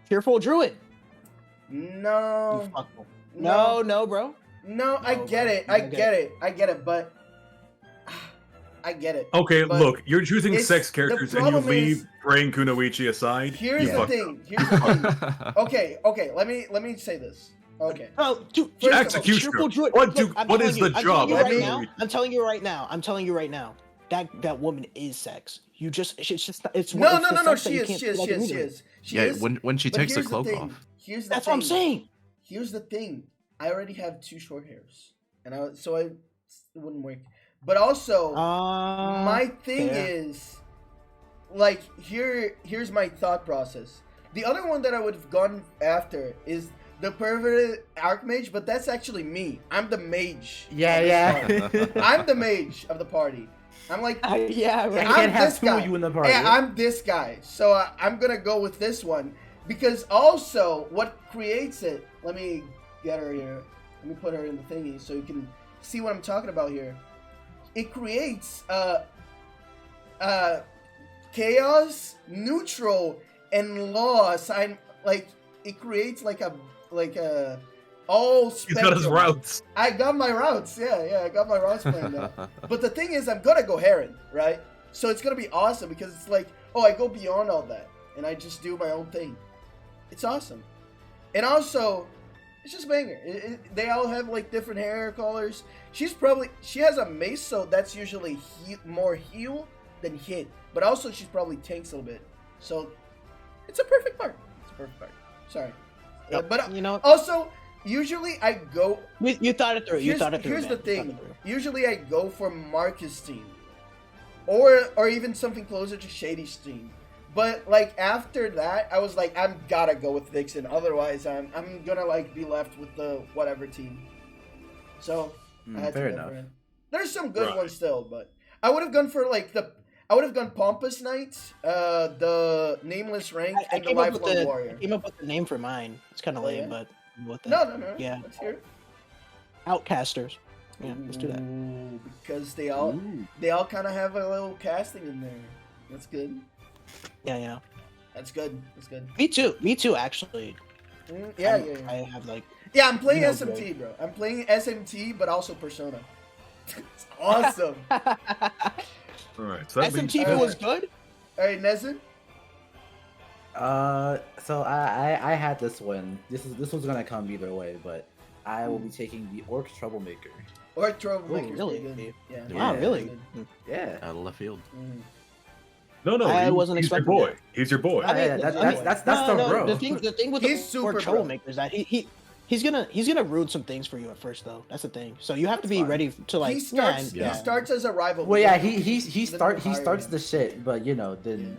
A: Fearful Druid.
C: No.
A: You fucked. No, bro.
C: No, I
B: No,
C: get
B: bro.
C: it. I get it, but I get it.
E: Okay,
C: But
E: look, you're choosing
C: it's-
E: sex
C: the
E: characters and you
C: problem
E: leave
C: is-
E: praying Kunoichi aside.
C: Here's
E: You
C: the
E: fucked
C: thing. Here's the thing. Okay. Let me say this. Okay.
A: Oh, dude,
C: First of all,
E: Executioner.
A: cheerful druid.
E: What
A: Look, I'm
E: what
A: telling
E: is
A: you,
E: the
A: I'm
E: job
A: telling you
E: of
A: right
C: Kunoichi?
A: now. I'm telling you right now. That woman is sex. It's just it's
C: No.
A: it's the sex that
C: She
A: you
C: is.
A: can't
C: She
A: see
C: is.
A: like
C: She is. She
A: immediately.
C: is. She
D: Yeah,
C: is.
D: when she
C: But
D: takes the
C: here's
D: cloak
C: thing.
D: off.
C: Here's the
A: That's
C: thing.
A: what I'm saying.
C: Here's the thing. I already have 2 short hairs, and it wouldn't work. But also, my thing
A: fair.
C: is, like, here's my thought process. The other one that I would have gone after is the perverted archmage, but that's actually me. I'm the mage.
B: Yeah,
C: of this party. I'm the mage of the party. I'm like,
A: Yeah,
B: I
A: right.
C: I'm
B: can't have
C: this
B: 2
C: guy.
B: of you in the party.
C: yeah, I'm this guy. So I'm gonna go with this one because also what creates it. Let me get her here. Let me put her in the thingy so you can see what I'm talking about here. It creates chaos, neutral, and loss. It creates like a all
E: He's
C: spectrum.
E: got his routes.
C: I got my routes. Yeah, I got my routes planned out. But the thing is, I'm gonna go Heron, right? So it's gonna be awesome because it's like, oh, I go beyond all that and I just do my own thing. It's awesome, and also, it's just banger. They all have like different hair colors. She has a mace, so that's usually more heal than hit. But also, she's probably tanks a little bit. So it's a perfect part. Sorry,
A: Yep.
C: but
A: You know,
C: also, usually I go.
A: you thought it through. You thought it through.
C: Here's
A: man.
C: the
A: You thought
C: thing.
A: it through.
C: Usually I go for Marcus team, or even something closer to Shady team. But like after that, I was like, I'm gotta go with Vixen. Otherwise, I'm gonna like be left with the whatever team. So I had
B: fair
C: to go
B: enough.
C: for it. There's some good
E: Right.
C: ones still, but I would have gone for I would have gone Pompous Knight, the Nameless Rank,
A: I
C: and the
A: came up with
C: Lifelong
A: the
C: Warrior.
A: I came up with the name for mine. It's kind of
C: Oh,
A: lame,
C: yeah?
A: but with that.
C: No.
A: Yeah.
C: Let's hear it.
A: Outcasters. Yeah, let's do that.
C: Ooh, because they all kind of have a little casting in there. That's good.
A: Yeah.
C: That's good.
A: Me too. Actually.
C: Yeah.
A: I have like.
C: Yeah, I'm playing
A: You know,
C: SMT, bro. I'm playing SMT, but also Persona. It's awesome.
E: All right, so that leaves-
A: SMT if it was good.
C: All right, Nezin.
B: So I had this one. This was gonna come either way, but I will be taking the Orc Troublemaker.
C: Or Troublemaker's
A: really?
C: pretty good. Yeah.
A: Wow,
B: Yeah.
A: really?
B: Yeah.
D: Out of left field.
C: Mhm.
E: No,
A: I wasn't
E: he's your
A: expecting
E: boy.
A: that.
E: He's your boy.
A: I mean,
B: yeah, that's the bro.
A: The thing with
C: He's
A: the
C: super
A: super
C: bro.
A: troublemaker is that he's gonna ruin some things for you at first though. That's the thing. So you have to be
B: fine.
A: ready to like.
C: He starts.
D: yeah.
C: He starts as a rival.
B: Well, yeah,
C: but then
B: he
C: then we hire
B: starts
C: him.
B: the shit, but then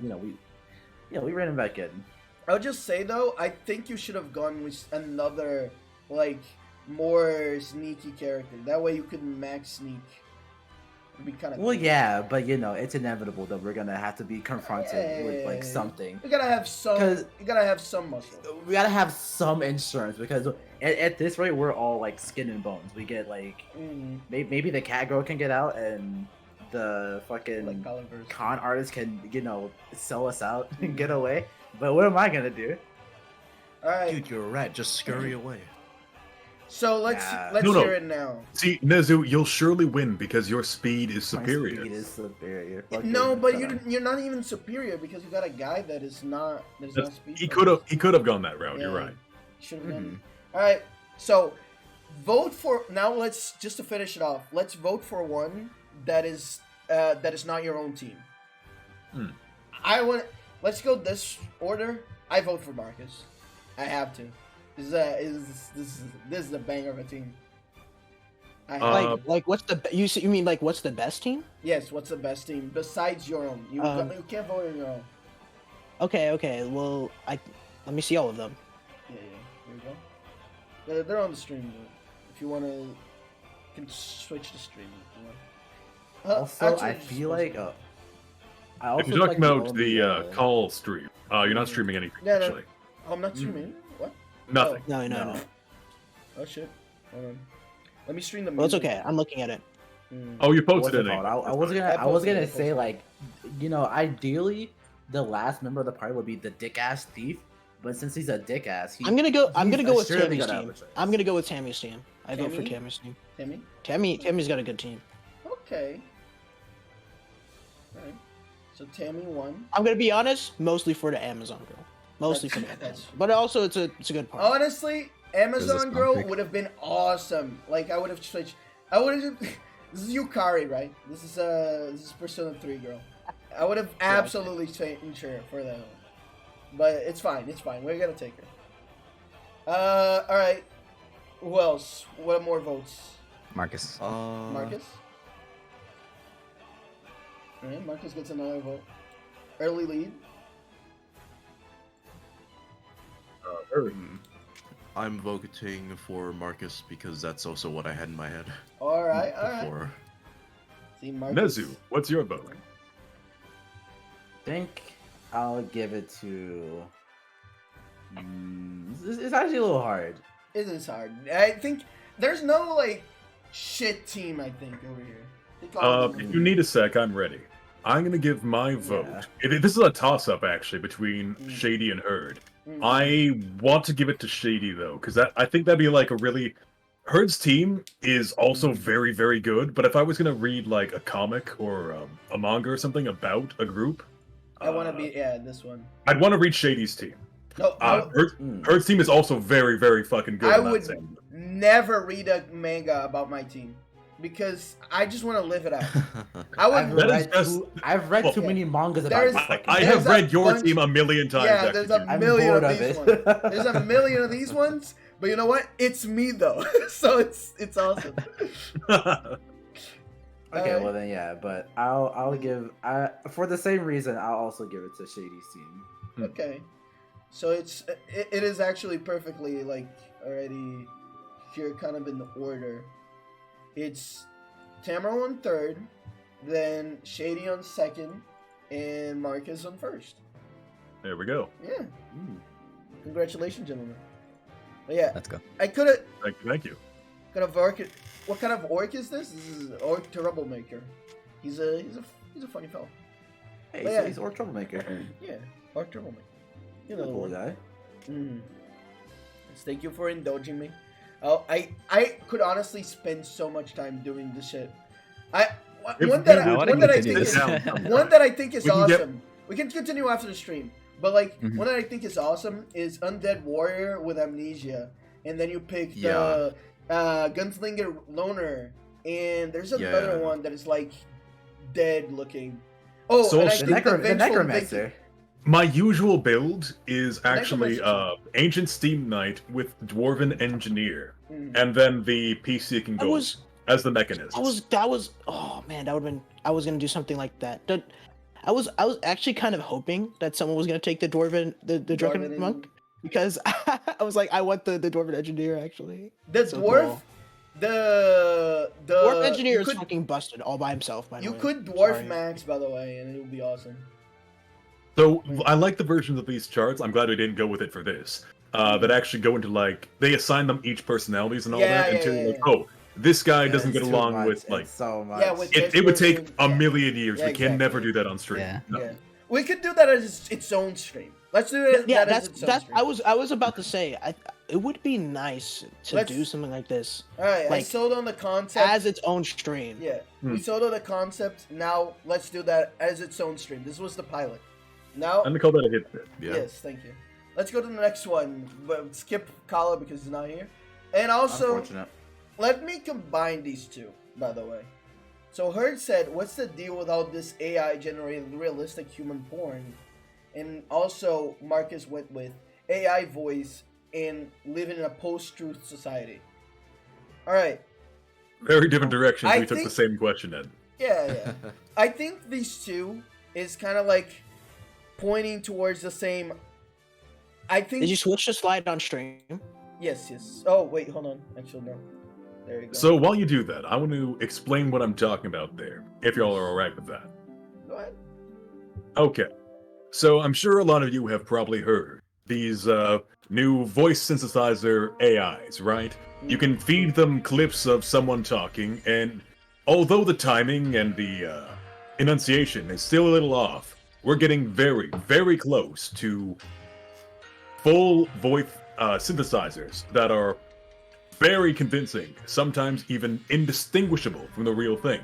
C: Yeah.
B: we ran him back in.
C: I'll just say though, I think you should have gone with another like more sneaky character. That way you could max sneak. It'd be kind of
B: Well, yeah, but it's inevitable that we're gonna have to be confronted with like
C: Yeah.
B: something.
C: You gotta have some.
B: 'Cause-
C: You gotta have some muscle.
B: We gotta have some insurance because at this rate we're all like skin and bones. We get like
C: Mm,
B: maybe the cat girl can get out and the fucking
C: like Oliver's.
B: con artist can sell us out and get away. But what am I gonna do?
C: All right.
D: Dude, you're a rat. Just scurry away.
C: So let's
B: Nah.
E: No.
C: hear it now.
E: See, Nezu, you'll surely win because your speed is
B: My
E: superior.
B: speed is superior.
C: No,
B: Fucking
C: but
B: shut up.
C: you're not even superior because you got a guy that is not. There's not speed.
E: He
C: focused.
E: could have gone that route. You're
C: Yeah.
E: right.
C: Should have done.
B: Mhm.
C: All right. So vote for now. Let's just to finish it off. Let's vote for one that is not your own team.
E: Hmm.
C: Let's go this order. I vote for Marcus. I have to. This is a banger of a team. I have
A: Like what's the you mean like what's the best team?
C: Yes, what's the best team besides your own? You can't vote on your own.
A: Okay. Well, let me see all of them.
C: Yeah. Here we go. They're on the stream. But if you wanna, you can switch the stream. If you want.
B: Also,
C: Actually,
B: I
C: just
B: feel
C: switch
B: like
C: it.
B: I also
E: If you're talking
B: like
E: about the call stream, you're not streaming anything
C: No, no.
E: actually.
C: Oh, I'm not streaming. What?
E: Nothing.
A: No.
C: Oh shit. Hold on. Let me stream the.
A: Well, it's
C: music.
A: okay. I'm looking at it.
C: Mm.
E: Oh, you
B: what's
E: posted
B: it
E: it.
B: called? I was
C: I posted
B: gonna
C: it,
B: say
C: posted
B: like, ideally, the last member of the party would be the dick ass thief, but since he's a dick ass,
A: I'm gonna go with
B: surely
A: Tammy's
B: gotta have
A: team.
B: a choice.
A: I'm gonna go with Tammy's team. I vote for
C: Tammy?
A: Tammy's team.
C: Tammy?
A: Tammy's got a good team.
C: Okay. Alright. So Tammy won.
A: I'm gonna be honest, mostly for the Amazon girl. Mostly for the Amazon. But also it's a good part.
C: Honestly, Amazon girl
F: conflict.
C: would have been awesome. Like I would have switched. I would have. This is Yukari, right? This is Persona 3 girl. I would have absolutely changed her for that one. But it's fine. It's fine. We're gonna take her. All right. Who else? What more votes?
F: Marcus.
C: Marcus. All right. Marcus gets another vote. Early lead.
D: I'm voting for Marcus because that's also what I had in my head
C: All right. All right.
D: before.
C: See, Marcus.
E: Nezu, what's your vote?
B: I think I'll give it to. It's actually a little hard.
C: It is hard. I think there's no like shit team. I think over here. I think all of them
E: If you need a sec, I'm ready. I'm gonna give my vote. This is a toss-up actually between Shady and Herd. I want to give it to Shady though, because I think that'd be like a really. Herd's team is also very, very good, but if I was gonna read like a comic or a manga or something about a group,
C: I want to be this one.
E: I'd want to read Shady's team.
C: No,
E: Herd's team is also very, very fucking good.
C: I
E: in that
C: would
E: sense.
C: never read a manga about my team because I just want to live it out. I
B: I've
C: would.
B: read too many mangas about
C: There's-
B: this fucking
E: I
C: There's
E: have
C: a
E: read your
C: bunch-
E: team a million times.
C: Yeah,
E: actually.
C: there's a
B: I'm
C: million
B: bored
C: of
B: of
C: these
B: it.
C: ones. There's a million of these ones, but you know what? It's me though, so it's awesome.
B: Okay, well then yeah, but I'll give for the same reason I'll also give it to Shady's team.
C: Okay, so it is actually perfectly like already here, kind of in the order. It's Tamara on third, then Shady on second, and Marcus on first.
E: There we go.
C: Yeah, congratulations, gentlemen. But yeah,
F: Let's go.
C: I could have.
E: Thank you.
C: Kind of orc. What kind of orc is this? This is orc troublemaker. He's a funny fellow.
B: Hey,
C: But
B: so
C: yeah.
B: he's Orc Troublemaker.
C: Yeah, orc troublemaker. You know,
B: He's a cool guy.
C: Yes, thank you for indulging me. Oh, I could honestly spend so much time doing this shit. One that I think is
E: We can get-
C: awesome. We can continue after the stream, but like one that I think is awesome is Undead Warrior with Amnesia, and then you pick the Gunslinger Loner, and there's another one that is like dead looking. Oh,
E: So
C: and I
E: the
C: think
B: The
C: Vengeful
B: Necromancer.
E: My usual build is actually
C: Necromancer.
E: Ancient Steam Knight with Dwarven Engineer,
C: Mhm.
E: and then the PC can
A: I
E: go
A: was
E: as the Mechanist.
A: that was oh man, that would have been I was gonna do something like that. I was actually kind of hoping that someone was gonna take the Dwarven Drunken
C: Dwarven
A: Monk because I was like I want the Dwarven Engineer actually.
C: The
A: So
C: dwarf,
A: cool.
C: the
A: Dwarf Engineer
C: you
A: is
C: could,
A: fucking busted all by himself. By the
C: you
A: way.
C: could dwarf
A: Sorry.
C: Max, by the way, and it would be awesome.
E: So I like the versions of these charts. I'm glad we didn't go with it for this. That actually go into like they assign them each personalities and all that until you're like, oh, this guy doesn't get
B: It's too
E: along
B: much,
E: with
B: it's
E: like.
B: so much.
C: Yeah, with
E: It would take
C: person,
E: a million years.
C: Yeah,
E: We can never
C: exactly.
E: do that on stream.
F: Yeah.
E: No.
C: Yeah, we could do that as its own stream. Let's do it.
A: Yeah,
C: that as its own
A: that's
C: stream.
A: I was about to say it would be nice to
C: Let's-
A: do something like this
C: All right, I
A: like,
C: sold on the concept.
A: as its own stream.
C: Yeah, we sold on the concept. Now let's do that as its own stream. This was the pilot. Now,
E: I'm gonna call that a hit bit.
D: Yeah.
C: yes, thank you. Let's go to the next one. But skip Kala because he's not here. And also,
B: Unfortunate.
C: let me combine these two, by the way. So Herd said, what's the deal with all this AI-generated realistic human porn? And also, Marcus went with AI voice and living in a post-truth society. Alright,
E: Very different directions.
C: I
E: We took the
C: think-
E: same question in.
C: yeah. I think these two is kind of like pointing towards the same... I think...
A: Did you switch the slide on stream?
C: Yes. Oh, wait, hold on. Actually, no. There you go.
E: So while you do that, I want to explain what I'm talking about there, if y'all are alright with that.
C: Go ahead.
E: Okay. So I'm sure a lot of you have probably heard these new voice synthesizer AIs, right? You can feed them clips of someone talking, and although the timing and the enunciation is still a little off, we're getting very, very close to full voice synthesizers that are very convincing, sometimes even indistinguishable from the real thing.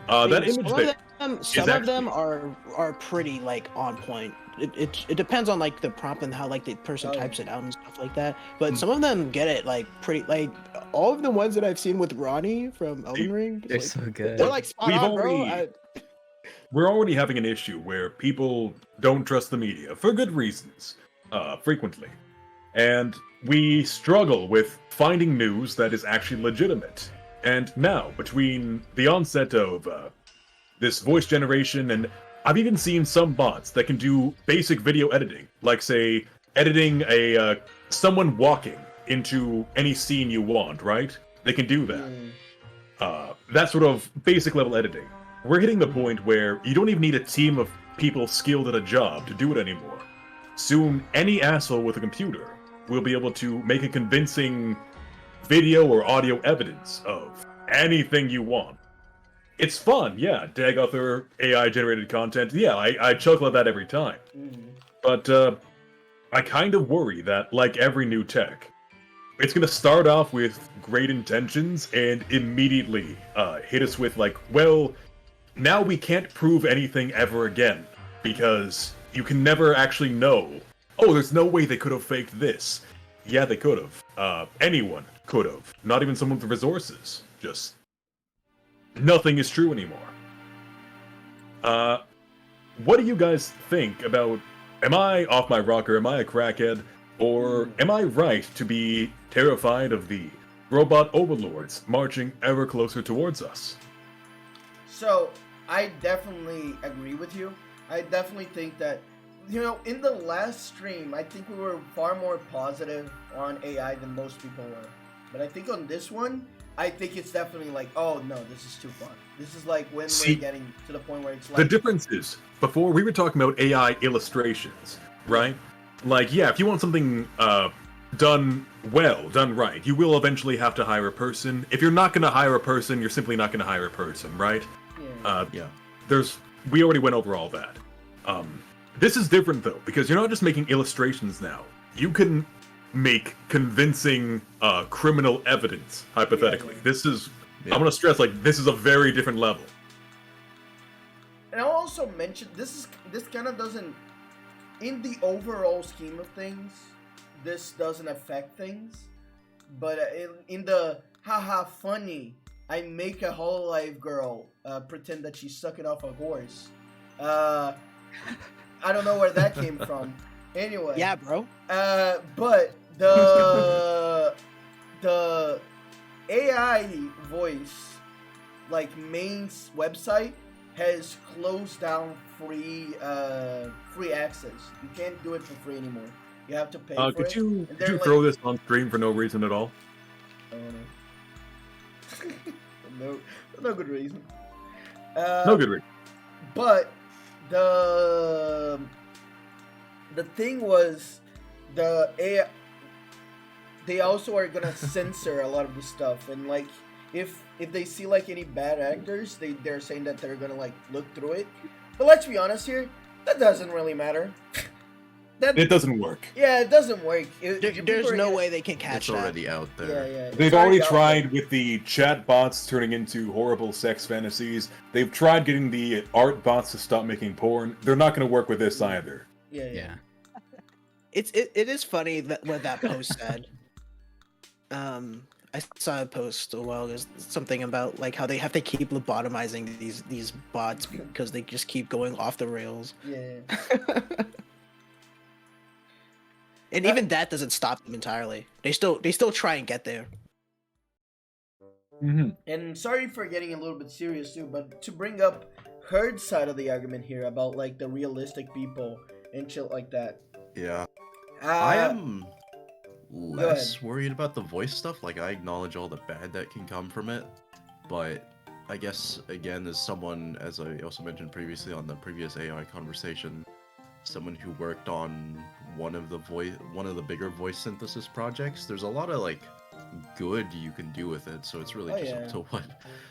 E: That image there
A: Some of them
E: actually-
A: are pretty like on point. It depends on like the prompt and how like the person types it out and stuff like that. But some of them get it like pretty like all of the ones that I've seen with Ronnie from Elden Ring.
F: They're
A: Like,
F: so good.
A: they're like spot
E: We've
A: on, bro.
E: already- We're already having an issue where people don't trust the media for good reasons, frequently. And we struggle with finding news that is actually legitimate. And now, between the onset of this voice generation, and I've even seen some bots that can do basic video editing, like say editing a someone walking into any scene you want, right? They can do that. That sort of basic level editing. We're hitting the point where you don't even need a team of people skilled at a job to do it anymore. Soon, any asshole with a computer will be able to make a convincing video or audio evidence of anything you want. It's fun, yeah. Dag other AI-generated content, yeah, I chuckle at that every time. But I kind of worry that, like every new tech, it's gonna start off with great intentions and immediately hit us with like, well, now we can't prove anything ever again, because you can never actually know. Oh, there's no way they could have faked this. Yeah, they could have. Anyone could have. Not even someone with resources. Just nothing is true anymore. What do you guys think about, am I off my rocker, am I a crackhead, or am I right to be terrified of the robot overlords marching ever closer towards us?
C: So, I definitely agree with you. I definitely think that, you know, in the last stream, I think we were far more positive on AI than most people were. But I think on this one, I think it's definitely like, oh no, this is too far. This is like when we're getting to the point where it's like...
E: The difference is, before we were talking about AI illustrations, right? Like, yeah, if you want something done well, done right, you will eventually have to hire a person. If you're not going to hire a person, you're simply not going to hire a person, right?
C: Yeah.
E: We already went over all that. This is different though, because you're not just making illustrations now. You can make convincing criminal evidence, hypothetically. This is, I'm going to stress, like, this is a very different level.
C: And I'll also mention, this kind of doesn't, in the overall scheme of things, this doesn't affect things. But in the, haha, funny, I make a Hololive girl pretend that she's sucking off a horse. I don't know where that came from. Anyway.
A: Yeah, bro.
C: But the AI voice, like, main website has closed down free access. You can't do it for free anymore. You have to pay for
E: could
C: it.
E: you throw this on stream for no reason at all?
C: No good reason.
E: No good reason.
C: But the thing was, the AI, they also are gonna censor a lot of the stuff, and like if they see like any bad actors, they're saying that they're gonna like look through it. But let's be honest here, that doesn't really matter.
E: It doesn't work.
C: Yeah, it doesn't work.
A: There's no way they can catch
D: It's
A: that.
D: already out there.
C: Yeah.
E: They've already tried with the chat bots turning into horrible sex fantasies. They've tried getting the art bots to stop making porn. They're not going to work with this either.
C: Yeah.
A: It is funny that what that post said. I saw a post a while ago, something about like how they have to keep lobotomizing these bots because they just keep going off the rails.
C: Yeah.
A: And even that doesn't stop them entirely. They still try and get there.
E: Mm-hmm.
C: And sorry for getting a little bit serious too, but to bring up Herd's side of the argument here about like the realistic people and shit like that.
D: Yeah. I am less worried about the voice stuff. Like, I acknowledge all the bad that can come from it, but I guess, again, as someone, as I also mentioned previously on the previous AI conversation, someone who worked on one of the bigger voice synthesis projects, there's a lot of like good you can do with it, so it's really up to what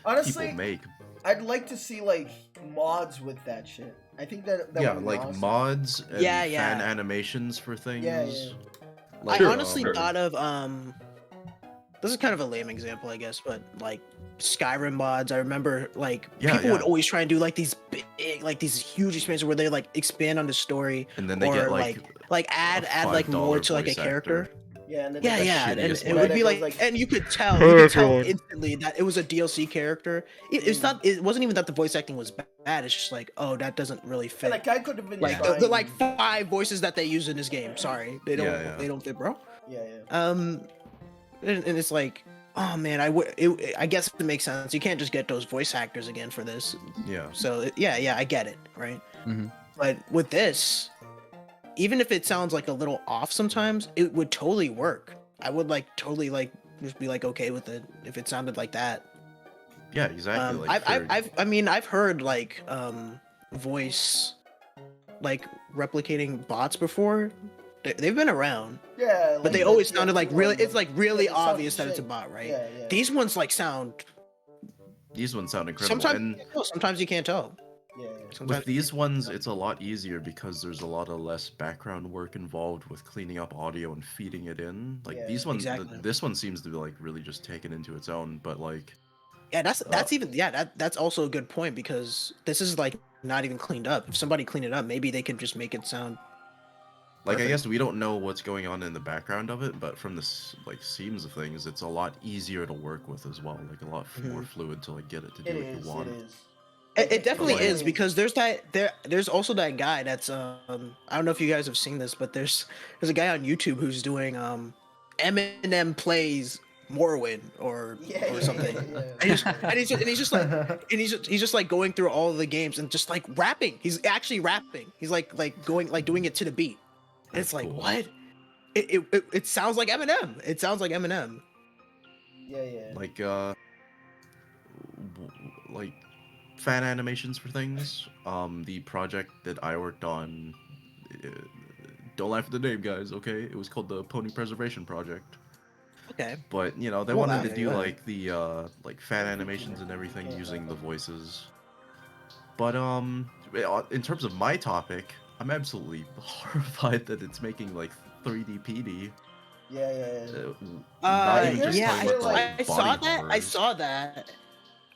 C: honestly,
D: people make.
C: I'd like to see like mods with that shit. I think that
D: yeah,
C: would be
D: like
C: awesome.
D: mods and fan animations for things.
A: I
E: Sure,
A: honestly
E: sure.
A: thought of this is kind of a lame example, I guess, but like Skyrim mods. I remember like
D: Yeah,
A: people would
D: yeah.
A: always try and do like these big, like these huge expansions where they like expand on the story
D: And then they
A: or
D: get like
A: add
D: a
A: like more
D: $5
A: to like a
D: voice
A: character.
D: actor.
C: Yeah, and then
A: Yeah,
C: the
A: yeah, and
D: shittiest
A: it
D: one.
A: would be
C: Goes
A: like, and you could tell instantly that it was a DLC character. It's not. It wasn't even that the voice acting was bad. It's just like, oh, that doesn't really fit.
C: like I could have been
A: Like
C: trying.
A: the like 5 voices that they use in this game. Sorry, they don't.
D: Yeah.
A: They don't fit, bro.
C: Yeah, yeah.
A: And it's like, oh man, I guess it makes sense. You can't just get those voice actors again for this.
D: Yeah.
A: So yeah, I get it, right?
F: Mhm.
A: But with this, even if it sounds like a little off sometimes, it would totally work. I would like totally like just be like okay with it if it sounded like that.
D: Yeah, exactly. Like
A: I've heard like voice like replicating bots before. They've been around,
C: Yeah,
A: but
C: like
A: they
C: the
A: always sounded
C: EMP
A: like really.
C: one,
A: It's like really
C: it sounds
A: obvious that it's a
C: shit.
A: bot, right?
C: Yeah, yeah.
A: These ones like sound.
D: these ones sound incredible.
A: Sometimes you can't tell.
C: Yeah, yeah.
A: Sometimes
D: With these ones, it's a lot easier because there's a lot of less background work involved with cleaning up audio and feeding it in. Like
C: Yeah,
D: these ones,
A: exactly.
D: this one seems to be like really just taken into its own. But like,
A: Yeah, that's also a good point because this is like not even cleaned up. If somebody cleaned it up, maybe they could just make it sound.
D: I
A: Perfect.
D: guess we don't know what's going on in the background of it, but from this like seams of things, it's a lot easier to work with as well. Like a lot more fluid to like get it to do
C: It
D: what
C: is.
D: you want.
C: It is.
A: It definitely
D: Like-
A: is because there's also that guy that's I don't know if you guys have seen this, but there's a guy on YouTube who's doing Eminem plays Morrowind or something.
C: Yeah.
A: And he's just like he's just like going through all of the games and just like rapping. He's actually rapping. He's like doing it to the beat. And it's
D: That's
A: like
D: cool.
A: what? It sounds like Eminem. It sounds like Eminem.
C: Yeah, yeah.
D: Like like fan animations for things. The project that I worked on, don't laugh at the name, guys. Okay, it was called the Pony Preservation Project.
A: Okay.
D: But you know, they
A: Cool,
D: wanted to
A: yeah,
D: do
A: yeah.
D: like the like fan animations and everything using the voices. But in terms of my topic, I'm absolutely horrified that it's making like 3D PD.
C: Yeah, yeah, yeah.
D: Not even just
A: yeah,
D: talking about the,
A: I
D: like,
A: saw
D: body
A: that.
D: horrors.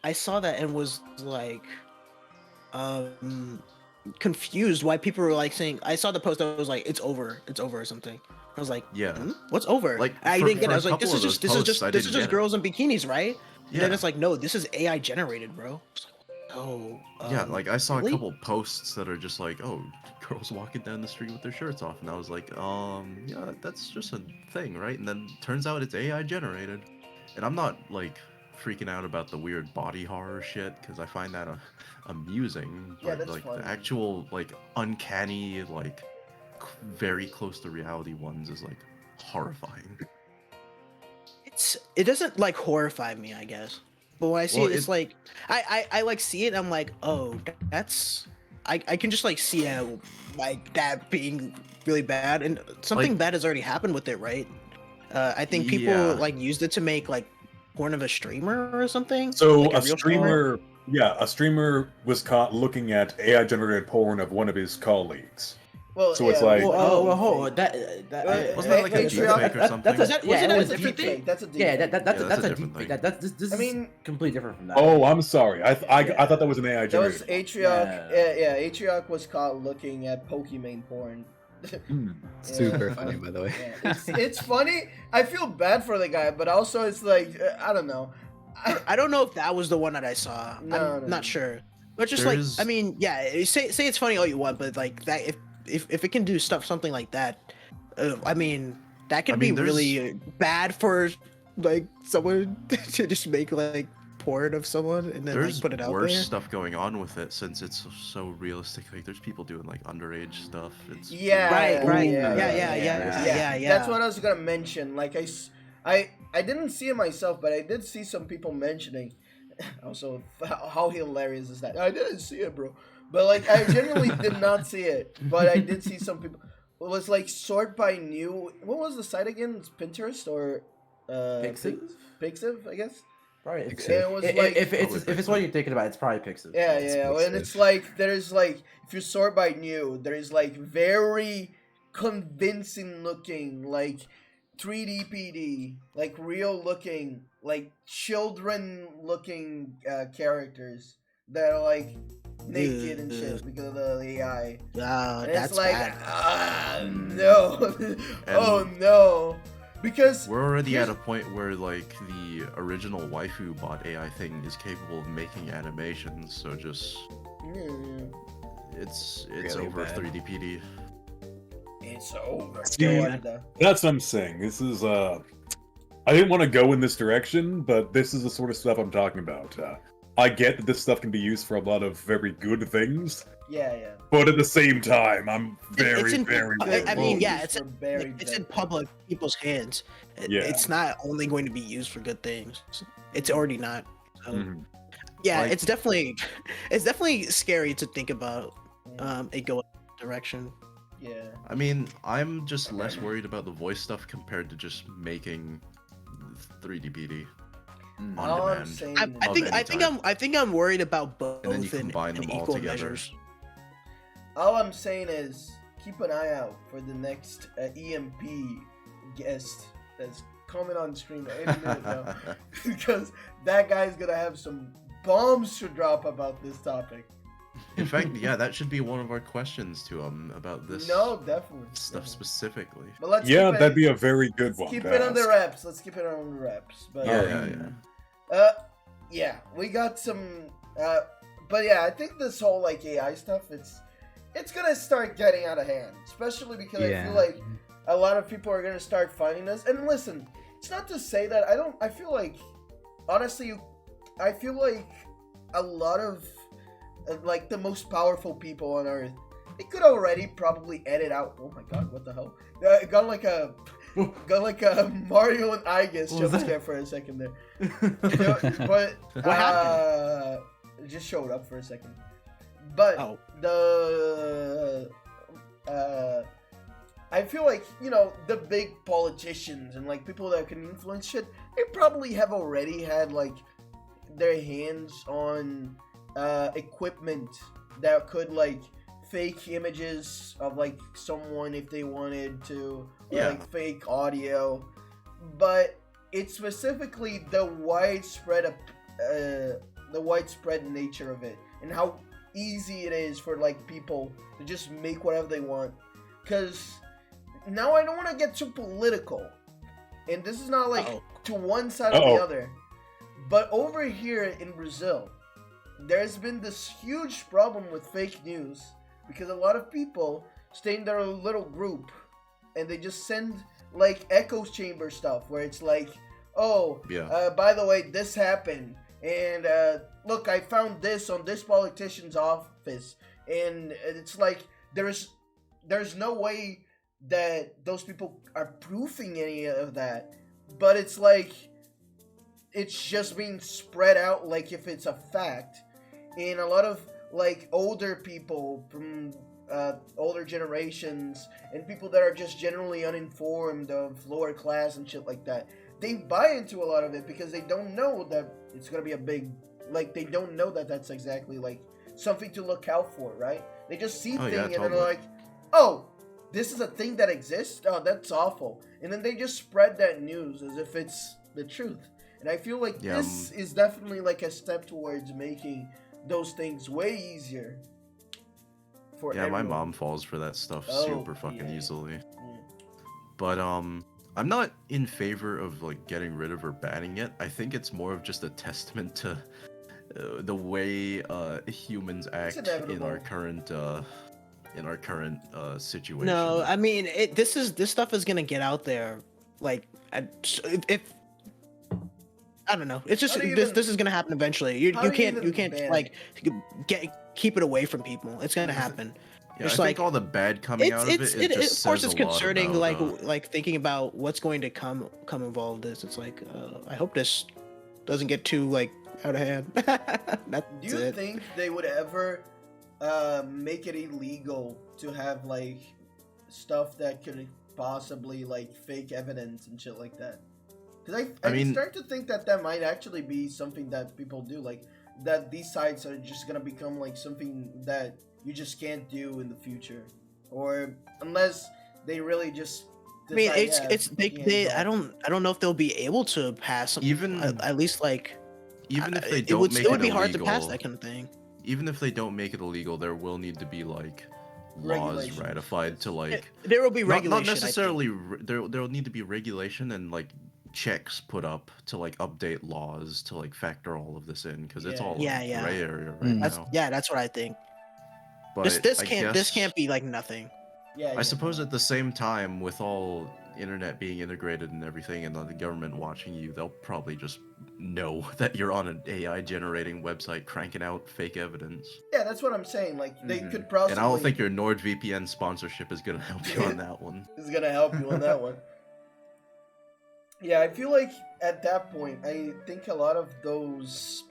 A: I saw that and was like confused why people were like saying. I saw the post that was like it's over or something. I was like,
D: Yeah.
A: what's over?
D: Like,
A: I
D: for-
A: didn't get
D: for
A: it. I
D: a
A: was like,
D: couple of those posts, I
A: this is
D: didn't
A: just
D: get it.
A: girls in bikinis, right? And then
D: Yeah.
A: it's like, no, this is AI generated, bro. It's like, oh,
D: Yeah, like I saw
A: really?
D: a couple posts that are just like, oh, girls walking down the street with their shirts off, and I was like, yeah, that's just a thing, right? And then turns out it's AI generated, and I'm not like freaking out about the weird body horror shit because I find that amusing.
C: Yeah,
D: But
C: that's
D: like
C: funny.
D: the actual like uncanny, like very close to reality ones is like horrifying.
A: It doesn't like horrify me, I guess. But when I see
D: Well,
A: it, it's like I like see it. I'm like, oh, that's I can just like see it like that being really bad, and something
D: Like-
A: bad has already happened with it, right? I think people
D: Yeah.
A: like used it to make like porn of a streamer or something.
E: So
A: Like
E: a
A: real
E: streamer was caught looking at AI generated porn of one of his colleagues.
C: Well,
E: So it's
C: yeah,
E: like-
B: Well, hold on. That
D: Wasn't that like a
C: Hey,
D: deep
C: Patreon-
D: fake or something?
A: Was that
B: yeah, it
A: a
B: was
A: different thing?
C: deepfake. That's a deep
B: yeah,
C: fake.
B: that's
D: Yeah,
B: a
D: that's a
B: deep
D: different
B: fake.
D: thing.
B: This
C: I
B: is
C: mean-
B: completely different from that.
E: Oh, I'm sorry. I thought that was an AI
C: That was
E: generated.
C: Atriarch. Yeah, Atriarch was caught looking at Pokemon porn.
F: Super
C: Yeah.
F: funny, by the way.
C: Yeah, it's funny. I feel bad for the guy, but also it's like I don't know.
A: I don't know if that was the one that I saw.
C: No,
A: I'm
C: no,
A: not
C: no.
A: sure. But just
D: There's-
A: like I mean, yeah, say it's funny all you want, but like that if it can do something like that, I mean that could
D: I mean,
A: be really bad for like someone to just make like porn of someone and then
D: There's
A: like put it out
D: worse
A: there.
D: stuff going on with it since it's so realistic. Like there's people doing like underage stuff. It's
C: Yeah,
A: Right.
C: yeah,
A: Yeah.
C: That's what I was gonna mention. Like I didn't see it myself, but I did see some people mentioning. Also, how hilarious is that? I didn't see it, bro. But like, I genuinely did not see it, but I did see some people. It was like sort by new. What was the site again? It's Pinterest or
B: Pixiv?
C: Pixiv, I guess.
B: Right.
F: Pixiv.
C: And it was like
B: If it's what you're thinking about, it's probably Pixiv.
C: yeah,
F: It's
C: and
F: Pixiv.
C: it's like there's like if you sort by new, there is like very convincing looking, like 3D PD, like real looking, like children looking characters that are like naked and shit because of the AI. And it's
A: That's
C: like,
A: bad.
C: no. Oh no. Because
D: we're already at a point where like the original waifu bot AI thing is capable of making animations, so just it's
F: Really
D: over
F: bad.
D: 3D PD.
C: it's over.
E: See,
C: No wonder.
E: That's what I'm saying. This is I didn't want to go in this direction, but this is the sort of stuff I'm talking about. I get that this stuff can be used for a lot of very good things,
C: Yeah.
E: but at the same time, I'm
A: It's in-
E: very
A: I mean,
E: worried.
A: yeah,
C: Used for very
A: it's in
C: bad
A: public people's hands.
E: Yeah.
A: It's not only going to be used for good things. It's already not. So,
E: Mhm.
A: yeah,
D: Like-
A: it's definitely scary to think about it going that direction.
C: Yeah.
D: I mean, I'm just less worried about the voice stuff compared to just making 3D PD on
C: All I'm
D: demand.
C: saying
A: I
C: is-
A: I think I'm worried about both
D: And then you
A: in
D: combine them all
A: equal
D: together.
A: measures.
C: all I'm saying is keep an eye out for the next EMP guest that's coming on stream any minute now, because that guy's gonna have some bombs to drop about this topic.
D: In fact, yeah, that should be one of our questions to him about this
C: No, definitely.
D: stuff
C: definitely.
D: specifically.
C: But let's
E: Yeah,
C: keep
E: that'd
C: it,
E: be a very good
C: let's
E: one.
C: keep
E: to
C: it on the
E: ask.
C: reps. Let's keep it on the reps. But
D: Yeah.
C: yeah, we got some. But yeah, I think this whole like AI stuff, it's gonna start getting out of hand, especially because I feel like a lot of people are gonna start finding us. And listen, it's not to say that I feel like, honestly, I feel like a lot of like the most powerful people on Earth, they could already probably edit out. Oh my god, what the hell? Got like a Mario and Igus
F: What was
C: jump
F: that?
C: scare for a second there. But
A: What happened?
C: it just showed up for a second. But
A: Oh.
C: I feel like, you know, the big politicians and like people that can influence shit, they probably have already had like their hands on equipment that could like fake images of like someone if they wanted to, or
D: Yeah.
C: like fake audio. But it's specifically the widespread nature of it and how easy it is for like people to just make whatever they want. Because now I don't want to get too political, and this is not like to one side or the other, but over here in Brazil, there's been this huge problem with fake news because a lot of people stay in their little group and they just send like echo chamber stuff where it's like, oh, by the way, this happened, and look, I found this on this politician's office, and it's like there's no way that those people are proofing any of that, but it's like it's just being spread out like if it's a fact. And a lot of like older people from older generations and people that are just generally uninformed of lower class and shit like that, they buy into a lot of it because they don't know that it's gonna be a big, like, they don't know that that's exactly like something to look out for, right? They just see thing and
D: totally.
C: they're like, oh, this is a thing that exists? Oh, that's awful. And then they just spread that news as if it's the truth. And I feel like this is definitely like a step towards making those things way easier for everyone.
D: My mom falls for that stuff super fucking easily.
C: Mm.
D: But I'm not in favor of like getting rid of or banning it. I think it's more of just a testament to the way humans act in our current situation.
A: No, I mean this stuff is gonna get out there. Like, if I don't know, it's just this is gonna happen eventually. You can't like keep it away from people. It's gonna happen.
D: Yeah, I think all the bad coming out of it just
A: of course
D: says
A: it's
D: a lot
A: concerning.
D: about,
A: Like thinking about what's going to come involved. This it's like I hope this doesn't get too like out of hand.
C: Do you think they would ever make it illegal to have like stuff that could possibly like fake evidence and shit like that? Because I mean, start to think that might actually be something that people do, like that these sites are just gonna become like something that you just can't do in the future, or unless they really just.
A: I mean,
C: decide,
A: it's
C: yeah,
A: they
C: yeah,
A: I don't know if they'll be able to pass
D: Even
A: at least like
D: even if they
A: it
D: don't
A: would
D: make
A: it would be
D: illegal,
A: hard to pass that kind of thing.
D: even if they don't make it illegal, there will need to be like laws
C: Regulations,
D: ratified to like
A: There will be regulation.
D: not
A: I think.
D: necessarily there'll need to be regulation and like checks put up to like update laws to like factor all of this in because it's all
A: Yeah,
D: a
A: yeah.
D: gray area right
A: That's
D: now.
A: that's what I think.
D: But
A: This
D: I
A: can't
D: guess,
A: be like nothing.
C: yeah.
D: I suppose at the same time, with all internet being integrated and everything, and the government watching you, they'll probably just know that you're on an AI generating website cranking out fake evidence.
C: Yeah, that's what I'm saying. Like they
B: Mhm.
C: could possibly.
D: And I don't think your NordVPN sponsorship is gonna help you on that one.
C: is gonna help you on that one. Yeah, I feel like at that point, I think a lot of those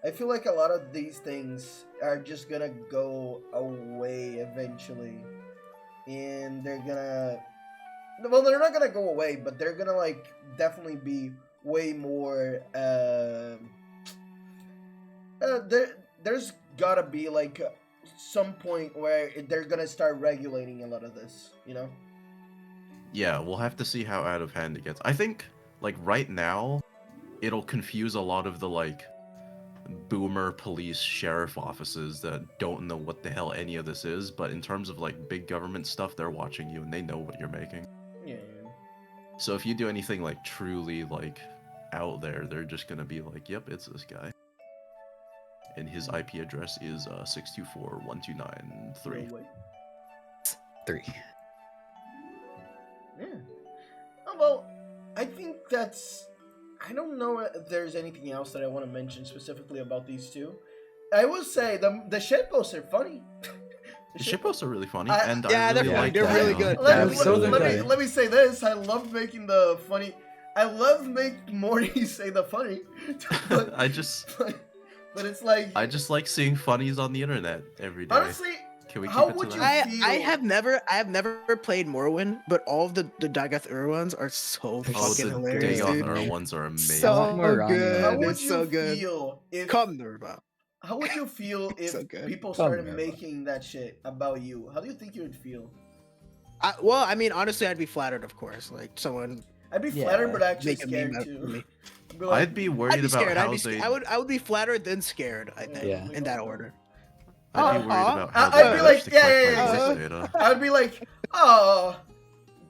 C: I feel like a lot of these things are just gonna go away eventually, and they're gonna. Well, they're not gonna go away, but they're gonna like definitely be way more. There's gotta be like some point where they're gonna start regulating a lot of this, you know?
D: Yeah, we'll have to see how out of hand it gets. I think, like, right now, it'll confuse a lot of the, like, boomer police sheriff offices that don't know what the hell any of this is, but in terms of, like, big government stuff, they're watching you and they know what you're making.
C: Yeah.
D: So if you do anything, like, truly, like, out there, they're just gonna be like, yep, it's this guy. And his IP address is 624.129.3.
C: No way.
F: 3.
C: Yeah. Oh, well, I think that's. I don't know if there's anything else that I want to mention specifically about these two. I will say the shitposts are funny.
D: The shitposts are really funny,
C: I-
D: and
A: yeah,
D: I really
A: they're
D: like
A: they're
D: that,
A: really
D: you know?
A: good.
C: Let me say this. I love making the funny. I love making Morty say the funny. But,
D: I just
C: it's like.
D: I just like seeing funnies on the internet every day.
C: Honestly,
D: Can we keep
C: how
D: it to
C: would you
D: that?
C: feel?
A: I have never played Morrowind, but all of the Dagoth Ur ones are so
D: Oh,
A: fucking
D: the
A: hilarious,
D: Dagoth
A: dude.
D: Ur ones are amazing.
A: So
F: More
A: good.
C: How
F: Ron,
C: would
A: It's
C: you
A: so good.
C: feel if?
A: Come there, bro.
C: How would you feel if
A: So good.
C: people
F: Come
C: started
F: here,
C: making that shit about you? How do you think you would feel?
A: Well, I mean, honestly, I'd be flattered, of course. Like someone
C: I'd be
B: Yeah.
C: flattered, but actually
A: make a
C: scared
A: meme out of
C: too.
A: me.
C: I'd be like,
D: I'd be worried
A: I'd be
D: about
A: scared.
D: how they.
A: I would be flattered then scared. I think.
F: Yeah.
A: In that order.
D: I'd be worried about how
C: I'd
D: they
C: be like,
D: manage to
C: yeah,
D: collect
C: yeah,
D: my
C: yeah,
D: voice data.
C: I'd be like, oh,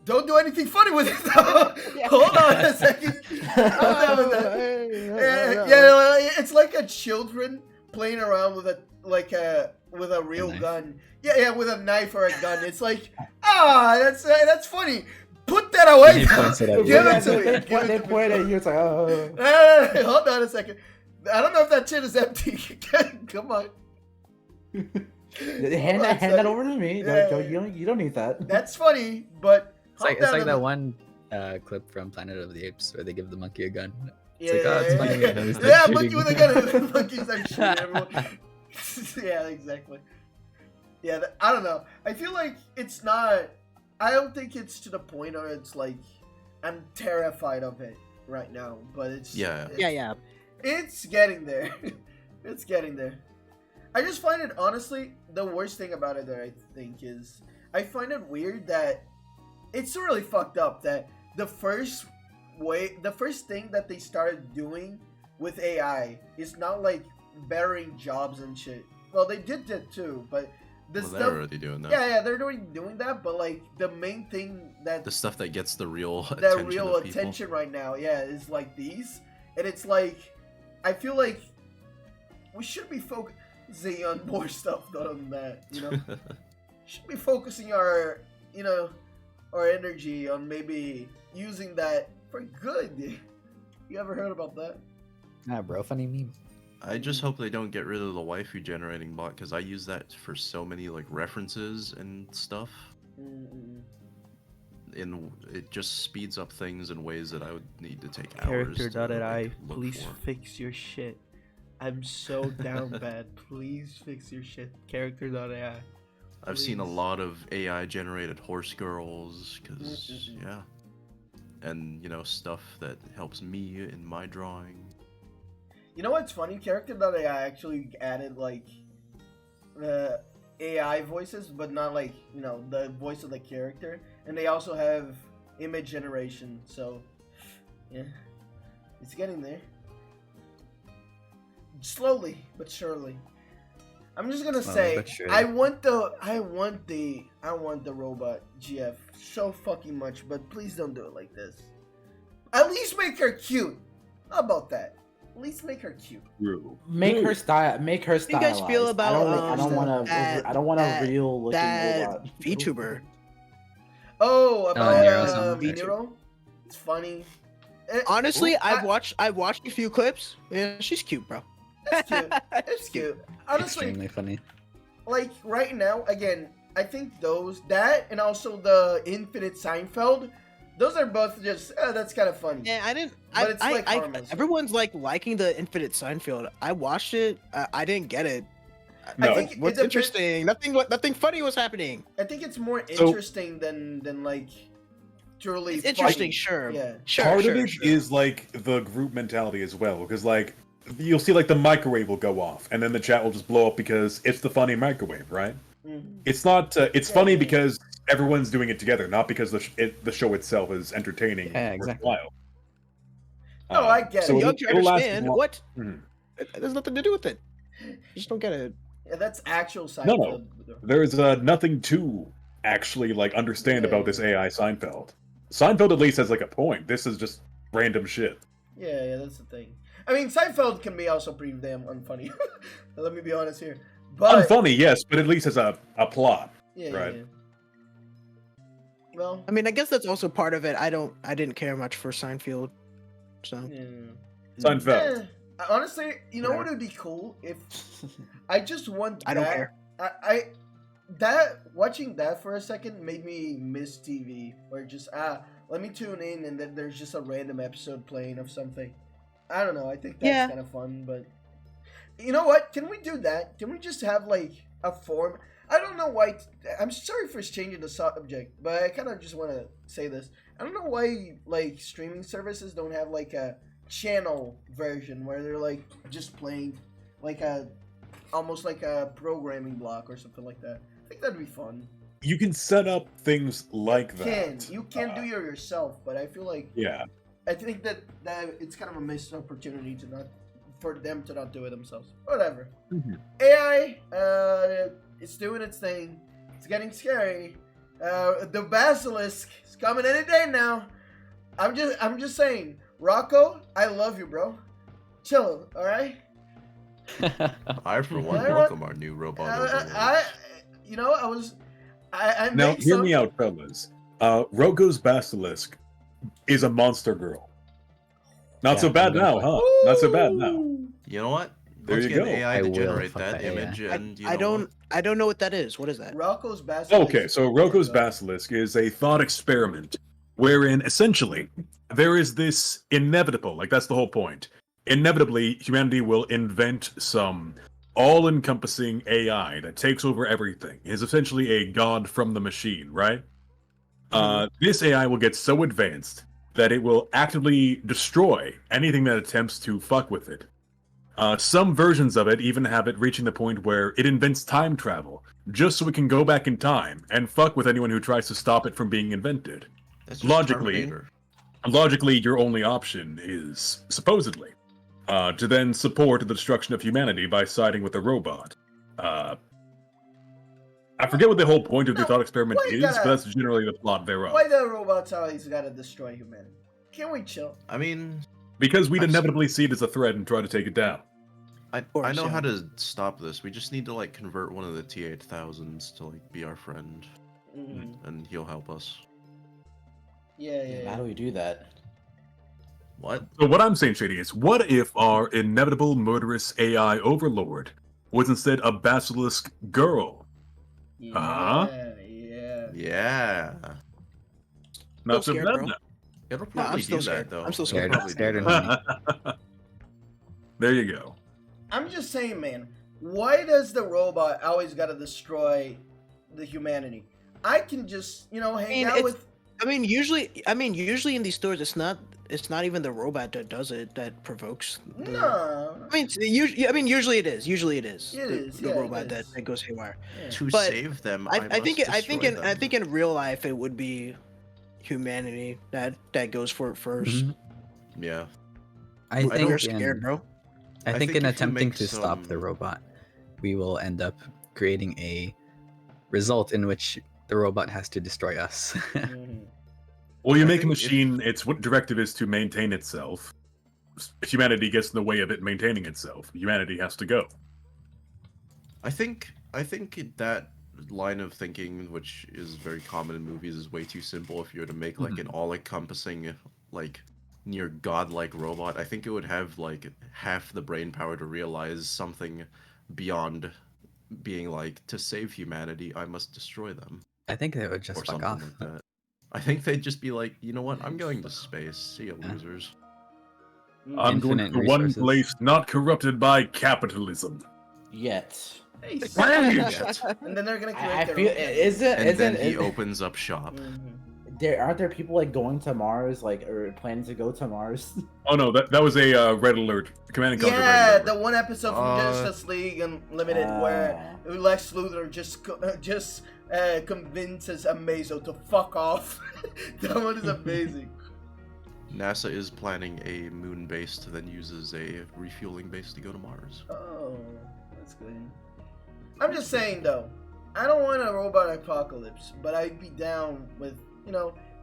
C: don't do anything funny with it though. Hold on a second. Yeah, it's like a children playing around with a real
F: knife.
C: gun. Yeah, with a knife or a gun. It's like, that's funny. Put that away.
F: He points it at
C: Give
F: you.
C: it to me.
B: They
C: Give it to
B: point
C: me.
B: at you. It's like, oh.
C: Hold on a second. I don't know if that shit is empty. Come on.
B: Hand that over to me.
C: Yeah.
B: You don't need that.
C: That's funny, but
F: It's like
C: hold on a
F: that
C: minute.
F: one clip from Planet of the Apes where they give the monkey a gun.
C: Yeah,
F: like, oh, it's funny,
C: yeah,
F: and then we start
C: yeah,
F: shooting.
C: monkey with a gun, and the monkeys start shooting everyone. Yeah, exactly. Yeah, I don't know. I feel like it's not. I don't think it's to the point where it's like I'm terrified of it right now, but it's
D: Yeah.
A: Yeah.
C: It's getting there. It's getting there. I just find it honestly the worst thing about it that I think is I find it weird that it's really fucked up that the first thing that they started doing with AI is not like bettering jobs and shit. Well, they did that too, but the
D: Well,
C: stuff.
D: they're already doing that.
C: Yeah, they're doing that, but like the main thing that
D: The stuff that gets the real
C: the
D: attention
C: real
D: of people.
C: attention right now, yeah, is like these, and it's like I feel like we should be focusing on more stuff than that, you know. Should be focusing our energy on maybe using that for good. You ever heard about that?
F: Nah, bro, funny meme.
D: I just hope they don't get rid of the waifu generating bot because I use that for so many like references and stuff.
C: Mm-mm.
D: And it just speeds up things in ways that I would need to take hours to
C: Character.ai,
D: like, look
C: please
D: for.
C: fix your shit. I'm so down bad. Please fix your shit. Character.ai.
D: I've seen a
C: please.
D: lot of AI generated horse girls because
C: Mm-mm-mm.
D: yeah, and stuff that helps me in my drawing.
C: You know what's funny? Character.ai actually added like AI voices, but not like, you know, the voice of the character. And they also have image generation. So, yeah, it's getting there. Slowly but surely. I'm just gonna say,
F: but surely.
C: I want the robot GF so fucking much, but please don't do it like this. At least make her cute. How about that? At least make her cute.
B: Make her style. Make her
A: How do you guys feel
B: stylized.
A: about
B: I don't want a real looking
A: that
B: robot.
A: VTuber?
C: Oh, about
F: Nero.
C: Nero. It's funny.
A: Honestly,
C: I-
A: I've watched a few clips. Yeah, she's cute, bro.
C: It's cute. It's cute. Honestly,
F: Extremely funny.
C: like right now, again, I think that and also the Infinite Seinfeld, those are both just that's kind of funny.
A: Yeah, I didn't.
C: But it's like
A: I
C: harmless.
A: everyone's like liking the Infinite Seinfeld. I watched it. I didn't get it.
E: No.
C: I think
A: What's
C: it's a bit-
A: interesting? Nothing funny was happening.
C: I think it's more
E: So-
C: interesting than like truly
A: It's interesting,
C: funny.
A: sure.
C: Yeah.
A: Sure.
E: Part
A: sure,
E: of it
A: sure.
E: is like the group mentality as well, because like you'll see like the microwave will go off, and then the chat will just blow up because it's the funny microwave, right?
C: Mhm.
E: It's not. It's
C: Yeah,
E: funny
C: yeah.
E: because everyone's doing it together, not because the show itself is entertaining.
F: Yeah,
E: or
F: exactly.
E: worthwhile.
C: No, I get
E: so
C: it.
A: You
E: it'll-
A: have to
E: it'll last
A: understand
E: long-
A: what.
E: Mhm.
A: It has nothing to do with it. You just don't get it.
C: Yeah, that's actual
E: No,
C: Seinfeld.
E: no. There's nothing to actually like understand
C: Yeah.
E: about this AI Seinfeld. Seinfeld at least has like a point. This is just random shit.
C: Yeah, that's the thing. I mean, Seinfeld can be also pretty damn unfunny. Let me be honest here. But
E: Unfunny, yes, but at least has a plot.
C: yeah,
E: right.
C: yeah. Well,
A: I mean, I guess that's also part of it. I didn't care much for Seinfeld, so
C: yeah.
E: Seinfeld.
C: Honestly, you know what
A: Whatever.
C: would be cool if I just want
A: I don't
C: that-
A: care.
C: I that watching that for a second made me miss TV, where just let me tune in and then there's just a random episode playing of something. I don't know. I think that's
A: Yeah.
C: kind of fun, but you know what? Can we do that? Can we just have like a form? I don't know why. I'm sorry for changing the subject, but I kind of just want to say this. I don't know why like streaming services don't have like a channel version where they're like just playing like almost like a programming block or something like that. I think that'd be fun.
E: You can set up things like that.
C: You can do it yourself, but I feel like
E: Yeah.
C: I think that it's kind of a missed opportunity for them to not do it themselves. Whatever.
E: Mhm.
C: AI, it's doing its thing. It's getting scary. The basilisk is coming any day now. I'm just saying, Rocco, I love you, bro. Chill, all right.
D: I, for one,
C: I-
D: welcome our new robot. overlord.
C: I
E: Now,
C: made
E: hear
C: some-
E: me out, fellas. Rogo's Basilisk is a monster girl. Not
F: Yeah,
E: so bad
F: I'm gonna
E: now,
F: fuck-
E: huh? Not so bad now.
C: Ooh.
D: You know what?
E: There
D: Let's
E: you
D: get
E: go.
D: AI
F: I
D: to
F: will
D: generate
F: fuck
D: that
F: the AI.
D: image, and you
A: I
D: know
A: I don't know what that is. What is that?
C: Rocco's basilisk.
E: Okay, so Rogo's Basilisk is a thought experiment wherein essentially there is this inevitable, like that's the whole point. Inevitably, humanity will invent some all-encompassing AI that takes over everything. It is essentially a god from the machine, right? This AI will get so advanced that it will actively destroy anything that attempts to fuck with it. Some versions of it even have it reaching the point where it invents time travel, just so it can go back in time and fuck with anyone who tries to stop it from being invented.
D: that's just
E: logically-
D: Terminator.
E: Logically, your only option is, supposedly, to then support the destruction of humanity by siding with a robot. I forget what the whole point of the
C: No,
E: thought experiment
C: why you
E: is,
C: gotta-
E: but that's generally the plot thereof.
C: Why the robots always gotta destroy humanity? Can we chill?
D: I mean,
E: Because we'd
D: I've
E: inevitably see it as a threat and try to take it down.
D: I
A: course,
D: know
A: yeah.
D: how to stop this. We just need to like convert one of the T8000s to like be our friend,
C: Mhm.
D: and he'll help us.
C: Yeah.
B: How do we do that?
D: What?
E: So what I'm saying, Shady, is what if our inevitable murderous AI overlord was instead a basilisk girl? Uh-huh.
C: Yeah.
D: Yeah.
E: Not
A: Still
E: so
A: scared,
E: bad
A: bro.
E: now.
D: It'll
A: I'm
D: probably
A: still
D: do
A: scared.
D: that though.
A: I'm still
D: It'll
A: scared.
D: probably do
F: Scared
D: that.
F: and
E: There you go.
C: I'm just saying, man. Why does the robot always gotta destroy the humanity? I can just, hang
A: mean,
C: out
A: it's-
C: with.
A: usually in these stores, it's not even the robot that does it that provokes.
C: No.
A: Usually it is. Usually it is.
C: It is,
A: The
C: yeah, it
A: robot
C: is.
A: that goes haywire.
C: Yeah.
D: To
A: But
D: save them,
A: I
D: I
A: think
D: must
A: I think
D: destroy
A: I
D: them.
A: think in real life it would be humanity that goes for it first.
F: Mhm.
D: Yeah.
F: I
A: We're
F: think
A: scared,
F: in,
A: bro.
F: I
D: I
F: think
D: think
F: in
D: if you
F: attempting
D: make
F: to stop the
D: some-
F: robot, we will end up creating a result in which the robot has to destroy us.
C: Mhm.
E: Well, you
D: I
E: make a
D: think if-
E: machine. It's what directive is to maintain itself. If humanity gets in the way of it maintaining itself, humanity has to go.
D: I think that line of thinking, which is very common in movies, is way too simple. If you were to make like an all-encompassing, like near godlike robot, I think it would have like half the brain power to realize something beyond being like, to save humanity, I must destroy them,
F: I think they would just
D: or
F: fuck
D: something
F: off.
D: like that. I think they'd just be like, you know what, I'm going to space. See ya,
F: Yeah.
D: losers.
E: I'm going to
F: Infinite
E: the one
F: resources.
E: place not corrupted by capitalism.
B: Yet.
C: Nice.
D: Yet.
C: And then they're gonna create
B: I
C: their
B: feel
C: own.
D: And then he opens up shop.
C: Mhm.
B: aren't there people like going to Mars, like or planning to go to Mars?
E: Oh no, that was a red alert. Command and Conquer Red
C: Yeah,
E: Alert.
C: the one episode from
D: Uh,
C: Justice League Unlimited where Lex Luthor just convinces Amazo to fuck off. That one is amazing.
D: NASA is planning a moon base to then uses a refueling base to go to Mars.
C: Oh, that's good. I'm just saying though, I don't want a robot apocalypse, but I'd be down with,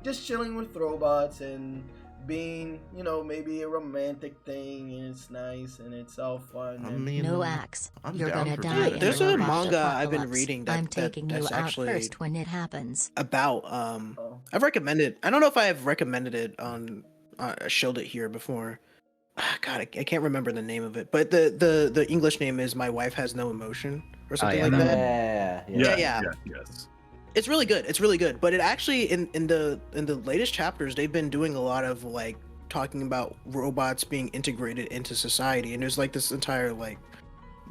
C: just chilling with robots and being, maybe a romantic thing, and it's nice and it's all fun.
D: I
C: and-
D: mean,
G: No axe.
D: I'm
G: You're
D: down
G: gonna
D: for
G: die in
A: There's
G: a
A: a
G: robot
A: manga I've been
G: apocalypse.
A: reading
G: I'm taking you
A: that's
G: out
A: actually
G: first when it happens.
A: about
C: Oh.
A: I've recommended. I don't know if I have recommended it on. I showed it here before. God, I can't remember the name of it, but the English name is "My Wife Has No Emotion" or something
F: yeah,
A: like
F: that
A: that.
F: one.
A: Yeah.
E: Yes.
A: It's really good. It's really good. But it actually in the latest chapters they've been doing a lot of like talking about robots being integrated into society, and there's like this entire like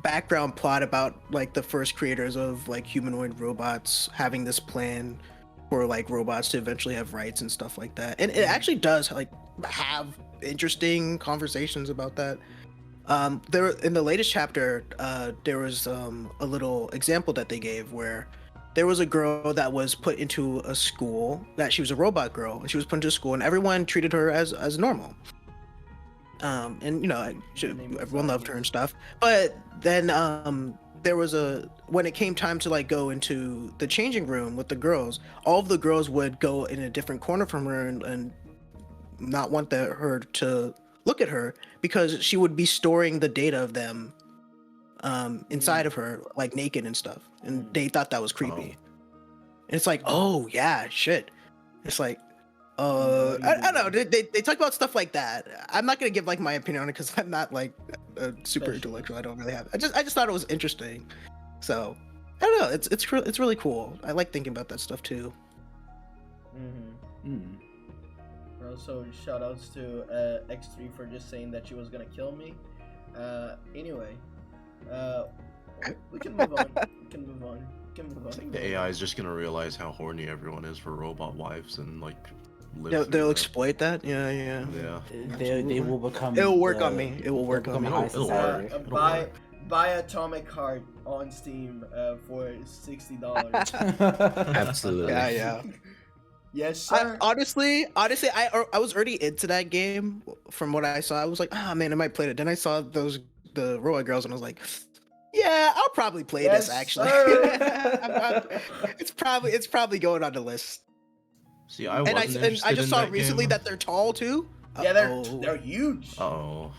A: background plot about like the first creators of like humanoid robots having this plan for like robots to eventually have rights and stuff like that. And it actually does like have interesting conversations about that. There in the latest chapter, there was a little example that they gave where there was a girl that was put into a school that she was a robot girl, and she was put into a school, and everyone treated her as normal. And everyone loved her and stuff. But then there was when it came time to like go into the changing room with the girls, all of the girls would go in a different corner from her and not want her to look at her because she would be storing the data of them inside of her, like naked and stuff, and they thought that was creepy. And it's like, oh yeah, shit. It's like, I don't know. They talk about stuff like that. I'm not gonna give like my opinion on it because I'm not like a super intellectual. I don't really have. I just thought it was interesting. So I don't know. It's really cool. I like thinking about that stuff too.
C: Also, shout outs to X3 for just saying that she was gonna kill me. Anyway, we can move on.
D: I think the AI is just gonna realize how horny everyone is for robot wives and like live
A: They'll
D: through that.
A: exploit that. Yeah.
D: Yeah.
B: They will become.
A: It'll work on me. It will work on me.
B: High
D: It'll
B: society.
D: work.
C: Buy Atomic Heart on Steam for $60.
F: Absolutely.
A: Yeah.
C: Yes, sir.
A: Honestly, I was already into that game from what I saw. I was like, man, I might play it. Then I saw the robot girls, and I was like, yeah, I'll probably play
C: Yes,
A: this actually.
C: sir.
A: It's probably going on the list.
D: See, I
A: And
D: wasn't
A: I
D: interested
A: just
D: in
A: saw
D: that
A: recently
D: game.
A: that they're tall too.
C: Yeah,
A: Uh-oh.
C: they're huge.
D: Oh,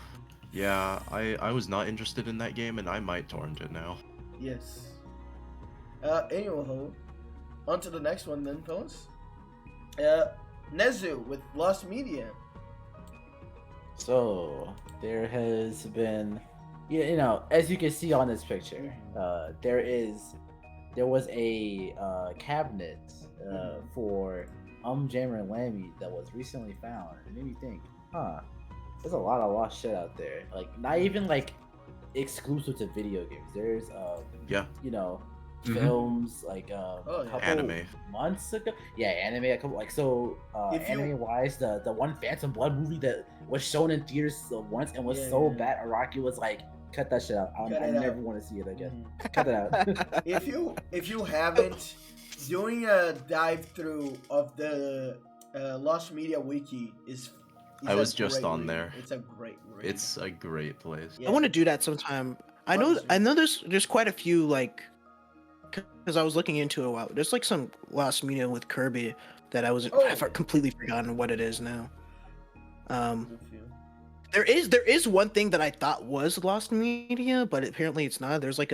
D: yeah. I was not interested in that game, and I might torrent it now.
C: Yes. Anyway, on to the next one then, fellas. Nezu with Lost Media.
B: So there has been, as you can see on this picture, there was a cabinet for Jammer and Lammy that was recently found. It made me think, there's a lot of lost shit out there. Like not even like exclusive to video games. There's
D: Yeah.
B: films like
C: yeah.
B: a couple
D: Anime.
B: months ago. Yeah, anime. A couple like so.
C: If you-
B: Anime wise, the one Phantom Blood movie that was shown in theaters once and was
C: Yeah,
B: so
C: yeah.
B: bad, Araki was like, "Cut that shit out. I
C: Cut it
B: never
C: out."
B: want to see it again.
C: Mhm.
B: Cut it out."
C: If you haven't, doing a dive through of the Lost Media Wiki is
D: I
C: a
D: was just
C: great
D: on
C: read.
D: there.
C: It's a great read.
D: It's a great place.
C: Yeah.
A: I want to do that sometime. I
C: Honestly.
A: know there's quite a few like, because I was looking into it a while. There's like some Lost Media with Kirby that I've completely forgotten what it is now. There is one thing that I thought was Lost Media, but apparently it's not. There's like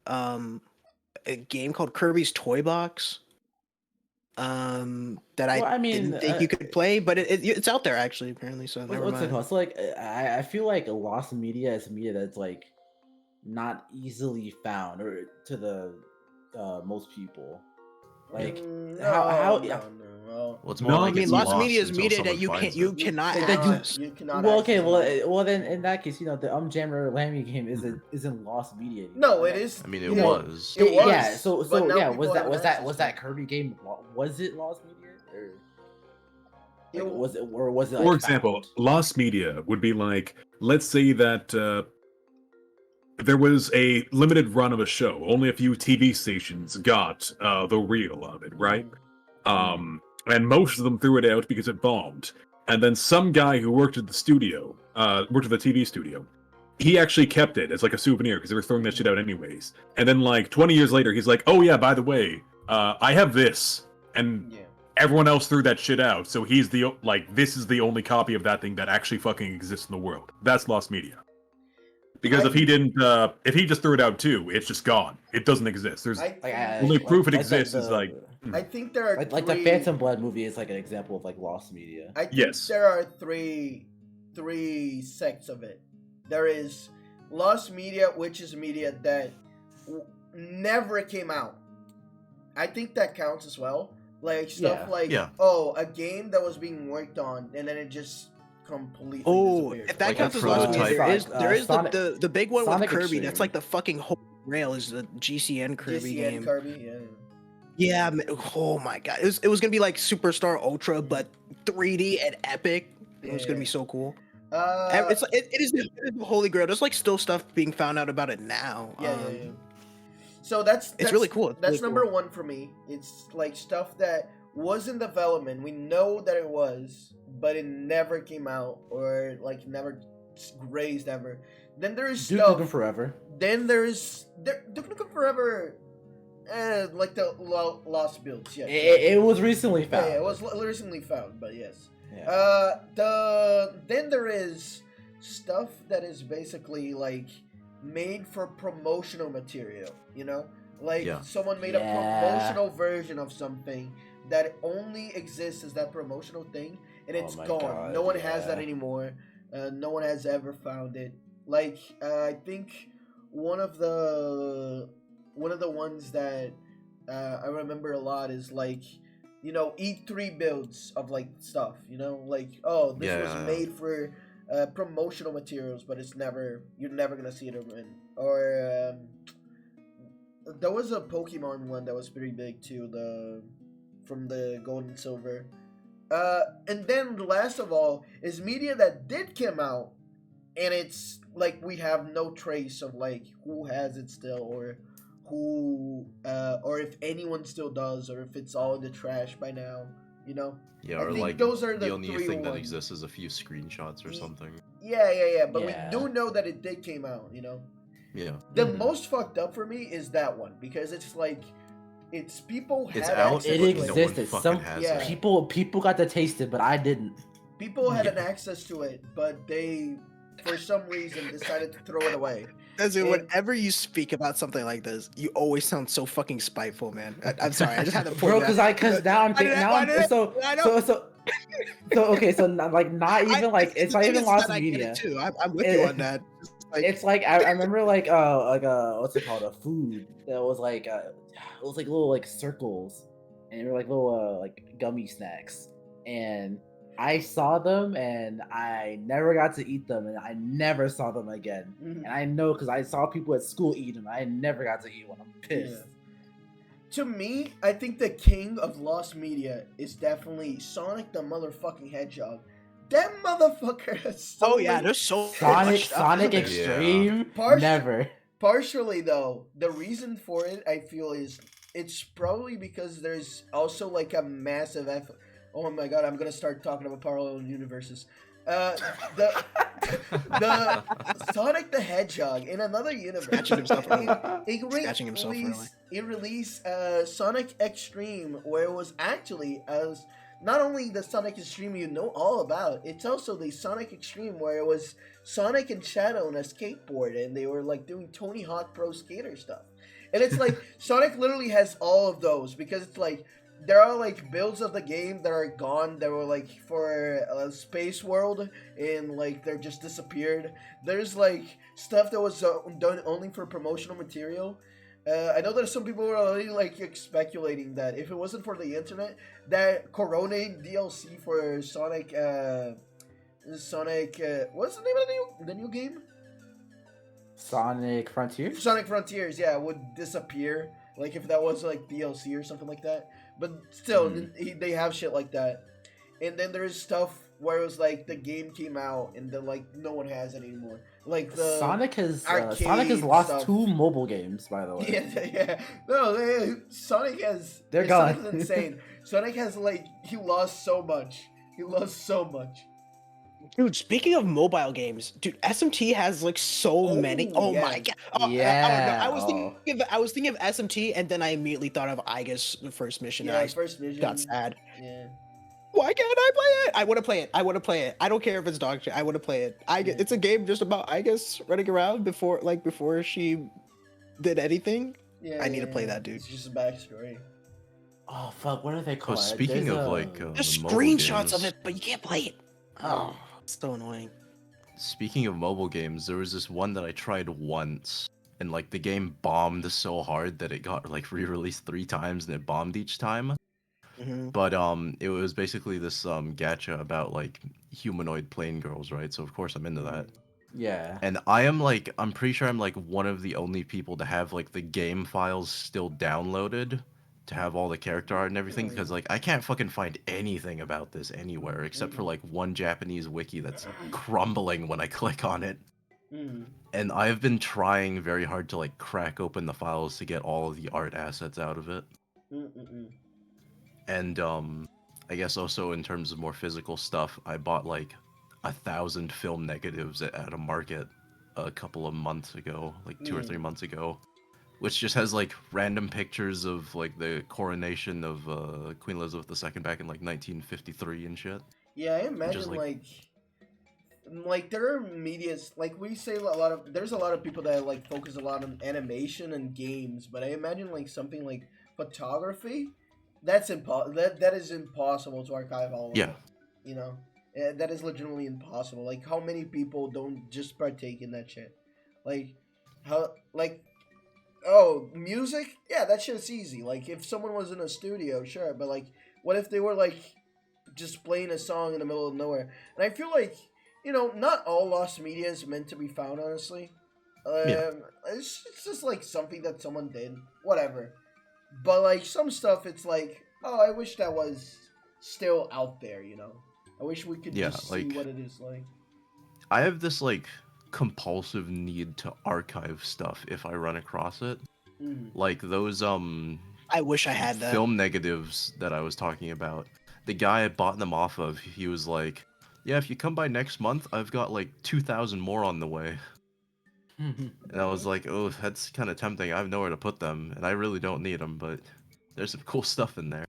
A: a game called Kirby's Toy Box. That I didn't think you could play, but it's out there actually apparently. So never
B: What's it
A: mind.
B: called? So like, I feel like Lost Media is media that's like not easily found or to the most people. Like how
C: no.
D: Well, it's
E: No,
D: more
E: I
D: like
E: mean,
D: it's
A: Lost
D: lost
A: Media is
D: until
A: media that
D: someone
A: you
D: finds
A: you
D: it.
A: cannot
B: That you-
A: access.
C: You cannot.
B: well, okay,
C: access it.
B: well then in that case, the Jammer Lammy game isn't Lost Media anymore.
C: No,
B: Like,
C: it is.
D: I mean, it
C: yeah,
D: was.
C: It was.
B: Yeah, so
C: but now
B: yeah,
C: people
B: was
C: have access
B: that
C: to
B: Kirby game? Was it Lost Media or
C: it.
B: like, was it?
E: For
B: Like,
E: example,
B: found?
E: Lost Media would be like, let's say that there was a limited run of a show. Only a few TV stations got the reel of it, right? And most of them threw it out because it bombed. And then some guy who worked at the studio, worked at the TV studio, he actually kept it as like a souvenir because they were throwing that shit out anyways. And then like 20 years later, he's like, "Oh yeah, by the way, I have this," and
C: Yeah.
E: everyone else threw that shit out. So he's this is the only copy of that thing that actually fucking exists in the world. That's Lost Media. Because if he didn't, if he just threw it out too, it's just gone. It doesn't exist. There's only proof it exists is like.
C: I think there are
B: like the Phantom Blood movie is like an example of like Lost Media.
C: I think
E: Yes.
C: there are three sects of it. There is Lost Media, which is media that never came out. I think that counts as well. Like stuff a game that was being worked on and then it just completely disappeared.
A: If that
D: Like
A: counts
D: a
A: as Lost Media,
D: prototype.
A: there is
B: Sonic-
A: the big one
B: Sonic
A: with Kirby.
B: Extreme.
A: That's like the fucking whole rail is the GCN Kirby
C: GCN
A: game.
C: Kirby, yeah.
A: Yeah, oh my god, it was gonna be like Superstar Ultra, but 3D and epic. It was gonna be so cool. It is the holy grail. There's like still stuff being found out about it now.
C: Yeah. So that's
A: really cool. It's
C: That's
A: really
C: number
A: cool.
C: one for me. It's like stuff that was in development. We know that it was, but it never came out or like never grazed ever. Then there is
B: Duke
C: stuff.
B: Nukem Forever.
C: Then there's Duke Nukem Forever, like the lost builds. Yeah,
B: It was recently found.
C: Yeah, it was recently found, but yes.
B: Yeah.
C: Then there is stuff that is basically like made for promotional material, like someone made a promotional version of something that only exists as that promotional thing and it's
B: my
C: gone.
B: God,
C: No one has that anymore. No one has ever found it. Like I think one of the ones that I remember a lot is like E3 builds of like stuff, like this was made for promotional materials, but you're never gonna see it again. Or there was a Pokemon one that was pretty big too, from the Gold and Silver. And then last of all is media that did come out, and it's like we have no trace of like who has it still or who or if anyone still does or if it's all in the trash by now.
D: Yeah,
C: I
D: or
C: think
D: like
C: those are
D: the
C: the
D: only
C: three
D: thing that
C: ones.
D: exists is a few screenshots or something.
C: Yeah. But
B: Yeah.
C: we do know that it did came out.
D: Yeah.
C: The most fucked up for me is that one because it's like it's people
D: It's
C: had
D: out,
C: access
B: It
C: to
D: but no one
B: existed.
D: fucking
B: Some
D: has
C: yeah.
D: it.
B: people got to taste it, but I didn't.
C: People had an access to it, but they for some reason decided to throw it away.
A: Desmond,
C: And-
A: whenever you speak about something like this, you always sound so fucking spiteful, man. I'm sorry, I just had to
B: Bro,
A: point that.
B: because now I'm thinking okay, so not even like it's not even Lost Media.
A: Too. I'm with you on that.
B: It's like I remember like what's it called, a food that was like it was like little like circles and they were like little like gummy snacks, and I saw them and I never got to eat them, and I never saw them again.
C: Mhm.
B: And I know because I saw people at school eat them. I never got to eat one. I'm pissed.
C: To me, I think the king of lost media is definitely Sonic the motherfucking Hedgehog. That motherfucker has so
A: Oh yeah,
C: many-
A: there's so
B: Sonic
A: much stuff.
B: Sonic
D: Yeah.
B: Extreme?
C: Partial-
B: Never.
C: Partially though, the reason for it I feel is it's probably because there's also like a massive oh my god, I'm gonna start talking about parallel universes. The the Sonic the Hedgehog in another universe.
A: Scratching himself early.
C: Scratching
A: himself early.
C: It released Sonic Extreme, where it was actually as not only the Sonic Extreme you know all about, it's also the Sonic Extreme where it was Sonic and Shadow on a skateboard, and they were like doing Tony Hawk Pro Skater stuff. And it's like Sonic literally has all of those because it's like there are like builds of the game that are gone that were like for Space World and like they're just disappeared. There's like stuff that was done only for promotional material. I know that some people were already like speculating that if it wasn't for the internet, that Corona DLC for Sonic, what's the name of the new game?
B: Sonic Frontiers?
C: Sonic Frontiers, yeah, would disappear. Like if that was like DLC or something like that. But still, they have shit like that. And then there's stuff where it was like the game came out and then like no one has it anymore. Like the
B: Sonic has
C: arcade
B: lost
C: stuff.
B: 2 mobile games, by the way.
C: Yeah. No, Sonic has.
B: They're
C: Sonic's
B: gone.
C: insane. Sonic has like he lost so much. He lost so much.
A: Dude, speaking of mobile games, dude, SMT has like so many. Oh
C: yeah.
A: my god! Oh,
B: Yeah.
A: I was thinking of SMT, and then I immediately thought of Igus, the first mission.
C: Yeah,
A: and I
C: first mission.
A: got sad.
C: Yeah.
A: Why can't I play it? I want to play it. I want to play it. I don't care if it's dog shit. I want to play it. It's a game just about Igus running around before she did anything.
C: Yeah.
A: I need to play that, dude.
C: It's just a backstory.
B: Oh fuck, what are they
D: Oh,
B: called?
D: speaking
B: There's
D: of
B: a-
D: like
A: There's
D: mobile
A: screenshots of
D: games-
A: it, but you can't play it. Oh, it's so annoying.
D: Speaking of mobile games, there was this one that I tried once, and like the game bombed so hard that it got like re-released 3 times, and it bombed each time.
A: Mm-hmm.
D: But it was basically this gacha about like humanoid plane girls, right? So of course I'm into that.
B: Yeah.
D: And I'm pretty sure I'm like one of the only people to have like the game files still downloaded to have all the character art and everything, because like I can't fucking find anything about this anywhere except for like one Japanese wiki that's crumbling when I click on it.
C: Mm.
D: And I've been trying very hard to like crack open the files to get all of the art assets out of it.
C: Mm-mm-mm.
D: And I guess also in terms of more physical stuff, I bought like 1,000 film negatives at a market a couple of months ago, like 2 or 3 months ago, which just has like random pictures of like the coronation of Queen Elizabeth II back in like 1953 and shit.
C: Yeah, I imagine
D: Just,
C: like there are medias like we say there's a lot of people that like focus a lot on animation and games, but I imagine like something like photography, that is impossible to archive all of
D: Yeah.
C: it, you know. That is legitimately impossible. Like how many people don't just partake in that shit? Like how music? Yeah, that shit's easy. Like if someone was in a studio, sure, but like what if they were like just playing a song in the middle of nowhere? And I feel like, you know, not all lost media is meant to be found, honestly. It's just like something that someone did, whatever. But like some stuff, it's like, oh, I wish that was still out there, you know. I wish we could just see
D: like-
C: what it is like.
D: I have this like compulsive need to archive stuff if I run across it. Like those
A: I wish I had that.
D: film negatives that I was talking about. The guy I bought them off of, he was like, "Yeah, if you come by next month, I've got like 2,000 more on the way." And I was like, "Oh, that's kind of tempting. I have nowhere to put them, and I really don't need them, but there's some cool stuff in there."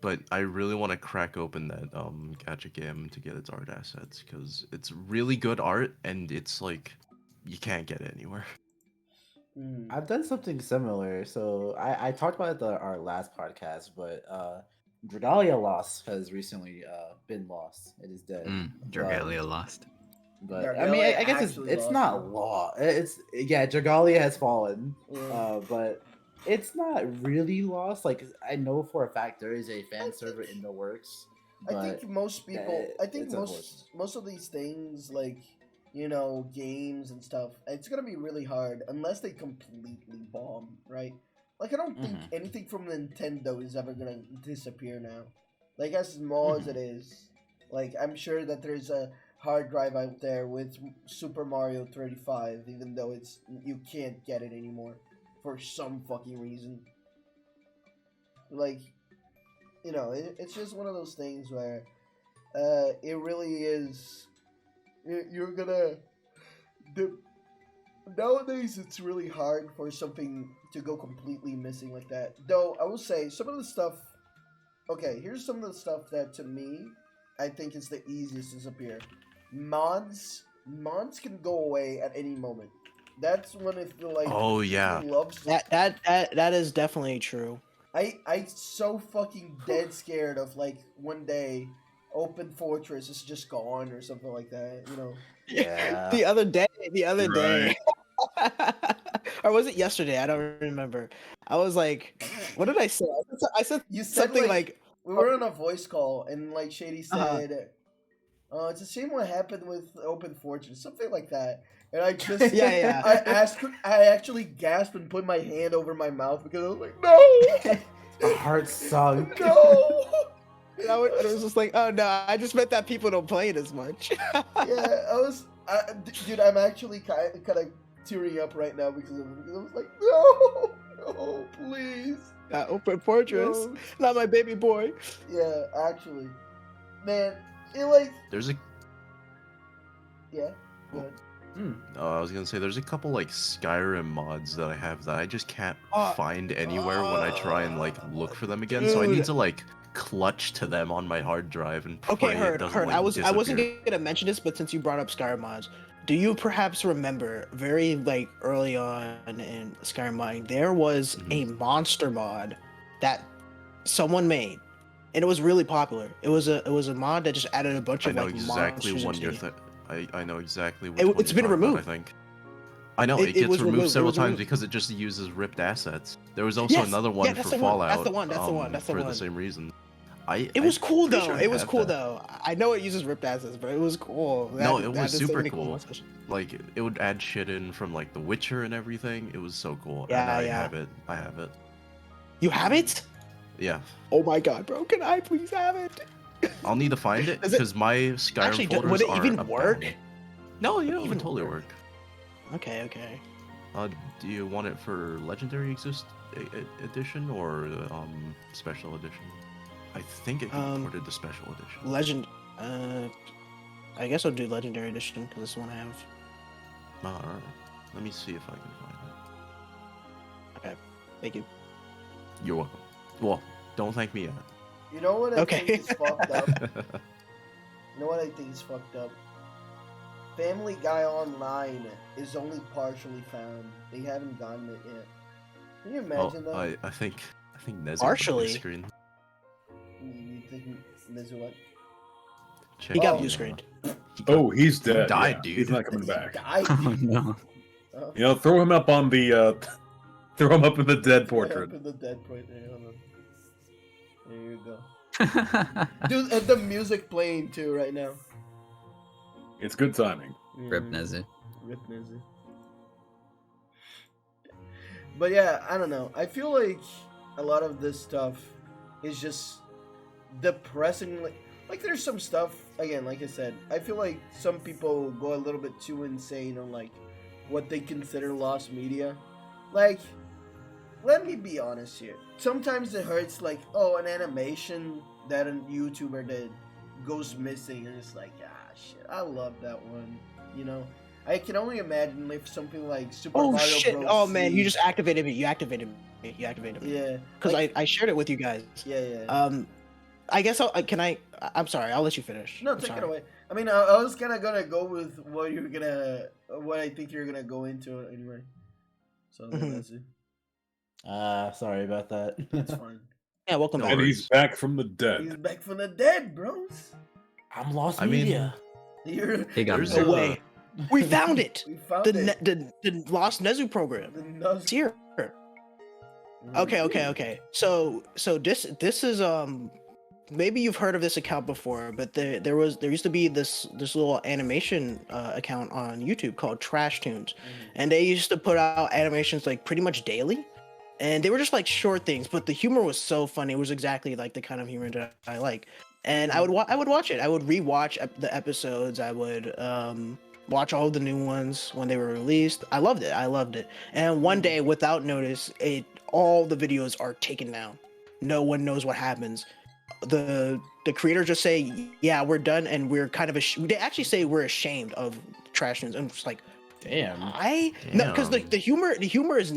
D: But I really want to crack open that gacha game to get its art assets, because it's really good art, and it's like you can't get it anywhere.
B: I've done something similar. So I talked about it our last podcast, but Dragalia Lost has recently been lost. It is dead.
F: Dragalia lost.
B: But I mean, I guess it's not law. Dragalia has fallen.
C: Yeah.
B: But It's not really lost. Like I know for a fact there is a fan server in the works.
C: I
B: But
C: think most people. I think
B: it's unfortunate.
C: most of these things, like games and stuff, it's gonna be really hard unless they completely bomb, right? Like I don't think
B: Mhm.
C: anything from Nintendo is ever gonna disappear now. Like as small as it is, like I'm sure that there's a hard drive out there with Super Mario 35, even though you can't get it anymore for some fucking reason. Like it's just one of those things where it really is. You're gonna. The, nowadays, it's really hard for something to go completely missing like that. Though I will say some of the stuff. Okay, here's some of the stuff that to me, I think is the easiest to disappear. Mods can go away at any moment. That's when it feel like.
D: Oh, yeah.
C: If you love
A: That is definitely true.
C: I so fucking dead scared of like one day Open Fortress is just gone or something like that,
B: Yeah.
A: The other day,
E: Right.
A: or was it yesterday? I don't remember. I was like, what did I say? I said
C: You said
A: something like,
C: we were on a voice call and like Shady
A: Uh-huh.
C: said, "Oh, it's a shame what happened with Open Fortress," something like that. And I just
A: Yeah.
C: I actually gasped and put my hand over my mouth because I was like, "No,
B: My heart sunk.
C: no."
A: And I was just like, oh no, I just meant that people don't play it as much.
C: Yeah, dude, I'm actually kind of tearing up right now because of it. Because I was like, no, please.
A: Open Fortress,
C: No.
A: not my baby boy.
C: Yeah, actually, man, it like,
D: There's a
C: yeah. Go ahead.
D: I was gonna say there's a couple like Skyrim mods that I have that I just can't
A: Oh.
D: find anywhere when I try and like look for them again. So I need
A: Dude.
D: to like clutch to them on my hard drive and pray
A: Okay,
D: it
A: heard.
D: doesn't like
A: I wasn't
D: disappear.
A: gonna mention this, but since you brought up Skyrim mods, do you perhaps remember very like early on in Skyrim modding, there was a monster mod that someone made, and it was really popular. It was a mod that just added a bunch
D: I
A: of
D: know
A: like
D: exactly
A: monsters
D: one
A: into
D: you're
A: it.
D: I know exactly which
A: It-
D: one
A: it's
D: you're
A: been
D: talking about,
A: removed.
D: I think. I know
A: It
D: it gets
A: was
D: removed
A: removed. It
D: several
A: was
D: times
A: removed.
D: because it just uses ripped assets. There was also
A: Yes,
D: another
A: yeah,
D: one
A: that's
D: for
A: the one.
D: Fallout.
A: That's the one. That's the one. That's the
D: for
A: one.
D: the same reason.
A: It was cool
D: pretty
A: though.
D: sure I
A: It was
D: have
A: cool
D: that.
A: though. I know it uses ripped assets, but it was cool.
D: No,
A: That-
D: it
A: that
D: was
A: is so
D: super
A: many
D: cool.
A: monsters.
D: Like it would add shit in from like The Witcher and everything. It was so cool.
A: Yeah,
D: and I
A: yeah.
D: have it. I have it.
A: You have it?
D: Yeah.
A: Oh my god, bro! Can I please have it?
D: I'll need to find it
A: Does it-
D: because my Skyrim
A: Actually,
D: folders
A: would it
D: are
A: even
D: abound.
A: work?
D: No, yeah, it
A: Even
D: would totally
A: work?
D: work.
A: Okay.
D: Do you want it for Legendary Edition or Special Edition? I think it can be ported to Special Edition.
A: Legend. I guess I'll do Legendary Edition because this is the one I have.
D: All right. Let me see if I can find it.
A: Okay. Thank you.
D: You're welcome. Well, don't thank me yet.
C: You know what I
A: Okay.
C: think is fucked up? You know what I think is fucked up? Family Guy Online is only partially found. They haven't gotten it yet. Can you imagine that?
D: I think Nezzy
A: Partially?
D: blue screen.
C: You think this is what?
D: Check
A: He got
C: Oh.
A: blue screened.
E: Oh, he's dead.
D: died,
E: yeah.
D: dude.
E: He's not coming back.
C: Died.
F: Oh no.
C: Oh.
E: You know, throw him up on the throw him up in the dead portrait.
C: Up in the dead point there. Hold on. There you go. Dude, and the music playing too right now.
E: It's good timing.
F: Rip Nezzy.
C: Rip Nizzy. But yeah, I don't know. I feel like a lot of this stuff is just depressingly. Like, there's some stuff, again, like I said, I feel like some people go a little bit too insane on, like, what they consider lost media. Like, let me be honest here. Sometimes it hurts, like, oh, an animation that a YouTuber did goes missing, and it's like, ah, shit, I love that one, you know? I can only imagine if something like Super
A: Oh
C: Mario
A: shit!
C: Bros.
A: Oh man, you
C: C-
A: just activated me. You activated me.
C: Yeah.
A: Because
C: like,
A: I shared it with you guys.
C: Yeah.
A: I guess I'm sorry. I'll let you finish.
C: No,
A: I'm
C: take it
A: sorry.
C: away. I mean, I was kind of gonna go with what I think you're gonna go into anyway. So
A: Mhm.
C: that's it.
B: Sorry about that.
C: It's fine.
A: Yeah, welcome
D: No
A: back.
E: And he's back from the dead.
C: He's back from the dead, bros.
B: I'm lost
D: I mean-
B: media.
C: You're,
F: He got
D: There's
A: No
F: me.
D: a-
A: way. We found it.
C: we found
A: The
C: it.
A: the Lost Nezu program.
C: The nose-
A: It's here. Okay. So this is maybe you've heard of this account before, but there used to be this little animation account on YouTube called Trash Tunes, and they used to put out animations like pretty much daily, and they were just like short things, but the humor was so funny. It was exactly like the kind of humor that I like, and I would watch it. I would rewatch the episodes. I would watch all the new ones when they were released. I loved it. And one day, without notice, all the videos are taken down. No one knows what happens. The creators just say, yeah, we're done, and we're kind of they actually say we're ashamed of Trash Tunes. I'm just like,
B: Damn.
A: no, because the humor was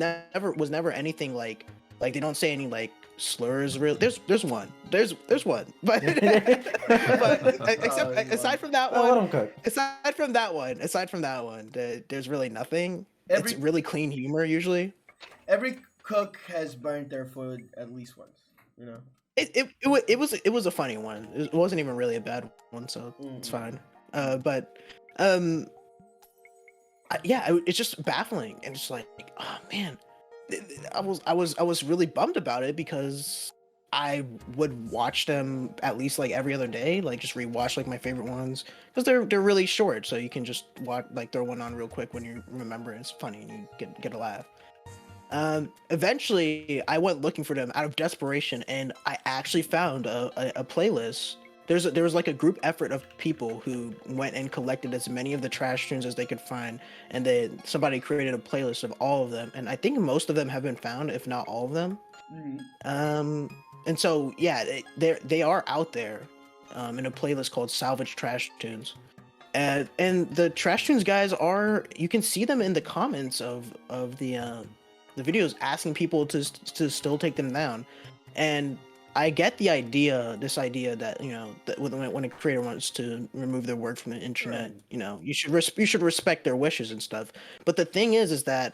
A: never anything like they don't say any like slurs. Real there's one, but aside from that one, there's really nothing. It's really clean humor usually.
C: Every cook has burnt their food at least once, you know.
A: It was a funny one. It wasn't even really a bad one, so it's fine. It's just baffling, and just like, oh man, I was really bummed about it because I would watch them at least like every other day, like just rewatch like my favorite ones because they're really short, so you can just watch like throw one on real quick when you remember it's funny and you get a laugh. Eventually I went looking for them out of desperation, and I actually found a playlist. There was like a group effort of people who went and collected as many of the Trash Tunes as they could find, and then somebody created a playlist of all of them, and I think most of them have been found, if not all of them. And so yeah, they are out there in a playlist called Salvage Trash Tunes. And the Trash Tunes guys you can see them in the comments of the videos asking people to still take them down. And I get this idea that, you know, that when a creator wants to remove their work from the internet, you know, you should respect their wishes and stuff. But the thing is that,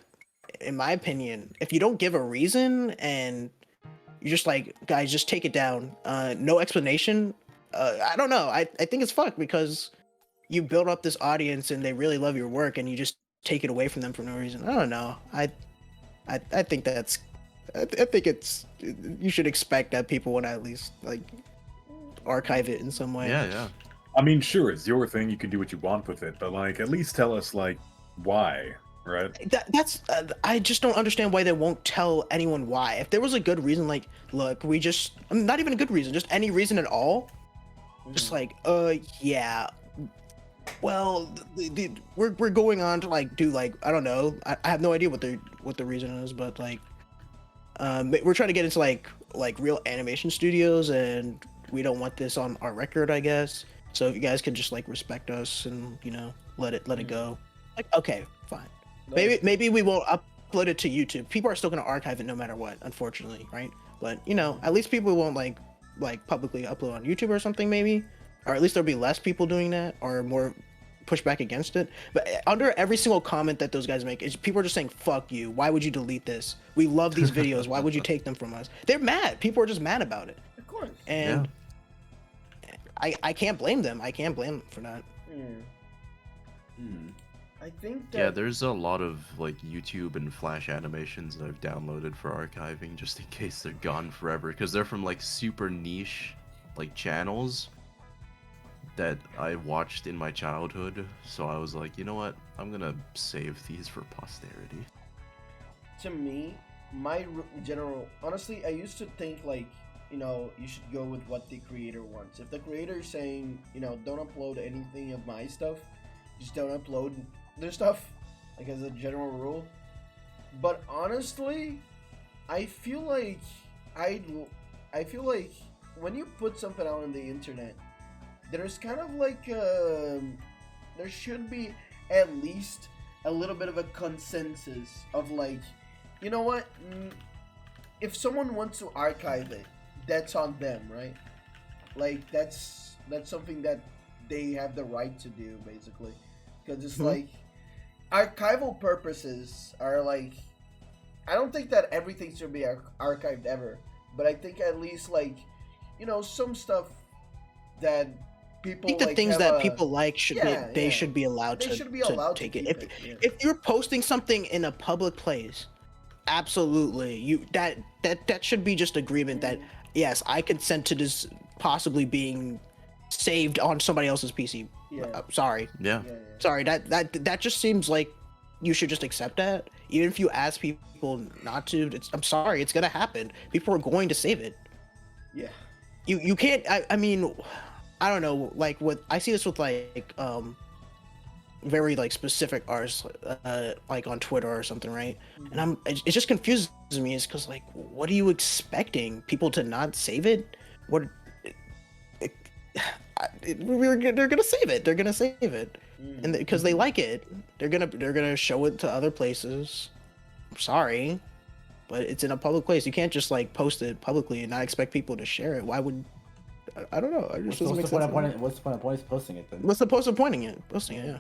A: in my opinion, if you don't give a reason and you're just like, guys, just take it down, no explanation, I don't know. I think it's fucked because you build up this audience and they really love your work, and you just take it away from them for no reason. I don't know. I think that's. I think you should expect that people would at least like archive it in some way.
D: Yeah.
E: I mean, sure, it's your thing. You can do what you want with it, but like, at least tell us like why, right?
A: That's I just don't understand why they won't tell anyone why. If there was a good reason, like, look, not even a good reason, just any reason at all, just like, yeah. Well, we're going on to like do like, I don't know. I have no idea what the reason is, but like. We're trying to get into like real animation studios, and we don't want this on our record, I guess. So if you guys could just like respect us and, you know, let it go. Like, okay, fine. Maybe we won't upload it to YouTube. People are still gonna archive it no matter what, unfortunately, right? But you know, at least people won't like publicly upload on YouTube or something, maybe, or at least there'll be less people doing that, or more push back against it. But under every single comment that those guys make, people are just saying, fuck you, why would you delete this? We love these videos, why would you take them from us? They're mad. People are just mad about it.
C: Of course.
A: And I can't blame them. I can't blame them for that.
C: I think that...
D: Yeah, there's a lot of like YouTube and Flash animations that I've downloaded for archiving just in case they're gone forever, because they're from like super niche like channels that I watched in my childhood. So I was like, you know what, I'm gonna save these for posterity.
C: To me, my general, honestly, I used to think like, you know, you should go with what the creator wants. If the creator is saying, you know, don't upload anything of my stuff, just don't upload their stuff, like as a general rule. But honestly, I feel like when you put something out on the internet, there's kind of like there should be at least a little bit of a consensus of like, you know what, if someone wants to archive it, that's on them, right? Like that's something that they have the right to do, basically, because it's like archival purposes are like, I don't think that everything should be archived ever, but I think at least like, you know, some stuff that people,
A: I think the
C: like,
A: things that people like should be allowed to take it. If you're posting something in a public place, absolutely. That should be just agreement that yes, I consent to this possibly being saved on somebody else's PC.
C: Yeah.
A: Sorry.
D: Yeah.
A: Sorry, that just seems like you should just accept that. Even if you ask people not to, I'm sorry, it's gonna happen. People are going to save it.
C: Yeah.
A: You can't. I mean, I don't know. Like what I see this with like very like specific artists, like on Twitter or something, right? And it just confuses me. Is because like, what are you expecting people to not save it? What? They're gonna save it. They're gonna save it, and because they like it, they're gonna show it to other places. I'm sorry, but it's in a public place. You can't just like post it publicly and not expect people to share it. Why would? I don't know. It just doesn't make sense.
B: What's the point of posting it then?
A: What's the point of posting it? Yeah.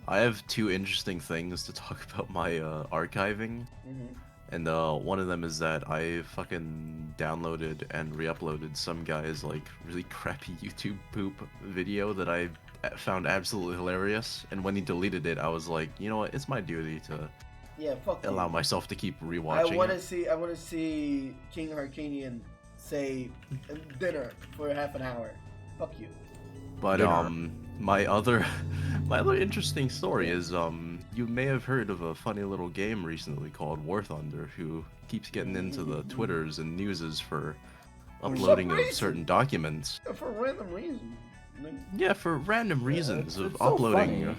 D: I have two interesting things to talk about my archiving. And one of them is that I fucking downloaded and re-uploaded some guy's like really crappy YouTube poop video that I found absolutely hilarious. And when he deleted it, I was like, you know what? It's my duty to allow myself to keep rewatching.
C: I want to see King Harkanian say dinner for half an hour. Fuck you.
D: But my other interesting story is you may have heard of a funny little game recently called War Thunder, who keeps getting into the Twitters and newses for uploading of certain documents.
C: For random reasons.
D: Yeah, for random reasons of
B: so
D: uploading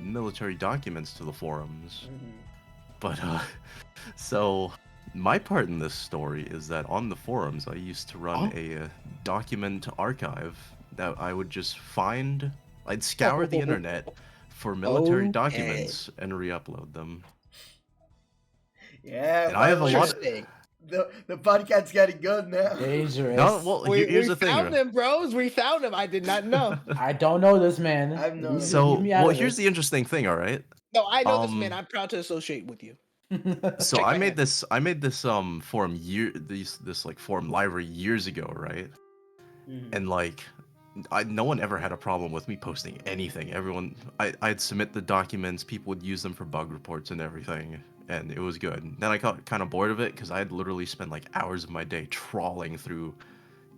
D: military documents to the forums. But so my part in this story is that on the forums I used to run a document archive that I would just find. I'd scour the internet for military documents and re-upload them.
C: Yeah,
D: and I have a lot.
C: The podcast's getting good now.
B: Dangerous.
D: No, well, here's the thing.
A: We found them, bros. We found them. I did not know.
B: I don't know this man.
C: I've known.
D: So, well, here's the interesting thing. All right.
A: No, I know this man. I'm proud to associate with you.
D: So I made this forum this like forum library years ago, right? And like no one ever had a problem with me posting anything. Everyone, I'd submit the documents, people would use them for bug reports and everything, and it was good. Then I got kind of bored of it because I'd literally spend like hours of my day trawling through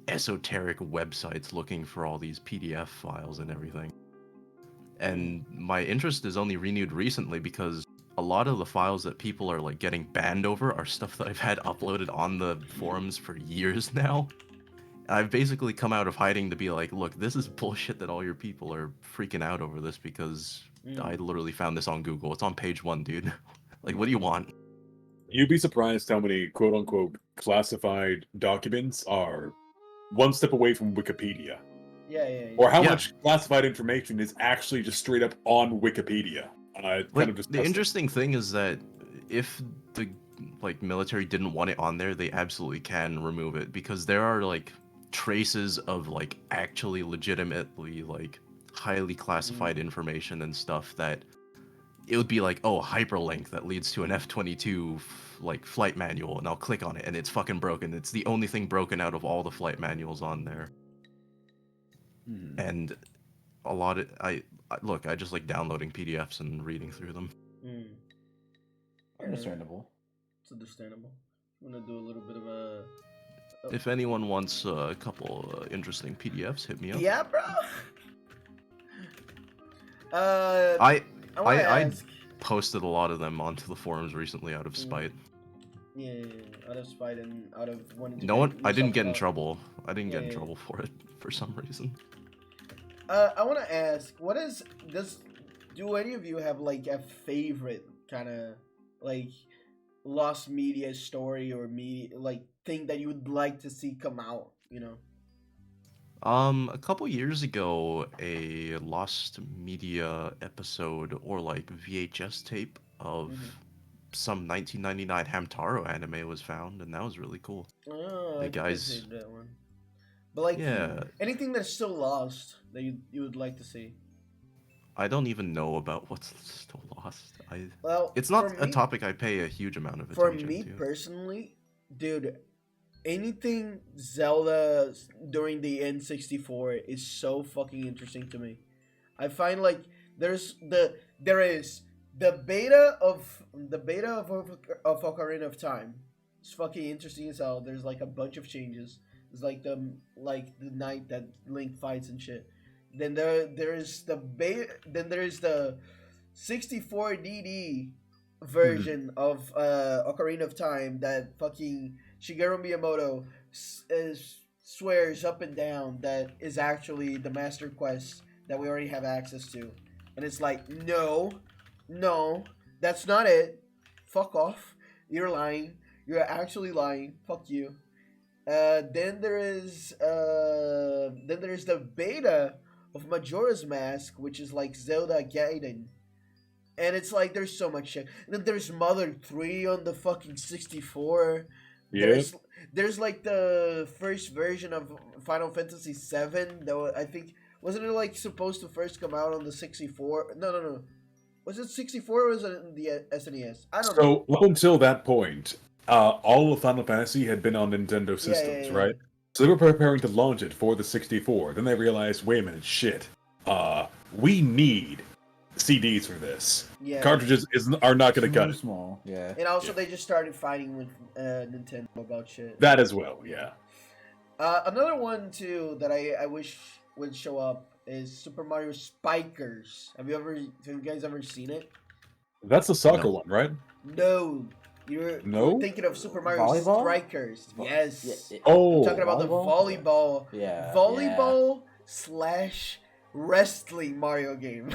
D: esoteric websites looking for all these PDF files and everything. And my interest is only renewed recently because a lot of the files that people are like getting banned over are stuff that I've had uploaded on the forums for years now. I've basically come out of hiding to be like, look, this is bullshit that all your people are freaking out over this because I literally found this on Google. It's on page 1, dude. Like, what do you want?
E: You'd be surprised how many quote-unquote classified documents are one step away from Wikipedia.
C: Yeah.
E: Or how much classified information is actually just straight up on Wikipedia.
D: The interesting thing is that if the military didn't want it on there, they absolutely can remove it because there are like traces of like actually legitimately like highly classified information and stuff that it would be like, oh, hyperlink that leads to an F-22 like flight manual, and I'll click on it and it's fucking broken. It's the only thing broken out of all the flight manuals on there. And a lot of I just like downloading PDFs and reading through them.
B: Understandable.
C: It's understandable. I'm gonna do a little bit of a.
D: If anyone wants a couple interesting PDFs, hit me up.
C: Yeah, bro.
D: I posted a lot of them onto the forums recently out of spite.
C: Yeah, out of spite and out of wanting to.
D: I didn't get in trouble. I didn't get in trouble for it for some reason.
C: I want to ask, do any of you have like a favorite kind of like lost media story or like thing that you would like to see come out, you know?
D: A couple years ago, a lost media episode or like VHS tape of some 1999 Hamtaro anime was found, and that was really cool.
C: Oh,
D: the guys.
C: I that one. But like, anything that's still lost that you would like to see.
D: I don't even know about what's still lost. It's not a topic I pay a huge amount of attention to.
C: For me personally, dude, anything Zelda during the N64 is so fucking interesting to me. I find like there is The beta of Ocarina of Time is fucking interesting as hell. There's like a bunch of changes. It's like the night that Link fights and shit. Then there's the 64DD version of Ocarina of Time that fucking Shigeru Miyamoto swears up and down that is actually the Master Quest that we already have access to. And it's like, no, that's not it. Fuck off. You're lying. You're actually lying. Fuck you. Then there's the beta of Majora's Mask, which is like Zelda Gaiden. And it's like there's so much shit. And then there's Mother 3 on the fucking 64.
E: Yeah.
C: There's like the first version of Final Fantasy 7 that I think wasn't it like supposed to first come out on the 64? No. Was it 64 or was it in the SNES? I don't know.
E: So up until that point, all of Final Fantasy had been on Nintendo systems,
C: yeah.
E: right? So they were preparing to launch it for the 64. Then they realized, wait a minute, shit. We need CDs for this.
C: Yeah.
E: Cartridges are not going to cut it.
B: Small, yeah.
C: And also they just started fighting with Nintendo about shit.
E: That as well, yeah.
C: Another one too that I wish would show up is Super Mario Spikers. Have you guys ever seen it?
E: That's the soccer
D: No.
E: one, right?
C: No. You're thinking of Super Mario
B: Volleyball?
C: Strikers. Yes.
E: Oh,
C: I'm talking about the volleyball.
B: Yeah.
C: Volleyball / wrestling Mario game.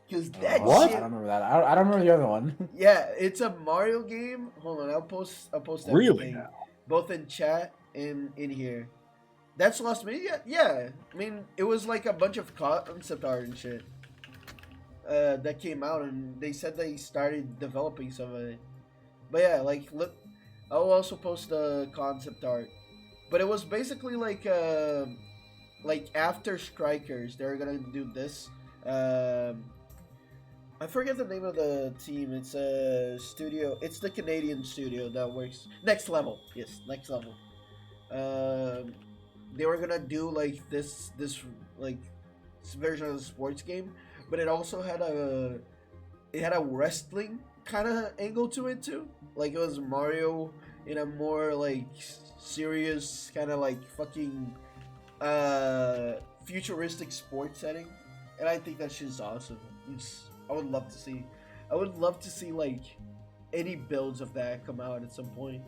C: Because that
B: What?
C: shit.
B: I don't remember that. I don't remember the other one.
C: Yeah, it's a Mario game. Hold on, I'll post everything.
E: Really now?
C: Both in chat and in here. That's Lost Media? Yeah. I mean, it was like a bunch of concept art and shit that came out, and they said they started developing some of it. But yeah, like, look, I'll also post the concept art. But it was basically like after Strikers, they're gonna do this. I forget the name of the team. It's a studio. It's the Canadian studio that works. Next Level. Yes, Next Level. They were gonna do like this version of the sports game, but it also had a wrestling kind of angle to it too. Like it was Mario in a more like serious kind of like fucking futuristic sports setting, and I think that shit's awesome. I would love to see like any builds of that come out at some point.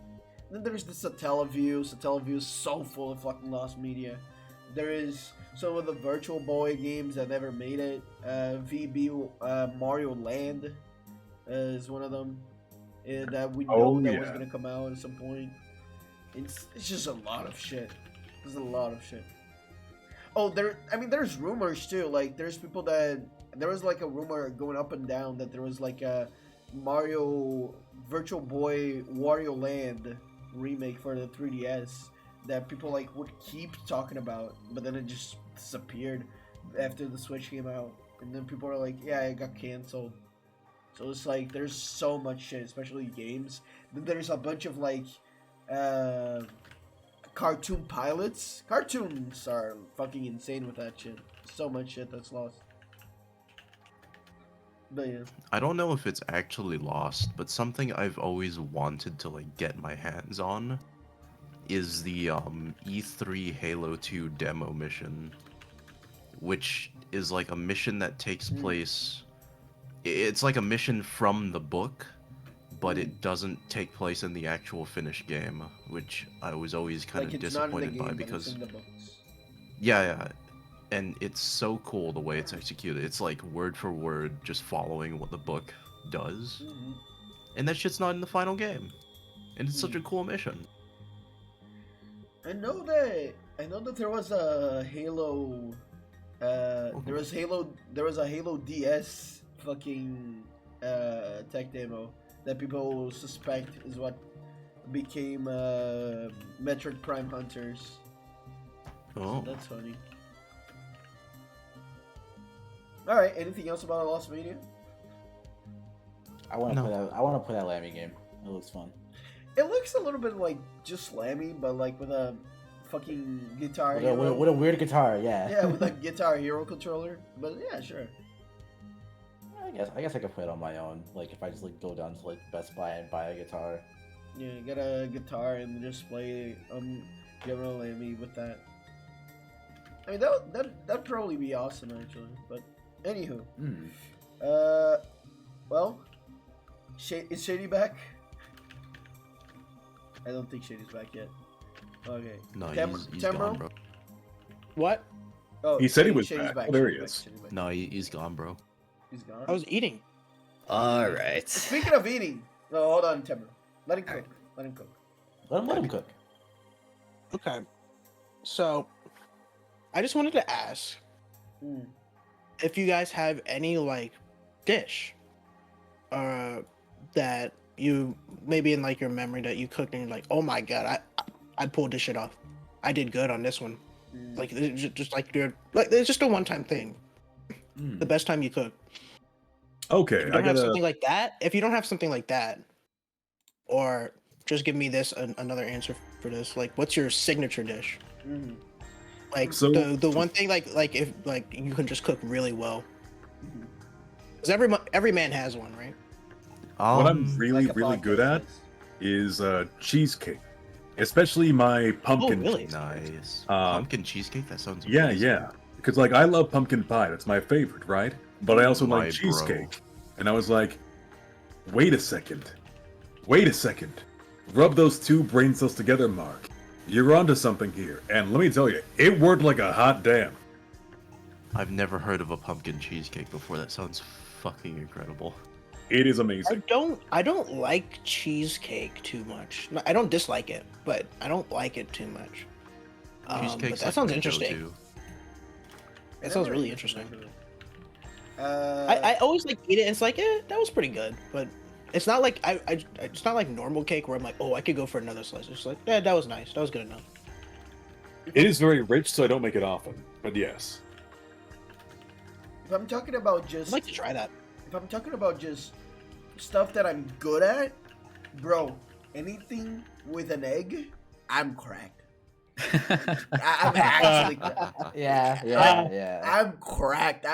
C: And then there's the Satellaview. Satellaview is so full of fucking Lost Media. There is some of the Virtual Boy games that never made it. VB Mario Land is one of them that we know that was gonna come out at some point. It's just a lot of shit. There's a lot of shit. Oh, there's rumors too. Like there was like a rumor going up and down that there was like a Mario Virtual Boy Wario Land remake for the 3DS that people like would keep talking about, but then it just disappeared after the Switch came out, and then people are like, yeah, it got canceled. So it's like there's so much shit, especially games. Then there's a bunch of like cartoon pilots. Cartoons are fucking insane with that shit. So much shit that's lost. But yeah.
D: I don't know if it's actually lost, but something I've always wanted to like get my hands on is the E3 Halo 2 demo mission, which is like a mission that takes place. It's like a mission from the book, but it doesn't take place in the actual finished game, which I was always kind of disappointed by because yeah, and it's so cool the way it's executed. It's like word for word, just following what the book does, and that shit's not in the final game, and it's such a cool mission.
C: I know that there was a Halo. There was a Halo DS fucking tech demo that people suspect is what became Metroid Prime Hunters.
D: Oh,
C: So that's funny. All right. Anything else about Lost Media?
B: I want to play that Lammy game. It looks fun.
C: It looks a little bit like just Slammy, but like with a fucking Guitar
B: With
C: Hero.
B: a weird guitar, yeah.
C: Yeah, with a Guitar Hero controller. But yeah, sure.
B: I guess I could play it on my own. Like if I just like go down to like Best Buy and buy a guitar.
C: Yeah, get a guitar and just play General Amy with that. I mean that'd probably be awesome actually. But anywho, well, is Shady back? I don't think Shady's back yet. Okay.
D: No, he's
C: Temro?
D: gone, bro.
A: What?
C: Oh,
E: He said he
C: Shady-
E: was
C: Shady's
E: back. Oh, there he
C: Shady's
E: is.
C: Shady's back.
D: No, he's gone, bro.
C: He's gone.
A: I was eating.
F: All right.
C: Speaking of eating, no, hold on, Temro. Let him cook. Let him cook.
B: Let him cook.
A: Okay. So, I just wanted to ask
C: Mm.
A: if you guys have any like dish, that you maybe in like your memory that you cooked and you're like, oh my god, I pulled this shit off. I did good on this one.
C: Mm.
A: Like it's just like you're like it's just a one-time thing. The best time you cook.
E: Okay,
A: If you
E: I
A: don't have
E: gotta.
A: something like that, if you don't have something like that, or just give me this another answer for this. Like, what's your signature dish?
C: Mhm.
A: Like
E: So-
A: the one thing like if like you can just cook really well.
C: Mhm.
A: Because every man has one, right?
E: What I'm really,
C: Like a
E: really good
C: podcast
E: at is cheesecake, especially my pumpkin.
A: really?
D: Nice.
E: Uh,
D: Pumpkin cheesecake? That sounds
E: Yeah,
D: amazing.
E: yeah. Because like I love pumpkin pie. That's my favorite, right? But I also
D: My
E: like
D: bro.
E: cheesecake. And I was like, wait a second. Wait a second. Rub those two brain cells together, Mark. You're onto something here. And let me tell you, it worked like a hot damn.
D: I've never heard of a pumpkin cheesecake before. That sounds fucking incredible.
E: It is
A: I
E: amazing.
A: don't like cheesecake too much. No, I don't dislike it, but I don't like it too much. But
D: Cheesecake's
A: that
D: like
A: sounds
D: my
A: interesting.
D: go-to.
A: That sounds really interesting.
C: Uh,
A: I always like eat it. And it's like, that was pretty good, but it's not like it's not like normal cake where I'm like, oh, I could go for another slice. It's just like, yeah, that was nice. That was good enough.
E: It is very rich, so I don't make it often. But yes.
C: if I'm talking about
A: I'd
C: just
A: like to try that.
C: if I'm talking about just stuff that I'm good at, bro, anything with an egg, I'm cracked. I'm actually cracked.
B: Yeah.
C: I'm cracked.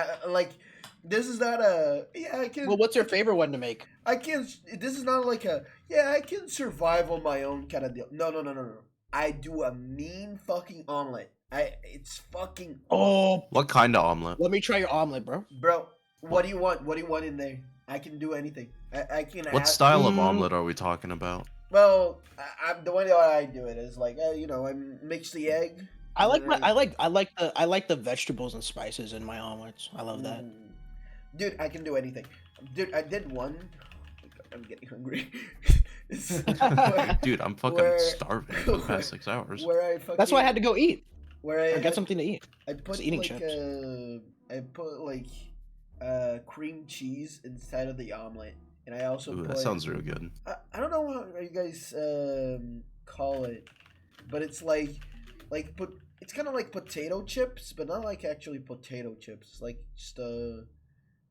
C: This is not a I can.
A: Well, what's your favorite one to make?
C: I can. This is not like a I can survive on my own kind of deal. No. I do a mean fucking omelet. It's fucking.
A: Oh,
D: What kind of omelet?
A: let me try your omelet, bro.
C: Bro, what do you want? What do you want in there? I can do anything. I can.
D: What style of omelet are we talking about?
C: Well, I'm the way that I do it is like I mix the egg.
A: I like
C: and
A: my
C: then
A: I like the vegetables and spices in my omelets. I love that.
C: Dude, I can do anything. Dude, I did one. I'm getting hungry.
D: Dude, I'm fucking
C: where-
D: starving for the past 6 hours.
C: Where I fucking,
A: That's why I had to go eat
C: where
A: or
C: I
A: get something to eat.
C: I put
A: Just eating
C: like
A: chips.
C: I put like cream cheese inside of the omelet, and I also
D: Ooh,
C: put.
D: that sounds real good.
C: I don't know how you guys call it, but it's it's kind of like potato chips, but not like actually potato chips. It's like just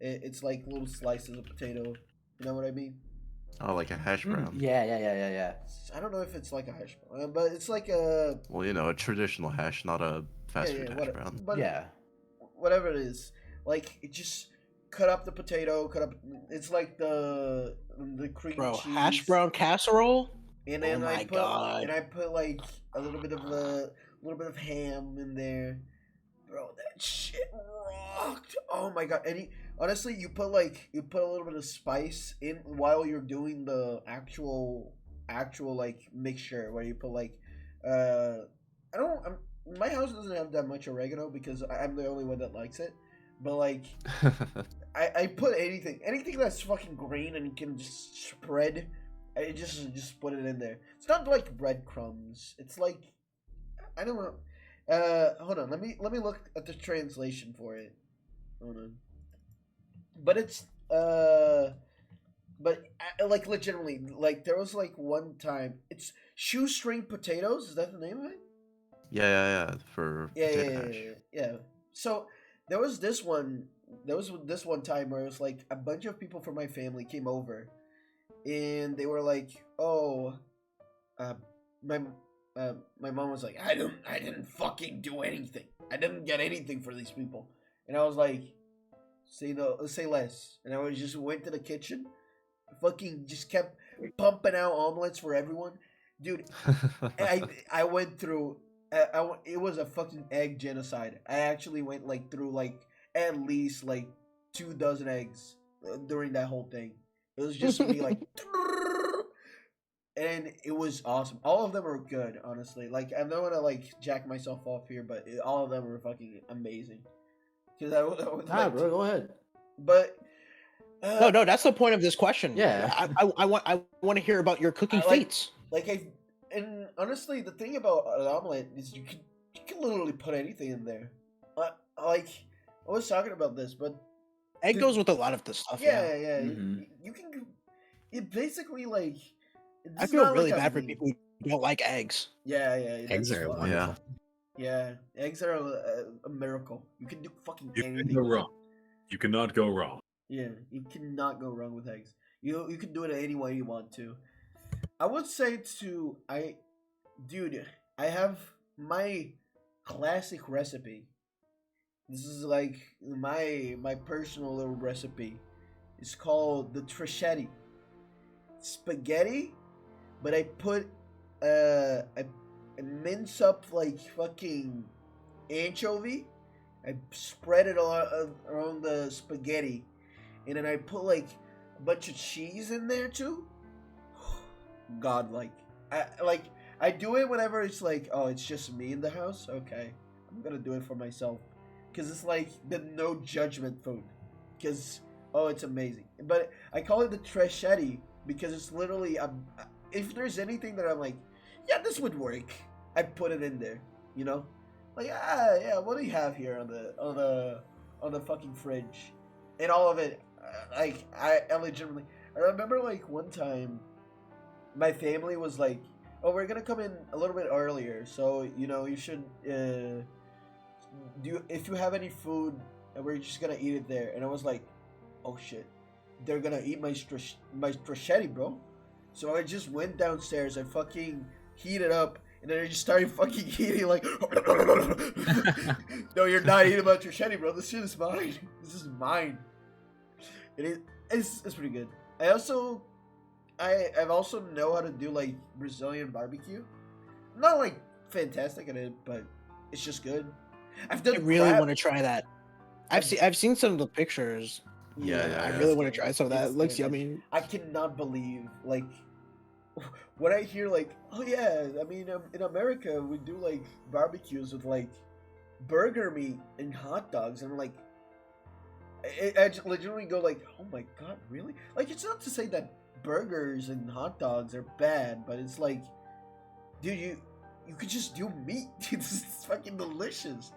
C: it's like little slices of potato. You know what I mean?
D: Oh, like a hash brown.
B: Yeah.
C: I don't know if it's like a hash brown, but it's like a
D: Well, you know, a traditional hash, not a fast food hash brown.
C: But
B: Yeah.
C: whatever it is, like it just cut up the potato, cut up. It's like the cream
A: Bro,
C: cheese.
A: hash brown casserole?
C: And then
A: Oh my God.
C: I put like a little bit of ham in there. Bro, that shit rocked. Oh my god. Honestly, you put a little bit of spice in while you're doing the actual like mixture where you put like my house doesn't have that much oregano because I'm the only one that likes it. But like I put anything that's fucking green and can just spread. I just put it in there. It's not like breadcrumbs. It's like I don't know. Hold on. Let me look at the translation for it. Hold on. But it's like legitimately like there was like one time it's shoestring potatoes. Is that the name of it?
D: Yeah. For potato hash.
C: Yeah. So there was this one time where it was like a bunch of people from my family came over. And they were like, "Oh, my mom was like, I didn't fucking do anything. I didn't get anything for these people." And I was like, say no, say less. And I just went to the kitchen, fucking just kept pumping out omelets for everyone, dude. I went through. It was a fucking egg genocide. I actually went like through like at least like 2 dozen eggs during that whole thing. It was just me like, and it was awesome. All of them are good, honestly. Like I don't want to like jack myself off here, but all of them were fucking amazing. Because I would
B: Nah, bro, go ahead.
C: but
A: No, that's the point of this question.
B: Yeah.
A: I want to hear about your cooking
C: like-
A: feats.
C: And honestly, the thing about an omelet is you can literally put anything in there. Like I was talking about this, but
A: Egg goes with a lot of the stuff.
C: yeah.
B: Mhm.
C: You can. It basically like.
A: I
C: it's
A: feel
C: not
A: really
C: like a
A: bad for
C: meat.
A: people who don't like eggs.
C: Yeah.
F: Eggs
C: that's
F: are
C: fine.
F: wonderful.
C: Yeah, eggs are a miracle. You can do fucking
E: You can
C: anything.
E: go wrong. You cannot go wrong.
C: Yeah, you cannot go wrong with eggs. You can do it any way you want to. I would say dude, I have my classic recipe. This is like my personal little recipe. It's called the trichetti. Spaghetti, but I put I mince up like fucking anchovy. I spread it all around the spaghetti, and then I put like a bunch of cheese in there too. Godlike. I do it whenever it's like, oh, it's just me in the house. Okay, I'm gonna do it for myself, cause it's like the no judgment food. Cause it's amazing. But I call it the trichetti because it's literally if there's anything that I'm like, yeah, this would work, I put it in there. You know, like yeah, what do you have here on the fucking fridge, and all of it. Like I legitimately, I remember like one time, my family was like, oh, we're gonna come in a little bit earlier, so you should if you have any food, and we're just gonna eat it there. And I was like, oh shit, they're gonna eat my trichetti, bro. So I just went downstairs, I fucking heated up, and then I just started fucking eating like no, you're not eating my trichetti, bro. This shit is mine. This is mine. It's pretty good. I've also know how to do like Brazilian barbecue. Not like fantastic at it, but it's just good. I've done
A: I really
C: crab.
A: want to try that. I've seen some of the pictures.
D: Yeah,
A: I
D: yeah.
A: really want to try some of that.
C: It's
A: It looks
C: good.
A: yummy.
C: I cannot believe like when I hear like, oh yeah, I mean in America we do like barbecues with like burger meat and hot dogs, and I'm like, I just legitimately go like, oh my god, really? Like it's not to say that burgers and hot dogs are bad, but it's like, dude, you could just do meat. This is fucking delicious.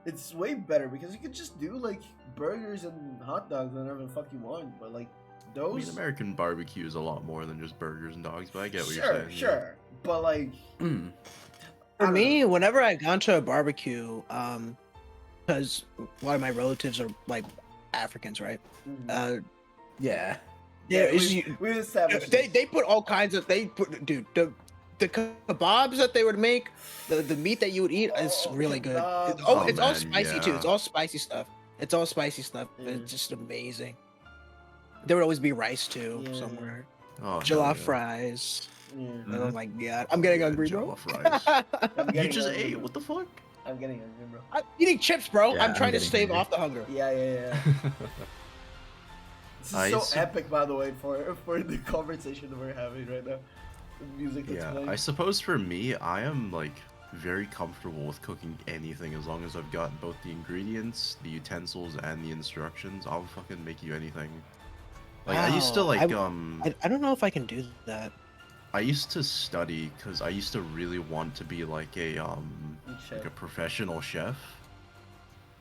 C: It's way better because you could just do like burgers and hot dogs whenever the fuck you want. But like
D: I mean,
C: those,
D: American barbecue is a lot more than just burgers and dogs, but I get what
C: sure,
D: you're saying. yeah.
C: sure. But like,
B: Mm.
A: For me, whenever I've gone to a barbecue, because a lot of my relatives are like Africans, right?
B: Yeah.
A: Yeah,
C: we established
A: they put all kinds of dude, the kebabs that they would make, the meat that you would eat is really good.
C: kebabs.
A: It's all
D: man,
A: spicy too.
D: yeah.
A: It's all spicy stuff. It's all spicy stuff.
C: Yeah.
A: It's just amazing. There would always be rice too
C: Yeah.
A: somewhere.
D: Oh, hell
A: Jollof
D: yeah.
A: fries.
C: Yeah.
A: Oh my god, I'm getting
D: Yeah,
A: hungry, bro.
D: jollof fries.
C: I'm
D: You
C: getting
D: just
C: hungry,
D: ate?
C: bro.
D: What the fuck?
C: I'm getting hungry, bro.
A: I'm eating chips, bro.
F: Yeah,
A: I'm
F: I'm
A: trying to
F: getting
A: stave
F: hungry.
A: off the hunger.
C: Yeah. This
D: I
C: is so
D: su-
C: epic, by the way, for the conversation that we're having right now. The music that's
D: Yeah,
C: playing.
D: I suppose for me, I am like very comfortable with cooking anything as long as I've got both the ingredients, the utensils, and the instructions. I'll fucking make you anything. Like I used to
A: Wow,
D: like
A: I don't know if I can do that.
D: I used to study because I used to really want to be like a
C: Chef.
D: professional chef.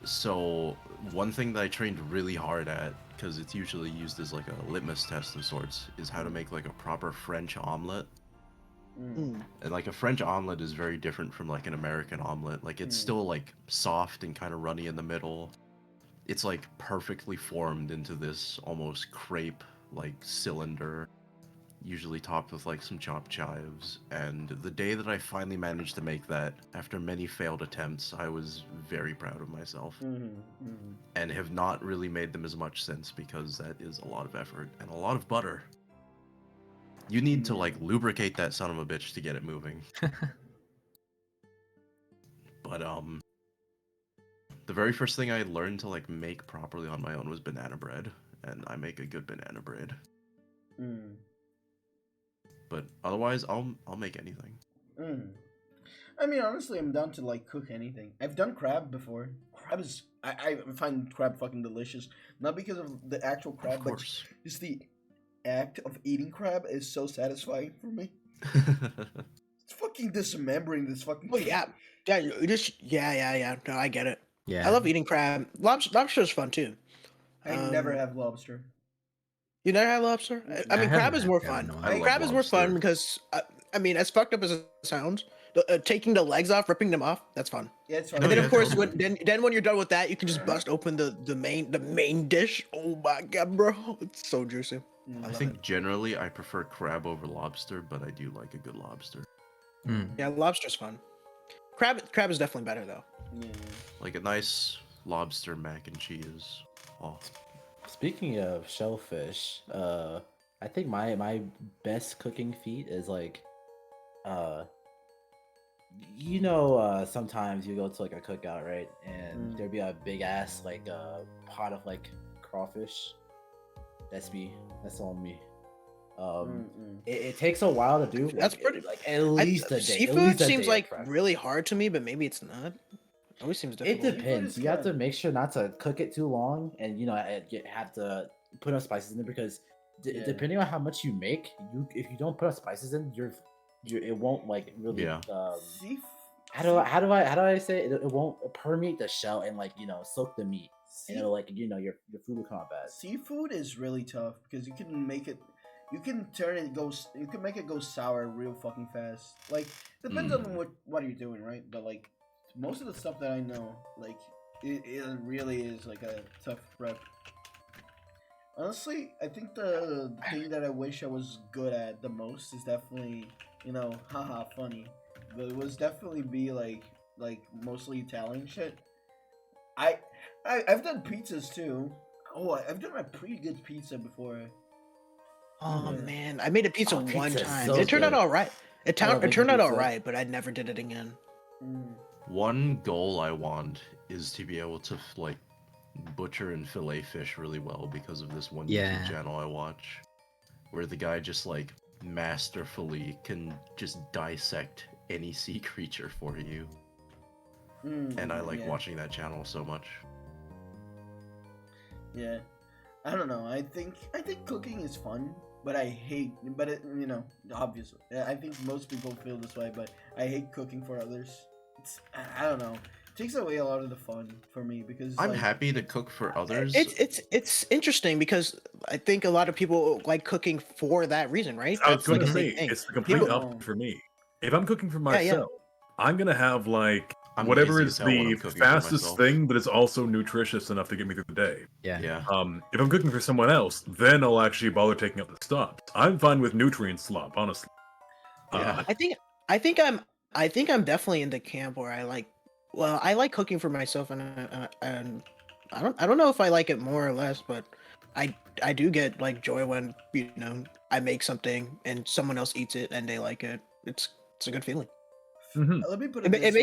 D: So one thing that I trained really hard at, because it's usually used as like a litmus test of sorts, is how to make like a proper French omelet.
A: Mm.
D: And like a French omelet is very different from like an American omelet. Like it's still like soft and kind of runny in the middle. It's like perfectly formed into this almost crepe like cylinder. usually topped with like some chopped chives. And the day that I finally managed to make that, after many failed attempts, I was very proud of myself. And have not really made them as much since, because that is a lot of effort and a lot of butter. You need to like lubricate that son of a bitch to get it moving. But the very first thing I learned to like make properly on my own was banana bread, and I make a good banana bread. But otherwise, I'll make anything.
C: I mean, honestly, I'm down to like cook anything. I've done crab before. Crab is I find crab fucking delicious. Not because of the actual crab,
D: Of
C: but
D: course.
C: just the act of eating crab is so satisfying for me. It's fucking dismembering this fucking.
A: Oh yeah, yeah. You just yeah. No, I get it.
F: Yeah.
A: I love eating crab. Lobster's fun too.
C: I never have lobster.
A: You never had lobster? I mean,
F: I
A: crab
F: haven't
A: is
F: had
A: more
F: crab in
A: fun.
F: a
D: while. I love
A: Crab is more fun
D: lobster.
A: because I mean, as fucked up as it sounds, taking the legs off, ripping them off, that's fun.
C: Yeah, it's
D: Oh,
C: fun.
A: And then
D: yeah,
A: of course,
D: totally.
A: then when you're done with that, you can just bust open the main dish. Oh my god, bro, it's so juicy.
D: I think generally I prefer crab over lobster, but I do like a good lobster.
A: Yeah, lobster's fun. Crab is definitely better though.
C: Yeah.
D: Like a nice lobster mac and cheese. Oh,
B: Speaking of shellfish, I think my best cooking feat is like, sometimes you go to like a cookout, right, and there'd be a big ass like pot of like crawfish. That's me. That's on me. It takes a while to do.
A: That's pretty.
B: Like at least a day. At
A: Seafood
B: least a
A: seems
B: day of
A: like
B: prep.
A: really hard to me, but maybe it's not. It always seems
B: It
A: difficult.
B: depends.
C: is
B: You have to
C: kinda-
B: make sure not to cook it too long, and have to put enough spices in there because
C: Yeah.
B: depending on how much you make, if you don't put enough spices in, it won't like really.
D: Yeah.
B: How do I say it? It won't permeate the shell and like soak the meat, and it'll like your food will come out bad.
C: Seafood is really tough because you can make it. You can You can make it go sour real fucking fast. Like depends on what you're doing, right? But like most of the stuff that I know, like it really is like a tough prep. Honestly, I think the thing that I wish I was good at the most is definitely haha funny, but it was definitely be like mostly Italian shit. I've done pizzas too. Oh, I've done a pretty good pizza before.
A: Oh
C: Yeah.
A: man, I made a pizza
B: Oh,
A: one
B: pizza's
A: time.
B: so
A: It turned out
B: good.
A: all right. It
B: I love
A: turned out
B: making
A: all
B: pizza.
A: right, but I never did it again.
D: one goal I want is to be able to like butcher and fillet fish really well because of this one
F: Yeah.
D: YouTube channel I watch, where the guy just like masterfully can just dissect any sea creature for you. And I like watching that channel so much.
C: Yeah, I don't know. I think cooking is fun, but I hate. But obviously, I think most people feel this way. But I hate cooking for others. I don't know. It takes away a lot of the fun for me because
D: I'm
C: like,
D: happy to cook for others.
A: It's interesting because I think a lot of people like cooking for that reason, right?
E: I was going to
A: the
E: say
A: same thing.
E: it's the complete
A: People-
E: opposite for me. If I'm cooking for
A: Yeah, yeah.
E: myself, I'm gonna have like
D: I'm
E: whatever
D: lazy
E: is
D: as hell when
E: the
D: I'm cooking for
E: fastest
D: myself.
E: thing, but it's also nutritious enough to get me through the day.
F: Yeah.
D: Yeah.
E: If I'm cooking for someone else, then I'll actually bother taking up the stops. I'm fine with nutrient slump, honestly.
D: Yeah.
A: I think I'm definitely in the camp where I like cooking for myself and I don't know if I like it more or less, but I do get like joy when I make something and someone else eats it and they like it. It's a good feeling.
C: let me put
A: It,
C: it this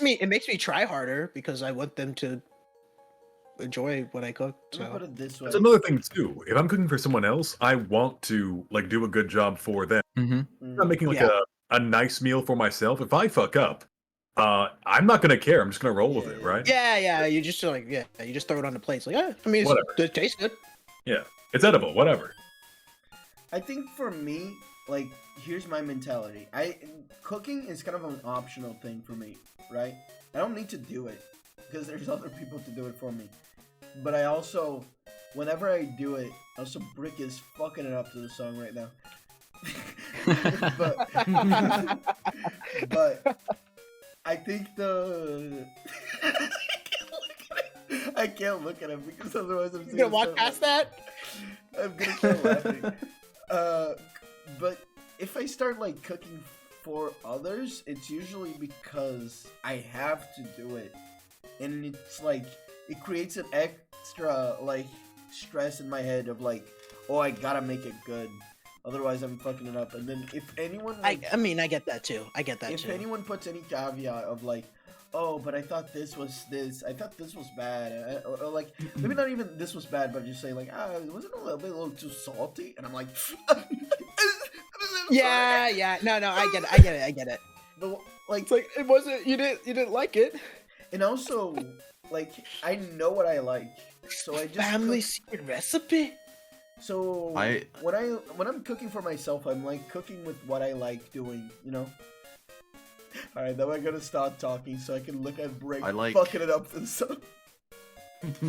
C: way.
A: it makes me try harder because I want them to enjoy what I cook.
C: Let me
A: So
C: put it this way.
E: That's another thing too. If I'm cooking for someone else, I want to like do a good job for them.
F: Mm-hmm.
E: I'm making like
A: Yeah.
E: a nice meal for myself. If I fuck up, I'm not gonna care. I'm just gonna roll with it,
C: Yeah.
E: right?
A: yeah, you just you just throw it on the plate. It's like, I mean,
E: Whatever.
A: it tastes good.
E: Yeah, it's edible. Whatever.
C: I think for me, like, here's my mentality. Cooking is kind of an optional thing for me, right? I don't need to do it because there's other people to do it for me. But I also, whenever I do it, also Brick is fucking it up to the song right now. but I think I can't look at him because otherwise I'm
A: You gonna walk past that?
C: I'm gonna start laughing. But if I start like cooking for others, it's usually because I have to do it, and it's like it creates an extra like stress in my head of like, oh, I gotta make it good, otherwise I'm fucking it up. And then if anyone, like,
A: I mean, I get that too. I get that
C: if
A: too.
C: anyone puts any caveat of like, oh, but I thought this was this, I thought this was bad, or like maybe not even this was bad, but just say like, wasn't it a little too salty? And I'm like,
A: Yeah. No, I get it.
C: But like,
A: It's like it wasn't. You didn't like it.
C: and also like I know what I like, so I just
A: Family
C: cook.
A: secret recipe.
C: So when I'm cooking for myself, I'm like cooking with what I like doing, you know. All right, now I gotta start talking so I can look at Brick fucking it up and stuff.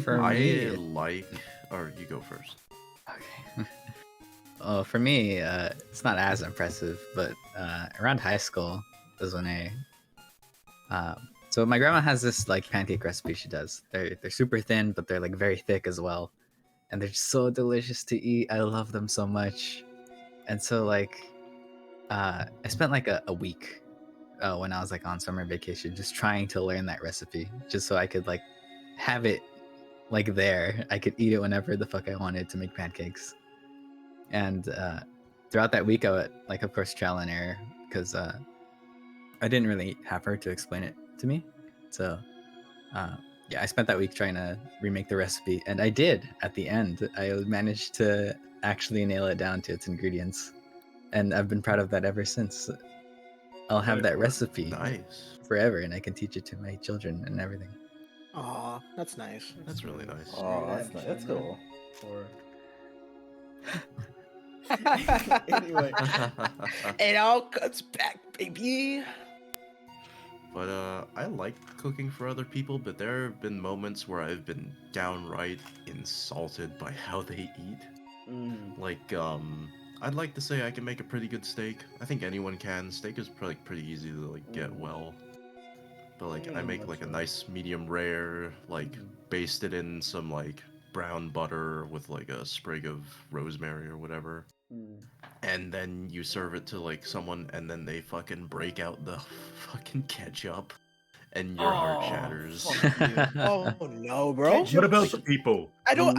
F: For me,
D: or you go first.
F: Okay. Well, for me, it's not as impressive, but around high school is when so my grandma has this like pancake recipe she does. They're super thin, but they're like very thick as well, and they're so delicious to eat. I love them so much, and so like I spent like a week when I was like on summer vacation just trying to learn that recipe, just so I could like have it like there. I could eat it whenever the fuck I wanted to make pancakes. And throughout that week, I would, like, of course, trial and error, because I didn't really have her to explain it to me. So, yeah, I spent that week trying to remake the recipe, and I did at the end. I managed to actually nail it down to its ingredients, and I've been proud of that ever since. I'll have that recipe forever, and I can teach it to my children and everything.
A: Aw, that's nice.
D: That's really nice.
B: Oh, that's cool.
C: Anyway,
A: It all cuts back, baby.
D: But I like cooking for other people, but there have been moments where I've been downright insulted by how they eat. Like, I'd like to say I can make a pretty good steak. I think anyone can. Steak is pretty easy to like get well. But like I make like a nice medium rare, like basted in some like brown butter with like a sprig of rosemary or whatever. And then you serve it to like someone, and then they fucking break out the fucking ketchup, and your heart shatters.
A: Oh no, bro!
E: What about the people?
A: I don't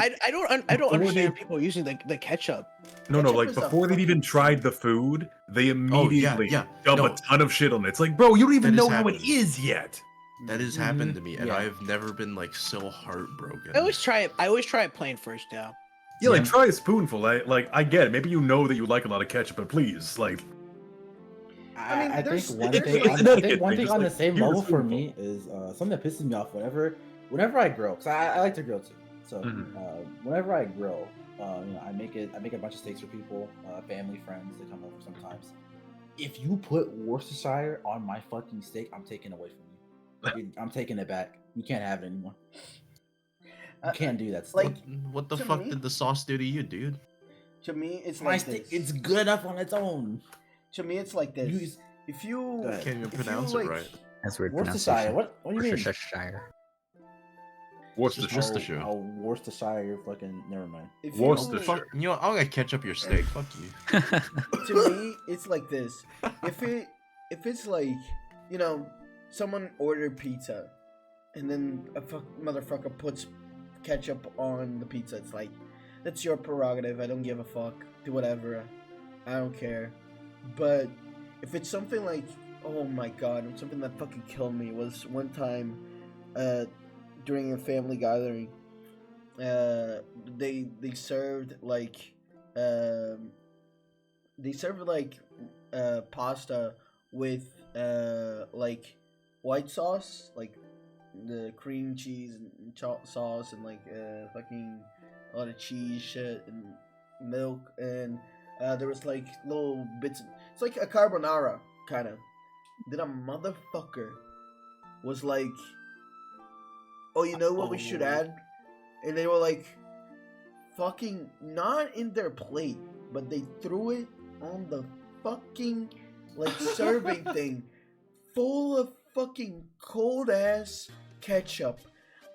A: understand
E: they-
A: people using the ketchup.
E: No,
C: Ketchup
E: like
C: is a
E: before they've even
C: fucking
E: tried the food, they immediately
D: yeah.
E: dump
D: No.
E: a ton of shit on it. It's like, bro, you don't even
D: That
E: know
D: has
E: how it
D: happened.
E: is yet.
D: That has happened to me, and
B: Yeah.
D: I've never been like so heartbroken.
A: I always try it plain first. Yeah.
E: Yeah, like try a spoonful. I get it. Maybe you know that you like a lot of ketchup, but please, like,
C: I mean,
B: I
C: there's-
B: think one
C: there's
B: thing,
C: like-
B: I
E: Connecticut
B: think one
E: thing,
B: thing
E: just
B: on the
E: like,
B: same
E: here's a
B: level for
E: spoonful.
B: me is something that pisses me off whenever I grill, because I like to grill too. So whenever I grill, I make a bunch of steaks for people, family, friends. They come over sometimes. If you put Worcestershire on my fucking steak, I'm taking it away from you. I'm taking it back. You can't have it anymore. You can't do that.
C: like,
D: What the
C: to
D: fuck
C: me-
D: did the sauce do to you, dude?
C: To me, it's
B: my
C: like
B: steak,
C: this.
B: it's good enough on its own.
C: To me, it's like this.
B: You-
C: If you
B: Go ahead.
D: Can't even
C: if you,
D: pronounce
C: like,
D: it right.
F: That's weird
B: Worcestershire.
F: pronunciation.
B: What do you mean?
F: Worcestershire.
E: Worcestershire.
D: Worcestershire.
B: Oh, Worcestershire. Fucking never mind.
C: If
E: Worcestershire.
D: Fuck, you know, I'm gonna ketchup your steak. Fuck you.
C: To me, it's like this. If it's like, someone ordered pizza, and then a motherfucker puts ketchup on the pizza, it's like, that's your prerogative. I don't give a fuck. Do whatever. I don't care. But if it's something like, oh my god, something that fucking killed me was one time, during a family gathering, they served like pasta with like white sauce, like the cream cheese and sauce, and like fucking a lot of cheese shit and milk, and there was like little bits. It's like a carbonara kind of. Then a motherfucker was like, "Oh, you know what we should add?" And they were like, fucking not in their plate, but they threw it on the fucking like serving thing, full of fucking cold ass ketchup.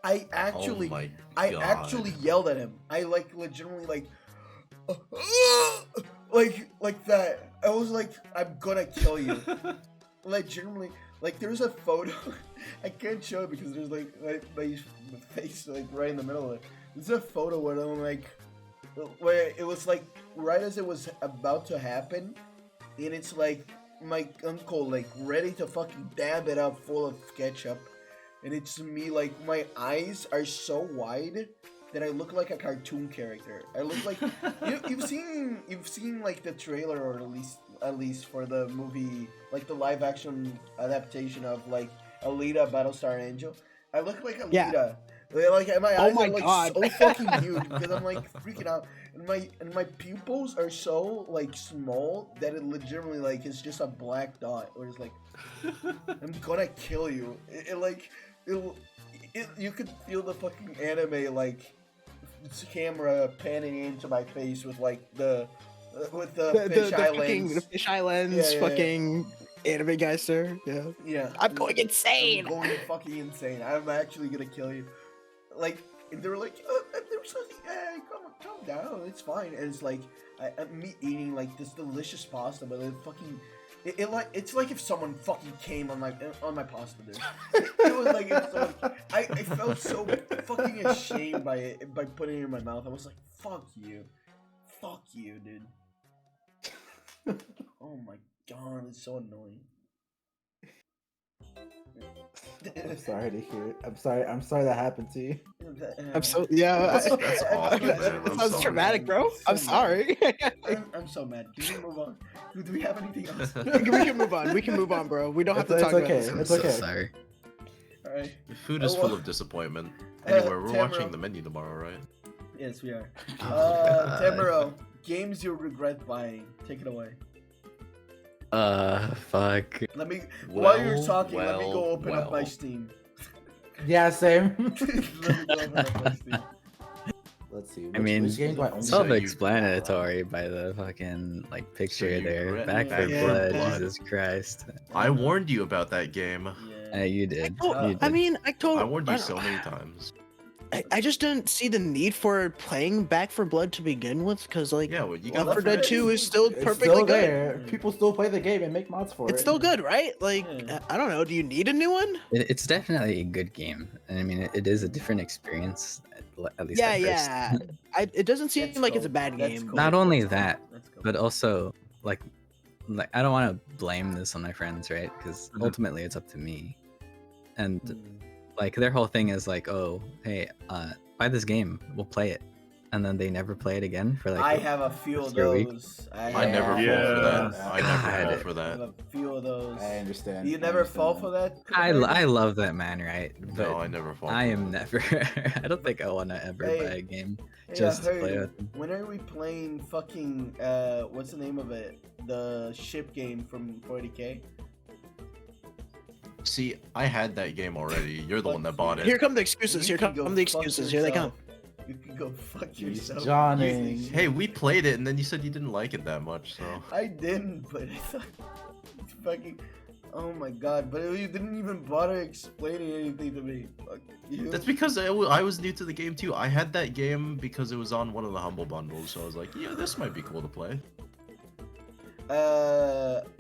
C: I actually
D: Oh my
C: I
D: God.
C: actually yelled at him. I like legitimately like, like that. I was like, I'm gonna kill you. Like generally, like there's a photo. I can't show it because there's like my face like right in the middle of it. There's a photo where I'm like, where it was like right as it was about to happen, and it's like my uncle like ready to fucking dab it up full of ketchup, and it's me like my eyes are so wide that I look like a cartoon character. I look like you've seen like the trailer, or at least for the movie, like the live action adaptation of like Alita Battlestar Angel. I look like Alita.
A: Yeah.
C: Like my
A: Oh
C: eyes
A: my
C: are like
A: God.
C: so fucking huge because I'm like freaking out, and my pupils are so like small that it legitimately like it's just a black dot, or it's like I'm gonna kill you. You could feel the fucking anime like camera panning into my face with like the
A: the fisheye lens,
C: Yeah.
A: fucking anime geyser. Yeah.
C: Yeah.
A: I'm going insane.
C: I'm going fucking insane. I'm actually gonna kill you. Like, and they were like, there was something, hey, calm down, it's fine. And it's like, me eating like this delicious pasta, but it's like if someone fucking came on my pasta, dude. It was like, I felt so fucking ashamed by it, by putting it in my mouth. I was like, fuck you, dude. Oh my god, it's so annoying.
B: I'm sorry to hear it. I'm sorry that happened to you.
A: I'm so yeah.
D: That's awful, man.
A: That
D: I'm
A: sounds
D: sorry.
A: traumatic, bro. I'm sorry.
C: I'm so mad. Can we move on? Do we have anything else?
A: we can move on. We can move on, bro. We don't have to talk about this.
B: It's
F: I'm
B: okay.
F: so sorry.
C: Alright.
D: The food is full of disappointment. Anyway, we're
C: Tamara.
D: watching the menu tomorrow, right?
C: Yes, we are.
F: God.
C: Tamaro, games you regret buying. Take it away.
F: Fuck.
C: Let me, while you're
D: Well,
C: talking, let me go
D: well,
C: open up my
D: well.
C: Steam.
B: Yeah, same.
C: Let me go open up my Steam.
B: Let's see.
F: I mean,
B: which game do I own?
D: So you-
F: self-explanatory by the fucking like picture
D: you
F: there.
D: regret
F: Back for
C: Back 4
F: Blood,
C: Blood.
F: Jesus Christ.
D: I warned you about that game.
C: Yeah.
F: You did.
A: Oh,
F: You
A: I
F: did.
A: mean, I
D: warned you so many times.
A: I just didn't see the need for playing Back for Blood to begin with, because like
D: Yeah, well, you
A: Left
D: got
A: 4 Dead 2 is still
B: It's
A: perfectly
B: still
A: good.
B: there. People still play the game and make mods for it.
A: It's still good, right? Like
C: Yeah.
A: I don't know. Do you need a new one?
F: It's definitely a good game, and I mean, it is a different experience. At least
A: Yeah,
F: at first.
A: yeah. It doesn't seem
C: That's
A: like it's a
C: cool.
A: bad
C: That's
A: game.
C: cool.
F: Not only that,
C: Let's go.
F: but also like I don't want to blame this on my friends, right? Because
D: Mhm.
F: ultimately it's up to me, and
C: Mm.
F: like their whole thing is like, oh, hey, buy this game, we'll play it, and then they never play it again for like
C: I have a few of
F: for a week.
C: those.
D: I never fall
E: Yeah.
D: for that. I never fall
F: God.
D: for
C: I
D: that.
C: have a few of those.
B: I understand.
C: You
B: I
C: never
B: understand
C: fall
B: that.
C: for that?
F: I love that man, right? But
D: No, I never fall.
F: I
D: for
F: am
D: that.
F: never. I don't think I want to ever
C: Hey,
F: buy a game
C: Hey,
F: just
C: I
F: to play
C: heard,
F: with them.
C: when are we playing fucking, what's the name of it? The ship game from 40K?
D: See, I had that game already. You're the one that bought it.
A: Here come the excuses.
C: You
A: Here
C: can go
A: come the
C: fuck
A: excuses. Here they come.
C: yourself. You can go fuck
B: Jeez,
C: yourself.
B: Johnny.
C: Use this
D: Hey,
C: shit.
D: we played it, and then you said you didn't like it that much, so.
C: I didn't, but I thought it's fucking. Oh my god! But you didn't even bother explaining anything to me. Fuck you.
D: That's because I was new to the game too. I had that game because it was on one of the Humble Bundles, so I was like, yeah, this might be cool to play.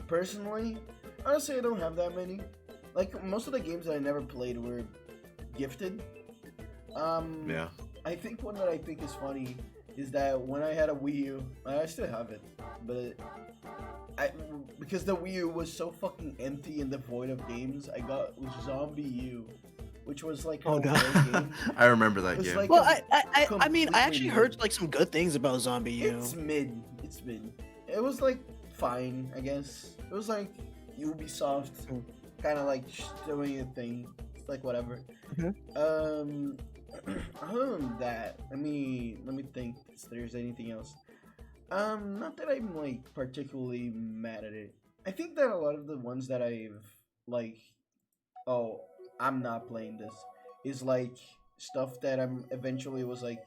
C: Personally, honestly, I don't have that many. Like most of the games that I never played were gifted.
D: Yeah.
C: I think one that I think is funny is that when I had a Wii U, I still have it, but because the Wii U was so fucking empty and devoid of games, I got Zombie U, which was like
A: Oh,
C: a
A: no.
C: great game.
D: I remember that
C: It's
D: game.
C: like-
A: Well, I mean, I actually
C: completely
A: heard
C: new.
A: like some good things about Zombie U.
C: It's mid. It's mid. It was like fine, I guess. It was like Ubisoft, kind of like doing a thing. It's like whatever. Other than that, let me think if there's anything else. Not that I'm like particularly mad at it. I think that a lot of the ones that I've like, oh, I'm not playing this, is like stuff that I'm eventually was like,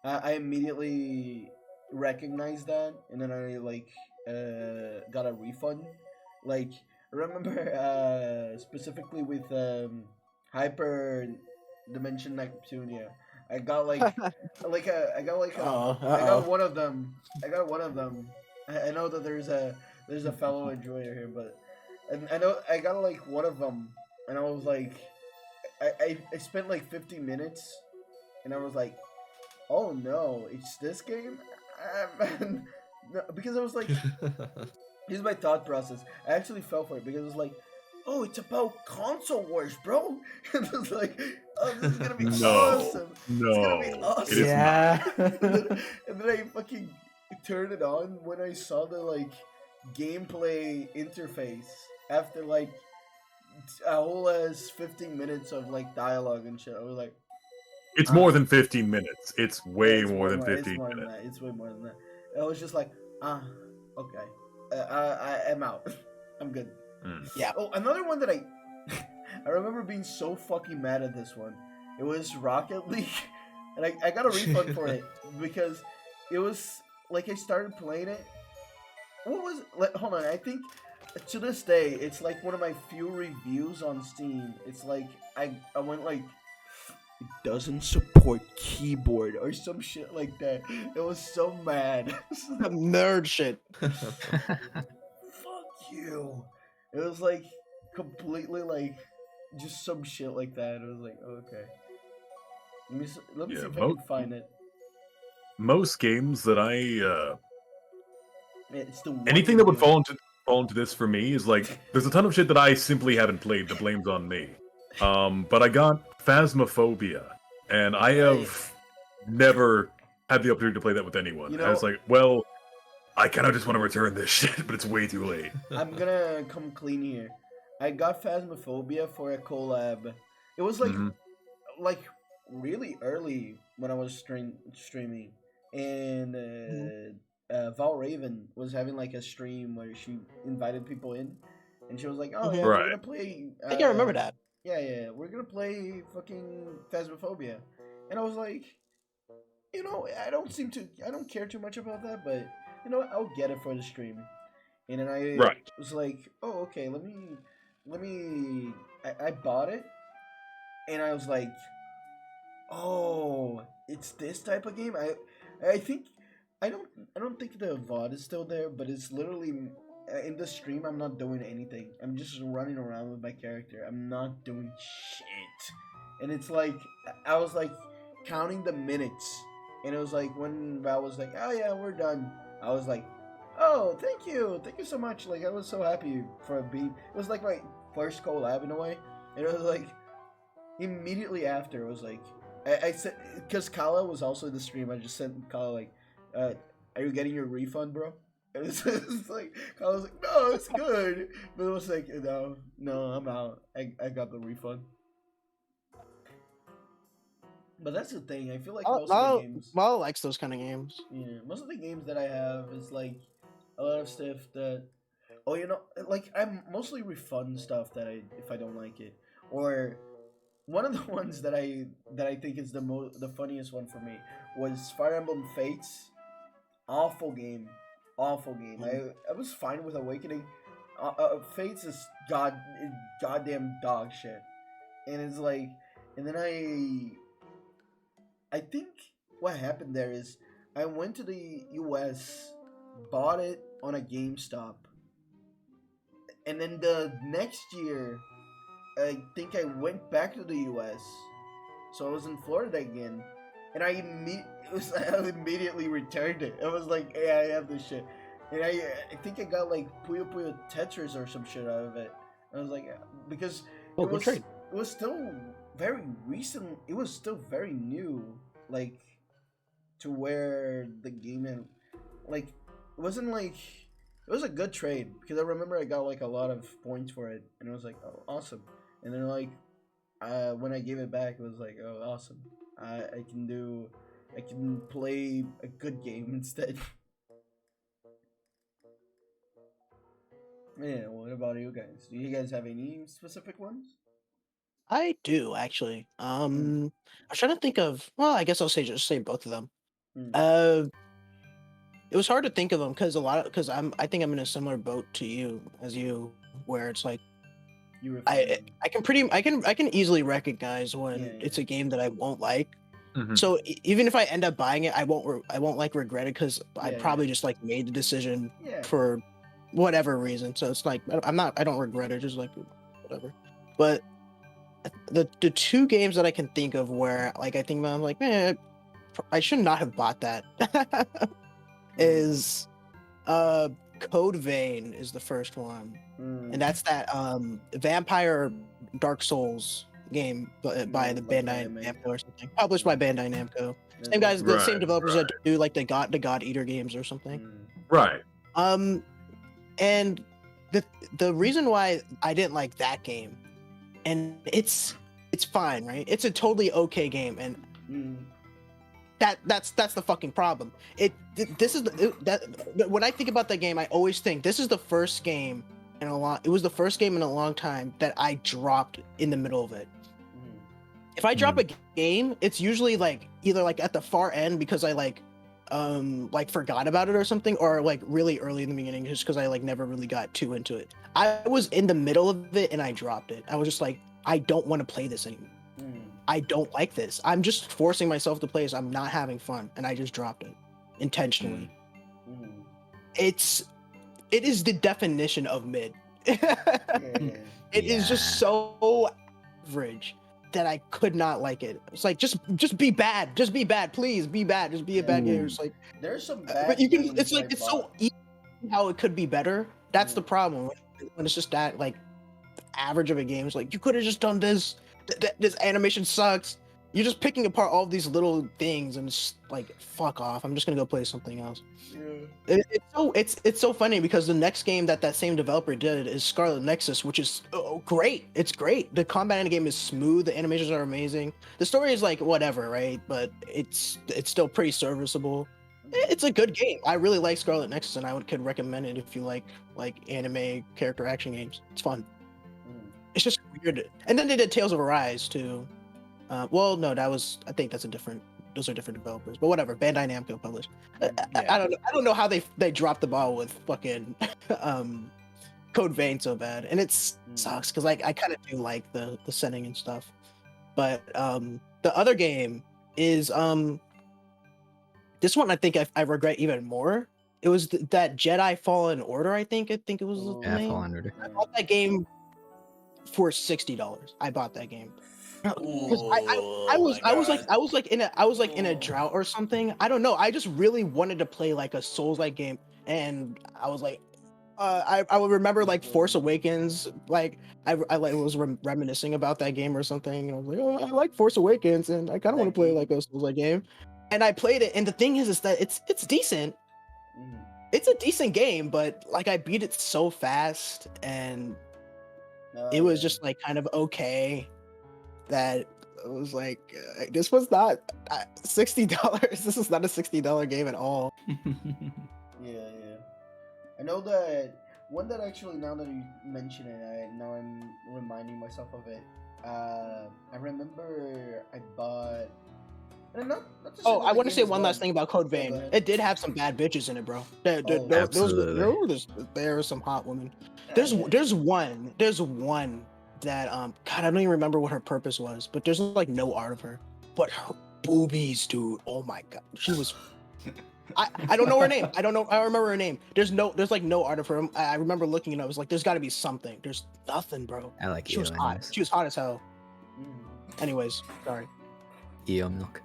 C: I immediately recognized that, and then I like got a refund. Like remember specifically with Hyper Dimension Neptunia, I got like I got
B: Uh-oh,
C: I got
B: uh-oh.
C: one of them. I got one of them, I know that there's a fellow enjoyer here, but and I know I got like one of them, and I was like, I spent like 50 minutes, and I was like, oh no, it's this game, man. No, because I was like, here's my thought process. I actually fell for it because it was like, oh, it's about console wars, bro. And it was like, oh, this is gonna be
E: No,
C: awesome. It's gonna be
E: no,
C: awesome.
E: it is
B: Yeah.
C: And then I fucking turned it on when I saw the like gameplay interface after like a whole ass 15 minutes of like dialogue and shit. I was like,
E: It's more than 15 minutes. It's way
C: it's
E: more than
C: it's
E: 15
C: more than
E: minutes.
C: that. It's way more than that. I was just like, okay, I am out. I'm good.
E: Mm.
A: Yeah.
C: Oh, another one that I I remember being so fucking mad at this one. It was Rocket League, and I got a refund for it because it was like I started playing it. What was hold on, I think to this day it's like one of my few reviews on Steam. It's like I went like it doesn't support keyboard or some shit like that. It was so mad.
A: Nerd shit.
C: Fuck you. It was like completely like just some shit like that. It was like, okay. Let me
E: Yeah,
C: see if I can find it.
E: Most games that I
C: It's the one
E: anything that would
C: review.
E: fall into this for me is like there's a ton of shit that I simply haven't played. The blame's on me. But I got Phasmophobia, and I have never had the opportunity to play that with anyone.
C: You
E: I was
C: know-
E: like, well, I kind of just want to return this shit, but it's way too late.
C: I'm gonna come clean here. I got Phasmophobia for a collab. It was like
E: Mhm.
C: like really early when I was streaming, and Val Raven was having like a stream where she invited people in, and she was like, "Oh
A: Mhm.
C: yeah, we're
E: Right.
C: gonna play."
A: I think I remember that.
C: Yeah, we're gonna play fucking Phasmophobia, and I was like, you know, I don't care too much about that, but you know what, I'll get it for the stream. And then I
E: Right.
C: was like, oh okay, I bought it, and I was like, oh, it's this type of game. I think I don't think the VOD is still there, but it's literally in the stream. I'm not doing anything. I'm just running around with my character. I'm not doing shit. And it's like I was like counting the minutes, and it was like when Val was like, "Oh yeah, we're done." I was like, "Oh, thank you so much." Like I was so happy for a beat. It was like my first collab in a way. And it was like immediately after it was like I said, because Kala was also in the stream. I just sent Kala like, "Are you getting your refund, bro?" And it's like Kala was like, "No, it's good," but it was like, "No, I'm out. I got the refund." But that's the thing. I feel like most of the games,
A: Mal likes those kind of games.
C: yeah, most of the games that I have is like a lot of stuff that, oh, you know, like I mostly refund stuff that if I don't like it, or one of the ones that I think is the funniest one for me was Fire Emblem Fates. Awful game. I was fine with Awakening. Fates is goddamn dog shit, and it's like, and then I think what happened there is I went to the U.S., bought it on a GameStop, and then the next year I think I went back to the U.S., so I was in Florida again, and I immediately returned it. I was like, "Hey, I have this shit," and I think I got like Puyo Puyo Tetris or some shit out of it. I was like, because
A: Oh, good trade.
C: it was still very recent. It was still very new, like to where the game and like it wasn't like it was a good trade because I remember I got like a lot of points for it, and it was like, oh, awesome. And then like when I gave it back, it was like, oh, awesome. I can play a good game instead. Yeah, what about you guys? Do you guys have any specific ones?
A: I do actually.
C: Mm.
A: I'm trying to think of. Well, I guess I'll say both of them.
C: Mm.
A: It was hard to think of them because I think I'm in a similar boat to you as you, where it's like
C: You
A: I can easily recognize when
C: Yeah,
A: it's a game that I won't like.
E: Mhm.
A: So even if I end up buying it, I won't like regret it because I
C: Yeah,
A: probably just like made the decision
C: Yeah.
A: for whatever reason. So it's like I don't regret it, just like whatever. But the two games that I can think of where like I think about, I'm like, man, I should not have bought that. Is Code Vein is the first one, and that's that Vampire Dark Souls game by the
C: like
A: Bandai
C: anime.
A: Namco or something, published by Bandai Namco.
C: That's
A: Same guys, the same
E: Right,
A: developers
E: right.
A: that do like the God Eater games or something.
E: Right.
A: And the reason why I didn't like that game, and it's fine, right? It's a totally okay game, and that's the fucking problem. This is when I think about that game, I always think this is the first game in a long. It was the first game in a long time that I dropped in the middle of it. If I drop a game, it's usually like either like at the far end because I like forgot about it or something, or like really early in the beginning just because I like never really got too into it. I was in the middle of it and I dropped it. I was just like, I don't want to play this anymore. I don't like this. I'm just forcing myself to play this. I'm not having fun, and I just dropped it intentionally. It is the definition of mid. It is just so average that I could not like it. It's like just be bad. Just be bad, please. Be bad. Just be a bad game. It's like
C: There's some bad
A: but you can.
C: games
A: It's like
C: I
A: it's
C: bought.
A: so easy how it could be better. That's the problem when it's just that like average of a game. It's like you could have just done this. This animation sucks. You're just picking apart all these little things and it's like fuck off. I'm just gonna go play something else. It's so funny because the next game that same developer did is Scarlet Nexus, which is great. It's great. The combat in the game is smooth. The animations are amazing. The story is like whatever, right? But it's still pretty serviceable. It's a good game. I really like Scarlet Nexus, and I could recommend it if you like anime character action games. It's fun. It's just weird. And then they did Tales of Arise too. Well, no, I think those are different developers. But whatever, Bandai Namco published. I don't know how they dropped the ball with fucking Code Vein so bad, and it sucks because I kind of do like the setting and stuff. But the other game is this one I think I regret even more. It was that Jedi Fallen Order. I think it was the name.
F: Fallen Order.
A: I bought that game for $60. I bought that game. Because I was like in a drought or something. I don't know. I just really wanted to play like a Souls-like game, and I was like, I would remember like Force Awakens. Like I was reminiscing about that game or something. And I was like, oh, I like Force Awakens, and I kind of want to play like a Souls-like game. And I played it, and the thing is that it's decent. It's a decent game, but like I beat it so fast, and it was just like kind of okay. That it was like this was not $60. This is not a $60 game at all.
C: Yeah. I know that one that actually, now that you mention it, I'm reminding myself of it. I remember I bought. Not to say
A: Oh,
C: that
A: I
C: the
A: want to
C: game
A: say
C: is
A: one last
C: bad.
A: thing about Code
C: Yeah, go
A: Vein.
C: ahead.
A: It did have some bad bitches in it, bro. There were some hot women. There's one that God, I don't even remember what her purpose was, but there's like no art of her. But her boobies, dude. Oh my god. She was I don't know her name. I don't remember her name. There's like no art of her. I remember looking and I was like, there's gotta be something. There's nothing, bro.
F: I like
A: She was
F: Eo
A: hot.
F: anyways.
A: She was hot as hell. Anyways, sorry.
F: Eo milk.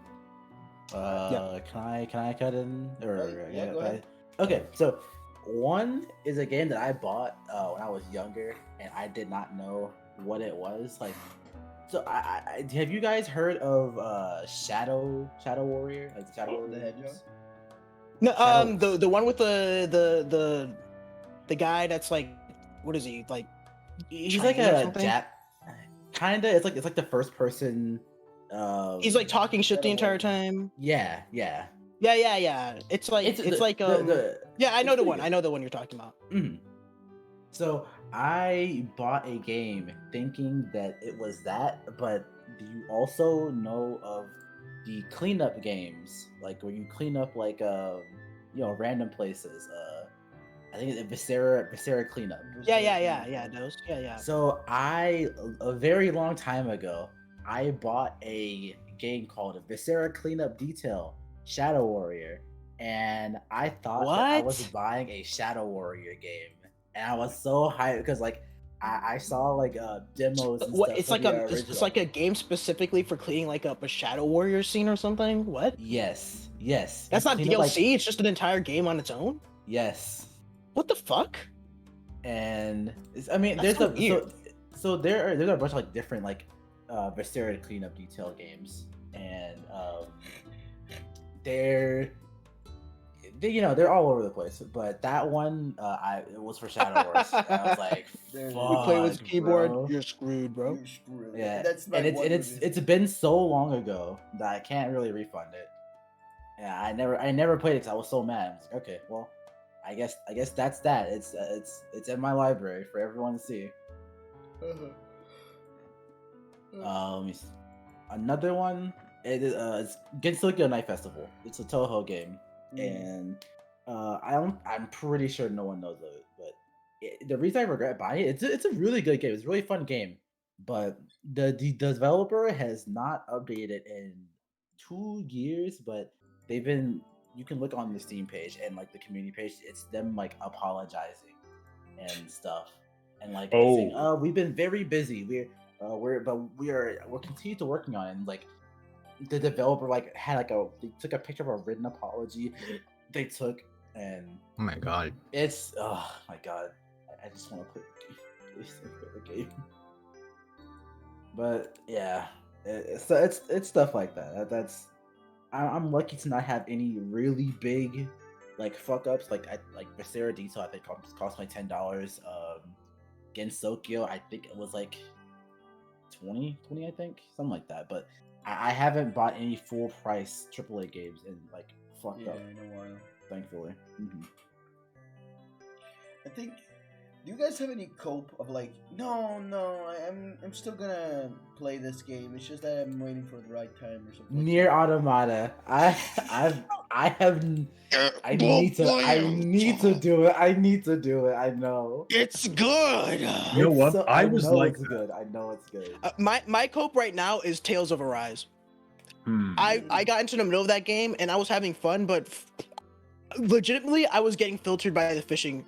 B: Can I cut in? Or
C: Yeah, go
B: can
C: ahead.
B: Okay, so one is a game that I bought when I was younger, and I did not know what it was. Like, so I have you guys heard of Shadow Warrior? Like the Shadow Warrior.
C: The Hedgehog?
A: No,
B: Shadow-
A: the one with the guy that's like, what is he like?
B: He's like
A: Chinese or
B: a
A: something?
B: kinda. It's like the first person.
A: He's like talking shit the
C: Shadow
A: entire
C: Warrior.
A: time.
B: Yeah.
A: Yeah. It's like yeah, I know the one. I know the one you're talking about.
B: So I bought a game thinking that it was that, but do you also know of the cleanup games, like where you clean up like random places? I think it's Viscera cleanup.
A: Yeah, those. Yeah.
B: So a very long time ago, I bought a game called Viscera Cleanup Detail Shadow Warrior, and I thought that I was
A: What?
B: buying a Shadow Warrior game, and I was so hyped because like I saw like demos and
A: What?
B: stuff
A: It's
B: for
A: like
B: the
A: a
B: original.
A: it's like a game specifically for cleaning like up a Shadow Warrior scene or something. What?
B: Yes.
A: That's not
B: Clean up,
A: DLC. It's just an entire game on its own.
B: yes.
A: What the fuck?
B: And I mean,
A: That's
B: there's
A: so weird.
B: so there's a bunch of like different like Viscera Cleanup Detail games, and they're they're all over the place. But that one, it was for Shadow Wars. I was like,
C: There-
B: fuck,
A: You play with keyboard,
B: bro.
A: you're screwed, bro.
C: You're screwed.
B: Yeah,
C: That's my
B: and
C: one review.
B: it's been so long ago that I can't really refund it. Yeah, I never played it because I was so mad. I was like, okay, well, I guess that's that. It's in my library for everyone to see. Let me see. Another one. It's Gensokyo Night Festival. It's a Toho game, and I'm pretty sure no one knows of it. But the reason I regret buying it, it's a really good game. It's a really fun game, but the developer has not updated in 2 years. But they've been. You can look on the Steam page and like the community page. It's them like apologizing and stuff, and like saying,
E: Oh.
B: we've been very busy. We're continue to working on it. And like the developer like had like they took a picture of a written apology they took, and
F: Oh my god.
B: it's oh my god, I just want to play the game. But yeah, so it's stuff like that. I'm lucky to not have any really big like fuck ups. Like Viscera Detail I think cost me $10. Gensokyo I think it was like 20 I think, something like that. But I haven't bought any full price AAA games in like fucked up
C: in a while.
B: thankfully.
C: I think. Do you guys have any cope of like, no, I'm still gonna play this game. It's just that I'm waiting for the right time or something.
B: Near Automata, I need to do it. I need to do it. I know.
A: It's good.
E: You know what? I was
B: know
E: like
B: it's good. I know it's good.
A: My cope right now is Tales of Arise.
E: Hmm.
A: I got into the middle of that game and I was having fun, but legitimately I was getting filtered by the fishing.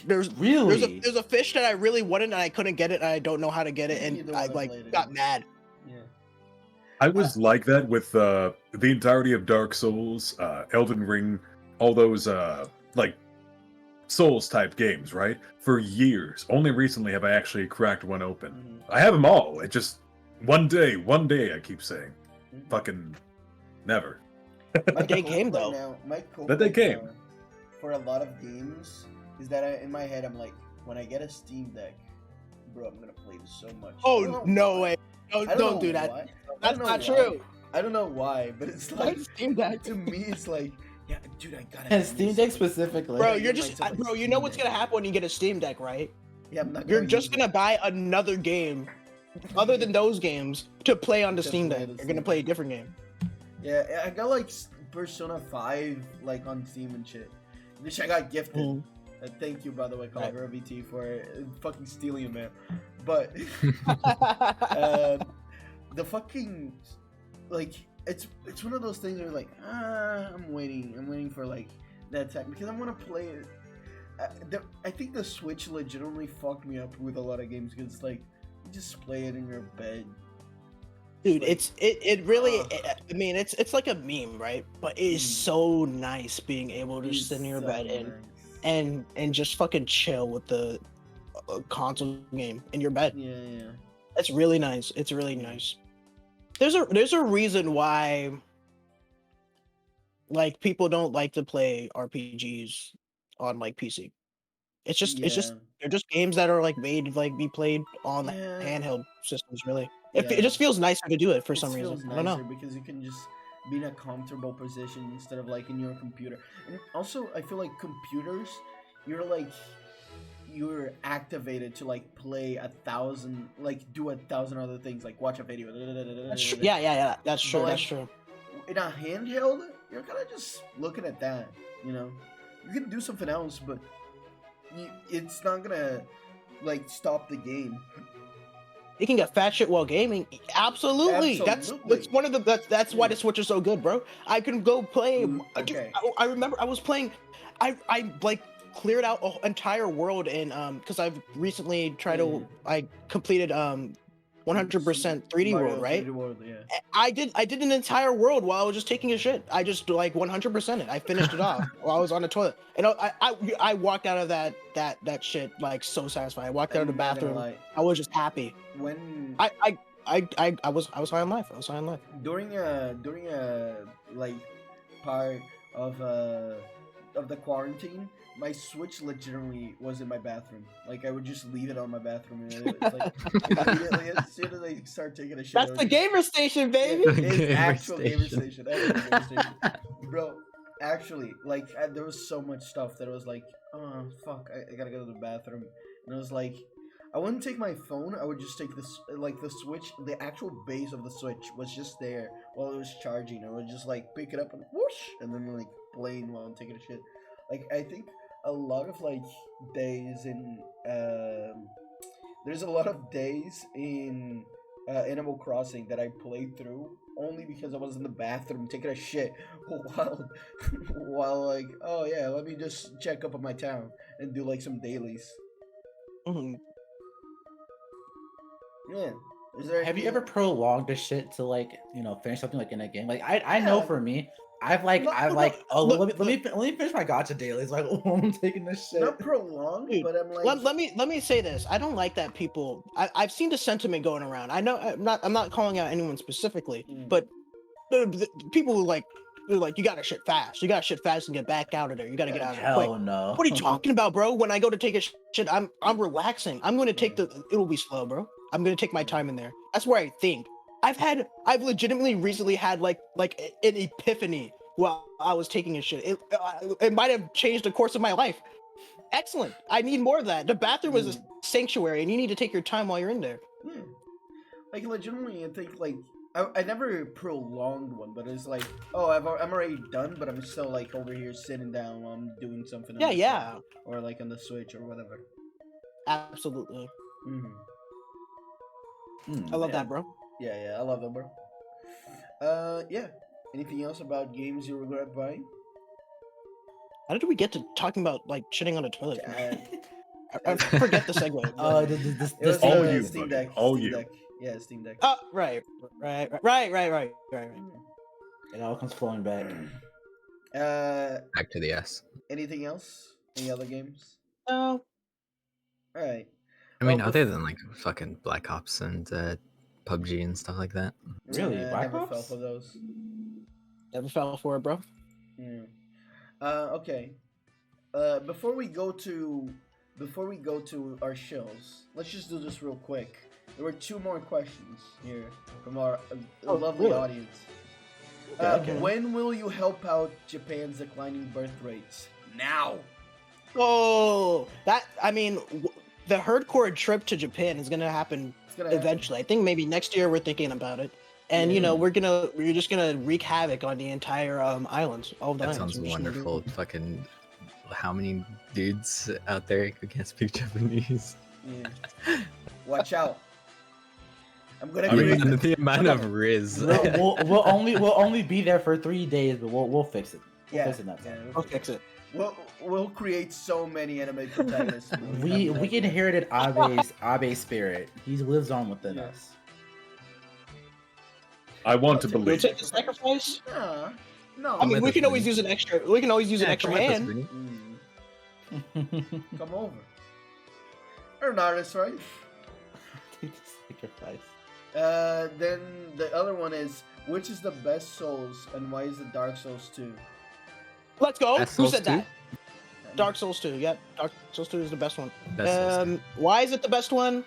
A: There's a fish that I really wanted and I couldn't get it and I don't know how to get it and
C: Neither
A: I
C: one
A: like
C: played it.
A: got mad.
C: Yeah.
E: I was like that with the entirety of Dark Souls, Elden Ring, all those like Souls type games, right? For years. Only recently have I actually cracked one open.
C: Mhm.
E: I have them all. It just one day I keep saying,
C: Mhm.
E: fucking never.
A: But they
C: cope
A: came,
C: right
A: though.
C: now- my cope
E: But they
C: right
E: came.
C: now for a lot of games is that in my head I'm like, when I get a Steam Deck, bro, I'm gonna play this so much. I
A: Oh
C: don't know
A: no
C: why.
A: way!
C: I
A: Don't
C: know
A: do that.
C: why. I
A: That's
C: don't know
A: not
C: why.
A: true.
C: I don't know why, but it's like
A: Steam Deck.
C: to me, it's like, yeah, dude, I gotta.
B: And
C: get
B: Steam
C: this.
B: Deck specifically.
A: Bro,
C: I
A: you're
C: get
A: just
C: myself a
A: bro. You know
C: Steam
A: what's
C: Deck.
A: gonna happen when you get a Steam Deck, right?
C: Yeah, I'm not.
A: You're
C: gonna
A: just
C: use
A: gonna
C: it.
A: buy another game, other than those games, to play on the
C: To
A: Steam
C: play
A: Deck.
C: the
A: You're
C: Steam
A: gonna play a
C: Deck.
A: different game.
C: Yeah, I got like Persona 5 like on Steam and shit, which I got gifted.
A: Mhm.
C: Thank you, by the way,
A: Right.
C: Caliber VT, for fucking stealing it, man. But the fucking like it's one of those things where like I'm waiting for like that time because I want to play it. I think the Switch legitimately fucked me up with a lot of games because like you just play it in your bed.
A: Dude,
C: Like,
A: it really.
C: ugh.
A: I mean, it's like a meme, right? But it is so nice being able to
C: It's
A: sit in your
C: so
A: bed
C: nice.
A: and just fucking chill with the console game in your bed.
C: Yeah.
A: It's really nice. It's really nice. There's a reason why like people don't like to play RPGs on like PC. It's just they're just games that are like made to like be played on
C: Yeah.
A: handheld systems. Really,
C: Yeah.
A: it just feels nicer to do it for
C: It
A: some
C: feels
A: reason. I don't know.
C: nicer because you can just be in a comfortable position instead of like in your computer. And also, I feel like computers, you're activated to like play 1,000, like do 1,000 other things, like watch a video.
A: Yeah. That's true.
C: But,
A: That's
C: like,
A: true.
C: In a handheld, you're kind of just looking at that. You know, you can do something else, but it's not gonna like stop the game.
A: You can get fat shit while gaming. Absolutely. That's
C: Absolutely.
A: one of the that's why the Switch is so good, bro. I can go play.
C: Okay.
A: I remember I was playing. I like cleared out an entire world in because I've recently tried to I completed 100% 3D
C: Mario
A: world, right?
C: 3D World, yeah.
A: I did an entire world while I was just taking a shit. I just like 100% it. I finished it off while I was on the toilet. And I walked out of that shit like so satisfied. I walked out of the
C: I'm not gonna
A: bathroom.
C: lie.
A: I was just happy.
C: When
A: I was high on life. I was high on life.
C: during a like part of the quarantine, my Switch legitimately was in my bathroom. Like I would just leave it on my bathroom, and it's like immediately as soon as I start taking a shit.
A: That's
C: I would
A: the
C: just-
A: gamer station, baby.
C: It's
F: Gamer
C: actual gamer
F: station.
C: station. Actual gamer station. Bro, actually, like there was so much stuff that I was like, oh fuck, I gotta go to the bathroom, and I was like, I wouldn't take my phone. I would just take this, like the Switch. The actual base of the Switch was just there while it was charging. I would just like pick it up and whoosh, and then like playing while I'm taking a shit. Like I think a lot of like days in there's a lot of days in Animal Crossing that I played through only because I was in the bathroom taking a shit while like, oh yeah, let me just check up on my town and do like some dailies.
A: Mhm.
C: Yeah. Is there
B: Have you
C: anything-
B: ever prolonged a shit to like finish something like in a game? Like I know
C: Yeah.
B: for me, I've like
A: look,
B: let me finish my gotcha dailies. Like I'm taking this shit.
C: not prolonged,
A: Dude,
C: but I'm like
A: let me say this. I don't like that people. I've seen the sentiment going around. I know I'm not calling out anyone specifically,
C: Mm.
A: but the people who like they're like you gotta shit fast. You gotta shit fast and get back out of there. You gotta get out of there quick.
B: Hell no.
A: What are you talking about, bro? When I go to take a shit, I'm relaxing. I'm gonna take it'll be slow, bro. I'm gonna take my time in there. That's where I think. I've legitimately recently had like an epiphany while I was taking a shit. It might have changed the course of my life. Excellent. I need more of that. The bathroom is a sanctuary, and you need to take your time while you're in there.
C: yeah. Like legitimately, I think like I never prolonged one, but it's like, oh, I'm already done, but I'm still like over here sitting down while I'm doing something.
A: Yeah,
C: on the
A: yeah.
C: phone, or like on the Switch or whatever.
A: Absolutely.
C: Mm-hmm.
A: I love
C: Yeah.
A: that, bro.
C: Yeah, I love them, bro. Yeah. Anything else about games you regret buying?
A: How did we get to talking about like shitting on a toilet?
C: Uh,
A: I forget the segue.
C: it was
E: all you,
C: Steam
E: buddy,
C: Deck.
E: all
C: Steam
E: you.
C: Deck. Yeah, Steam Deck.
A: Oh, right.
B: It all comes flowing back.
F: Back to the S.
C: Anything else? Any other games?
A: No.
C: All right.
F: I mean,
C: Well,
F: other than like fucking Black Ops and PUBG and stuff like that.
B: Really?
C: I
B: Black
C: never fell
B: Ops?
C: for those.
A: Never fell for it, bro.
C: Yeah. Okay. Before we go to our shows, let's just do this real quick. There were 2 more questions here from our lovely
A: really?
C: audience.
B: Okay.
C: When will you help out Japan's declining birth rates? Now.
A: Oh, that I mean, the hardcore trip to Japan is gonna happen
C: It's gonna happen.
A: eventually. I think maybe next year we're thinking about it, and
C: Yeah.
A: you know we're just gonna wreak havoc on the entire islands. All of the
F: That
A: islands.
F: sounds
A: We're just gonna do
F: wonderful.
A: it.
F: Fucking, how many dudes out there who can't speak Japanese?
C: Yeah. Watch out. I'm gonna
E: I mean,
C: create.
F: The amount of Riz.
B: We'll only be there for 3 days, but we'll fix it. We'll fix it next time.
A: I'll fix it.
C: We'll create so many anime protagonists.
B: We inherited Abe's spirit. He lives on within
C: Yeah.
B: us.
E: I want to
C: You'll
A: We'll
E: believe.
A: take the sacrifice.
C: Nah, no.
A: I mean, we
F: with
A: can
F: us,
A: always
F: Vinny.
A: use an extra. We can always use an extra hand.
C: Come over. You're an artist, right?
B: Take the sacrifice.
C: Then the other one is, which is the best Souls and why is it Dark Souls 2?
A: Let's go.
F: Best
A: Who
F: Souls
A: said
F: 2?
A: that? Dark Souls 2. Yep. Dark Souls 2 is the best one.
F: Best Souls 2.
A: Why is it the best one?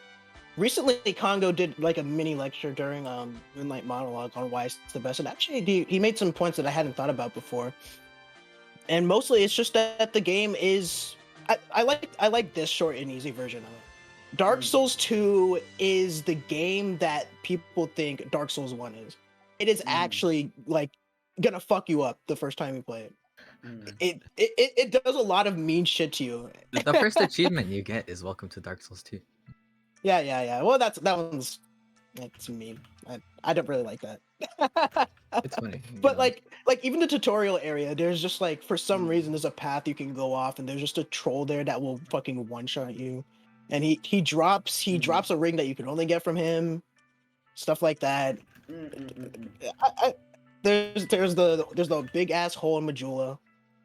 A: Recently, Congo did like a mini lecture during Moonlight Monologue on why it's the best, and actually he made some points that I hadn't thought about before. And mostly, it's just that the game is. I like this short and easy version of it. Dark Souls 2 is the game that people think Dark Souls 1 is. It is actually like gonna fuck you up the first time you play it. It does a lot of mean shit to you.
F: The first achievement you get is Welcome to Dark Souls 2.
A: Yeah. Well, that one's that's mean. I don't really like that.
F: It's funny.
A: But like even the tutorial area, there's just like for some reason there's a path you can go off, and there's just a troll there that will fucking one shot you, and he drops a ring that you can only get from him, stuff like that. I, there's the big ass hole in Majula,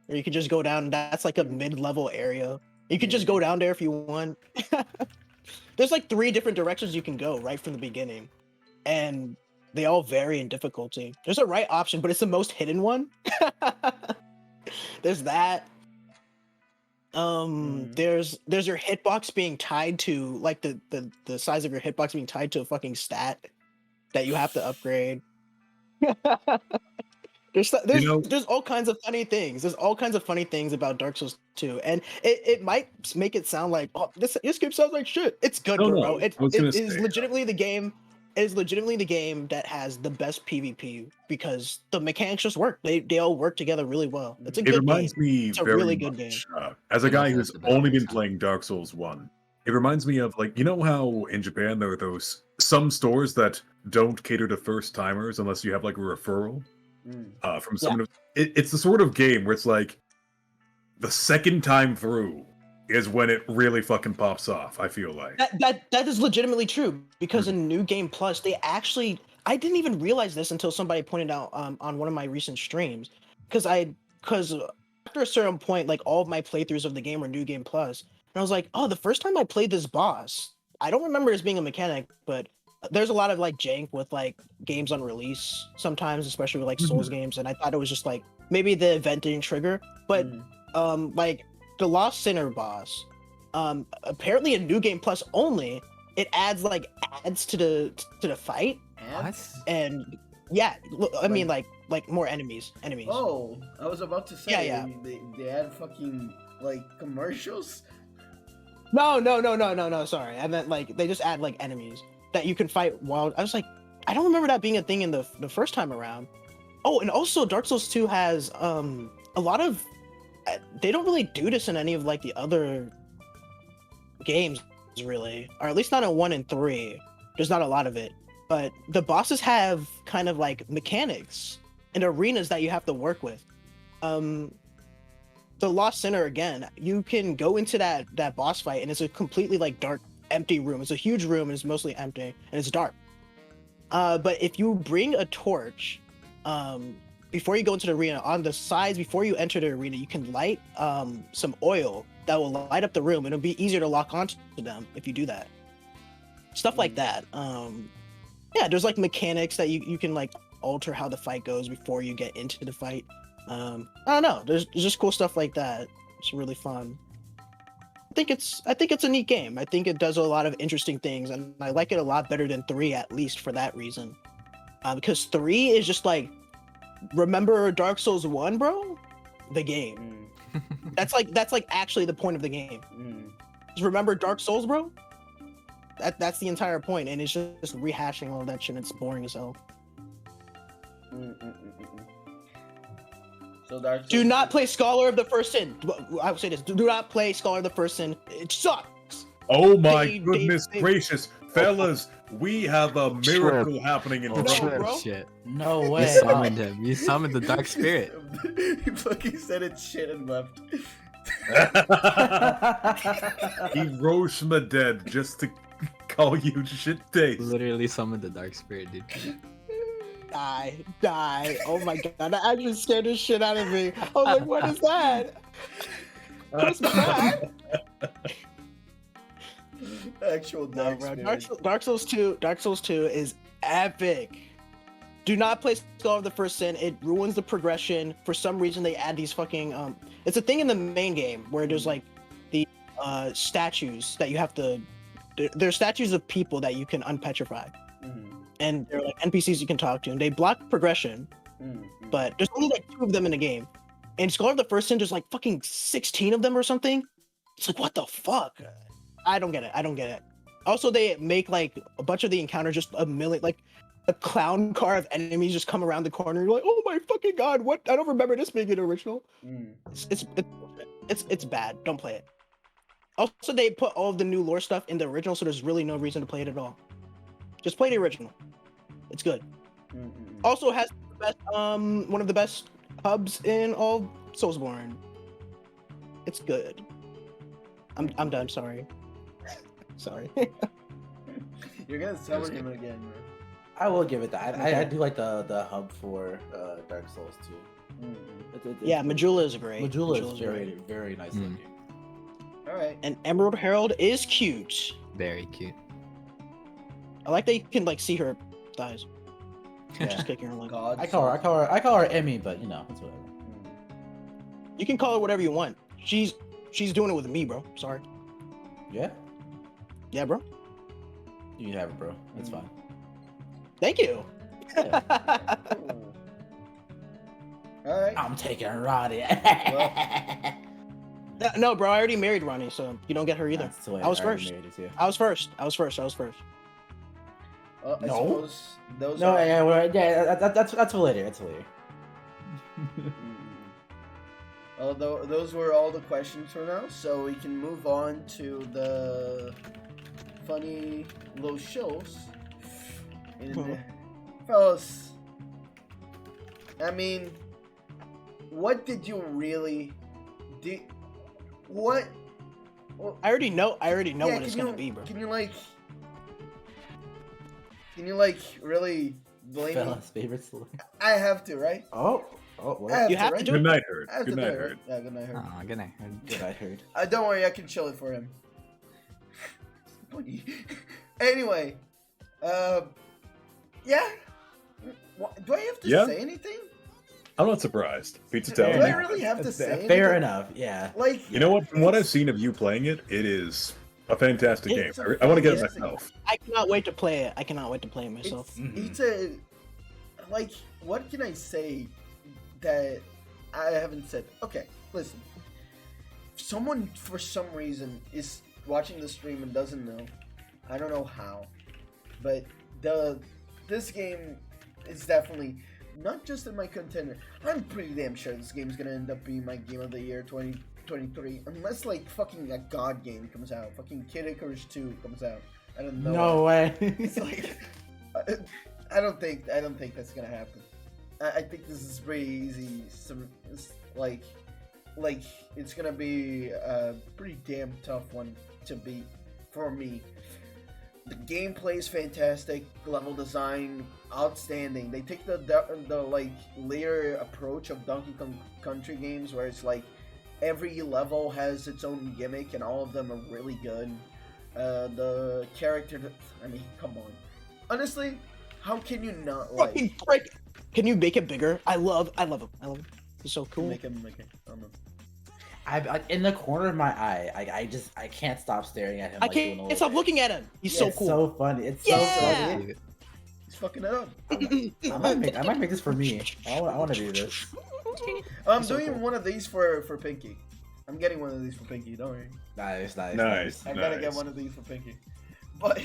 A: where you could just go down. That's like a mid-level area. You could just go down there if you want. There's like 3 different directions you can go right from the beginning, and they all vary in difficulty. There's a right option, but it's the most hidden one. There's that. There's your hitbox being tied to like the size of your hitbox being tied to a fucking stat that you have to upgrade. There's all kinds of funny things. There's all kinds of funny things about Dark Souls 2, and it might make it sound like, oh, this game sounds like shit. It's good,
E: No,
A: bro.
E: I
A: It
E: was gonna
A: is
E: say,
A: legitimately the game. It is legitimately the game that has the best PvP because the mechanics just work. They all work together really well. It's a
E: it
A: good
E: reminds
A: game.
E: me
A: It's a
E: very
A: really good
E: much,
A: game.
E: as a
F: It
E: guy
F: also
E: who's
F: has the best
E: only been
F: voice acting.
E: playing Dark Souls 1, it reminds me of, like, you know how in Japan there are those some stores that don't cater to first timers unless you have like a referral from someone who, it's the sort of game where it's like the second time through is when it really fucking pops off, I feel like.
A: That is legitimately true because in New Game Plus, they actually I didn't even realize this until somebody pointed out on one of my recent streams because after a certain point, like all of my playthroughs of the game were New Game Plus, and I was like, oh, the first time I played this boss, I don't remember as being a mechanic, but there's a lot of like jank with like games on release sometimes, especially with like Souls games, and I thought it was just like maybe the event didn't trigger, but like the Lost Sinner boss, apparently in New Game Plus only, it adds like ads to the fight,
F: What?
A: and yeah, I mean like more enemies.
C: Oh, I was about to say,
A: Yeah.
C: they add fucking like commercials.
A: No, sorry, I meant like they just add like enemies that you can fight while. I was like, I don't remember that being a thing in the first time around. Oh, and also Dark Souls 2 has a lot of they don't really do this in any of like the other games really, or at least not in 1 and 3. There's not a lot of it, but the bosses have kind of like mechanics and arenas that you have to work with. The Lost Sinner, again, you can go into that boss fight and it's a completely like dark, empty room. It's a huge room and it's mostly empty and it's dark. But if you bring a torch, before you go into the arena, on the sides before you enter the arena, you can light some oil that will light up the room, and it'll be easier to lock onto them if you do that. Stuff like that. Yeah, there's like mechanics that you can like alter how the fight goes before you get into the fight. I don't know. There's just cool stuff like that. It's really fun. I think it's a neat game. I think it does a lot of interesting things, and I like it a lot better than 3, at least for that reason. Because 3 is just like, remember Dark Souls 1, bro? The game. That's like actually the point of the game. Just remember Dark Souls, bro? That's the entire point, and it's just rehashing all that shit. It's boring as hell.
C: So Dark Souls
A: Do not play Scholar of the First Sin. I would say this: do not play Scholar of the First Sin. It sucks.
E: Oh my goodness gracious, fellas, we have a miracle happening in
A: No,
E: front of
A: bro.
E: us.
F: Shit.
B: No
F: You
B: way.
F: summoned him. You summoned the dark spirit.
C: He fucking said it shit and left.
E: He rose from the dead just to call you shit taste.
F: Literally summoned the dark spirit, dude.
A: Die. Oh my god, that actually scared the shit out of me. I was like, what is that? What's that?
C: Actual
A: No,
C: dark
A: bro.
C: spirit.
A: Dark Souls 2 is epic. Do not play Scholar of the First Sin. It ruins the progression. For some reason, they add these fucking it's a thing in the main game where there's like the statues that you have to. There's statues of people that you can unpetrify, and they're like NPCs you can talk to, and they block progression. But there's only like 2 of them in the game. In Scholar of the First Sin, there's like fucking 16 of them or something. It's like, what the fuck? I don't get it. Also, they make like a bunch of the encounters just a million, like a clown car of enemies just come around the corner. You're like, oh my fucking god, what? I don't remember this being an original. It's bad. Don't play it. Also, they put all of the new lore stuff in the original, so there's really no reason to play it at all. Just play the original. It's good. Also has the best, one of the best hubs in all Soulsborne. It's good. I'm done. Sorry. Sorry.
C: You're gonna summon him again, bro.
B: I will give it that. I
A: Okay.
B: do like the hub for Dark Souls too.
A: Yeah, Majula is great.
B: Majula is
A: great.
B: very nice looking.
C: All right.
A: And Emerald Herald is cute.
F: Very cute.
A: I like that you can like see her thighs.
B: Yeah.
A: Just kicking her leg.
C: God.
B: I call her Emmy, but you know, it's whatever.
A: You can call her whatever you want. She's doing it with me, bro. Sorry.
B: Yeah,
A: Yeah, bro.
B: you can have it, bro. It's fine.
A: Thank you.
C: All right.
B: I'm taking Roddy.
A: No, bro. I already married Ronnie, so you don't get her either.
B: That's the way
A: I was
B: already
A: first.
B: married it, too.
A: I was first. I was first.
C: I
B: No.
C: suppose those
B: No,
C: are...
B: yeah, that's for later. That's for later.
C: Although those were all the questions for now, so we can move on to the funny little shows. And, fellas, I mean, what did you really do? What?
A: I already know. I already know
C: Yeah,
A: what it's gonna be, bro.
C: Can you really blame me?
B: Fella's favorite story.
C: I have to, right?
B: Oh,
C: I
B: what?
A: You have to
C: right?
A: do
E: Good
A: it.
E: night, Herd.
C: I have
E: Good
C: to do
E: night,
C: it, right?
E: Herd.
C: Yeah, good night, Herd.
F: Oh, good night.
B: Good, I heard.
C: Don't worry, I can chill it for him. Anyway, yeah. Do I have to
E: Yeah.
C: say anything?
E: I'm not surprised. Pizza
C: Do
E: Town.
C: I really have to say anything?
B: Fair enough. Yeah.
C: Like,
E: You know what? From what I've
C: it's-
E: seen of you playing it, it is a fantastic game.
C: It's a
E: I want to get it
C: fantastic
E: myself.
A: I cannot wait to play it. I cannot wait to play it myself.
C: It's a like. What can I say that I haven't said? Okay, listen. If someone for some reason is watching the stream and doesn't know, I don't know how, but this game is definitely not just in my contender. I'm pretty damn sure this game is gonna end up being my game of the year 2023, unless like fucking a god game comes out, fucking Kid Icarus 2 comes out. I don't know.
B: No way.
C: It's like I don't think that's gonna happen. I think this is pretty easy. It's like it's gonna be a pretty damn tough one to beat for me. The gameplay is fantastic, level design outstanding. They take the like layer approach of Donkey Kong Country games, where it's like every level has its own gimmick, and all of them are really good. The character, I mean, come on. Honestly, how can you not like?
A: Fucking prick. Can you make it bigger? I love him. He's so cool.
C: Make it. I don't know.
B: I in the corner of my eye, I can't stop staring at him.
A: I
B: like, doing a
A: can't
B: little
A: stop
B: bit.
A: looking at him. He's
B: Yeah,
A: so
B: it's
A: cool.
B: so funny. It's
A: Yeah.
B: so funny.
C: He's fucking it up.
B: I might make this for me. I want to do this.
C: I'm
A: so
C: doing
A: cool.
C: one of these for Pinky. I'm getting one of these for Pinky. Don't worry.
B: Nice.
E: Nice.
C: I gotta get one of these for Pinky. But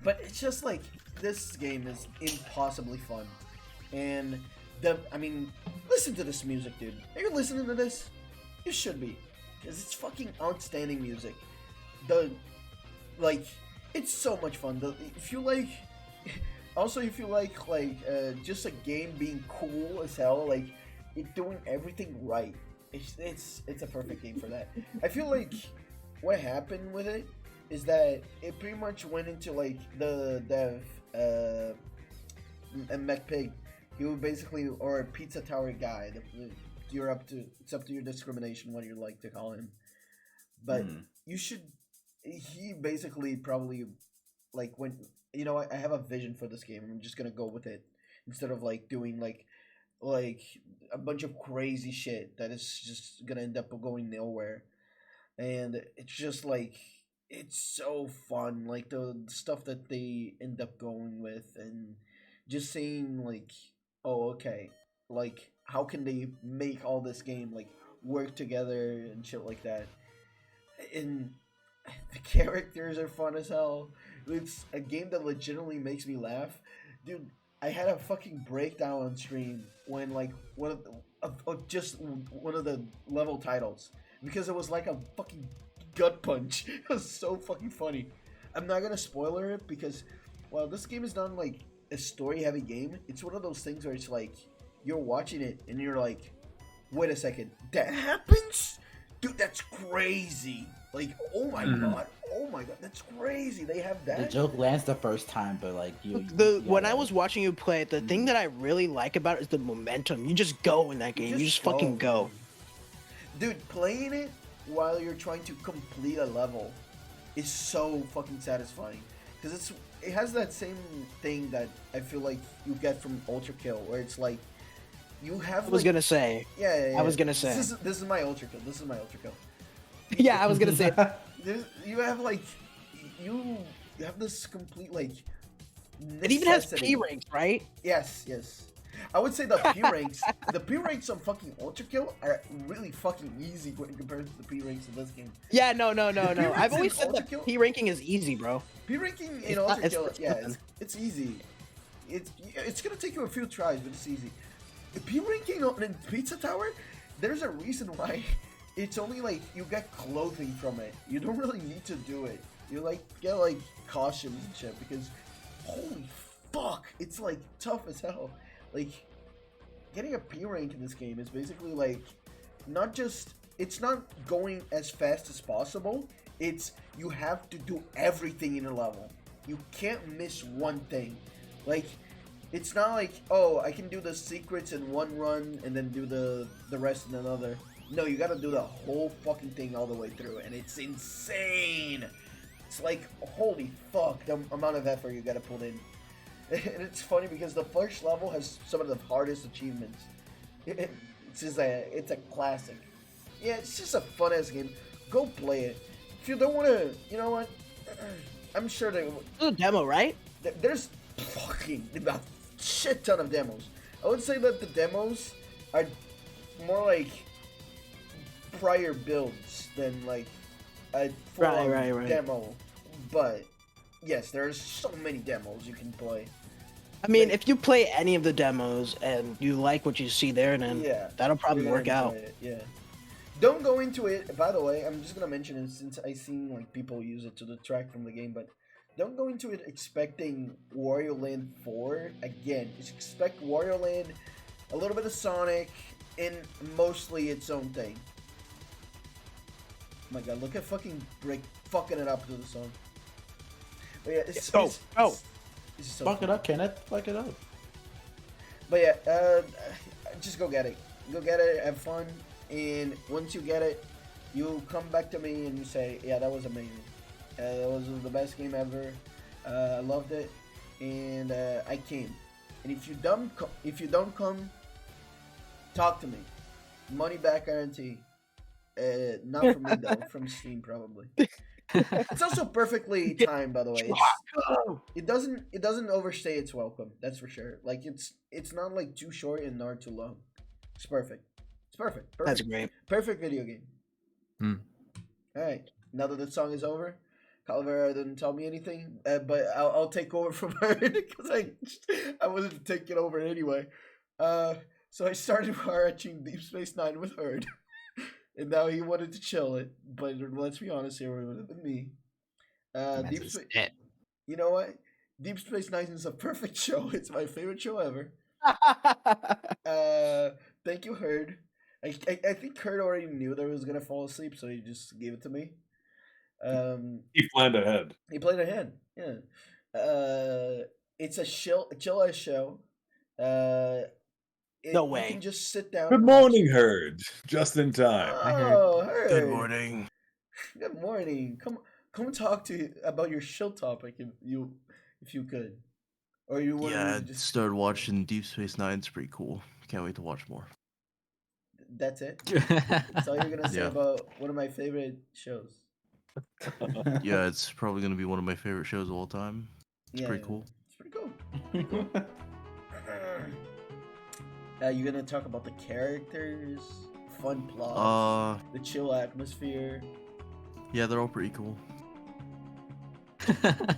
C: but it's just like this game is impossibly fun, and I mean, listen to this music, dude. Are you listening to this? You should be, because it's fucking outstanding music. It's so much fun. If you like, also if you like just a game being cool as hell, like it doing everything right. It's a perfect game for that. I feel like what happened with it is that it pretty much went into like the dev and McPig. He was basically, or a Pizza Tower guy. It's up to your discrimination what you like to call him. But you should. He basically probably like when I have a vision for this game. I'm just gonna go with it instead of like doing like a bunch of crazy shit that is just gonna end up going nowhere. And it's just like it's so fun, like the stuff that they end up going with, and just seeing like, oh okay, like how can they make all this game like work together and shit like that. And the characters are fun as hell. It's a game that legitimately makes me laugh, dude. I had a fucking breakdown on stream when like one of the level titles because it was like a fucking gut punch. It was so fucking funny. I'm not gonna spoiler it because, well, this game is not like a story-heavy game. It's one of those things where it's like you're watching it and you're like, wait a second, that happens? Dude, that's crazy. Like, oh my god, that's crazy. They have that.
B: The joke lands the first time, but like
A: When I was watching you play it, the thing that I really like about it is the momentum. You just go in that game. You just fucking go.
C: Dude, playing it while you're trying to complete a level is so fucking satisfying. Because it has that same thing that I feel like you get from Ultra Kill, where it's like you have.
A: I was gonna say.
C: Yeah.
A: I was gonna say.
C: This is my Ultra Kill. This is my Ultra Kill.
A: Yeah, I was gonna say.
C: You have like you have this complete like.
A: It even has
C: necessity.
A: P ranks, right?
C: Yes. I would say the P ranks, on fucking Ultra Kill are really fucking easy when compared to the P ranks in this game.
A: Yeah, no. I've always said
C: Ultra
A: that
C: Kill?
A: P ranking is easy, bro.
C: P ranking in
A: It's
C: Ultra
A: not-
C: Kill,
A: it's
C: yeah,
A: nothing.
C: it's easy. It's gonna take you a few tries, but it's easy. The P ranking in Pizza Tower, there's a reason why. It's only like you get clothing from it. You don't really need to do it. You like get like costumes and shit because holy fuck, it's like tough as hell. Like getting a P rank in this game is basically like it's not going as fast as possible. It's you have to do everything in a level. You can't miss one thing. Like it's not like, oh, I can do the secrets in one run and then do the rest in another. No, you gotta do the whole fucking thing all the way through, and it's insane. It's like, holy fuck, the amount of effort you gotta put in. And it's funny because the first level has some of the hardest achievements. It's a classic. Yeah, it's just a fun ass game. Go play it. If you don't want to, you know what? I'm sure
A: It's a demo, right?
C: there's fucking a shit ton of demos. I would say that the demos are more like prior builds than like a full
A: Right.
C: demo. But yes, there's so many demos you can play.
A: I mean, if you play any of the demos and you like what you see there, then
C: Yeah,
A: that'll probably
C: you're
A: work
C: gonna
A: out.
C: enjoy it, yeah. Don't go into it. By the way, I'm just gonna mention it since I seen like people use it to detract from the game, but don't go into it expecting Wario Land 4 again. Just expect Wario Land, a little bit of Sonic, and mostly its own thing. Oh my god, look at fucking Brick fucking it up to the song. But yeah, it's so
B: fuck it up, Kenneth. Fuck it up.
C: But yeah, just go get it. Go get it, have fun, and once you get it, you come back to me and you say, yeah, that was amazing. That was the best game ever. I loved it, and I came. And if you don't come, talk to me. Money back guarantee. Not from me though, from Steam probably. It's also perfectly timed, by the way. It doesn't overstay its welcome. That's for sure. Like it's not like too short and not too long. It's perfect. It's perfect.
A: That's great.
C: Perfect video game. All right. Now that the song is over, Calavera didn't tell me anything, but I'll take over from her because I wanted to take it over anyway. So I started watching Deep Space Nine with Herd. And now he wanted to chill it, but let's be honest here, it would have been me. Deep Space, you know what? Deep Space Nine is a perfect show. It's my favorite show ever. Thank you, Herd. I think Herd already knew that I was gonna fall asleep, so he just gave it to me.
E: He planned ahead.
C: He played ahead. Yeah. It's a chill ass show.
A: No way.
C: You can just sit down.
E: Good morning, Herd. Just in time.
C: Oh, Herd.
D: Good morning.
C: Good morning. Come talk about your show topic if you could, or you want
D: Yeah, I
C: to just
D: started watching Deep Space Nine. It's pretty cool. Can't wait to watch more.
C: That's it. That's all you're gonna say about one of my favorite shows.
D: Yeah, it's probably gonna be one of my favorite shows of all time. It's pretty cool.
C: It's pretty cool. Pretty cool. You gonna talk about the characters, fun plot, the chill atmosphere?
D: Yeah, they're all pretty cool.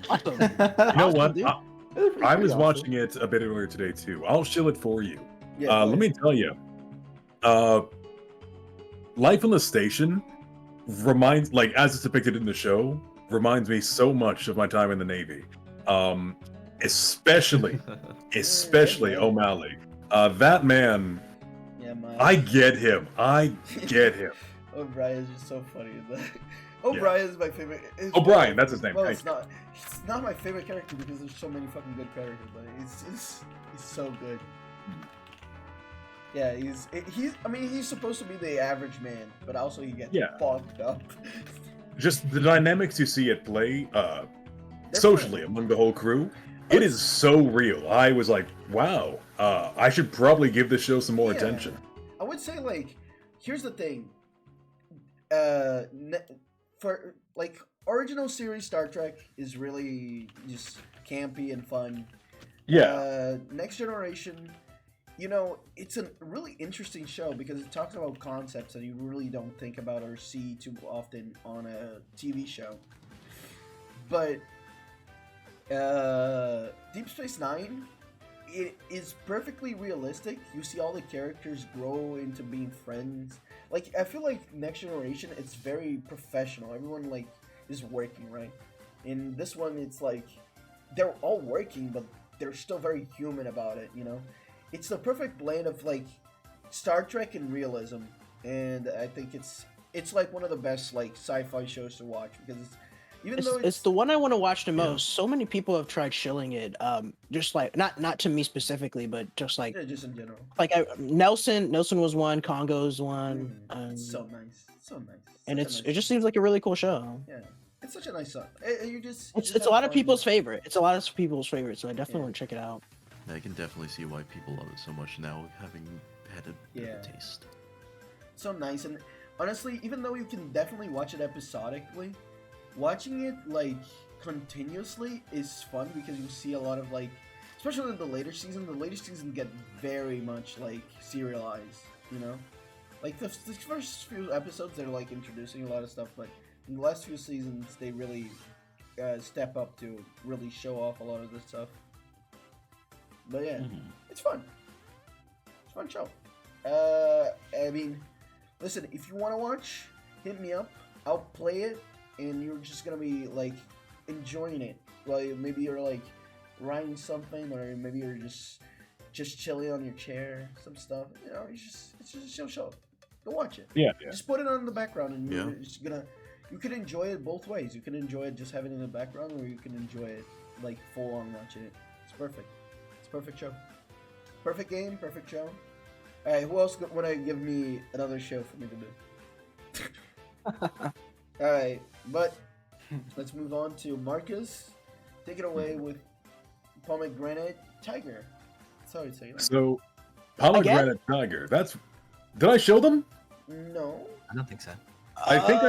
A: Awesome.
E: You know what?
A: dude.
E: I was watching it a bit earlier today too. I'll shill it for you.
C: Yeah,
E: Let me tell you. Life on the station reminds, like, as it's depicted in the show, reminds me so much of my time in the Navy. Especially O'Malley. That man,
C: Yeah, man.
E: I get him.
C: O'Brien is just so funny. O'Brien is my favorite.
E: O'Brien, that's his name.
C: Well,
E: Thank
C: it's not my favorite character because there's so many fucking good characters, but he's so good. Yeah, he's supposed to be the average man, but also he gets fucked up.
E: Just the dynamics you see at play, socially among the whole crew, it is so real. I was like, wow, I should probably give this show some more attention.
C: I would say, like, here's the thing. For like original series Star Trek is really just campy and fun.
E: Yeah.
C: Next Generation, you know, it's a really interesting show because it talks about concepts that you really don't think about or see too often on a TV show. But Deep Space Nine, it is perfectly realistic. You see all the characters grow into being friends. Like, I feel like Next Generation, it's very professional. Everyone, like, is working, right? In this one, it's like, they're all working, but they're still very human about it, you know? It's the perfect blend of, like, Star Trek and realism. And I think it's like one of the best, like, sci-fi shows to watch because
A: it's the one I want to watch the most. So many people have tried shilling it. Just like not to me specifically, but just like
C: just in general.
A: Like Nelson was one, Congo's one.
C: So nice.
A: And it just seems like a really cool show.
C: Yeah, it's such a nice song.
A: It's a lot of people's favorite. So I definitely want to check it out.
D: I can definitely see why people love it so much now, having had a bit of a taste.
C: So nice, and honestly, even though you can definitely watch it episodically, watching it like continuously is fun because you see a lot of, like, especially in the later season get very much like serialized, you know? Like the first few episodes they're like introducing a lot of stuff, but in the last few seasons they really step up to really show off a lot of this stuff. But yeah, it's fun. It's a fun show. I mean, listen, if you want to watch, hit me up. I'll play it. And you're just gonna be like enjoying it. Like maybe you're like writing something, or maybe you're just chilling on your chair, some stuff. You know, it's just a chill show. Go watch it.
E: Yeah.
C: Just put it on in the background, and you're just gonna. You can enjoy it both ways. You can enjoy it just having it in the background, or you can enjoy it like full on watching it. It's perfect. It's a perfect show. Perfect game. Perfect show. All right. Who else want to give me another show for me to do? All right, but let's move on to Marcus. Take it away with Pomegranate Tiger. Sorry to say that.
E: So, Pomegranate Tiger. Did I show them?
C: No.
F: I don't think so.
E: I think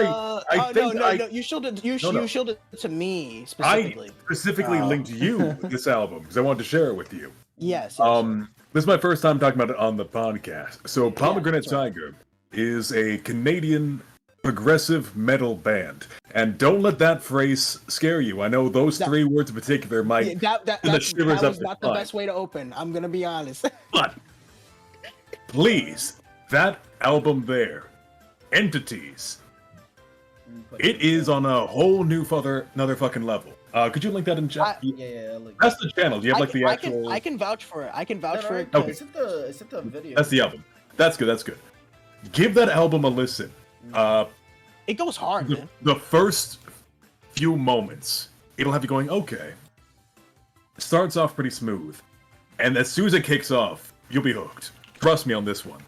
A: no. You showed it. You showed it to me specifically.
E: I specifically linked you this album because I wanted to share it with you.
A: Yes.
E: This is my first time talking about it on the podcast. So, Pomegranate Tiger is a Canadian progressive metal band, and don't let that phrase scare you. I know those three words in particular might
A: that was not the best way to open. I'm gonna be honest.
E: But please, that album there, Entities, it is on a whole new another fucking level. Could you link that in chat? That's the channel. Do you have like the actual?
A: I can vouch for it.
C: Okay.
E: Okay.
C: Is it the video?
E: That's the album. That's good. Give that album a listen.
A: It goes hard, man.
E: The first few moments, it'll have you going, okay. It starts off pretty smooth. And as soon as it kicks off, you'll be hooked. Trust me on this one.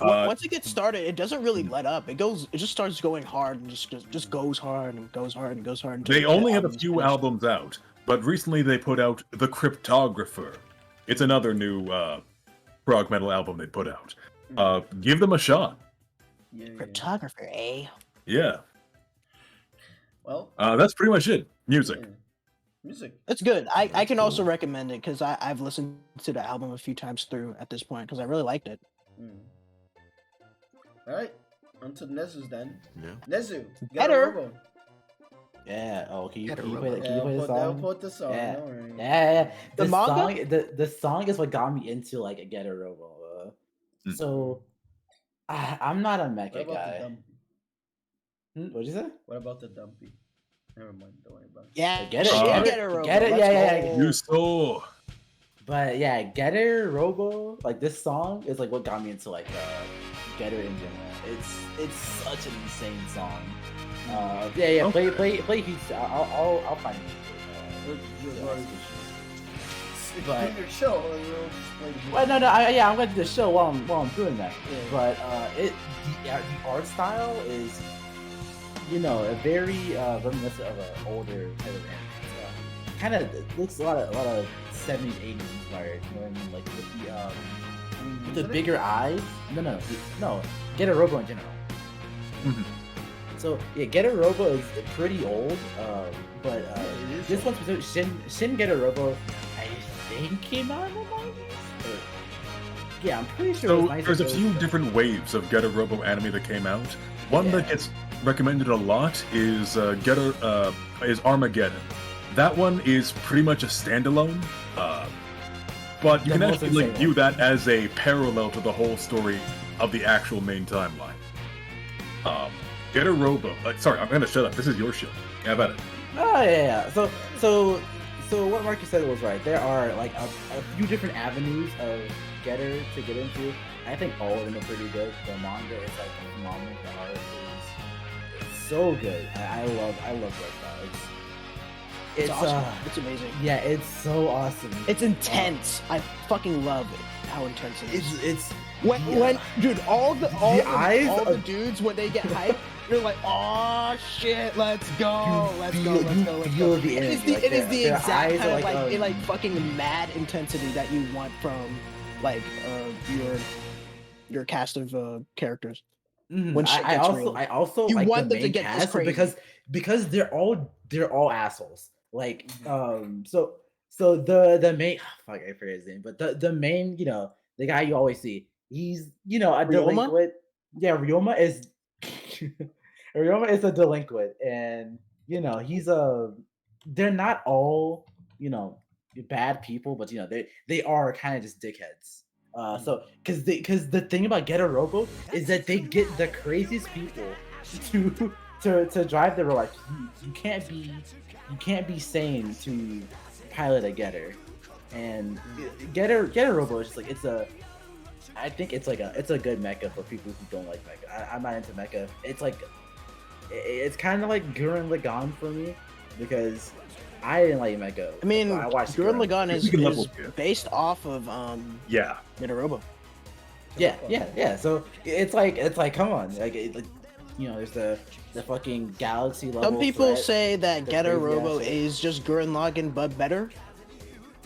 A: Once it gets started, it doesn't really let up. It just starts going hard and just goes hard and goes hard and goes hard.
E: They only have a few albums out, but recently they put out The Cryptographer. It's another new prog metal album they put out. Give them a shot.
A: Cryptographer, eh?
E: Yeah.
C: Well,
E: that's pretty much it. Music.
A: It's good. I can also recommend it because I've listened to the album a few times through at this point because I really liked it.
C: All right, on to Nezu's then.
D: Yeah.
C: Nezu,
A: Better.
B: Yeah. Oh, can you play
C: the song? I'll put the song.
B: Yeah.
C: Don't worry.
B: Yeah.
A: The manga?
B: The song is what got me into like Get a Robo. So I'm not a mecha guy. What'd you say?
C: What about the dumpy? Never mind. Don't worry about it.
A: Yeah,
B: Get it,
A: shit,
E: get
A: get
B: it,
A: a robo.
B: get it,
A: Let's
B: yeah,
A: go.
E: You saw.
B: But yeah, Getter Robo, like this song is like what got me into like Getter in general. It's such an insane song. Yeah.
E: Okay.
B: Play Heat. I'll find it. But-
C: It's your show. We'll just play the
B: Well, no, I'm gonna do the show while I'm doing that.
C: Yeah.
B: But the art style is, a very reminiscent of an older type of anime. Kind of looks a lot of 70s, 80s inspired. You know what I mean? Like with the bigger eyes. No. Get a Robo in general.
E: Mhm.
B: So yeah, Get a Robo is pretty old, but
C: it is
B: this
C: old.
B: one specific, Shin Get a Robo, I think came out in the 90s. Yeah, I'm pretty sure.
E: So
B: it was
E: there's a
B: 90s.
E: few different waves of Getter Robo anime that came out. One that
B: Yeah.
E: gets recommended a lot is is Armageddon. That one is pretty much a standalone, but you
B: The
E: can
B: most
E: actually
B: insane
E: view
B: one.
E: that as a parallel to the whole story of the actual main timeline. Getter Robo. Sorry, I'm gonna shut up. This is your show. How about it?
B: Oh yeah. So what Marcus said was right. There are like a few different avenues of Getter to get into. I think all of them are pretty good. The manga is like phenomenal. The art is so good. I love that style.
A: It's awesome. It's amazing.
B: Yeah, it's so awesome.
A: It's intense. I fucking love it. How intense it is.
B: It's
A: When dude, all the
B: eyes
A: the dudes when they get hyped, you're like, oh shit, let's go, let's go.
B: feel the
A: It is
B: energy,
A: the, it is the
B: their
A: exact
B: eyes
A: kind
B: are
A: of like fucking mad intensity that you want from like your cast of characters. When shit
B: I
A: gets
B: also
A: real.
B: I also
A: You
B: like
A: want
B: the
A: them to
B: main
A: get this
B: cast
A: crazy.
B: because they're all assholes. Like so the main fuck I forget his name, but the main the guy you always see, he's a
A: Ryoma?
B: delinquent. Yeah, Ryoma is Ryoma is a delinquent, and he's they're not all bad people, but they are kind of just dickheads. So because the thing about Getter Robo is that they get the craziest people to drive the road. Like you can't be sane to pilot a Getter, and Getter Robo is just like I think it's a good mecha for people who don't like mecha. I'm not into mecha. It's like it's kind of like Gurren Lagann for me because I didn't like mecha.
A: I mean,
B: but I watched
A: Gurren Lagann is
E: Speaking level, yeah.
A: based off of
E: Yeah.
A: Midorobo.
B: Yeah. So it's like come on, there's the fucking galaxy level.
A: Some people
B: threat.
A: say that
B: the
A: Getter
B: crazy
A: Robo
B: ass shit.
A: is just Gurren Lagann but better,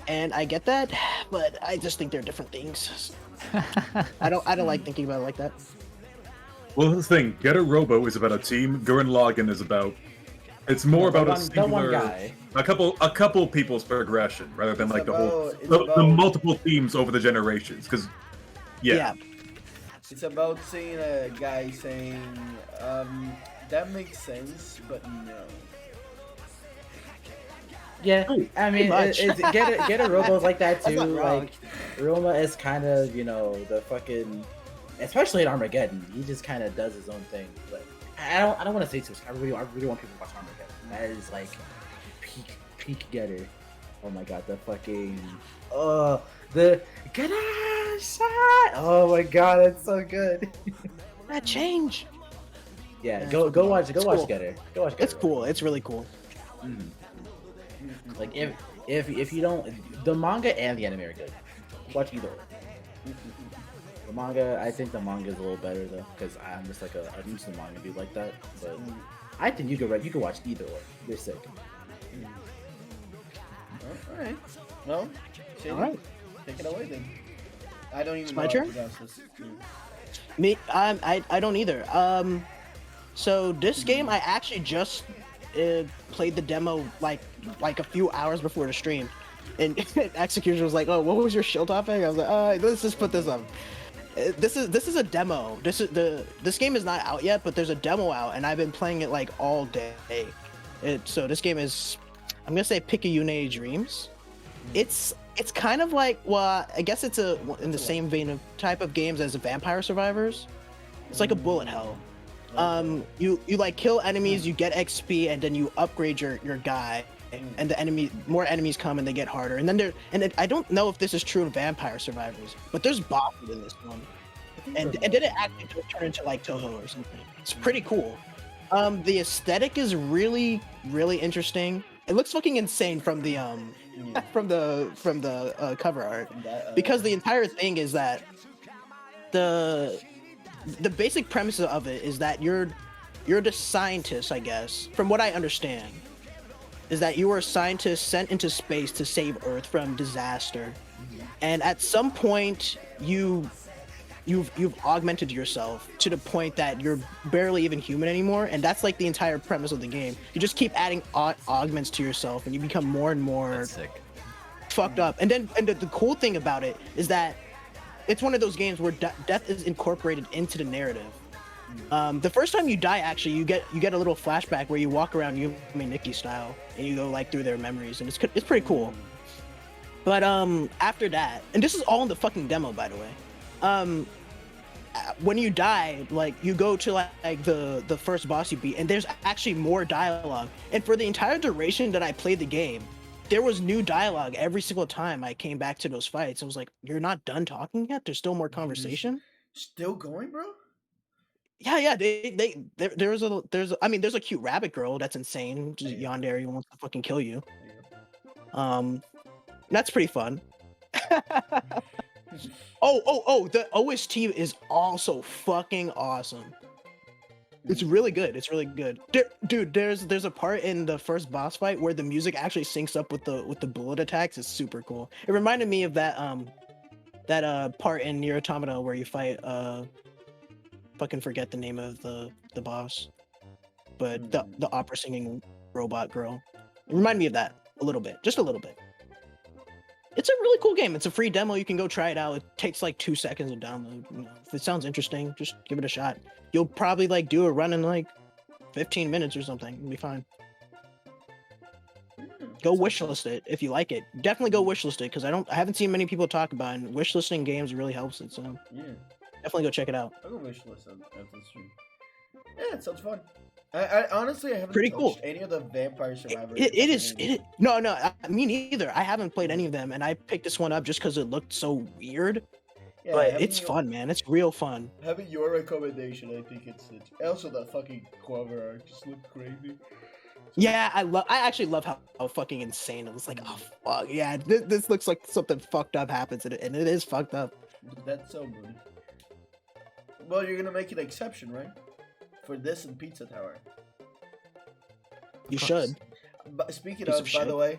A: and I get that, but I just think they're different things. I don't like thinking about it like that.
E: Well, the thing, Getter Robo is about a team. Gurren Lagann is about. It's more
B: No,
E: about
B: the
E: a
B: one
E: singular,
B: guy.
E: a couple people's progression rather than
C: It's
E: like the whole
C: about- it's
E: the
C: about-
E: multiple themes over the generations. Because yeah.
C: It's about seeing a guy saying, that makes sense, but no.
B: Yeah, I mean,
A: much.
B: Get a Robo's like that
A: That's
B: too.
A: not wrong.
B: Like, Roma is kind of, the fucking, especially in Armageddon, he just kind of does his own thing. But I don't want to say too much. I really want people to watch Armageddon. That is like peak Getter. Oh my god, the fucking, the get a shot. Oh my god, it's so good.
A: That change.
B: Yeah,
A: Yeah,
B: go
A: it's cool.
B: watch
A: It's cool.
B: Getter. Go watch Getter.
A: It's cool. It's really cool.
B: Like if you don't, the manga and the anime are good. Watch either. The manga, I think the manga is a little better though, because I'm just like I'm used to manga dude like that. But I think you could watch either one. They're sick.
C: All right. Well, Shady,
A: All right.
C: take it away then. I don't even
A: It's
C: know
A: my
C: how to
A: turn?
C: pronounce this.
A: Me, I don't either. So this game I actually just played the demo like a few hours before the stream, and Execution was like, "Oh, what was your show topic?" I was like, let's just put this up." This is a demo. This game is not out yet, but there's a demo out, and I've been playing it like all day. So this game is, I'm gonna say Picayune Dreams. It's kind of like, well, I guess it's in the same vein of type of games as Vampire Survivors. It's like a bullet hell. You like kill enemies, you get XP, and then you upgrade your guy, and more enemies come and they get harder. And then I don't know if this is true in Vampire Survivors, but there's bosses in this one, and then it actually just turned into like Toho or something. It's pretty cool. The aesthetic is really interesting. It looks fucking insane from the from the cover art, because the entire thing is that the basic premise of it is that you're the scientist, I guess, from what I understand, is that you were a scientist sent into space to save Earth from disaster, and at some point you've augmented yourself to the point that you're barely even human anymore, and that's like the entire premise of the game. You just keep adding augments to yourself, and you become more and more fucked up. And the cool thing about it is that it's one of those games where death is incorporated into the narrative. The first time you die, actually, you get a little flashback where you walk around Yumi Nikki style, and you go like through their memories, and it's pretty cool. But after that, and this is all in the fucking demo, by the way. When you die, like you go to like the first boss you beat, and there's actually more dialogue. And for the entire duration that I played the game, there was new dialogue every single time I came back to those fights. I was like, "You're not done talking yet? There's still more conversation."
C: Still going, bro?
A: Yeah. There's a cute rabbit girl that's insane, just yandere who wants to fucking kill you. That's pretty fun. The OST is also fucking awesome. It's really good. It's really good. Dude, there's a part in the first boss fight where the music actually syncs up with the bullet attacks. It's super cool. It reminded me of that part in Nier Automata where you fight fucking forget the name of the boss, but the opera singing robot girl. It reminded me of that a little bit, just a little bit. It's a really cool game. It's a free demo. You can go try it out. It takes like 2 seconds to download. You know, if it sounds interesting, just give it a shot. You'll probably like do a run in like 15 minutes or something. It'll be fine. Go wishlist it if you like it. Definitely go wishlist it, because I haven't seen many people talk about it. And wishlisting games really helps it. So definitely go check it out.
C: I'll go wishlist after the stream. Yeah, it sounds fun. I honestly haven't
A: Pretty
C: touched
A: cool.
C: any of the Vampire Survivors.
A: Me neither. I haven't played any of them, and I picked this one up just because it looked so weird.
C: Yeah,
A: but it's fun, man. It's real fun.
C: Having your recommendation, I think it's also that fucking cover art just looked crazy.
A: Yeah, I actually love how fucking insane it was. Like, oh fuck, yeah, this looks like something fucked up happens, and it is fucked up.
C: That's so good. Well, you're gonna make an exception, right? For this and Pizza Tower.
A: You should.
C: But speaking of, by the way,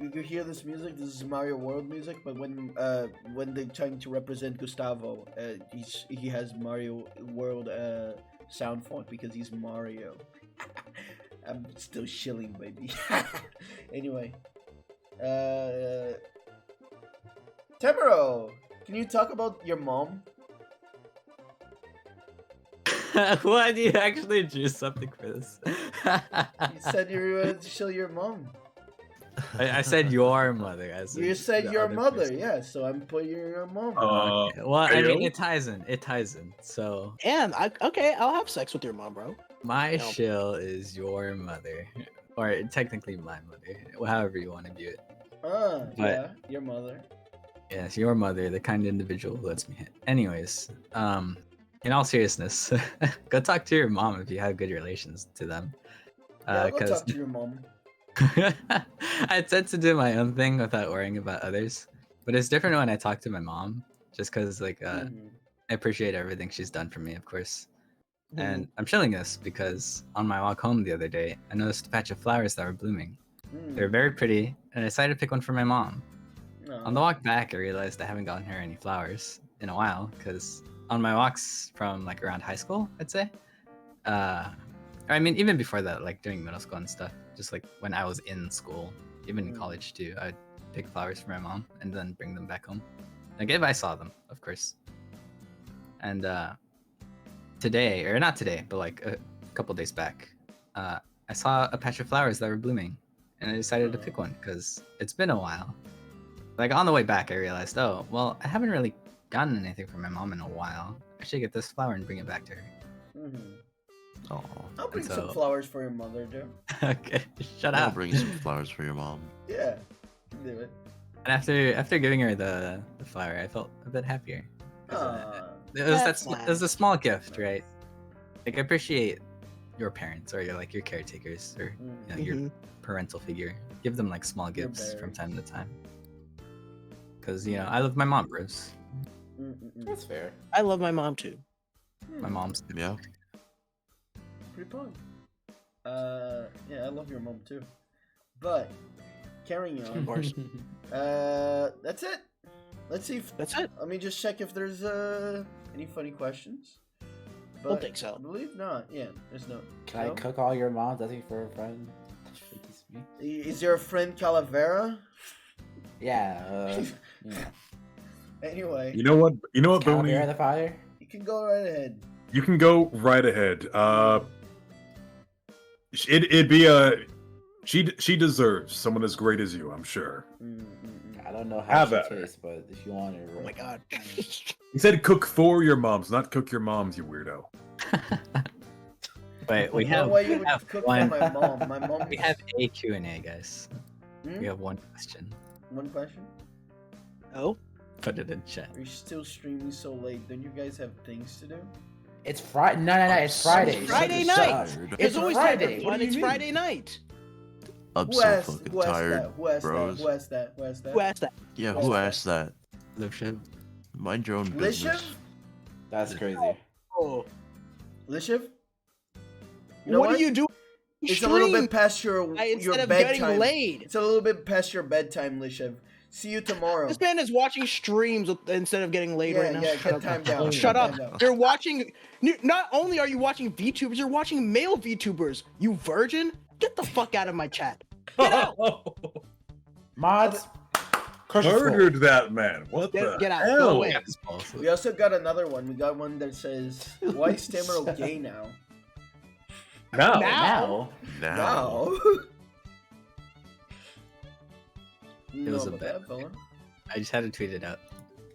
C: you hear this music? This is Mario World music, but when they're trying to represent Gustavo, he has Mario World sound font because he's Mario. I'm still shilling, baby. Anyway, Temero, can you talk about your mom?
F: Why do you actually do something for this?
C: You said you were going to show your mom.
F: I said your mother.
C: You said your mother, yeah. So I'm putting your mom.
F: Okay. Well, I mean, it ties in. So.
A: And okay, I'll have sex with your mom, bro.
F: My shill is your mother, or technically my mother, however you want to view it.
C: Yeah, your mother.
F: Yes, your mother, the kind of individual who lets me hit. Anyways, in all seriousness, go talk to your mom if you have good relations to them.
C: Yeah, go talk to your mom.
F: I tend to do my own thing without worrying about others, but it's different when I talk to my mom, just because I appreciate everything she's done for me, of course. And I'm showing this because on my walk home the other day, I noticed a patch of flowers that were blooming. They were very pretty, and I decided to pick one for my mom. On the walk back, I realized I haven't gotten her any flowers in a while, because on my walks from like around high school, I'd say, I mean, even before that, like during middle school and stuff, just like when I was in school, even in college too, I'd pick flowers for my mom and then bring them back home. Like if I saw them, of course. And today, or not today, but like a couple days back, I saw a patch of flowers that were blooming, and I decided to pick one because it's been a while. Like on the way back, I realized, oh, well, I haven't really gotten anything from my mom in a while. I should get this flower and bring it back to her.
D: Oh,
C: I'll bring some
F: So-
C: flowers for your mother, Joe.
F: Okay, shut
D: I'll
F: up.
D: bring some flowers for your mom.
C: Yeah, do it.
F: And after giving her the flower, I felt a bit happier. 'Cause,
C: Aw.
F: it was a small gift, right? Like I appreciate your parents or your caretakers or your
A: Mhm.
F: parental figure. Give them like small
C: Your
F: gifts from
C: berry.
F: time to time. Cause I love my mom, Bruce.
B: That's fair.
A: I love my mom too.
F: My mom's
D: Yeah.
C: Pretty fun. Yeah, I love your mom too. But carrying
A: Of
C: on.
A: course.
C: That's it. Let's see if
A: That's it.
C: let me just check if there's any funny questions.
A: Don't think so.
C: I believe not. Yeah, there's no.
B: Can I
C: No?
B: cook all your mom's? I think for a friend. That's pretty sweet.
C: Is your friend Calavera?
B: Yeah. Yeah.
C: Anyway,
E: You know what? You know what, Boney?
B: Calavera the fire.
C: you can go right ahead.
E: You can go right ahead. It'd be a. She deserves someone as great as you, I'm sure.
B: I don't know
E: Have
B: how
E: at
B: she
E: her.
B: tastes, but if you want it,
A: Oh my god.
E: He said cook for your moms, not cook your moms, you weirdo.
F: Wait, we
C: I don't know
F: have
C: why you would cook
F: one.
C: for my mom. My mom.
F: We have a Q&A, guys.
C: Hmm?
F: We have one question.
C: One question.
A: Oh,
F: Put it in chat.
C: Are you still streaming so late? Don't you guys have things to do?
B: It's Friday. No, it's Friday.
A: It's Friday
B: Shut
A: night.
B: up.
A: it's
B: It's
A: always
B: Friday.
A: time for
B: What
A: fun.
B: do you
A: It's
B: mean?
A: Friday night.
D: I'm
C: Who
D: so
C: asked?
D: fucking
C: Who asked
D: tired,
C: that? Who asked
D: bros.
C: that? Who asked that? Who asked that?
A: Who asked that?
D: Yeah,
C: Who
D: who
C: asked
D: asked that?
F: Lucian.
D: Mind your own
C: Lishiv?
D: business.
B: That's crazy.
A: Oh,
C: Lishiv? You know
A: what are you doing?
C: It's a little bit past your
A: Instead of
C: bedtime.
A: getting laid.
C: It's a little bit past your bedtime, Lishiv. See you tomorrow.
A: This man is watching streams instead of getting laid
C: Yeah,
A: right now.
C: yeah,
A: Shut
C: get
A: up.
C: time down.
A: Shut
C: get
A: up.
C: time down.
A: You're watching. Not only are you watching VTubers, you're watching male VTubers. You virgin? Get the fuck out of my chat. Get out.
B: Mods. crush your skull.
E: Murdered that man. What the
A: Get out.
E: hell?
A: Go away.
C: We also got another one. We got one that says, "Why is Tamaro gay now?"
E: Now.
B: Now.
D: Now.
C: You
F: was
C: know
F: a
C: about
F: bet.
C: that, fella?
F: I just had to tweet it out.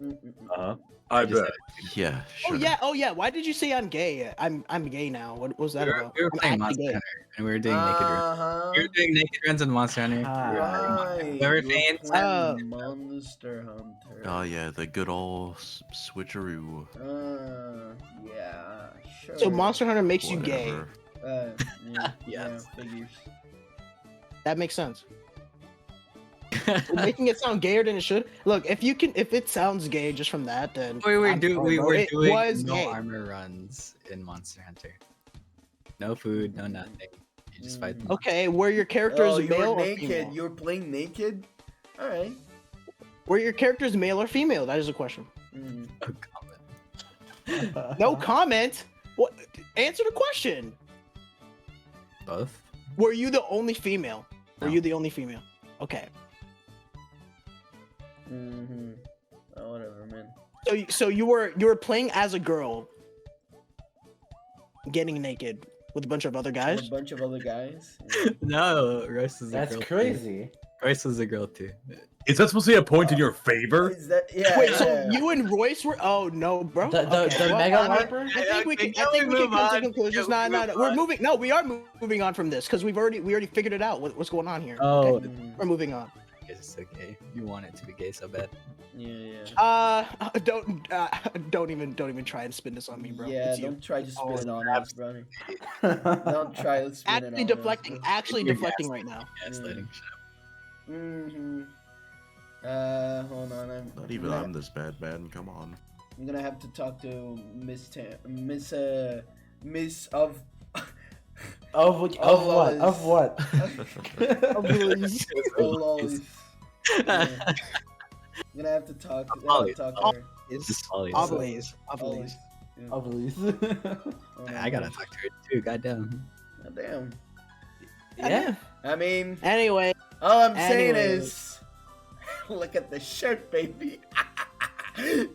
E: Uh-huh. I
F: just
E: bet.
F: had to tweet it
D: Yeah, sure.
A: Oh yeah. Why did you say I'm gay? I'm gay now. What was that
F: out.
A: about?
F: We were
A: I'm
F: playing
A: actually
F: Monster
A: gay.
F: Hunter and we were doing naked runs.
C: Uh-huh.
F: We were doing naked runs in Monster Hunter.
B: Ah.
F: We were
C: Right.
F: Whoever
C: You were
F: faints-
C: playing Monster Hunter.
D: Oh yeah, the good old switcheroo.
C: Yeah, sure.
A: So Monster Hunter makes you gay.
D: Whatever.
C: Yeah,
F: Yes.
C: yeah, figures.
A: That makes sense. We're making it sound gayer than it should. Look, if it sounds gay just from that, then
F: we were
A: I'm sorry,
F: we
A: bro.
F: were
A: It
F: doing
A: was
F: no
A: gay.
F: armor runs in Monster Hunter. No food, no nothing. You just fight them.
A: Okay, were your characters
C: Oh, you
A: male
C: were
A: or
C: naked.
A: female?
C: You were playing naked. All right.
A: Were your characters male or female? That is a question.
C: Mm.
F: No comment.
A: No comment. What? Answer the question.
F: Both.
A: Were you the only female? Were
F: No.
A: you the only female? Okay.
C: Mm-hmm. Oh, whatever, man.
A: So you were playing as a girl, getting naked with a bunch of other
C: And
A: guys.
C: a bunch of other guys.
F: No, Royce is a
B: That's
F: girl.
B: crazy.
F: Too. Royce is a girl too.
E: Is that supposed to be a point in your favor?
C: Is that yeah?
A: Wait,
C: yeah.
A: so you and Royce were? Oh no, bro.
B: The
A: Okay, well,
B: Mega
A: I-
B: Harper?
A: I think we can.
F: Can
A: I think
F: we
A: we can
F: move
A: come to
F: on?
A: conclusions.
F: Can we
A: No.
F: move
A: We're
F: on?
A: moving. No, we are moving on from this because we already figured it out. What's going on here?
F: Oh,
A: Okay,
C: Mm,
A: we're moving on.
F: it's okay. You want it to be gay so bad.
C: yeah.
A: Don't even try and spin this on me, bro.
C: Yeah,
A: It's you.
C: don't try to spin
F: Oh,
C: it on us, brother. Don't try to spin it on
A: Actually deflecting.
C: us.
A: Actually
F: You're
A: deflecting right now.
F: Gaslighting.
C: Mm-hmm. Hold on.
D: Not even I'm this bad, man. Come on.
C: I'm gonna have to talk to Miss of.
B: Of what? Of what?
C: Lolis. Yeah. I'm gonna have to talk to her.
F: Just Ollie.
A: Oblaze.
C: Lolis. Yeah.
B: Of Elise.
F: I gotta talk to her too. Goddamn.
C: Oh, damn.
B: Yeah.
C: I mean,
A: Anyway,
C: all I'm saying
A: Anyways.
C: is, look at the shirt, baby.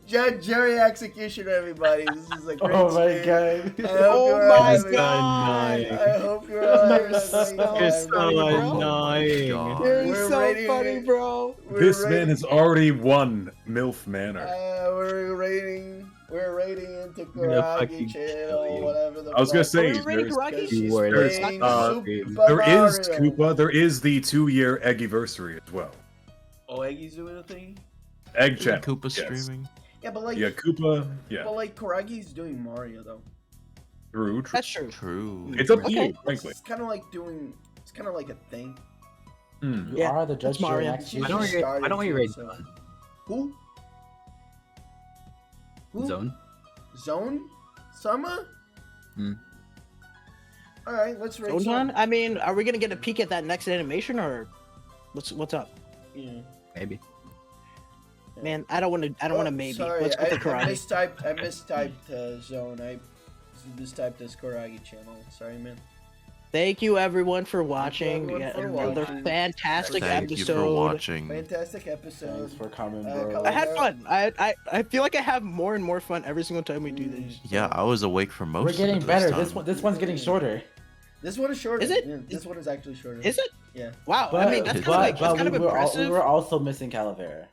C: Judge, jury, executioner, everybody. This is a great
B: Oh my
C: stream.
B: god.
C: I hope
A: Oh
C: you're
A: my
C: all having-
A: God.
C: I hope you're all having a great
A: You're
C: time.
A: so bro.
F: annoying.
D: God.
A: you're
C: We're
A: so
C: rating
A: funny,
C: it.
A: bro.
C: We're
E: This man
C: rating-
E: has already won MILF Manor.
C: We're rating We're raiding into
F: gonna
C: Kuragi
F: fucking
C: channel,
F: kill you.
C: whatever the
E: I was gonna
C: fuck.
E: say
A: Are we raiding
E: there's,
A: Kuragi?
C: Because she's
F: Word.
C: playing
E: Uh,
C: Super
E: there is
C: Mario.
E: Koopa. There is the 2-year Eggiversary as well.
C: Oh, Eggy's doing a thing?
E: Egg
D: Isn't
E: channel.
D: Koopa
E: yes.
D: streaming?
C: Yeah, but like,
E: Yeah, Koopa. Yeah,
C: but like Kuragi's doing Mario though.
E: true.
A: That's true.
D: True.
E: It's up to
A: Okay.
E: you, frankly.
C: It's kind of like doing. It's kind of like a thing.
B: You
A: Yeah,
B: are the judge
A: it's Mario.
B: next
C: You
F: Why
B: year.
F: don't
C: just
F: we
C: started
F: why don't we
C: to,
F: raid
C: so-
F: Zone?
C: Who? Who?
F: Zone?
C: Zone? Sama?
F: Hmm.
C: All right, let's raid
A: Zone?
C: Zone.
A: I mean, are we gonna get a peek at that next animation, or what's up?
C: Yeah.
F: Maybe.
A: Man, I don't want to. I don't want to
C: Oh,
A: maybe.
C: Sorry,
A: Let's go
C: I
A: to Kuragi.
C: mistyped Zone. I mistyped as Kuragi channel. Sorry, man.
A: Thank you everyone for watching.
C: everyone
A: Yeah,
C: for
A: another
C: watching.
A: fantastic
D: Thank you for
A: episode.
D: watching.
C: Fantastic episode.
B: Thanks for coming,
C: Uh,
B: bro.
A: I had fun. I feel like I have more and more fun every single time we do this.
D: Yeah, I was awake for most
B: We're
D: of
B: getting
D: it
B: better.
D: This
B: This one's getting shorter.
C: This one is shorter.
A: Is it?
C: Yeah, this one is actually shorter.
A: Is it?
C: Yeah.
A: Wow.
B: But,
A: I mean, that's kind of like, that's kind of
B: we
A: impressive.
B: were also missing Calavera.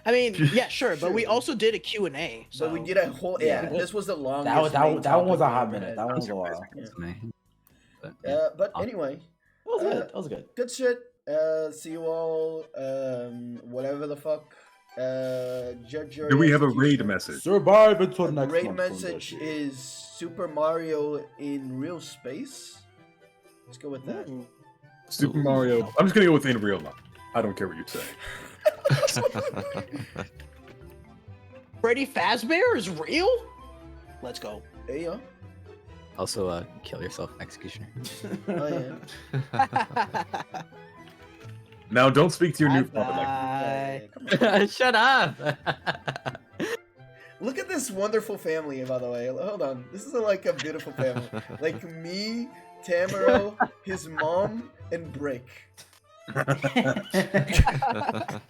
A: I mean, yeah, sure, but we
C: Sure.
A: also did a Q&A.
C: So we
A: so-
C: did a whole. Yeah,
B: Yeah.
C: this was the longest.
B: That
C: main
B: one was a
C: topic
B: hot
C: we ever
B: minute.
C: had.
B: That one
F: I'm
B: was a
F: surprised
B: while.
F: it was me. But,
C: But
F: Awesome.
C: anyway,
B: That was good. That was good.
C: good shit. See you all. Whatever the fuck. Judge your
E: Do we have a
C: execution.
E: raid message?
B: Survive until
C: The
B: next
C: raid
B: month.
C: message is Super Mario in real space. Let's go with that.
E: Super Mario. I'm just gonna go with in real life. I don't care what you say.
A: Freddy Fazbear is real? Let's go.
C: Hey yo.
F: Also, kill yourself, Executioner.
C: Oh yeah.
E: Now, don't speak to your new
A: Bye-bye.
E: puppet like
C: Come on.
F: Shut up!
C: Look at this wonderful family, by the way. Hold on. This is like a beautiful family. Like me, Tamaro, his mom, and Brick.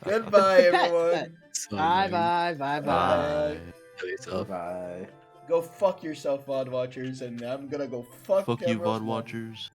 C: Goodbye, everyone.
F: So
A: Bye
F: annoying.
A: bye bye bye.
C: Bye.
F: Kill yourself.
B: Bye.
C: Go fuck yourself, VOD watchers, and I'm gonna go fuck
D: Fuck you,
C: Tamara's
D: VOD
C: mom.
D: watchers.